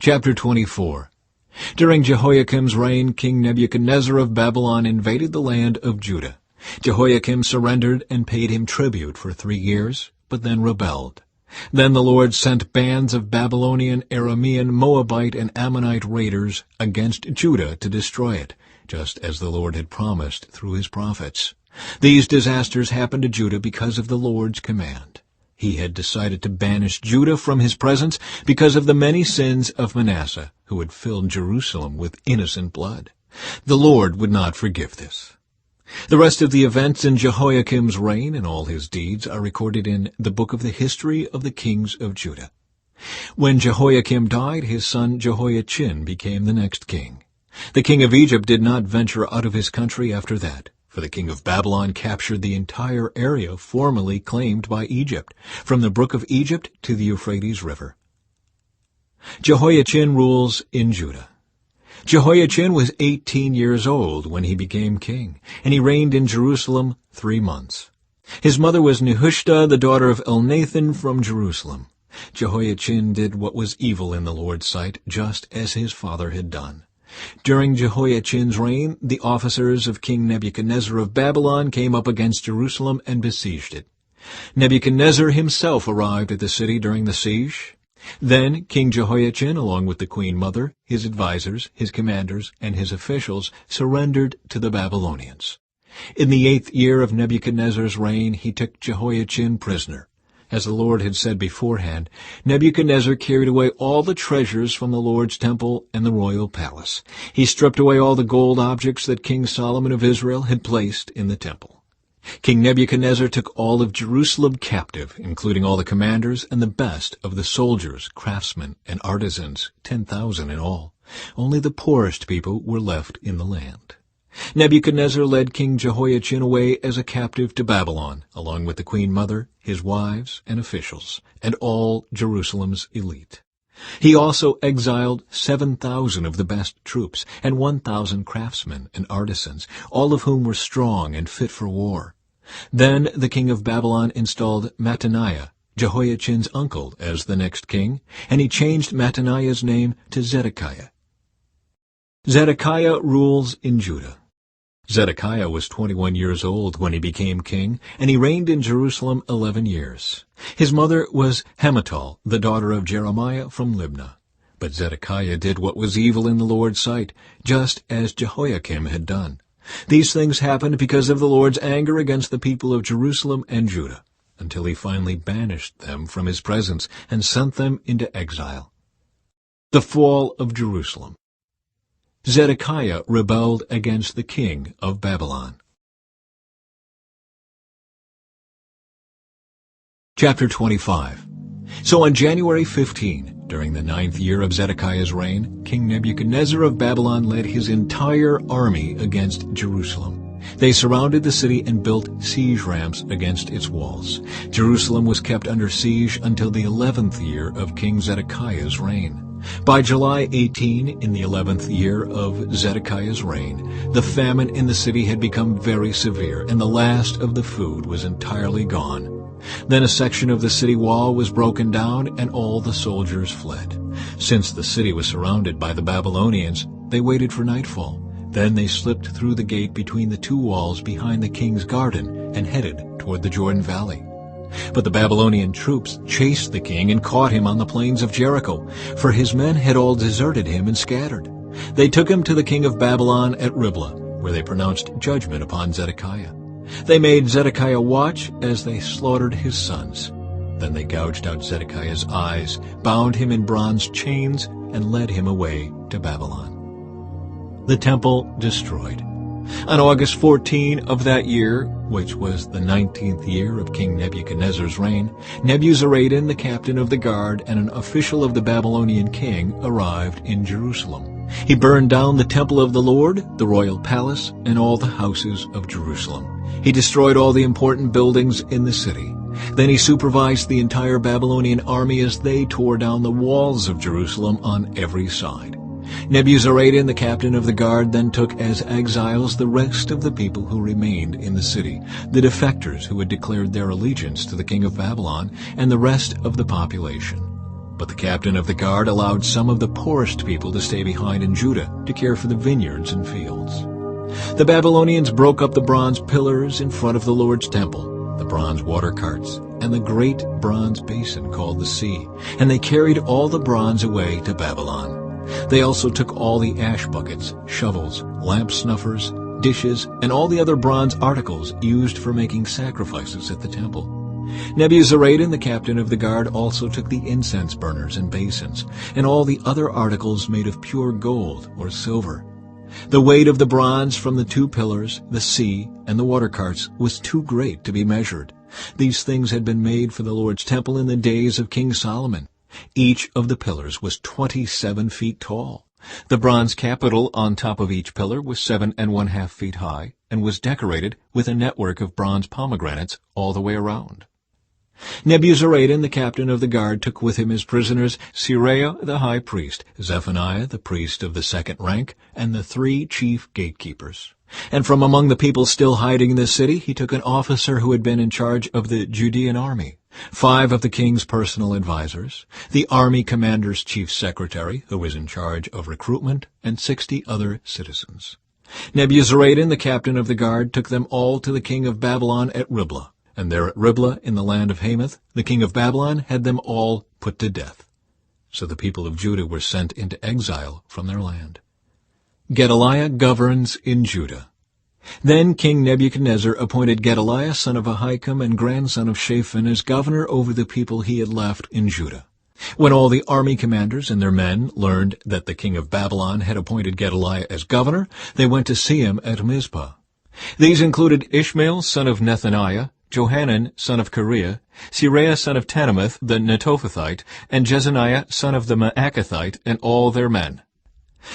Chapter 24. During Jehoiakim's reign, King Nebuchadnezzar of Babylon invaded the land of Judah. Jehoiakim surrendered and paid him tribute for 3 years, but then rebelled. Then the Lord sent bands of Babylonian, Aramean, Moabite, and Ammonite raiders against Judah to destroy it, just as the Lord had promised through his prophets. These disasters happened to Judah because of the Lord's command. He had decided to banish Judah from his presence because of the many sins of Manasseh, who had filled Jerusalem with innocent blood. The Lord would not forgive this. The rest of the events in Jehoiakim's reign and all his deeds are recorded in the book of the history of the kings of Judah. When Jehoiakim died, his son Jehoiachin became the next king. The king of Egypt did not venture out of his country after that, for the king of Babylon captured the entire area formerly claimed by Egypt, from the brook of Egypt to the Euphrates River. Jehoiachin rules in Judah. Jehoiachin was 18 years old when he became king, and he reigned in Jerusalem 3 months. His mother was Nehushta, the daughter of Elnathan from Jerusalem. Jehoiachin did what was evil in the Lord's sight, just as his father had done. During Jehoiachin's reign, the officers of King Nebuchadnezzar of Babylon came up against Jerusalem and besieged it. Nebuchadnezzar himself arrived at the city during the siege. Then King Jehoiachin, along with the queen mother, his advisers, his commanders, and his officials, surrendered to the Babylonians. In the 8th year of Nebuchadnezzar's reign, he took Jehoiachin prisoner. As the Lord had said beforehand, Nebuchadnezzar carried away all the treasures from the Lord's temple and the royal palace. He stripped away all the gold objects that King Solomon of Israel had placed in the temple. King Nebuchadnezzar took all of Jerusalem captive, including all the commanders and the best of the soldiers, craftsmen, and artisans, 10,000 in all. Only the poorest people were left in the land. Nebuchadnezzar led King Jehoiachin away as a captive to Babylon, along with the queen mother, his wives, and officials, and all Jerusalem's elite. He also exiled 7,000 of the best troops and 1,000 craftsmen and artisans, all of whom were strong and fit for war. Then the king of Babylon installed Mattaniah, Jehoiachin's uncle, as the next king, and he changed Mattaniah's name to Zedekiah. Zedekiah rules in Judah. Zedekiah was 21 years old when he became king, and he reigned in Jerusalem 11 years. His mother was Hamutal, the daughter of Jeremiah from Libnah. But Zedekiah did what was evil in the Lord's sight, just as Jehoiakim had done. These things happened because of the Lord's anger against the people of Jerusalem and Judah, until he finally banished them from his presence and sent them into exile. The fall of Jerusalem. Zedekiah rebelled against the king of Babylon. Chapter 25. So on January 15, during the 9th year of Zedekiah's reign, King Nebuchadnezzar of Babylon led his entire army against Jerusalem. They surrounded the city and built siege ramps against its walls. Jerusalem was kept under siege until the 11th year of King Zedekiah's reign. By July 18, in the 11th year of Zedekiah's reign, the famine in the city had become very severe, and the last of the food was entirely gone. Then a section of the city wall was broken down, and all the soldiers fled. Since the city was surrounded by the Babylonians, they waited for nightfall. Then they slipped through the gate between the 2 walls behind the king's garden and headed toward the Jordan Valley. But the Babylonian troops chased the king and caught him on the plains of Jericho, for his men had all deserted him and scattered. They took him to the king of Babylon at Riblah, where they pronounced judgment upon Zedekiah. They made Zedekiah watch as they slaughtered his sons. Then they gouged out Zedekiah's eyes, bound him in bronze chains, and led him away to Babylon. The temple destroyed. On August 14 of that year, which was the 19th year of King Nebuchadnezzar's reign, Nebuzaradan, the captain of the guard and an official of the Babylonian king, arrived in Jerusalem. He burned down the temple of the Lord, the royal palace, and all the houses of Jerusalem. He destroyed all the important buildings in the city. Then he supervised the entire Babylonian army as they tore down the walls of Jerusalem on every side. Nebuzaradan, the captain of the guard, then took as exiles the rest of the people who remained in the city, the defectors who had declared their allegiance to the king of Babylon, and the rest of the population. But the captain of the guard allowed some of the poorest people to stay behind in Judah to care for the vineyards and fields. The Babylonians broke up the bronze pillars in front of the Lord's temple, the bronze water carts, and the great bronze basin called the sea, and they carried all the bronze away to Babylon. They also took all the ash buckets, shovels, lamp snuffers, dishes, and all the other bronze articles used for making sacrifices at the temple. Nebuzaradan, the captain of the guard, also took the incense burners and basins, and all the other articles made of pure gold or silver. The weight of the bronze from the two pillars, the sea, and the water carts was too great to be measured. These things had been made for the Lord's temple in the days of King Solomon. Each of the pillars was 27 feet tall. The bronze capital on top of each pillar was 7½ feet high and was decorated with a network of bronze pomegranates all the way around. Nebuzaradan, the captain of the guard, took with him as prisoners Seraiah the high priest, Zephaniah the priest of the second rank, and the 3 chief gatekeepers. And from among the people still hiding in the city, he took an officer who had been in charge of the Judean army, 5 of the king's personal advisors, the army commander's chief secretary, who was in charge of recruitment, and 60 other citizens. Nebuzaradan, the captain of the guard, took them all to the king of Babylon at Riblah, and there at Riblah in the land of Hamath, the king of Babylon had them all put to death. So the people of Judah were sent into exile from their land. Gedaliah governs in Judah. Then King Nebuchadnezzar appointed Gedaliah, son of Ahikam and grandson of Shaphan, as governor over the people he had left in Judah. When all the army commanders and their men learned that the king of Babylon had appointed Gedaliah as governor, they went to see him at Mizpah. These included Ishmael, son of Nethaniah, Johanan, son of Kareah, Seraiah, son of Tanumeth, the Netophathite, and Jezaniah, son of the Maacathite, and all their men.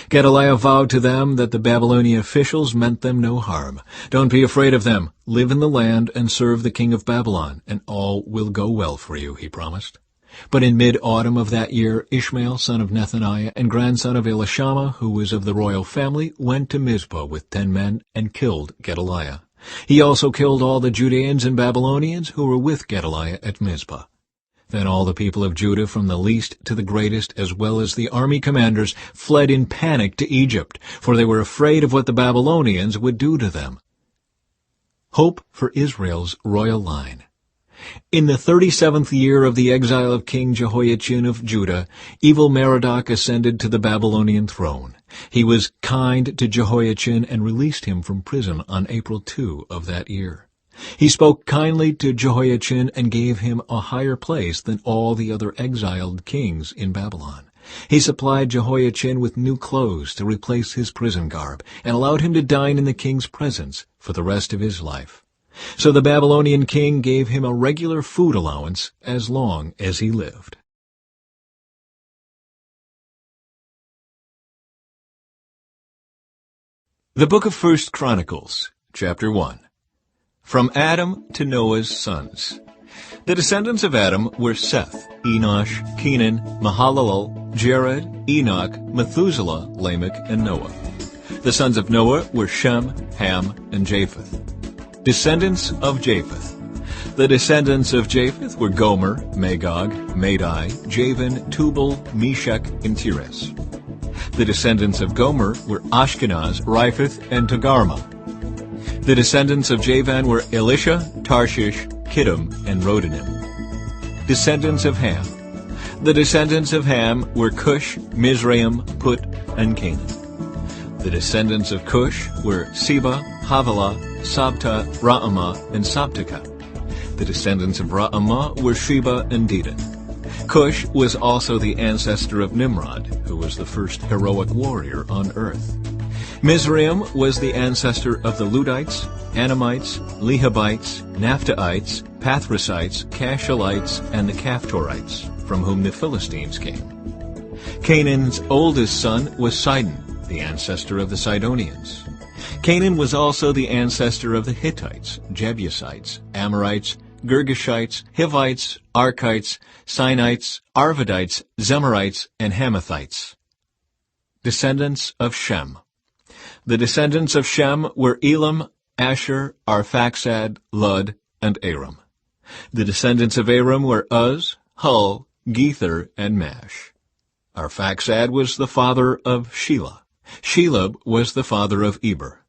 Gedaliah vowed to them that the Babylonian officials meant them no harm. "Don't be afraid of them. Live in the land and serve the king of Babylon, and all will go well for you," he promised. But in mid-autumn of that year, Ishmael, son of Nethaniah, and grandson of Elishama, who was of the royal family, went to Mizpah with 10 men and killed Gedaliah. He also killed all the Judeans and Babylonians who were with Gedaliah at Mizpah. Then all the people of Judah, from the least to the greatest, as well as the army commanders, fled in panic to Egypt, for they were afraid of what the Babylonians would do to them. Hope for Israel's royal line. In the 37th year of the exile of King Jehoiachin of Judah, Evil-Merodach ascended to the Babylonian throne. He was kind to Jehoiachin and released him from prison on April 2 of that year. He spoke kindly to Jehoiachin and gave him a higher place than all the other exiled kings in Babylon. He supplied Jehoiachin with new clothes to replace his prison garb and allowed him to dine in the king's presence for the rest of his life. So the Babylonian king gave him a regular food allowance as long as he lived. The Book of 1 Chronicles, Chapter 1. From Adam to Noah's sons. The descendants of Adam were Seth, Enosh, Kenan, Mahalalel, Jared, Enoch, Methuselah, Lamech, and Noah. The sons of Noah were Shem, Ham, and Japheth. Descendants of Japheth. The descendants of Japheth were Gomer, Magog, Madai, Javan, Tubal, Meshech, and Tiras. The descendants of Gomer were Ashkenaz, Riphath, and Togarmah. The descendants of Javan were Elisha, Tarshish, Kittim, and Rodanim. Descendants of Ham. The descendants of Ham were Cush, Mizraim, Put, and Canaan. The descendants of Cush were Seba, Havilah, Sabta, Raamah, and Sabteka. The descendants of Raamah were Sheba and Dedan. Cush was also the ancestor of Nimrod, who was the first heroic warrior on earth. Mizraim was the ancestor of the Ludites, Anamites, Lehabites, Naphtuhites, Pathrusites, Cashelites, and the Caphtorites, from whom the Philistines came. Canaan's oldest son was Sidon, the ancestor of the Sidonians. Canaan was also the ancestor of the Hittites, Jebusites, Amorites, Girgashites, Hivites, Arkites, Sinites, Arvadites, Zemarites, and Hamathites. Descendants of Shem. The descendants of Shem were Elam, Asher, Arphaxad, Lud, and Aram. The descendants of Aram were Uz, Hul, Gether, and Mash. Arphaxad was the father of Shelah. Shelub was the father of Eber.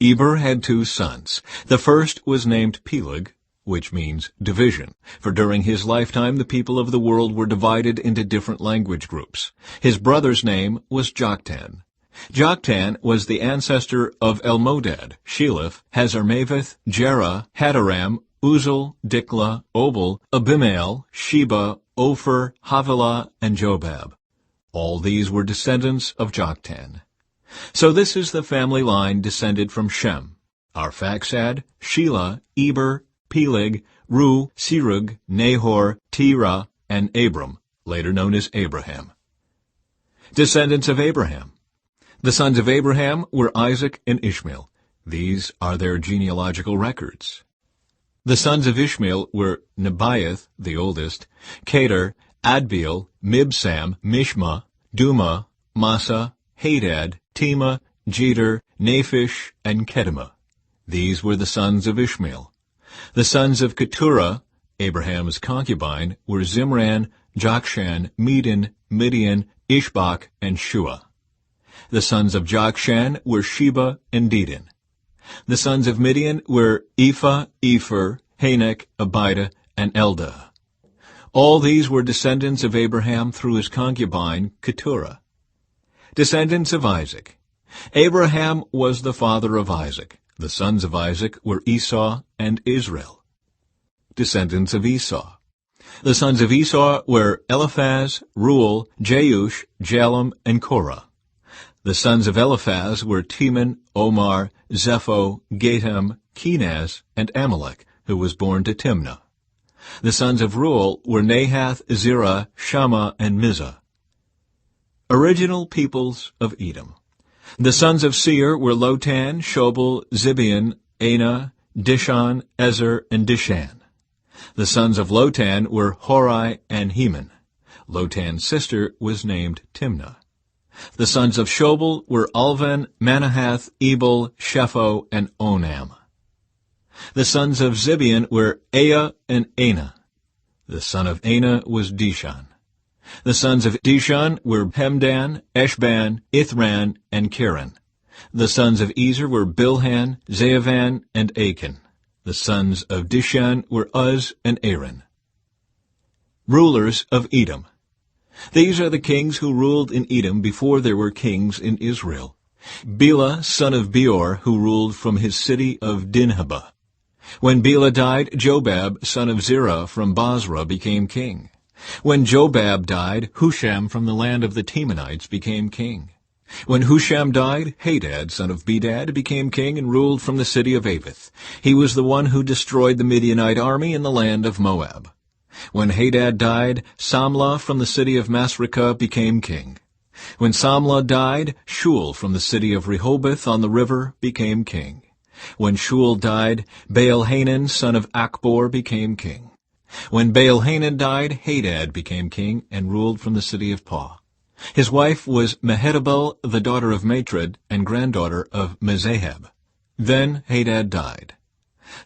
Eber had 2 sons. The first was named Peleg, which means division, for during his lifetime the people of the world were divided into different language groups. His brother's name was Joktan. Joktan was the ancestor of Elmodad, Sheleph, Hazarmaveth, Jerah, Hadaram, Uzal, Diklah, Obal, Abimael, Sheba, Ophir, Havilah, and Jobab. All these were descendants of Joktan. So this is the family line descended from Shem: Arphaxad, Shelah, Eber, Peleg, Ru, Serug, Nahor, Terah, and Abram, later known as Abraham. Descendants of Abraham. The sons of Abraham were Isaac and Ishmael. These are their genealogical records. The sons of Ishmael were Nebaioth, the oldest, Kedar, Adbeel, Mibsam, Mishma, Duma, Massa, Hadad, Tema, Jeter, Naphish, and Kedemah. These were the sons of Ishmael. The sons of Keturah, Abraham's concubine, were Zimran, Jokshan, Medan, Midian, Ishbak, and Shua. The sons of Jokshan were Sheba and Dedan. The sons of Midian were Ephah, Epher, Hanek, Abida, and Eldah. All these were descendants of Abraham through his concubine, Keturah. Descendants of Isaac. Abraham was the father of Isaac. The sons of Isaac were Esau and Israel. Descendants of Esau. The sons of Esau were Eliphaz, Reuel, Jeush, Jalem, and Korah. The sons of Eliphaz were Teman, Omar, Zepho, Gatam, Kenaz, and Amalek, who was born to Timnah. The sons of Reuel were Nahath, Zerah, Shammah, and Mizah. Original peoples of Edom. The sons of Seir were Lotan, Shobal, Zibeon, Anah, Dishon, Ezer, and Dishan. The sons of Lotan were Hori and Heman. Lotan's sister was named Timnah. The sons of Shobal were Alvan, Manahath, Ebal, Shepho, and Onam. The sons of Zibeon were Ea and Anah. The son of Anah was Dishon. The sons of Dishon were Hemdan, Eshban, Ithran, and Kiran. The sons of Ezer were Bilhan, Zaavan, and Achan. The sons of Dishon were Uz and Aaron. Rulers of Edom. These are the kings who ruled in Edom before there were kings in Israel. Bela, son of Beor, who ruled from his city of Dinhabah. When Bela died, Jobab, son of Zerah from Basra, became king. When Jobab died, Husham from the land of the Temanites became king. When Husham died, Hadad, son of Bedad, became king and ruled from the city of Avith. He was the one who destroyed the Midianite army in the land of Moab. When Hadad died, Samlah from the city of Masrekah became king. When Samlah died, Shul from the city of Rehoboth on the river became king. When Shul died, Baal-Hanan, son of Akbor, became king. When Baal-Hanan died, Hadad became king and ruled from the city of Pau. His wife was Mehetabel, the daughter of Matred and granddaughter of Mezahab. Then Hadad died.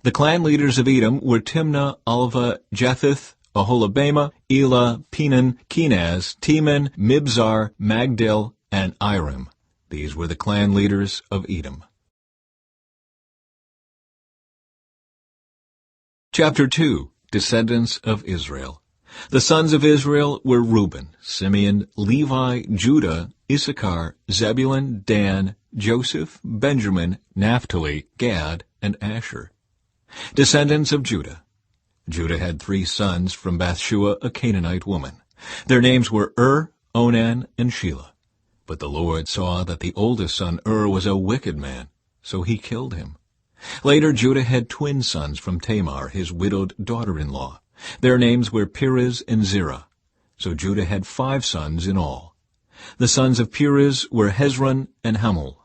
The clan leaders of Edom were Timnah, Alva, Jetheth, Aholibamah, Elah, Penan, Kenaz, Teman, Mibzar, Magdil, and Iram. These were the clan leaders of Edom. Chapter 2. Descendants of Israel. The sons of Israel were Reuben, Simeon, Levi, Judah, Issachar, Zebulun, Dan, Joseph, Benjamin, Naphtali, Gad, and Asher. Descendants of Judah. Judah had 3 sons from Bathshua, a Canaanite woman. Their names were Onan, and Shelah. But the Lord saw that the oldest son was a wicked man, so he killed him. Later Judah had twin sons from Tamar, his widowed daughter-in-law. Their names were Perez and Zerah. So Judah had 5 sons in all. The sons of Perez were Hezron and Hamul.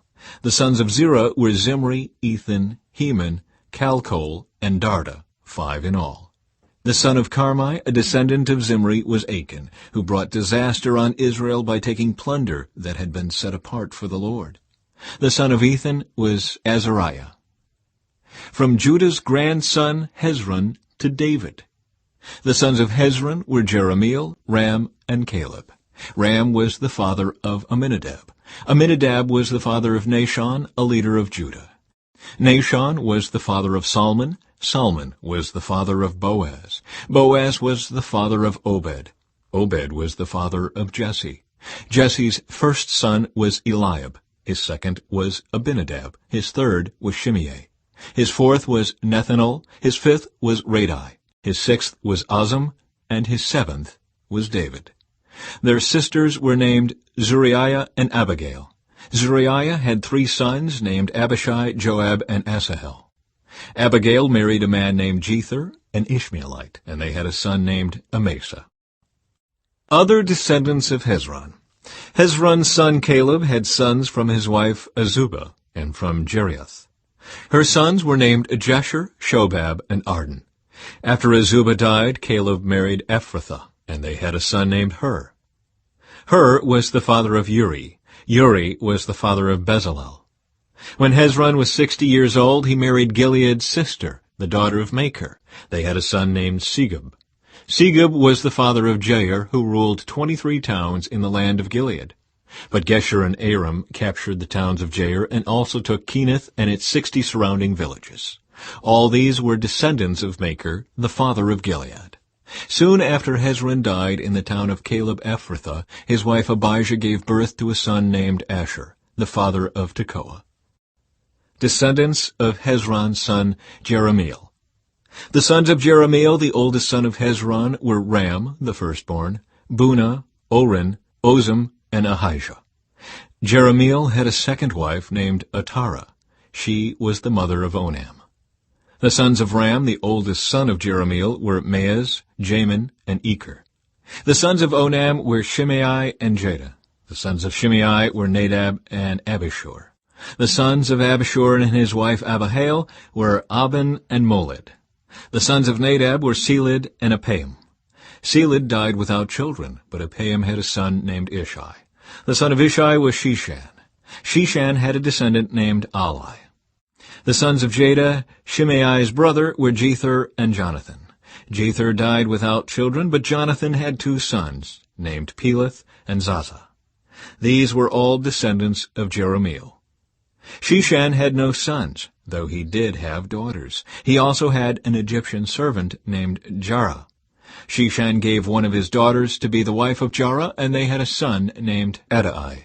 The sons of Zerah were Zimri, Ethan, Heman, Calcol, and Darda, 5 in all. The son of Carmi, a descendant of Zimri, was Achan, who brought disaster on Israel by taking plunder that had been set apart for the Lord. The son of Ethan was Azariah. From Judah's grandson Hezron to David. The sons of Hezron were Jerahmeel, Ram, and Caleb. Ram was the father of Amminadab. Amminadab was the father of Nahshon, a leader of Judah. Nahshon was the father of Salmon. Salmon was the father of Boaz. Boaz was the father of Obed. Obed was the father of Jesse. Jesse's first son was Eliab. His second was Abinadab. His third was Shimei. His fourth was Nethanel. His fifth was Radai. His sixth was Azam. And his seventh was David. Their sisters were named Zuriah and Abigail. Zuriah had 3 sons named Abishai, Joab, and Asahel. Abigail married a man named Jether, an Ishmaelite, and they had a son named Amasa. Other descendants of Hezron. Hezron's son Caleb had sons from his wife Azubah and from Jerioth. Her sons were named Jesher, Shobab, and Arden. After Azubah died, Caleb married Ephrathah, and they had a son named Hur. Hur was the father of Uri. Uri was the father of Bezalel. When Hezron was 60 years old, he married Gilead's sister, the daughter of Machir. They had a son named Segub. Segub was the father of Jair, who ruled 23 towns in the land of Gilead. But Gesher and Aram captured the towns of Jair and also took Kenath and its 60 surrounding villages. All these were descendants of Machir, the father of Gilead. Soon after Hezron died in the town of Caleb-Ephrathah, his wife Abijah gave birth to a son named Asher, the father of Tekoa. Descendants of Hezron's son Jerahmeel. The sons of Jerahmeel, the oldest son of Hezron, were Ram, the firstborn, Bunah, Oren, Ozem, and Ahijah. Jerahmeel had a second wife named Atara. She was the mother of Onam. The sons of Ram, the oldest son of Jerahmeel, were Maaz, Jamin, and Eker. The sons of Onam were Shimei and Jada. The sons of Shimei were Nadab and Abishur. The sons of Abishur and his wife Abihail were Aben and Molid. The sons of Nadab were Seled and Apaim. Seled died without children, but Apaim had a son named Ishai. The son of Ishai was Shishan. Shishan had a descendant named Ali. The sons of Jada, Shimei's brother, were Jether and Jonathan. Jether died without children, but Jonathan had 2 sons, named Peleth and Zaza. These were all descendants of Jerahmeel. Shishan had no sons, though he did have daughters. He also had an Egyptian servant named Jarrah. Shishan gave one of his daughters to be the wife of Jarrah, and they had a son named Edai.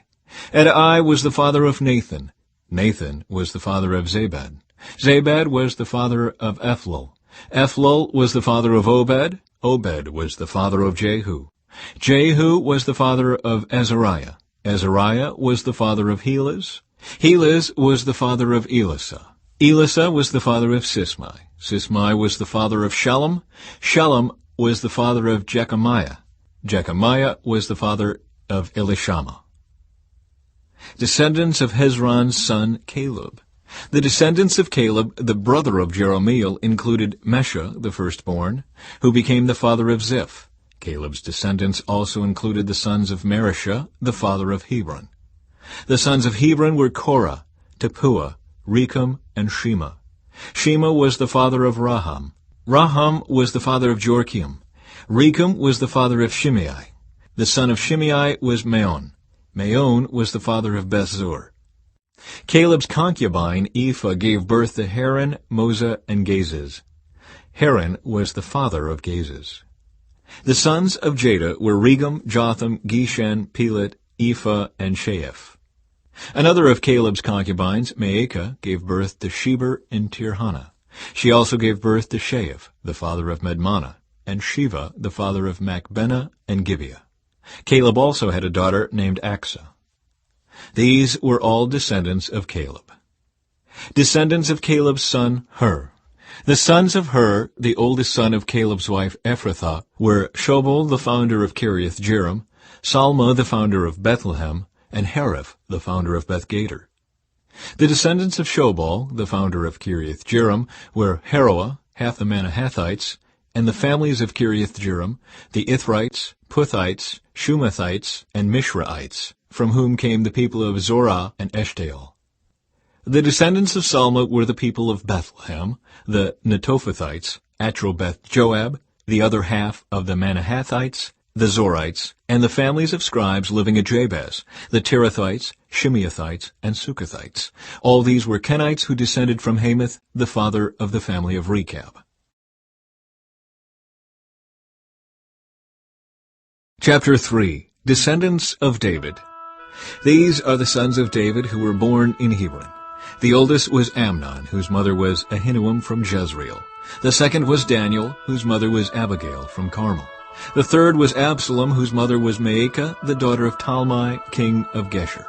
Edai was the father of Nathan. Nathan was the father of Zabad. Zabad was the father of Ephlal. Ephlal was the father of Obed. Obed was the father of Jehu. Jehu was the father of Azariah. Azariah was the father of Helez. Helez was the father of Elasa. Elasa was the father of Sismai. Sismai was the father of Shallum. Shallum was the father of Jechamiah. Jechamiah was the father of Elishama. Descendants of Hezron's son Caleb. The descendants of Caleb, the brother of Jerahmeel, included Mesha, the firstborn, who became the father of Ziph. Caleb's descendants also included the sons of Marishah, the father of Hebron. The sons of Hebron were Korah, Tepuah, Recham, and Shema. Shema was the father of Raham. Raham was the father of Jorkiam. Recham was the father of Shimei. The son of Shimei was Maon. Maon was the father of Bethzur. Caleb's concubine, Ephah, gave birth to Haran, Moza, and Gazez. Haran was the father of Gazez. The sons of Jada were Regem, Jotham, Geshan, Pelet, Ephah, and Sheaph. Another of Caleb's concubines, Maacah, gave birth to Sheber and Tirhana. She also gave birth to Sheath, the father of Madmannah, and Shiva, the father of Machbenah and Gibeah. Caleb also had a daughter named Achsah. These were all descendants of Caleb. Descendants of Caleb's son Hur. The sons of Hur, the oldest son of Caleb's wife Ephrathah, were Shobal, the founder of Kiriath-Jearim, Salma, the founder of Bethlehem, and Hariph, the founder of Beth-Gader. The descendants of Shobal, the founder of Kiriath-Jearim, were Haroah, half the Manahathites, and the families of Kiriath-Jearim, the Ithrites, Puthites, Shumathites, and Mishraites, from whom came the people of Zorah and Eshtaol. The descendants of Salma were the people of Bethlehem, the Netophathites, Atrobeth-Joab, the other half of the Manahathites, the Zorites, and the families of scribes living at Jabez, the Tirathites, Shimeathites, and Sukkothites. All these were Kenites who descended from Hamath, the father of the family of Rechab. Chapter 3. Descendants of David. These are the sons of David who were born in Hebron. The oldest was Amnon, whose mother was Ahinoam from Jezreel. The second was Daniel, whose mother was Abigail from Carmel. The third was Absalom, whose mother was Maacah, the daughter of Talmai, king of Geshur.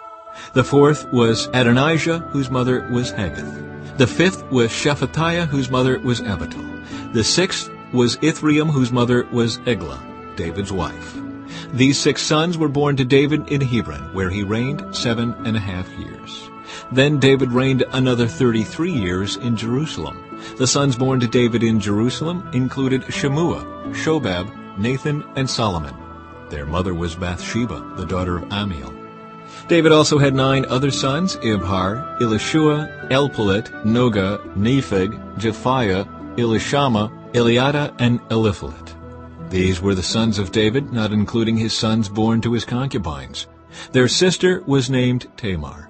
The fourth was Adonijah, whose mother was Haggith. The fifth was Shephatiah, whose mother was Abital. The sixth was Ithream, whose mother was Eglah, David's wife. These 6 sons were born to David in Hebron, where he reigned 7.5 years. Then David reigned another 33 years in Jerusalem. The sons born to David in Jerusalem included Shemua, Shobab, Nathan, and Solomon. Their mother was Bathsheba, the daughter of Amiel. David also had 9 other sons, Ibhar, Elishua, Elpalet, Noga, Nepheg, Japhiah, Elishama, Eliada, and Eliphalet. These were the sons of David, not including his sons born to his concubines. Their sister was named Tamar.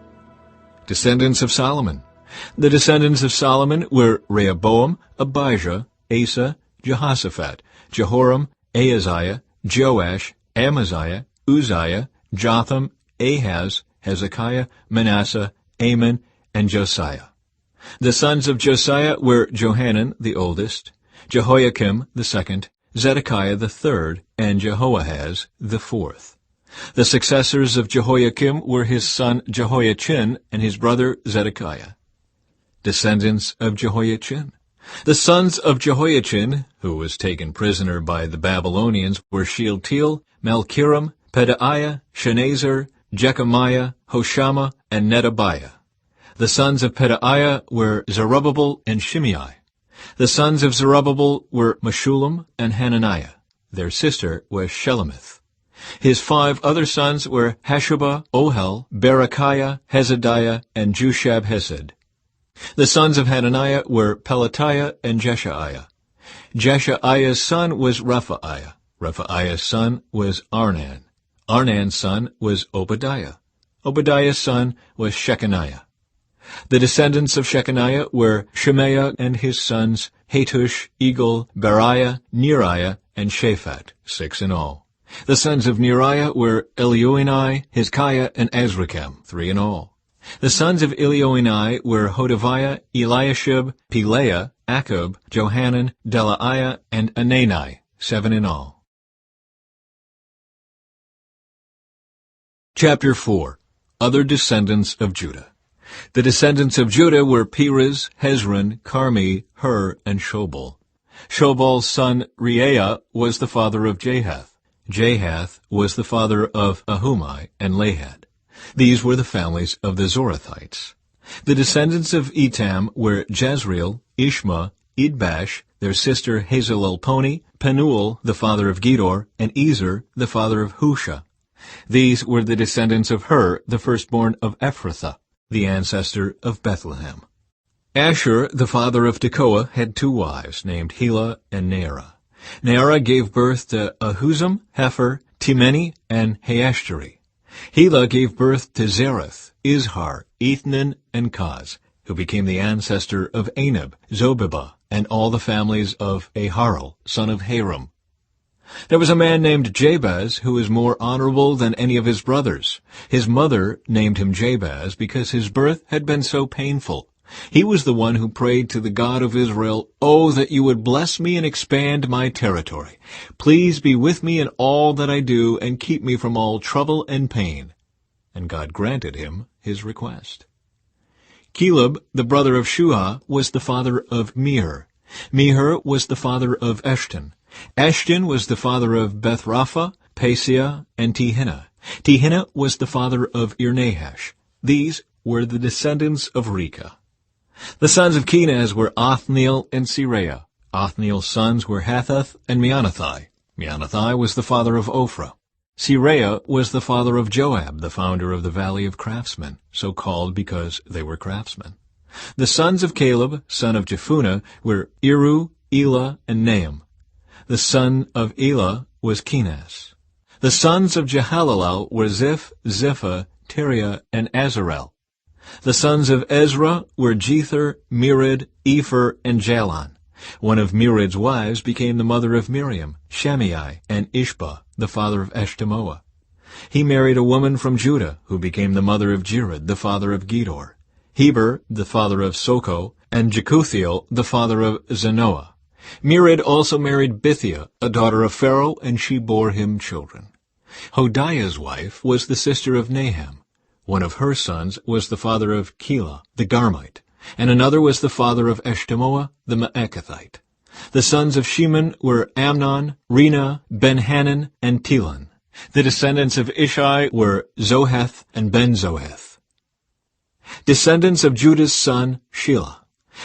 Descendants of Solomon. The descendants of Solomon were Rehoboam, Abijah, Asa, Jehoshaphat, Jehoram, Ahaziah, Joash, Amaziah, Uzziah, Jotham, Ahaz, Hezekiah, Manasseh, Amon, and Josiah. The sons of Josiah were Johanan, the oldest, Jehoiakim, the second, Zedekiah the third, and Jehoahaz the fourth. The successors of Jehoiakim were his son Jehoiachin and his brother Zedekiah. Descendants of Jehoiachin. The sons of Jehoiachin, who was taken prisoner by the Babylonians, were Shealtiel, Malchiram, Pedaiah, Shenazar, Jechemiah, Hoshama, and Nedabiah. The sons of Pedaiah were Zerubbabel and Shimei. The sons of Zerubbabel were Meshullam and Hananiah. Their sister was Shelemith. His 5 other sons were Hashubah, Ohel, Berechiah, Hezadiah, and Jushab-Hesed. The sons of Hananiah were Pelatiah and Jeshaiah. Jeshaiah's son was Rephaiah. Rephaiah's son was Arnan. Arnan's son was Obadiah. Obadiah's son was Shechaniah. The descendants of Shechaniah were Shemaiah and his sons Hatush, Egal, Beriah, Neriah, and Shaphat, 6 in all. The sons of Neriah were Elioenai, Hizkiah, and Azrikam, 3 in all. The sons of Elioenai were Hodaviah, Eliashib, Pelaiah, Akub, Johanan, Delaiah, and Anani, 7 in all. Chapter 4. Other descendants of Judah. The descendants of Judah were Perez, Hezron, Carmi, Hur, and Shobal. Shobal's son Reaiah was the father of Jahath. Jahath was the father of Ahumai and Lahad. These were the families of the Zorathites. The descendants of Etam were Jezreel, Ishma, Idbash, their sister Hazelelponi, Penuel, the father of Gedor, and Ezer, the father of Husha. These were the descendants of Hur, the firstborn of Ephrathah, the ancestor of Bethlehem. Asher, the father of Tekoa, had 2 wives, named Helah and Nearah. Nearah gave birth to Ahuzam, Hefer, Timeni, and Haashtari. Helah gave birth to Zereth, Izhar, Ethnan, and Kaz, who became the ancestor of Anab, Zobebah, and all the families of Aharal, son of Haram. There was a man named Jabez who was more honorable than any of his brothers. His mother named him Jabez because his birth had been so painful. He was the one who prayed to the God of Israel, "Oh, that you would bless me and expand my territory. Please be with me in all that I do and keep me from all trouble and pain." And God granted him his request. Caleb, the brother of Shuah, was the father of Mihir. Mihir was the father of Eshton. Eshton was the father of Bethrapha, Paseah, and Tehinnah. Tehinnah was the father of Ir-Nahash. These were the descendants of Rechah. The sons of Kenaz were Othniel and Seraiah. Othniel's sons were Hathath and Meonothai. Meonothai was the father of Ophrah. Seraiah was the father of Joab, the founder of the Valley of Craftsmen, so called because they were craftsmen. The sons of Caleb, son of Jephunneh, were Iru, Elah, and Nahum. The son of Elah was Kenaz. The sons of Jehalelel were Ziph, Ziphah, Tiria, and Azarel. The sons of Ezra were Jether, Mered, Epher, and Jalon. One of Mered's wives became the mother of Miriam, Shammai, and Ishbah, the father of Eshtemoa. He married a woman from Judah, who became the mother of Jered, the father of Gedor, Heber, the father of Soko, and Jekuthiel, the father of Zanoah. Mered also married Bithiah, a daughter of Pharaoh, and she bore him children. Hodiah's wife was the sister of Naham. One of her sons was the father of Keilah, the Garmite, and another was the father of Eshtemoa, the Maacathite. The sons of Sheman were Amnon, Rena, Ben-Hanan, and Telon. The descendants of Ishai were Zoheth and Ben-Zoheth. Descendants of Judah's son, Shelah.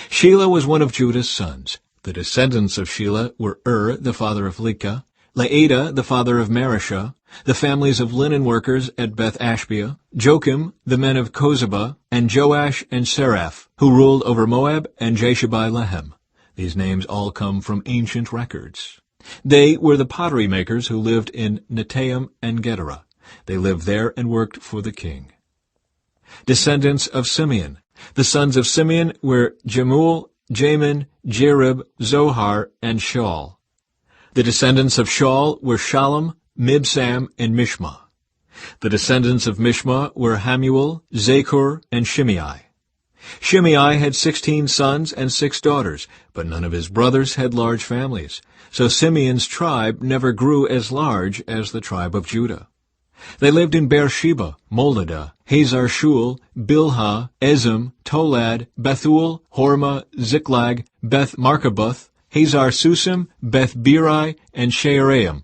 Shelah was one of Judah's sons. The descendants of Shelah were the father of Lekah, Laada, the father of Mareshah, the families of linen workers at Beth-Ashbea, Joachim, the men of Kozeba, and Joash and Seraph, who ruled over Moab, and Jashubai-Lehem. These names all come from ancient records. They were the pottery makers who lived in Netaim and Gedera. They lived there and worked for the king. Descendants of Simeon. The sons of Simeon were Jemuel, Jamin, Jerib, Zohar, and Shaul. The descendants of Shaul were Shalom, Mibsam, and Mishma. The descendants of Mishma were Hamuel, Zakur, and Shimei. Shimei had 16 sons and 6 daughters, but none of his brothers had large families, so Simeon's tribe never grew as large as the tribe of Judah. They lived in Beersheba, Moladah, Hazar-Shul, Bilhah, Ezem, Tolad, Bethul, Hormah, Ziklag, Beth-Markaboth, Hazar-Susim, Beth-Biri, and Shearaim.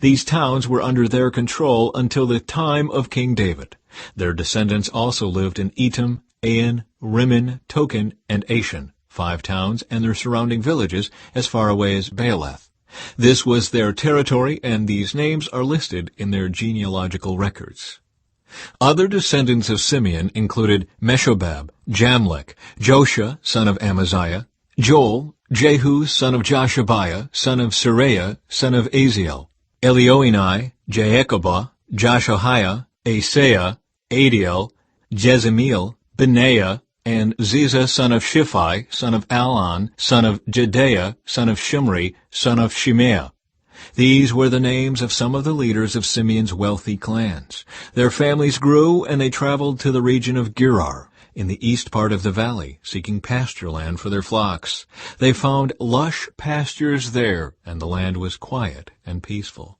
These towns were under their control until the time of King David. Their descendants also lived in Etam, Ain, Rimmon, Token, and Ashan, 5 towns and their surrounding villages as far away as Baalath. This was their territory, and these names are listed in their genealogical records. Other descendants of Simeon included Meshobab, Jamlech, Joshua, son of Amaziah, Joel, Jehu, son of Joshabiah, son of Seraiah, son of Aziel, Elioenai, Jaekobah, Joshahiah, Asaiah, Adiel, Jezemiel, Benaiah, and Ziza, son of Shiphi, son of Alon, son of Jedaiah, son of Shimri, son of Shimea. These were the names of some of the leaders of Simeon's wealthy clans. Their families grew, and they traveled to the region of Gerar, in the east part of the valley, seeking pasture land for their flocks. They found lush pastures there, and the land was quiet and peaceful.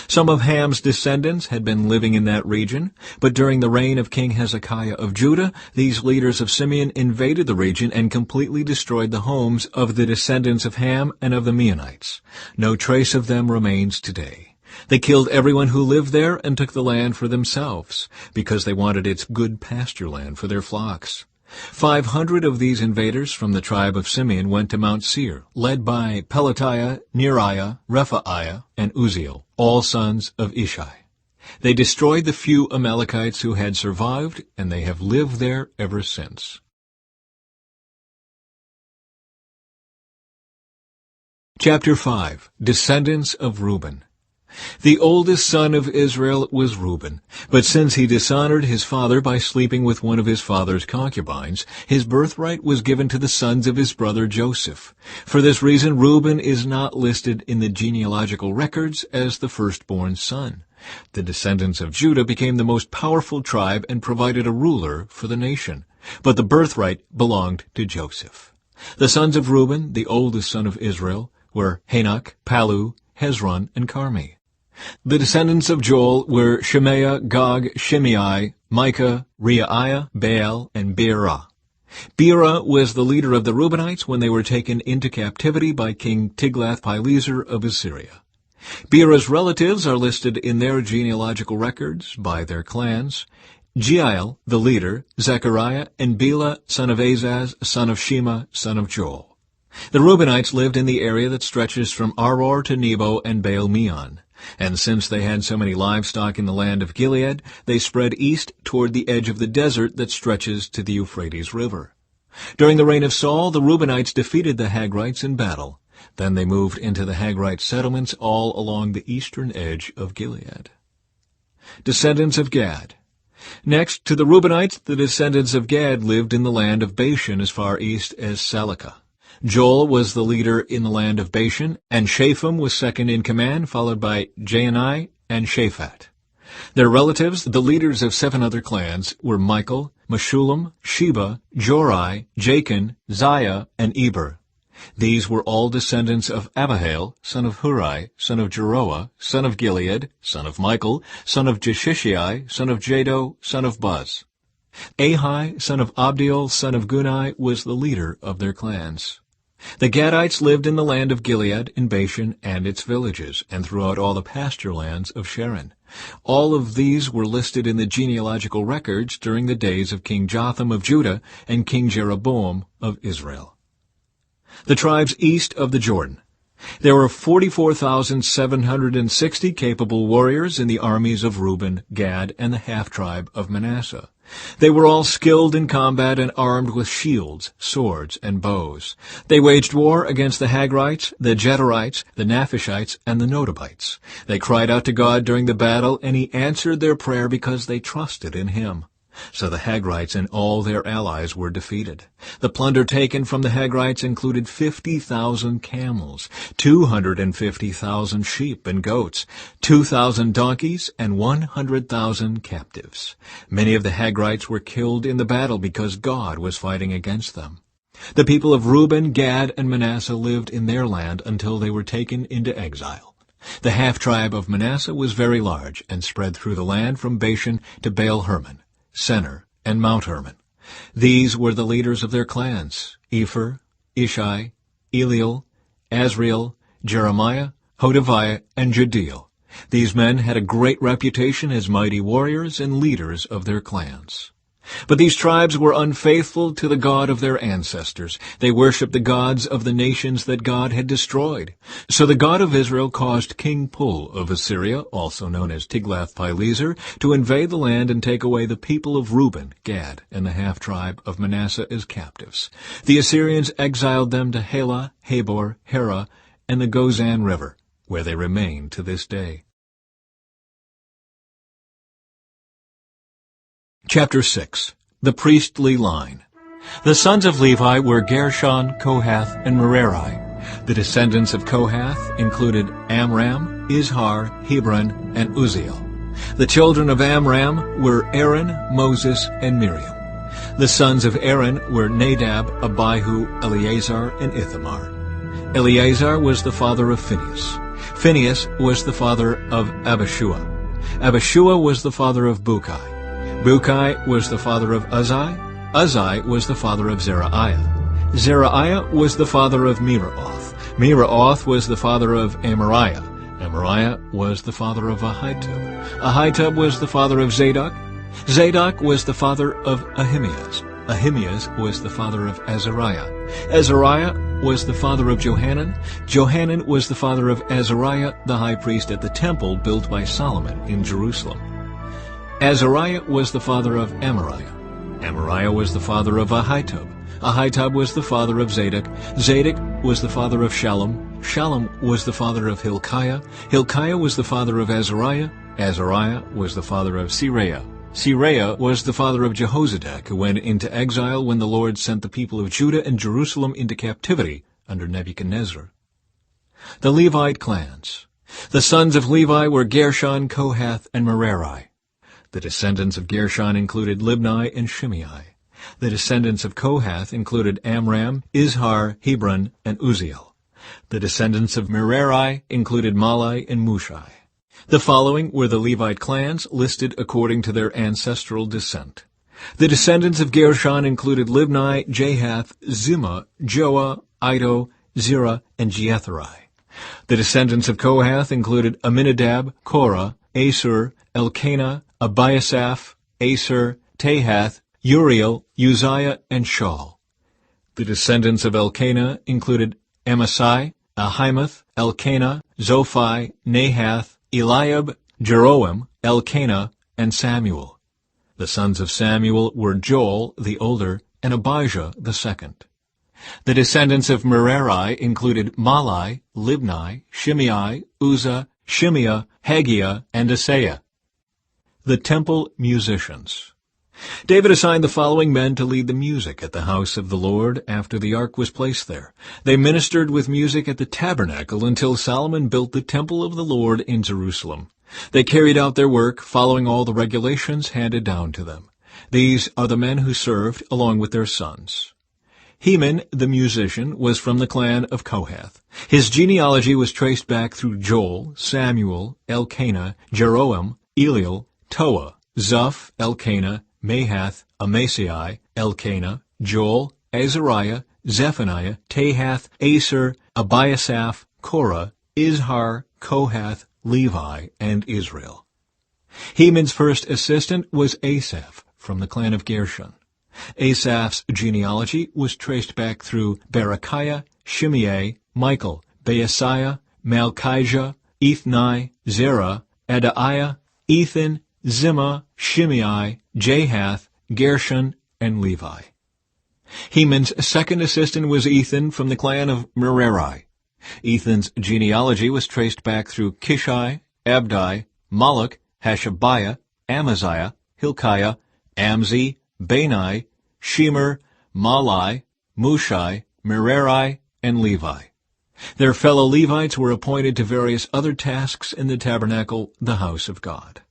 Some of Ham's descendants had been living in that region, but during the reign of King Hezekiah of Judah, these leaders of Simeon invaded the region and completely destroyed the homes of the descendants of Ham and of the Meunites. No trace of them remains today. They killed everyone who lived there and took the land for themselves, because they wanted its good pasture land for their flocks. 500 of these invaders from the tribe of Simeon went to Mount Seir, led by Pelatiah, Neriah, Rephaiah, and Uzziel, all sons of Ishai. They destroyed the few Amalekites who had survived, and they have lived there ever since. Chapter 5. Descendants of Reuben. The oldest son of Israel was Reuben, but since he dishonored his father by sleeping with one of his father's concubines, his birthright was given to the sons of his brother Joseph. For this reason, Reuben is not listed in the genealogical records as the firstborn son. The descendants of Judah became the most powerful tribe and provided a ruler for the nation. but the birthright belonged to Joseph. The sons of Reuben, the oldest son of Israel, were Hanok, Palu, Hezron, and Carmi. The descendants of Joel were Shemaiah, Gog, Shimei, Micah, Reiah, Baal, and Beerah. Beerah was the leader of the Reubenites when they were taken into captivity by King Tiglath-Pileser of Assyria. Beerah's relatives are listed in their genealogical records by their clans: Jeiel, the leader, Zechariah, and Bela, son of Azaz, son of Shema, son of Joel. The Reubenites lived in the area that stretches from Aror to Nebo and Baal-Meon. And since they had so many livestock in the land of Gilead, they spread east toward the edge of the desert that stretches to the Euphrates River. During the reign of Saul, the Reubenites defeated the Hagrites in battle. Then they moved into the Hagrite settlements all along the eastern edge of Gilead. Descendants of Gad. Next to the Reubenites, the descendants of Gad lived in the land of Bashan as far east as Salecah. Joel was the leader in the land of Bashan, and Shapham was second in command, followed by Jaanai and Shaphat. Their relatives, the leaders of 7 other clans, were Michael, Meshullam, Sheba, Jorai, Jachin, Ziah, and Eber. These were all descendants of Abihail, son of Huri, son of Jeroah, son of Gilead, son of Michael, son of Jeshishai, son of Jado, son of Buz. Ahi, son of Abdiel, son of Gunai, was the leader of their clans. The Gadites lived in the land of Gilead, in Bashan and its villages, and throughout all the pasture lands of Sharon. All of these were listed in the genealogical records during the days of King Jotham of Judah and King Jeroboam of Israel. The tribes east of the Jordan. There were 44,760 capable warriors in the armies of Reuben, Gad, and the half-tribe of Manasseh. They were all skilled in combat and armed with shields, swords, and bows. They waged war against the Hagrites, the Jederites, the Naphishites, and the Nodabites. They cried out to God during the battle, and he answered their prayer because they trusted in him. So the Hagrites and all their allies were defeated. The plunder taken from the Hagrites included 50,000 camels, 250,000 sheep and goats, 2,000 donkeys, and 100,000 captives. Many of the Hagrites were killed in the battle because God was fighting against them. The people of Reuben, Gad, and Manasseh lived in their land until they were taken into exile. The half-tribe of Manasseh was very large and spread through the land from Bashan to Baal-Hermon, Senir, and Mount Hermon. These were the leaders of their clans: Epher, Ishai, Eliel, Azriel, Jeremiah, Hodaviah, and Jediel. These men had a great reputation as mighty warriors and leaders of their clans. But these tribes were unfaithful to the God of their ancestors. They worshipped the gods of the nations that God had destroyed. So the God of Israel caused King Pul of Assyria, also known as Tiglath-Pileser, to invade the land and take away the people of Reuben, Gad, and the half-tribe of Manasseh as captives. The Assyrians exiled them to Halah, Habor, Hera, and the Gozan River, where they remain to this day. Chapter 6. The Priestly Line. The sons of Levi were Gershon, Kohath, and Merari. The descendants of Kohath included Amram, Izhar, Hebron, and Uzziel. The children of Amram were Aaron, Moses, and Miriam. The sons of Aaron were Nadab, Abihu, Eleazar, and Ithamar. Eleazar was the father of Phinehas. Phinehas was the father of Abishua. Abishua was the father of Bukai. Bukai was the father of Uzzi. Uzzi was the father of Zerahiah. Zerahiah was the father of Meraoth. Meraoth was the father of Amariah. Amariah was the father of Ahitub. Ahitub was the father of Zadok. Zadok was the father of Ahimaaz. Ahimaaz was the father of Azariah. Azariah was the father of Johanan. Johanan was the father of Azariah, the high priest at the temple built by Solomon in Jerusalem. Azariah was the father of Amariah. Amariah was the father of Ahitub. Ahitub was the father of Zadok. Zadok was the father of Shallum. Shallum was the father of Hilkiah. Hilkiah was the father of Azariah. Azariah was the father of Seraiah. Seraiah was the father of Jehozadak, who went into exile when the Lord sent the people of Judah and Jerusalem into captivity under Nebuchadnezzar. The Levite clans. The sons of Levi were Gershon, Kohath, and Merari. The descendants of Gershon included Libni and Shimei. The descendants of Kohath included Amram, Izhar, Hebron, and Uzziel. The descendants of Merari included Malai and Mushai. The following were the Levite clans listed according to their ancestral descent. The descendants of Gershon included Libni, Jahath, Zimmah, Joah, Iddo, Zerah, and Jeatherai. The descendants of Kohath included Aminadab, Korah, Asur, Elkanah, Abiasaph, Aser, Tahath, Uriel, Uzziah, and Shaul. The descendants of Elkanah included Amasai, Ahimoth, Elkanah, Zophai, Nahath, Eliab, Jeroam, Elkanah, and Samuel. The sons of Samuel were Joel, the older, and Abijah, the second. The descendants of Merari included Malai, Libni, Shimei, Uzzah, Shimeah, Haggiah, and Asaiah. The temple musicians. David assigned the following men to lead the music at the house of the Lord after the ark was placed there. They ministered with music at the tabernacle until Solomon built the temple of the Lord in Jerusalem. They carried out their work, following all the regulations handed down to them. These are the men who served along with their sons. Heman, the musician, was from the clan of Kohath. His genealogy was traced back through Joel, Samuel, Elkanah, Jeroam, Eliel, Toah, Zuph, Elkanah, Mahath, Amasai, Elkanah, Joel, Azariah, Zephaniah, Tahath, Aser, Abiasaph, Korah, Izhar, Kohath, Levi, and Israel. Heman's first assistant was Asaph, from the clan of Gershon. Asaph's genealogy was traced back through Berechiah, Shimei, Michael, Baasiah, Malchijah, Ethni, Zerah, Adaiah, Ethan, Zimmah, Shimei, Jahath, Gershon, and Levi. Heman's second assistant was Ethan from the clan of Merari. Ethan's genealogy was traced back through Kishai, Abdi, Moloch, Hashabiah, Amaziah, Hilkiah, Amzi, Bani, Shemer, Malai, Mushai, Merari, and Levi. Their fellow Levites were appointed to various other tasks in the tabernacle, the house of God.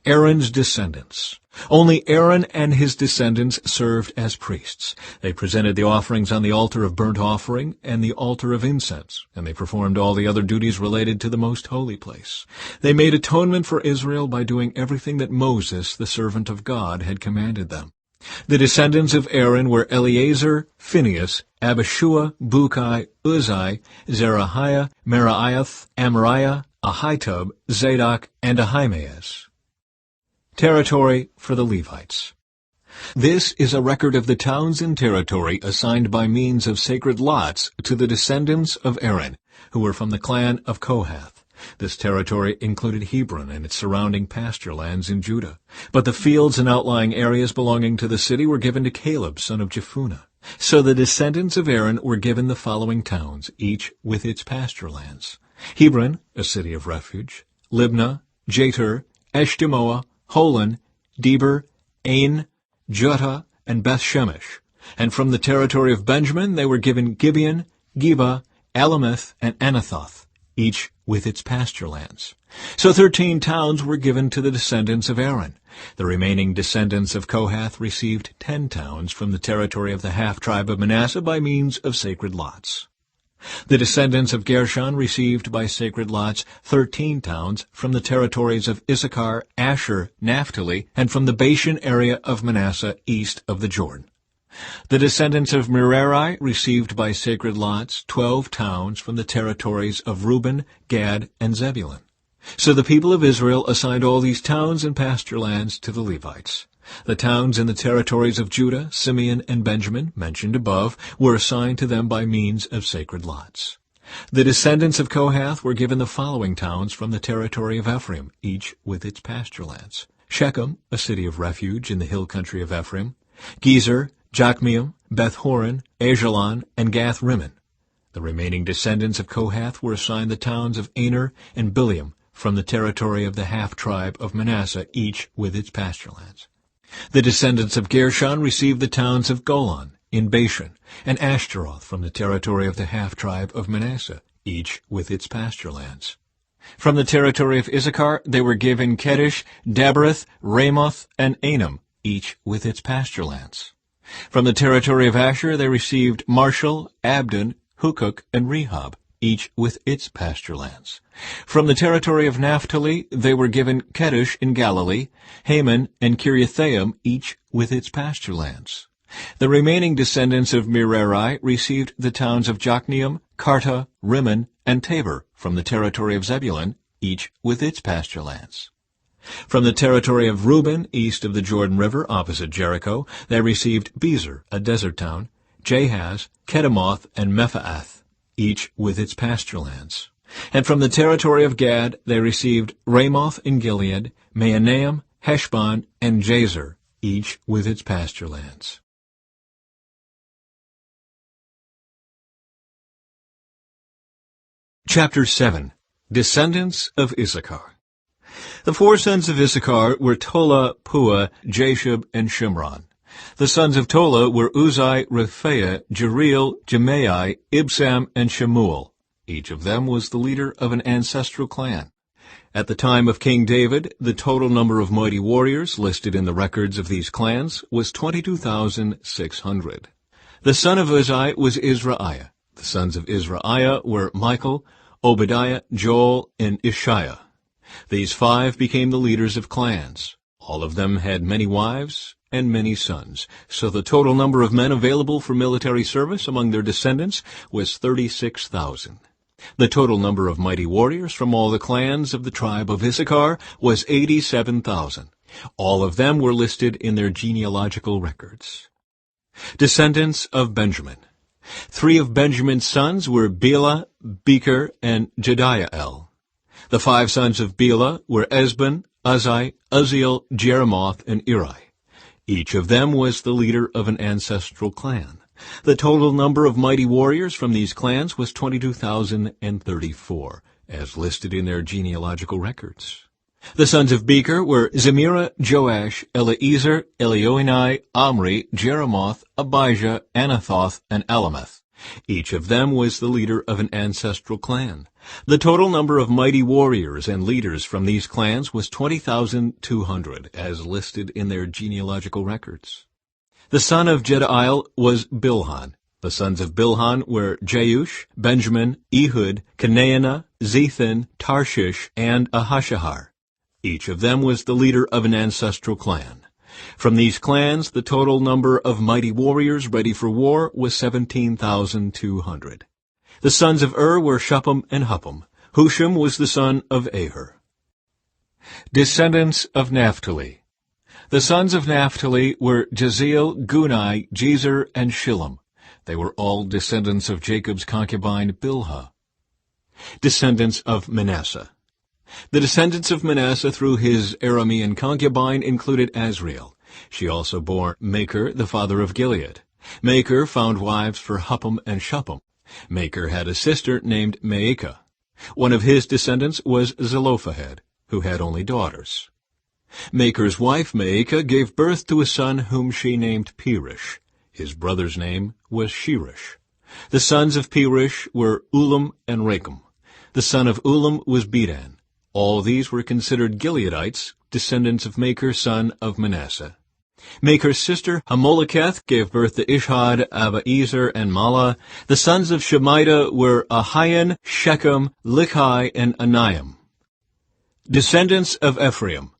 Aaron's descendants. Only Aaron and his descendants served as priests. They presented the offerings on the altar of burnt offering and the altar of incense, and they performed all the other duties related to the most holy place. They made atonement for Israel by doing everything that Moses, the servant of God, had commanded them. The descendants of Aaron were Eleazar, Phinehas, Abishua, Bukai, Uzzi, Zerahiah, Meraiah, Amariah, Ahitub, Zadok, and Ahimaaz. Territory for the Levites. This is a record of the towns and territory assigned by means of sacred lots to the descendants of Aaron, who were from the clan of Kohath. This territory included Hebron and its surrounding pasture lands in Judah, but the fields and outlying areas belonging to the city were given to Caleb, son of Jephunneh. So the descendants of Aaron were given the following towns, each with its pasture lands: Hebron, a city of refuge; Libnah, Jatir, Eshtemoa, Holon, Deber, Ain, Juttah, and Beth-Shemesh. And from the territory of Benjamin they were given Gibeon, Geba, Alameth, and Anathoth, each with its pasture lands. So 13 towns were given to the descendants of Aaron. The remaining descendants of Kohath received 10 towns from the territory of the half-tribe of Manasseh by means of sacred lots. The descendants of Gershon received by sacred lots 13 towns from the territories of Issachar, Asher, Naphtali, and from the Bashan area of Manasseh east of the Jordan. The descendants of Merari received by sacred lots 12 towns from the territories of Reuben, Gad, and Zebulun. So the people of Israel assigned all these towns and pasture lands to the Levites. The towns in the territories of Judah, Simeon, and Benjamin, mentioned above, were assigned to them by means of sacred lots. The descendants of Kohath were given the following towns from the territory of Ephraim, each with its pasture lands: Shechem, a city of refuge in the hill country of Ephraim; Gezer, Jokmeam, Beth-horon, Ajalon, and Gath-rimmon. The remaining descendants of Kohath were assigned the towns of Aner and Bileam from the territory of the half-tribe of Manasseh, each with its pasture lands. The descendants of Gershon received the towns of Golan in Bashan and Ashtaroth from the territory of the half-tribe of Manasseh, each with its pasture lands. From the territory of Issachar they were given Kedesh, Dabereth, Ramoth, and Anam, each with its pasture lands. From the territory of Asher they received Marshall, Abdon, Hukok, and Rehob, each with its pasture lands. From the territory of Naphtali they were given Kedesh in Galilee, Haman, and Kiriathaim, each with its pasture lands. The remaining descendants of Merari received the towns of Jokneam, Karta, Rimmon, and Tabor from the territory of Zebulun, each with its pasture lands. From the territory of Reuben, east of the Jordan River, opposite Jericho, they received Bezer, a desert town, Jahaz, Kedemoth, and Mephaath, each with its pasture lands. And from the territory of Gad they received Ramoth in Gilead, Mahanaim, Heshbon, and Jazer, each with its pasture lands. Chapter 7. Descendants of Issachar. The four sons of Issachar were Tola, Puah, Jashub, and Shimron. The sons of Tola were Uzai, Rephaiah, Jeriel, Jemai, Ibsam, and Shemuel. Each of them was the leader of an ancestral clan. At the time of King David, the total number of mighty warriors listed in the records of these clans was 22,600. The son of Uzai was Israiah. The sons of Israiah were Michael, Obadiah, Joel, and Ishiah. These five became the leaders of clans. All of them had many wives and many sons, so the total number of men available for military service among their descendants was 36,000. The total number of mighty warriors from all the clans of the tribe of Issachar was 87,000. All of them were listed in their genealogical records. Descendants of Benjamin. Three of Benjamin's sons were Bela, Becher, and Jediael. The five sons of Bela were Esbon, Uzai, Uzziel, Jeremoth, and Eri. Each of them was the leader of an ancestral clan. The total number of mighty warriors from these clans was 22,034, as listed in their genealogical records. The sons of Becher were Zemira, Joash, Eliezer, Elioenai, Omri, Jeremoth, Abijah, Anathoth, and Alameth. Each of them was the leader of an ancestral clan. The total number of mighty warriors and leaders from these clans was 20,200, as listed in their genealogical records. The son of Jediael was Bilhan. The sons of Bilhan were Jeush, Benjamin, Ehud, Kenaanah, Zethan, Tarshish, and Ahashahar. Each of them was the leader of an ancestral clan. From these clans, the total number of mighty warriors ready for war was 17,200. The sons of were Shuppim and Huppim. Husham was the son of Aher. Descendants of Naphtali. The sons of Naphtali were Jeziel, Guni, Jezer, and Shillem. They were all descendants of Jacob's concubine Bilhah. Descendants of Manasseh. The descendants of Manasseh through his Aramean concubine included Azriel. She also bore Machir, the father of Gilead. Machir found wives for Huppim and Shuppim. Machir had a sister named Maacah. One of his descendants was Zelophehad, who had only daughters. Machir's wife Maacah gave birth to a son whom she named Perish. His brother's name was Sheresh. The sons of Perish were Ulam and Rakem. The son of Ulam was Bedan. All these were considered Gileadites, descendants of Machir, son of Manasseh. Machir's sister Hamoleketh gave birth to Ishhad, Abiezer, and Mala. The sons of Shemida were Ahian, Shechem, Lichai, and Aniam. Descendants of Ephraim.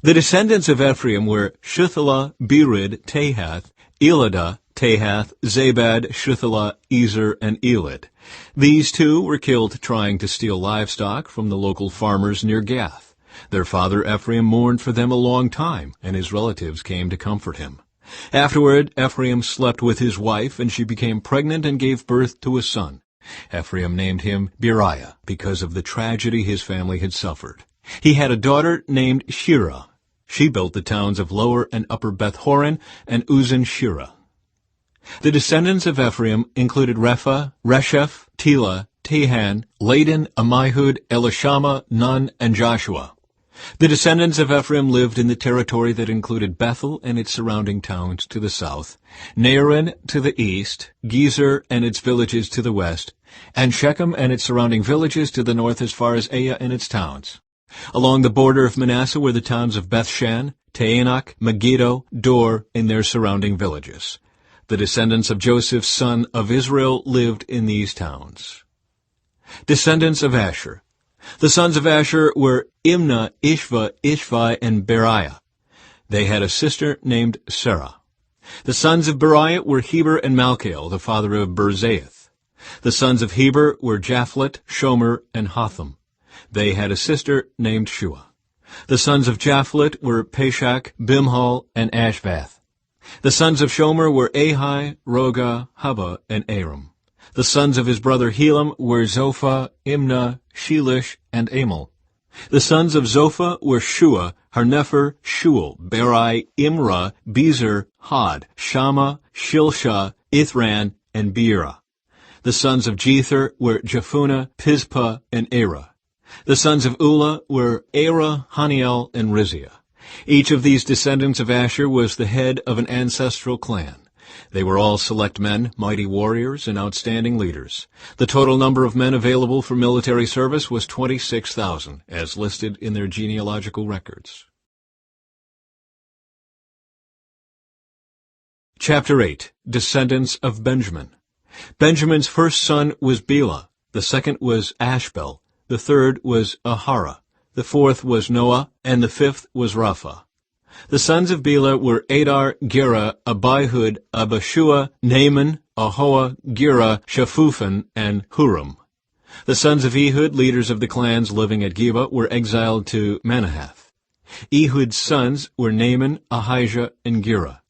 The descendants of Ephraim were Shuthelah, Berid, Tahath, Eladah, Tahath, Zabad, Shuthelah, Ezer, and Elad. These two were killed trying to steal livestock from the local farmers near Gath. Their father Ephraim mourned for them a long time, and his relatives came to comfort him. Afterward, Ephraim slept with his wife, and she became pregnant and gave birth to a son. Ephraim named him Beriah, because of the tragedy his family had suffered. He had a daughter named Shirah. She built the towns of Lower and Upper Beth-horon and Uzan-Shirah. The descendants of Ephraim included Repha, Resheph, Tela, Tehan, Ladan, Ammihud, Elishama, Nun, and Joshua. The descendants of Ephraim lived in the territory that included Bethel and its surrounding towns to the south, Naaran to the east, Gezer and its villages to the west, and Shechem and its surrounding villages to the north as far as Aiah and its towns. Along the border of Manasseh were the towns of Bethshan, Taanach, Megiddo, Dor, and their surrounding villages. The descendants of Joseph, son of Israel, lived in these towns. Descendants of Asher. The sons of Asher were Imnah, Ishva, Ishvi, and Beriah. They had a sister named Sarah. The sons of Beriah were Heber and Malchiel, the father of Birzaith. The sons of Heber were Japhlet, Shomer, and Hotham. They had a sister named Shua. The sons of Japhlet were Pashach, Bimhal, and Ashvath. The sons of Shomer were Ahi, Roga, Hubba, and Aram. The sons of his brother Helam were Zophah, Imnah, Shelish, and Amal. The sons of Zophah were Shua, Harnepher, Shual, Beri, Imrah, Bezer, Had, Shammah, Shilshah, Ithran, and Beerah. The sons of Jether were Jephunneh, Pispah, and Erah. The sons of Ulah were Arah, Haniel, and Rizia. Each of these descendants of Asher was the head of an ancestral clan. They were all select men, mighty warriors, and outstanding leaders. The total number of men available for military service was 26,000, as listed in their genealogical records. Chapter 8. Descendants of Benjamin. Benjamin's first son was Bela, the second was Ashbel, the third was Ahara, the fourth was Noah, and the fifth was Rapha. The sons of Bela were Adar, Gera, Abihud, Abishua, Naaman, Ahoah, Gera, Shaphupan, and Huram. The sons of Ehud, leaders of the clans living at Geba, were exiled to Manahath. Ehud's sons were Naaman, Ahijah, and Gera.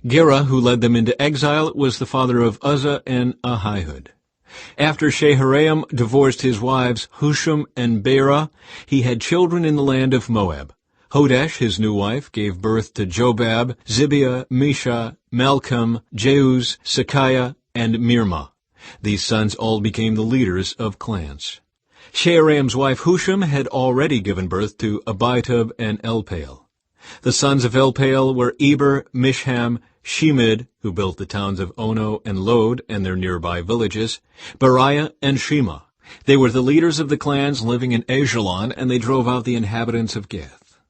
Gera, who led them into exile, was the father of Uzzah and Ahihud. After Shaharaim divorced his wives Husham and Beerah, he had children in the land of Moab. Hodesh, his new wife, gave birth to Jobab, Zibiah, Misha, Malcolm, Jeuz, Sakiah, and Mirmah. These sons all became the leaders of clans. Shaharaim's wife Husham had already given birth to Abitub and Elpaal. The sons of Elpaal were Eber, Mishham, Shemid, who built the towns of Ono and Lod and their nearby villages, Beriah and Shema. They were the leaders of the clans living in Ajalon, and they drove out the inhabitants of Gath.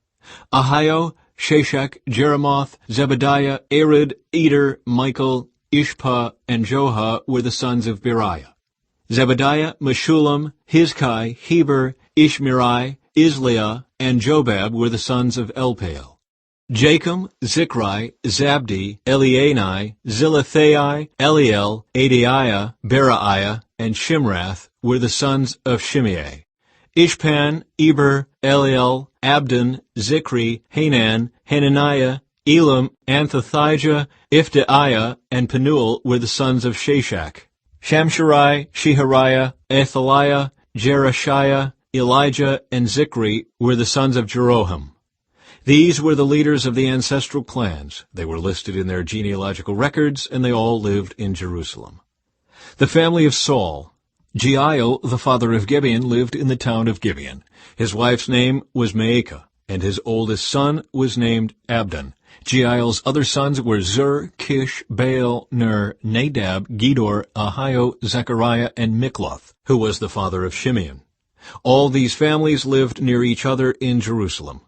Ahio, Sheshach, Jeremoth, Zebediah, Arid, Eder, Michael, Ishpah, and Joha were the sons of Beriah. Zebediah, Meshullam, Hizkai, Heber, Ishmerai, Isliah, and Jobab were the sons of Elpaal. Jachim, Zichri, Zabdi, Elianai, Zilithai, Eliel, Adiah, Beriah, and Shimrath were the sons of Shimei. Ishpan, Eber, Eliel, Abdon, Zichri, Hanan, Hananiah, Elam, Anthothijah, Iphdiah, and Penuel were the sons of Sheshach. Shamsherai, Shehariah, Athaliah, Jerushiah, Elijah, and Zichri were the sons of Jeroham. These were the leaders of the ancestral clans. They were listed in their genealogical records, and they all lived in Jerusalem. The family of Saul. Jeiel, the father of Gibeon, lived in the town of Gibeon. His wife's name was Maacah, and his oldest son was named Abdon. Jeiel's other sons were Zur, Kish, Baal, Ner, Nadab, Gedor, Ahio, Zechariah, and Mikloth, who was the father of Shimeon. All these families lived near each other in Jerusalem.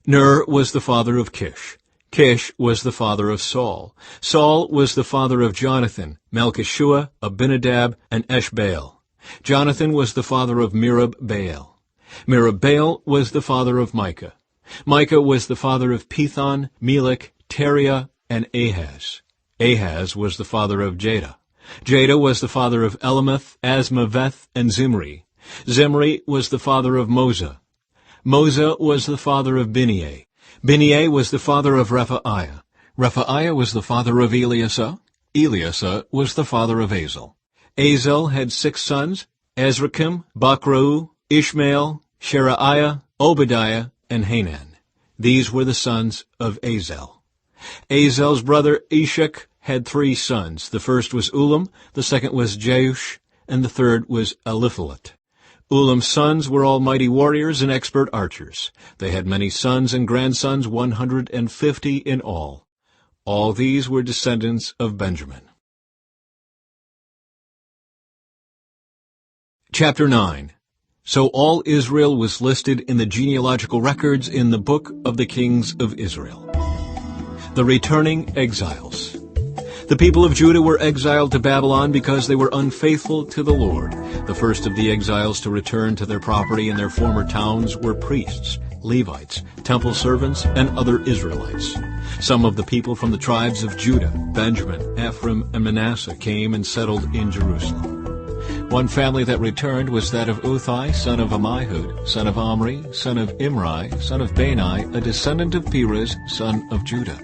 Ner was the father of Kish. Kish was the father of Saul. Saul was the father of Jonathan, Malchishua, Abinadab, and Eshbaal. Jonathan was the father of Merib-Baal. Merib-Baal was the father of Micah. Micah was the father of Pithon, Melech, Teriah, and Ahaz. Ahaz was the father of Jada. Jada was the father of Elameth, Asmaveth, and Zimri. Zimri was the father of Moza. Moza was the father of Bineah. Bineah was the father of Rephaiah. Rephaiah was the father of Eliasah. Eliasah was the father of Azel. Azel had 6 sons, Azrikam, Bachrau, Ishmael, Sheriah, Obadiah, and Hanan. These were the sons of Azel. Azel's brother Ishak had 3 sons. The first was Ulam, the second was Jeush, and the third was Eliphalet. Ulam's sons were all mighty warriors and expert archers. They had many sons and grandsons, 150 in all. All these were descendants of Benjamin. Chapter 9. So all Israel was listed in the genealogical records in the book of the kings of Israel. The returning exiles. The people of Judah were exiled to Babylon because they were unfaithful to the Lord. The first of the exiles to return to their property in their former towns were priests, Levites, temple servants, and other Israelites. Some of the people from the tribes of Judah, Benjamin, Ephraim, and Manasseh came and settled in Jerusalem. One family that returned was that of Uthai, son of Ammihud, son of Omri, son of Imri, son of Bani, a descendant of Perez, son of Judah.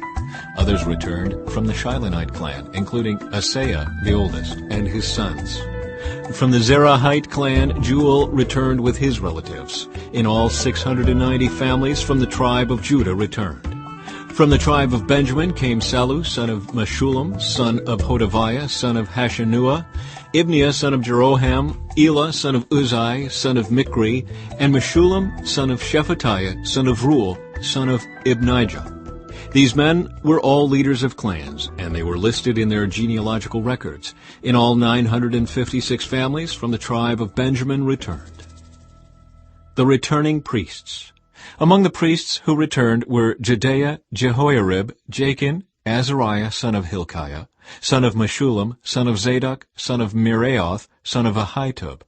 Others returned from the Shilonite clan, including Asaiah, the oldest, and his sons. From the Zerahite clan, Jeuel returned with his relatives. In all, 690 families from the tribe of Judah returned. From the tribe of Benjamin came Sallu, son of Meshullam, son of Hodaviah, son of Hashanuah, Ibniah, son of Jeroham, Elah, son of Uzai, son of Mikri, and Meshullam, son of Shephatiah, son of Ruel, son of Ibnijah. These men were all leaders of clans, and they were listed in their genealogical records. In all, 956 families from the tribe of Benjamin returned. The returning priests. Among the priests who returned were Jedaiah, Jehoiarib, Jachin, Azariah, son of Hilkiah, son of Meshullam, son of Zadok, son of Meraioth, son of Ahitub.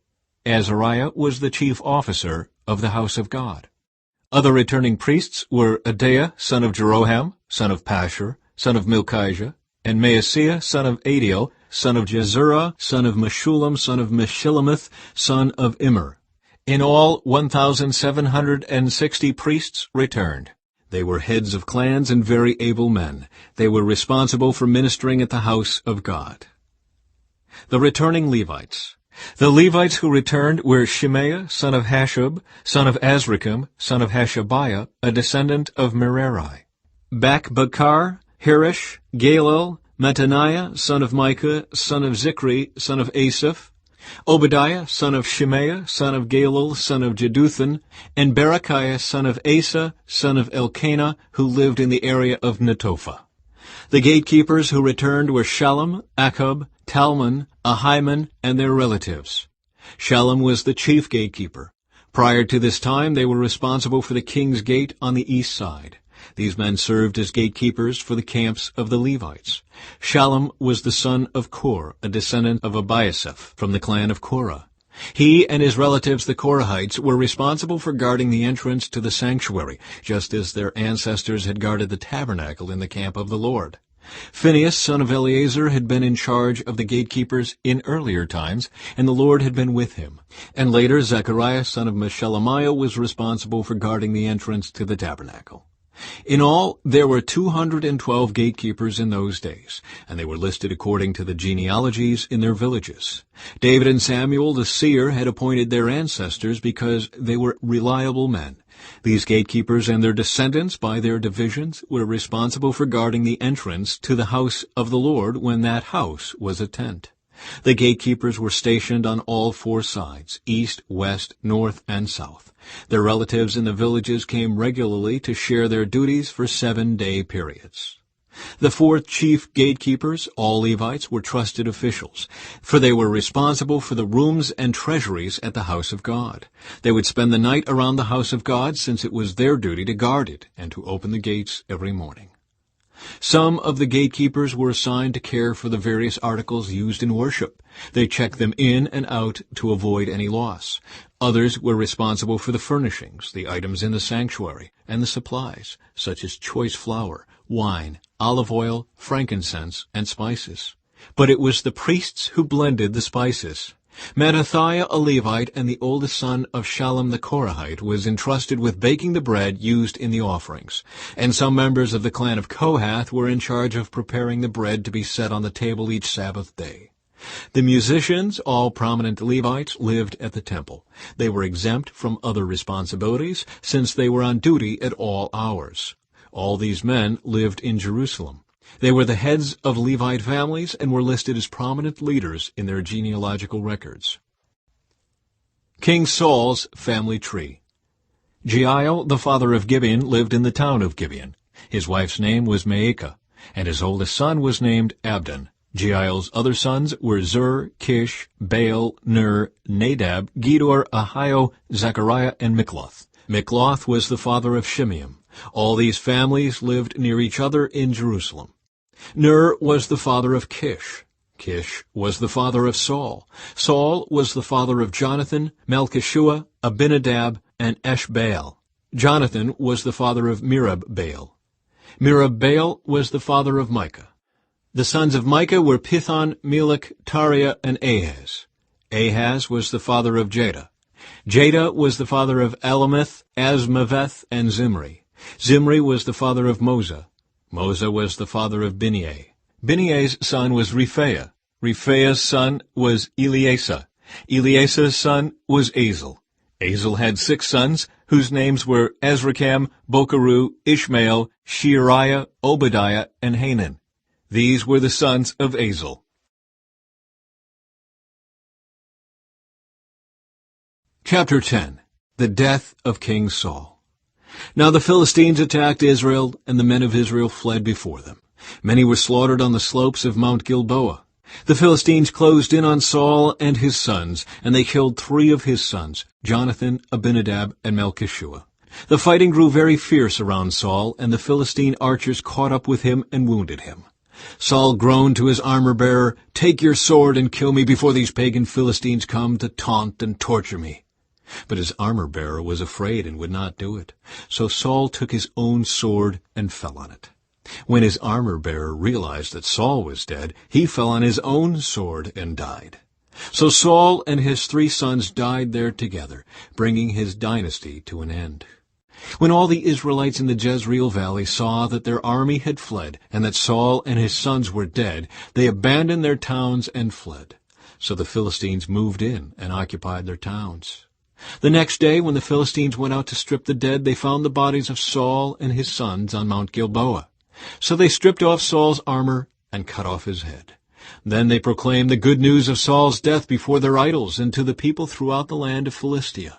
Azariah was the chief officer of the house of God. Other returning priests were Adaiah, son of Jeroham, son of Pashur, son of Milchijah, and Maaseiah, son of Adiel, son of Jezurah, son of Meshullam, son of Meshillemith, son of Immer. In all, 1,760 priests returned. They were heads of clans and very able men. They were responsible for ministering at the house of God. The returning Levites. The Levites who returned were Shemaiah, son of Hashub, son of Azrikam, son of Hashabiah, a descendant of Merari. Bakbakar, Hirish, Galil, Mattaniah, son of Micah, son of Zikri, son of Asaph, Obadiah, son of Shemaiah, son of Galil, son of Jeduthun, and Berechiah, son of Asa, son of Elkanah, who lived in the area of Netophah. The gatekeepers who returned were Shallum, Akkub, Talmon, Ahiman, and their relatives. Shallum was the chief gatekeeper. Prior to this time, they were responsible for the king's gate on the east side. These men served as gatekeepers for the camps of the Levites. Shallum was the son of Kor, a descendant of Abiasaph, from the clan of Korah. He and his relatives, the Korahites, were responsible for guarding the entrance to the sanctuary, just as their ancestors had guarded the tabernacle in the camp of the Lord. Phinehas, son of Eleazar, had been in charge of the gatekeepers in earlier times, and the Lord had been with him. And later, Zechariah, son of Meshelemiah, was responsible for guarding the entrance to the tabernacle. In all, there were 212 gatekeepers in those days, and they were listed according to the genealogies in their villages. David and Samuel the seer had appointed their ancestors because they were reliable men. These gatekeepers and their descendants, by their divisions, were responsible for guarding the entrance to the house of the Lord when that house was a tent. The gatekeepers were stationed on all four sides, east, west, north, and south. Their relatives in the villages came regularly to share their duties for 7-day periods. The four chief gatekeepers, all Levites, were trusted officials, for they were responsible for the rooms and treasuries at the house of God. They would spend the night around the house of God, since it was their duty to guard it and to open the gates every morning. Some of the gatekeepers were assigned to care for the various articles used in worship. They checked them in and out to avoid any loss. Others were responsible for the furnishings, the items in the sanctuary, and the supplies, such as choice flour, wine, olive oil, frankincense, and spices. But it was the priests who blended the spices. Mattithiah, a Levite, and the oldest son of Shallum the Korahite, was entrusted with baking the bread used in the offerings, and some members of the clan of Kohath were in charge of preparing the bread to be set on the table each Sabbath day. The musicians, all prominent Levites, lived at the temple. They were exempt from other responsibilities, since they were on duty at all hours. All these men lived in Jerusalem. They were the heads of Levite families and were listed as prominent leaders in their genealogical records. King Saul's family tree. Jeiel, the father of Gibeon, lived in the town of Gibeon. His wife's name was Maacah, and his oldest son was named Abdon. Jael's other sons were Zur, Kish, Baal, Ner, Nadab, Gedor, Ahio, Zechariah, and Mikloth. Mikloth was the father of Shimeam. All these families lived near each other in Jerusalem. Ner was the father of Kish. Kish was the father of Saul. Saul was the father of Jonathan, Malchishua, Abinadab, and Eshbaal. Jonathan was the father of Merib-Baal. Merib-Baal was the father of Micah. The sons of Micah were Pithon, Melech, Tariah, and Ahaz. Ahaz was the father of Jada. Jada was the father of Alameth, Asmaveth, and Zimri. Zimri was the father of Moza. Moza was the father of Bineah. Bineah's son was Rephaiah. Rephaiah's son was Eleasah. Eleasah's son was Azel. Azel had 6 sons, whose names were Azrikam, Bokeru, Ishmael, Sheariah, Obadiah, and Hanan. These were the sons of Azel. Chapter 10. The Death of King Saul. Now the Philistines attacked Israel, and the men of Israel fled before them. Many were slaughtered on the slopes of Mount Gilboa. The Philistines closed in on Saul and his sons, and they killed 3 of his sons, Jonathan, Abinadab, and Malchishua. The fighting grew very fierce around Saul, and the Philistine archers caught up with him and wounded him. Saul groaned to his armor-bearer, "Take your sword and kill me before these pagan Philistines come to taunt and torture me." But his armor-bearer was afraid and would not do it. So Saul took his own sword and fell on it. When his armor-bearer realized that Saul was dead, he fell on his own sword and died. So Saul and his 3 sons died there together, bringing his dynasty to an end. When all the Israelites in the Jezreel valley saw that their army had fled, and that Saul and his sons were dead, they abandoned their towns and fled. So the Philistines moved in and occupied their towns. The next day, when the Philistines went out to strip the dead, they found the bodies of Saul and his sons on Mount Gilboa. So they stripped off Saul's armor and cut off his head. Then they proclaimed the good news of Saul's death before their idols and to the people throughout the land of Philistia.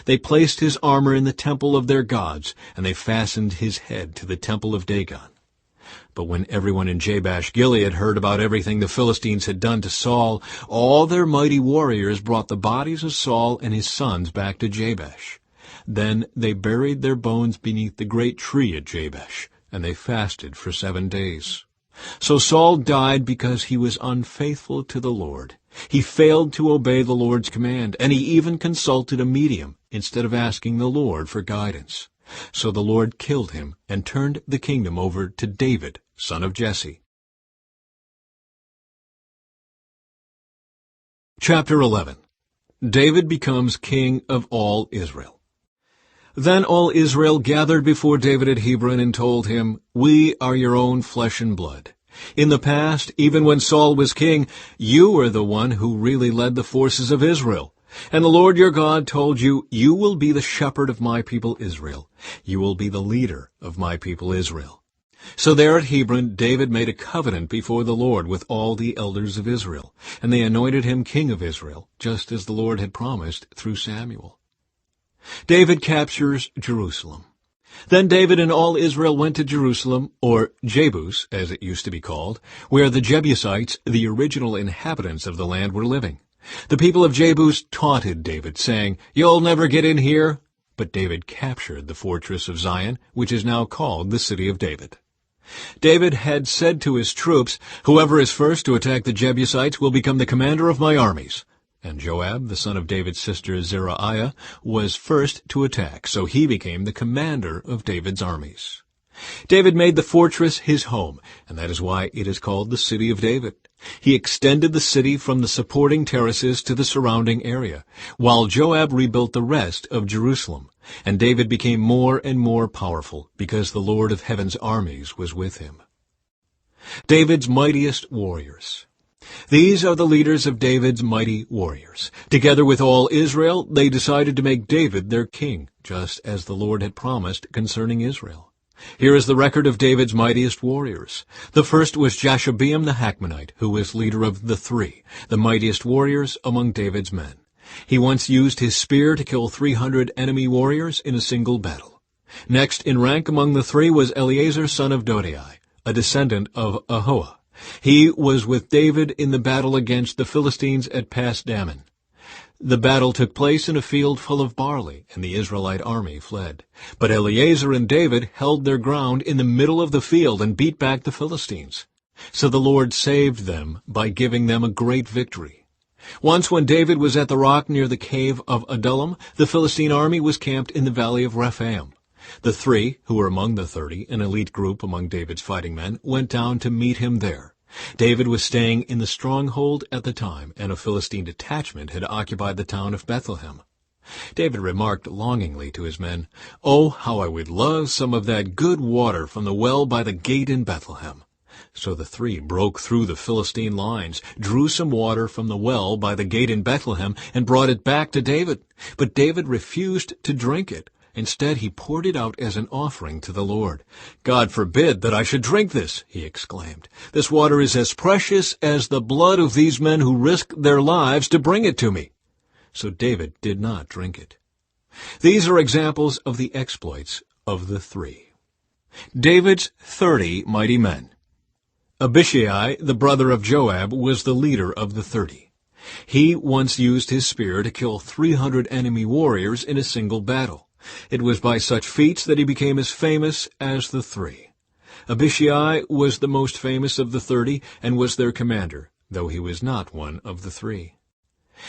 They placed his armor in the temple of their gods, and they fastened his head to the temple of Dagon. But when everyone in Jabesh-Gilead heard about everything the Philistines had done to Saul, all their mighty warriors brought the bodies of Saul and his sons back to Jabesh. Then they buried their bones beneath the great tree at Jabesh, and they fasted for 7 days. So Saul died because he was unfaithful to the Lord. He failed to obey the Lord's command, and he even consulted a medium instead of asking the Lord for guidance. So the Lord killed him and turned the kingdom over to David, son of Jesse. Chapter 11. David becomes king of all Israel. Then all Israel gathered before David at Hebron and told him, "We are your own flesh and blood. In the past, even when Saul was king, you were the one who really led the forces of Israel. And the Lord your God told you, 'You will be the shepherd of my people Israel. You will be the leader of my people Israel.'" So there at Hebron, David made a covenant before the Lord with all the elders of Israel, and they anointed him king of Israel, just as the Lord had promised through Samuel. David captures Jerusalem. Then David and all Israel went to Jerusalem, or Jebus, as it used to be called, where the Jebusites, the original inhabitants of the land, were living. The people of Jebus taunted David, saying, "You'll never get in here." But David captured the fortress of Zion, which is now called the City of David. David had said to his troops, "Whoever is first to attack the Jebusites will become the commander of my armies." And Joab, the son of David's sister Zeruiah, was first to attack, so he became the commander of David's armies. David made the fortress his home, and that is why it is called the City of David. He extended the city from the supporting terraces to the surrounding area, while Joab rebuilt the rest of Jerusalem. And David became more and more powerful, because the Lord of heaven's armies was with him. David's mightiest warriors. These are the leaders of David's mighty warriors. Together with all Israel, they decided to make David their king, just as the Lord had promised concerning Israel. Here is the record of David's mightiest warriors. The first was Jashobeam the Hakmonite, who was leader of the 3, the mightiest warriors among David's men. He once used his spear to kill 300 enemy warriors in a single battle. Next in rank among the 3 was Eleazar son of Dodai, a descendant of Ahoah. He was with David in the battle against the Philistines at Pas-dammim. The battle took place in a field full of barley, and the Israelite army fled. But Eleazar and David held their ground in the middle of the field and beat back the Philistines. So the Lord saved them by giving them a great victory. Once when David was at the rock near the cave of Adullam, the Philistine army was camped in the valley of Rephaim. The three, who were among the 30, an elite group among David's fighting men, went down to meet him there. David was staying in the stronghold at the time, and a Philistine detachment had occupied the town of Bethlehem. David remarked longingly to his men, "Oh, how I would love some of that good water from the well by the gate in Bethlehem." So the three broke through the Philistine lines, drew some water from the well by the gate in Bethlehem, and brought it back to David. But David refused to drink it. Instead, he poured it out as an offering to the Lord. "God forbid that I should drink this," he exclaimed. "This water is as precious as the blood of these men who risked their lives to bring it to me." So David did not drink it. These are examples of the exploits of the three. David's 30 mighty men. Abishai, the brother of Joab, was the leader of the 30. He once used his spear to kill 300 enemy warriors in a single battle. It was by such feats that he became as famous as the three. Abishai was the most famous of the 30 and was their commander, though he was not one of the three.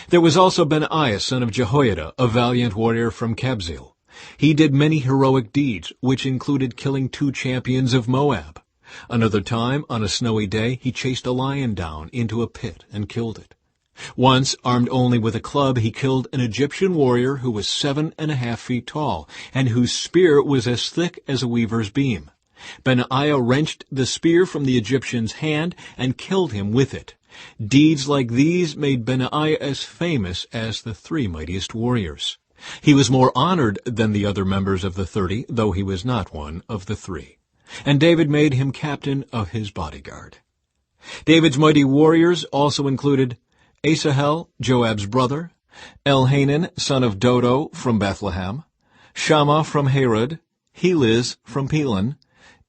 There was also Benaiah, son of Jehoiada, a valiant warrior from Kabzeel. He did many heroic deeds, which included killing 2 champions of Moab. Another time, on a snowy day, he chased a lion down into a pit and killed it. Once, armed only with a club, he killed an Egyptian warrior who was 7.5 feet tall, and whose spear was as thick as a weaver's beam. Benaiah wrenched the spear from the Egyptian's hand and killed him with it. Deeds like these made Benaiah as famous as the 3 mightiest warriors. He was more honored than the other members of the 30, though he was not one of the 3. And David made him captain of his bodyguard. David's mighty warriors also included Asahel, Joab's brother, Elhanan, son of Dodo, from Bethlehem, Shammah from Harod, Heliz from Pelon,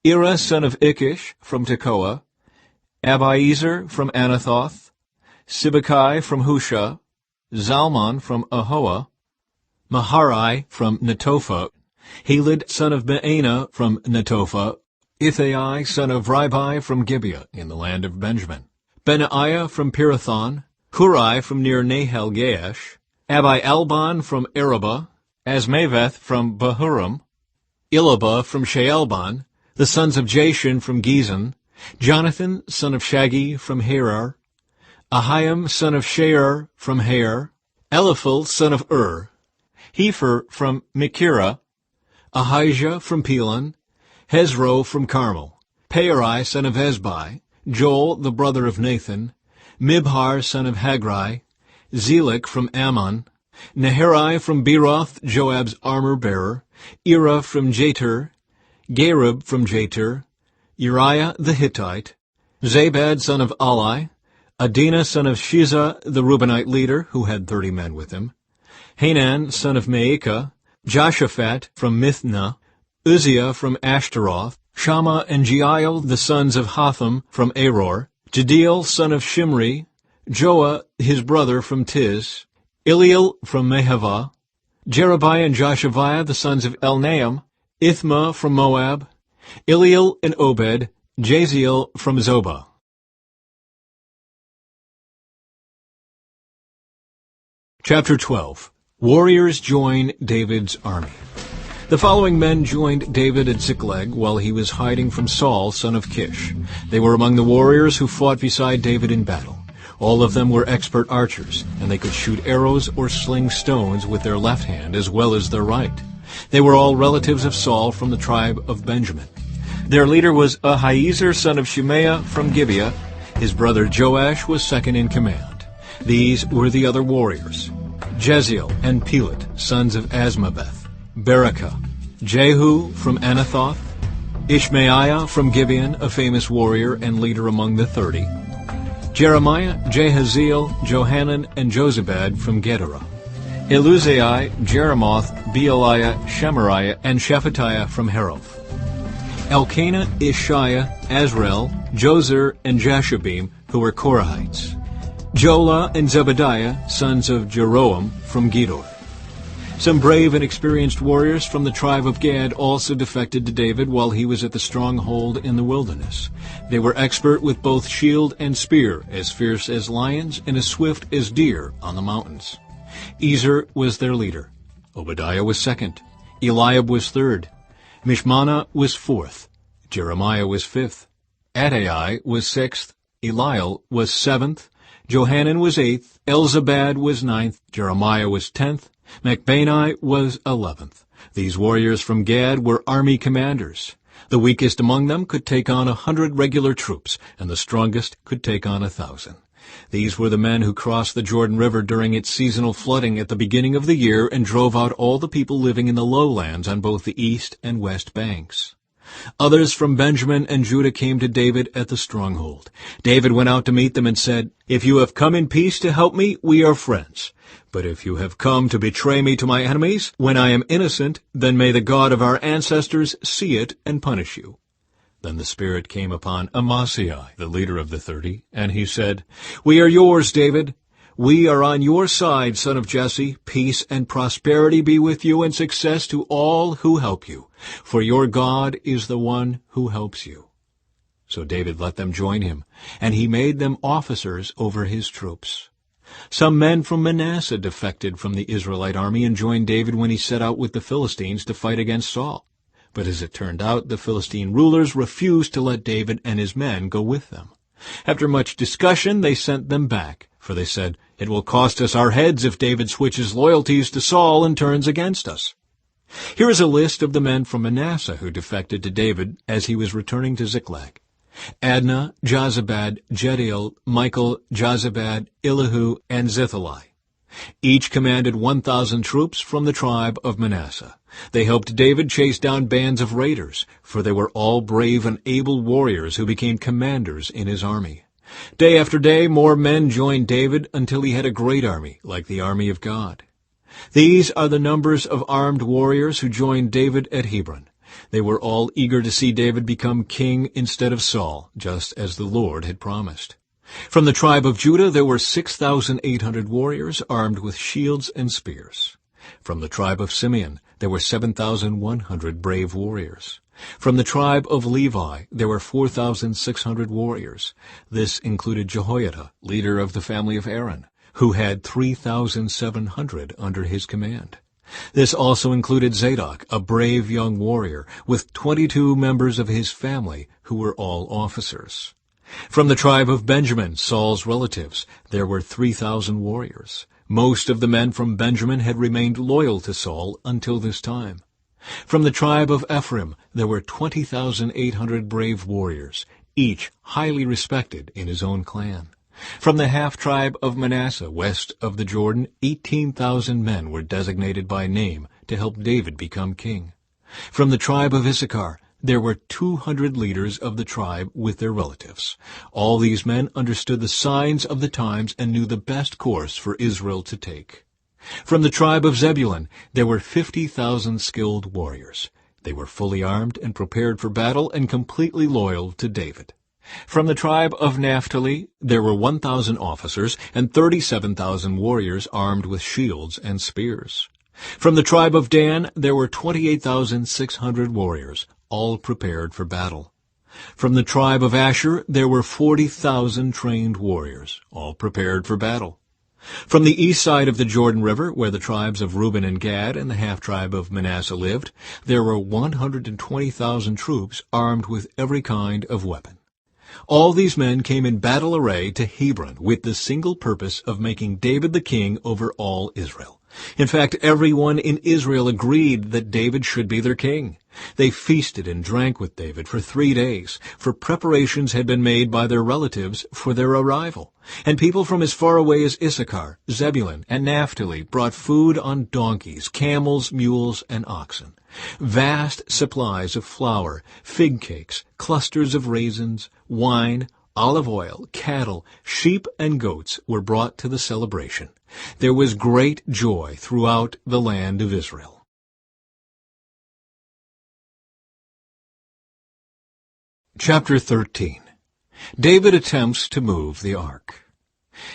Ira, son of Ikish, from Tekoa, Abiezer from Anathoth, Sibbecai from Husha, Zalmon from Ahoah, Maharai from Netophah, Helid, son of Baanah, from Netophah, Ithai, son of Ribai, from Gibeah, in the land of Benjamin, Benaiah from Pirathon, Hurai from near Nahal-Gaash, Abi-Albon from Arabah, Asmaveth from Bahurim, Elabah from Shaalbon, the sons of Jashan from Gizon, Jonathan, son of Shagi, from Harar, Ahiam, son of Shear, from Hair, Eliphel, son of Hefer from Mekirah, Ahijah from Pelon, Hezro from Carmel, Paarai, son of Ezbai, Joel, the brother of Nathan, Mibhar, son of Hagri, Zelek from Ammon, Naharai from Beeroth, Joab's armor-bearer, Ira from Jatir, Gareb from Jatir, Uriah the Hittite, Zabad, son of Ali, Adinah, son of Shiza, the Reubenite leader, who had 30 men with him, Hanan, son of Maacah, Joshaphat from Mithnah, Uzziah from Ashtaroth, Shammah and Jeiel, the sons of Hotham, from Aror, Jediel, son of Shimri, Joah, his brother, from Tiz, Eliel from Mehavah, Jerubiah and Joshaviah, the sons of Elnaam, Ithma from Moab, Eliel and Obed, Jaziel from Zobah. Chapter 12. Warriors join David's army. The following men joined David at Ziklag while he was hiding from Saul, son of Kish. They were among the warriors who fought beside David in battle. All of them were expert archers, and they could shoot arrows or sling stones with their left hand as well as their right. They were all relatives of Saul from the tribe of Benjamin. Their leader was Ahiezer, son of Shemaiah, from Gibeah. His brother Joash was second in command. These were the other warriors: Jeziel and Pelet, sons of Asmaveth, Berakah, Jehu from Anathoth, Ishmaiah from Gibeon, a famous warrior and leader among the 30, Jeremiah, Jahaziel, Johanan, and Jozabad from Gedera, Eluzai, Jeremoth, Bealiah, Shemariah, and Shephatiah from Haroph, Elkanah, Ishiah, Azrael, Jozer, and Jashobeam, who were Korahites. Jola and Zebediah, sons of Jeroam, from Gedor. Some brave and experienced warriors from the tribe of Gad also defected to David while he was at the stronghold in the wilderness. They were expert with both shield and spear, as fierce as lions and as swift as deer on the mountains. Ezer was their leader. Obadiah was second. Eliab was third. Mishmannah was fourth. Jeremiah was fifth. Adai was sixth. Eliel was seventh. Johanan was eighth. Elzabad was ninth. Jeremiah was 10th. Machbanai was 11th. These warriors from Gad were army commanders. The weakest among them could take on 100 regular troops, and the strongest could take on 1,000. These were the men who crossed the Jordan River during its seasonal flooding at the beginning of the year and drove out all the people living in the lowlands on both the east and west banks. Others from Benjamin and Judah came to David at the stronghold. David went out to meet them and said, "If you have come in peace to help me, we are friends. But if you have come to betray me to my enemies, when I am innocent, then may the God of our ancestors see it and punish you." Then the Spirit came upon Amasai, the leader of the 30, and he said, "We are yours, David. We are on your side, son of Jesse. Peace and prosperity be with you, and success to all who help you. For your God is the one who helps you." So David let them join him, and he made them officers over his troops. Some men from Manasseh defected from the Israelite army and joined David when he set out with the Philistines to fight against Saul. But as it turned out, the Philistine rulers refused to let David and his men go with them. After much discussion, they sent them back, for they said, "It will cost us our heads if David switches loyalties to Saul and turns against us." Here is a list of the men from Manasseh who defected to David as he was returning to Ziklag: Adnah, Jozabad, Jediel, Michael, Jozabad, Elihu, and Zithali. Each commanded 1,000 troops from the tribe of Manasseh. They helped David chase down bands of raiders, for they were all brave and able warriors who became commanders in his army. Day after day, more men joined David until he had a great army, like the army of God. These are the numbers of armed warriors who joined David at Hebron. They were all eager to see David become king instead of Saul, just as the Lord had promised. From the tribe of Judah there were 6,800 warriors armed with shields and spears. From the tribe of Simeon there were 7,100 brave warriors. From the tribe of Levi there were 4,600 warriors. This included Jehoiada, leader of the family of Aaron, who had 3,700 under his command. This also included Zadok, a brave young warrior, with 22 members of his family who were all officers. From the tribe of Benjamin, Saul's relatives, there were 3,000 warriors. Most of the men from Benjamin had remained loyal to Saul until this time. From the tribe of Ephraim, there were 20,800 brave warriors, each highly respected in his own clan. From the half-tribe of Manasseh, west of the Jordan, 18,000 men were designated by name to help David become king. From the tribe of Issachar, there were 200 leaders of the tribe with their relatives. All these men understood the signs of the times and knew the best course for Israel to take. From the tribe of Zebulun, there were 50,000 skilled warriors. They were fully armed and prepared for battle and completely loyal to David. From the tribe of Naphtali, there were 1,000 officers and 37,000 warriors armed with shields and spears. From the tribe of Dan, there were 28,600 warriors, all prepared for battle. From the tribe of Asher, there were 40,000 trained warriors, all prepared for battle. From the east side of the Jordan River, where the tribes of Reuben and Gad and the half-tribe of Manasseh lived, there were 120,000 troops armed with every kind of weapon. All these men came in battle array to Hebron with the single purpose of making David the king over all Israel. In fact, everyone in Israel agreed that David should be their king. They feasted and drank with David for 3 days, for preparations had been made by their relatives for their arrival. And people from as far away as Issachar, Zebulun, and Naphtali brought food on donkeys, camels, mules, and oxen. Vast supplies of flour, fig cakes, clusters of raisins, wine, olive oil, cattle, sheep, and goats were brought to the celebration. There was great joy throughout the land of Israel. Chapter 13. David attempts to move the ark.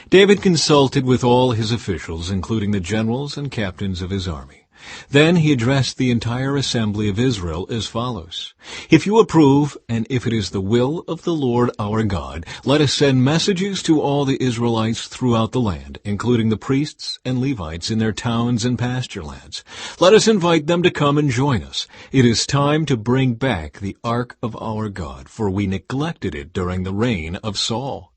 David consulted with all his officials, including the generals and captains of his army. Then he addressed the entire assembly of Israel as follows: "If you approve, and if it is the will of the Lord our God, let us send messages to all the Israelites throughout the land, including the priests and Levites in their towns and pasture lands. Let us invite them to come and join us. It is time to bring back the ark of our God, for we neglected it during the reign of Saul."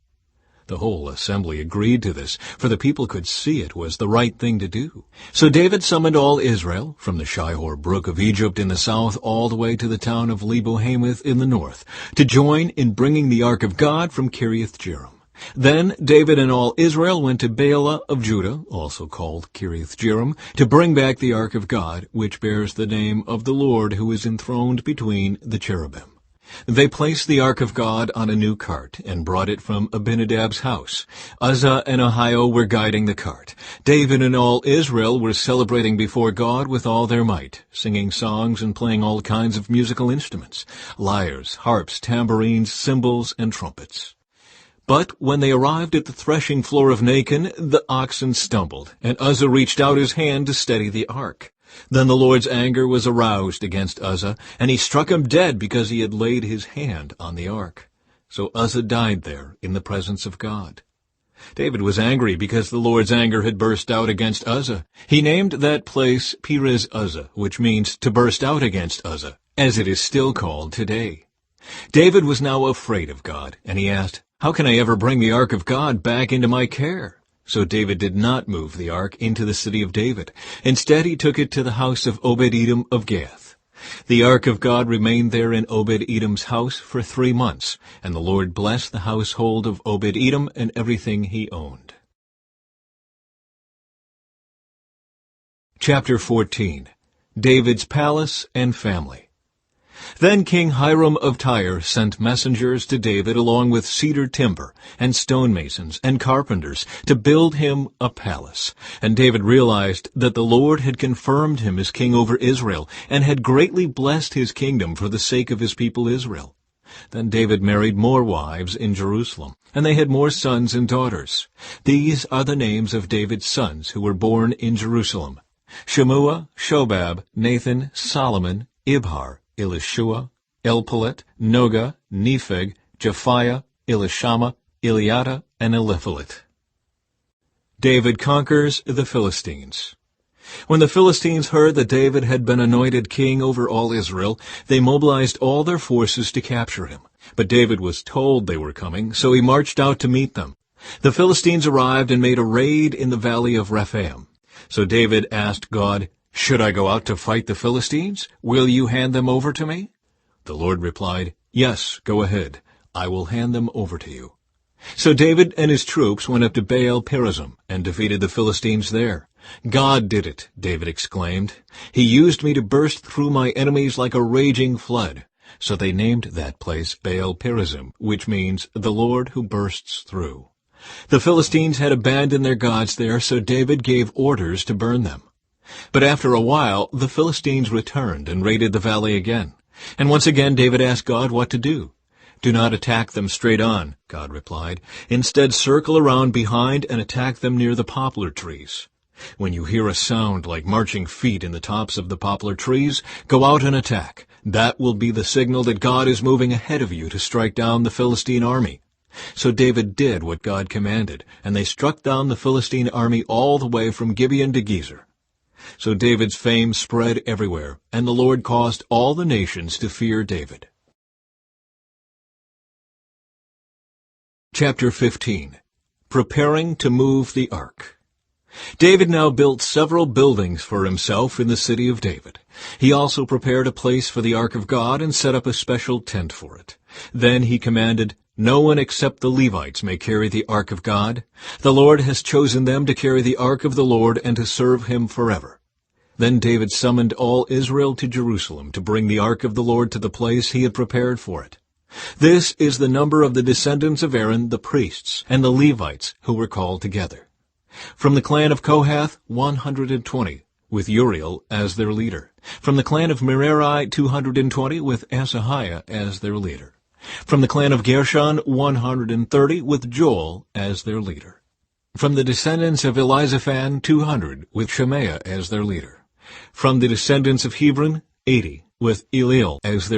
The whole assembly agreed to this, for the people could see it was the right thing to do. So David summoned all Israel, from the Shihor brook of Egypt in the south all the way to the town of Lebo-Hamath in the north, to join in bringing the ark of God from Kiriath-Jearim. Then David and all Israel went to Baalah of Judah, also called Kiriath-Jearim, to bring back the ark of God, which bears the name of the Lord who is enthroned between the cherubim. They placed the ark of God on a new cart and brought it from Abinadab's house. Uzzah and Ahio were guiding the cart. David and all Israel were celebrating before God with all their might, singing songs and playing all kinds of musical instruments: lyres, harps, tambourines, cymbals, and trumpets. But when they arrived at the threshing floor of Nacon, the oxen stumbled, and Uzzah reached out his hand to steady the ark. Then the Lord's anger was aroused against Uzzah, and he struck him dead because he had laid his hand on the ark. So Uzzah died there in the presence of God. David was angry because the Lord's anger had burst out against Uzzah. He named that place Perez Uzzah, which means to burst out against Uzzah, as it is still called today. David was now afraid of God, and he asked, "How can I ever bring the ark of God back into my care?" So David did not move the ark into the city of David. Instead, he took it to the house of Obed-Edom of Gath. The ark of God remained there in Obed-Edom's house for 3 months, and the Lord blessed the household of Obed-Edom and everything he owned. Chapter 14. David's palace and family. Then King Hiram of Tyre sent messengers to David along with cedar timber and stonemasons and carpenters to build him a palace. And David realized that the Lord had confirmed him as king over Israel and had greatly blessed his kingdom for the sake of his people Israel. Then David married more wives in Jerusalem, and they had more sons and daughters. These are the names of David's sons who were born in Jerusalem: Shemua, Shobab, Nathan, Solomon, Ibhar, Elishua, Elpalet, Noga, Nepheg, Japhiah, Elishama, Eliada, and Eliphalet. David conquers the Philistines. When the Philistines heard that David had been anointed king over all Israel, they mobilized all their forces to capture him. But David was told they were coming, so he marched out to meet them. The Philistines arrived and made a raid in the valley of Rephaim. So David asked God, "Should I go out to fight the Philistines? Will you hand them over to me?" The Lord replied, "Yes, go ahead. I will hand them over to you." So David and his troops went up to Baal-perazim and defeated the Philistines there. "God did it," David exclaimed. "He used me to burst through my enemies like a raging flood." So they named that place Baal-perazim, which means the Lord who bursts through. The Philistines had abandoned their gods there, so David gave orders to burn them. But after a while, the Philistines returned and raided the valley again. And once again David asked God what to do. "Do not attack them straight on," God replied. "Instead, circle around behind and attack them near the poplar trees. When you hear a sound like marching feet in the tops of the poplar trees, go out and attack. That will be the signal that God is moving ahead of you to strike down the Philistine army." So David did what God commanded, and they struck down the Philistine army all the way from Gibeon to Gezer. So David's fame spread everywhere, and the Lord caused all the nations to fear David. Chapter 15. Preparing to move the ark. David now built several buildings for himself in the city of David. He also prepared a place for the ark of God and set up a special tent for it. Then he commanded, "No one except the Levites may carry the ark of God. The Lord has chosen them to carry the ark of the Lord and to serve him forever." Then David summoned all Israel to Jerusalem to bring the ark of the Lord to the place he had prepared for it. This is the number of the descendants of Aaron, the priests, and the Levites who were called together. From the clan of Kohath, 120, with Uriel as their leader. From the clan of Merari, 220, with Asahiah as their leader. From the clan of Gershon, 130, with Joel as their leader. From the descendants of Elizaphan, 200, with Shemaiah as their leader. From the descendants of Hebron, 80, with Eliel as their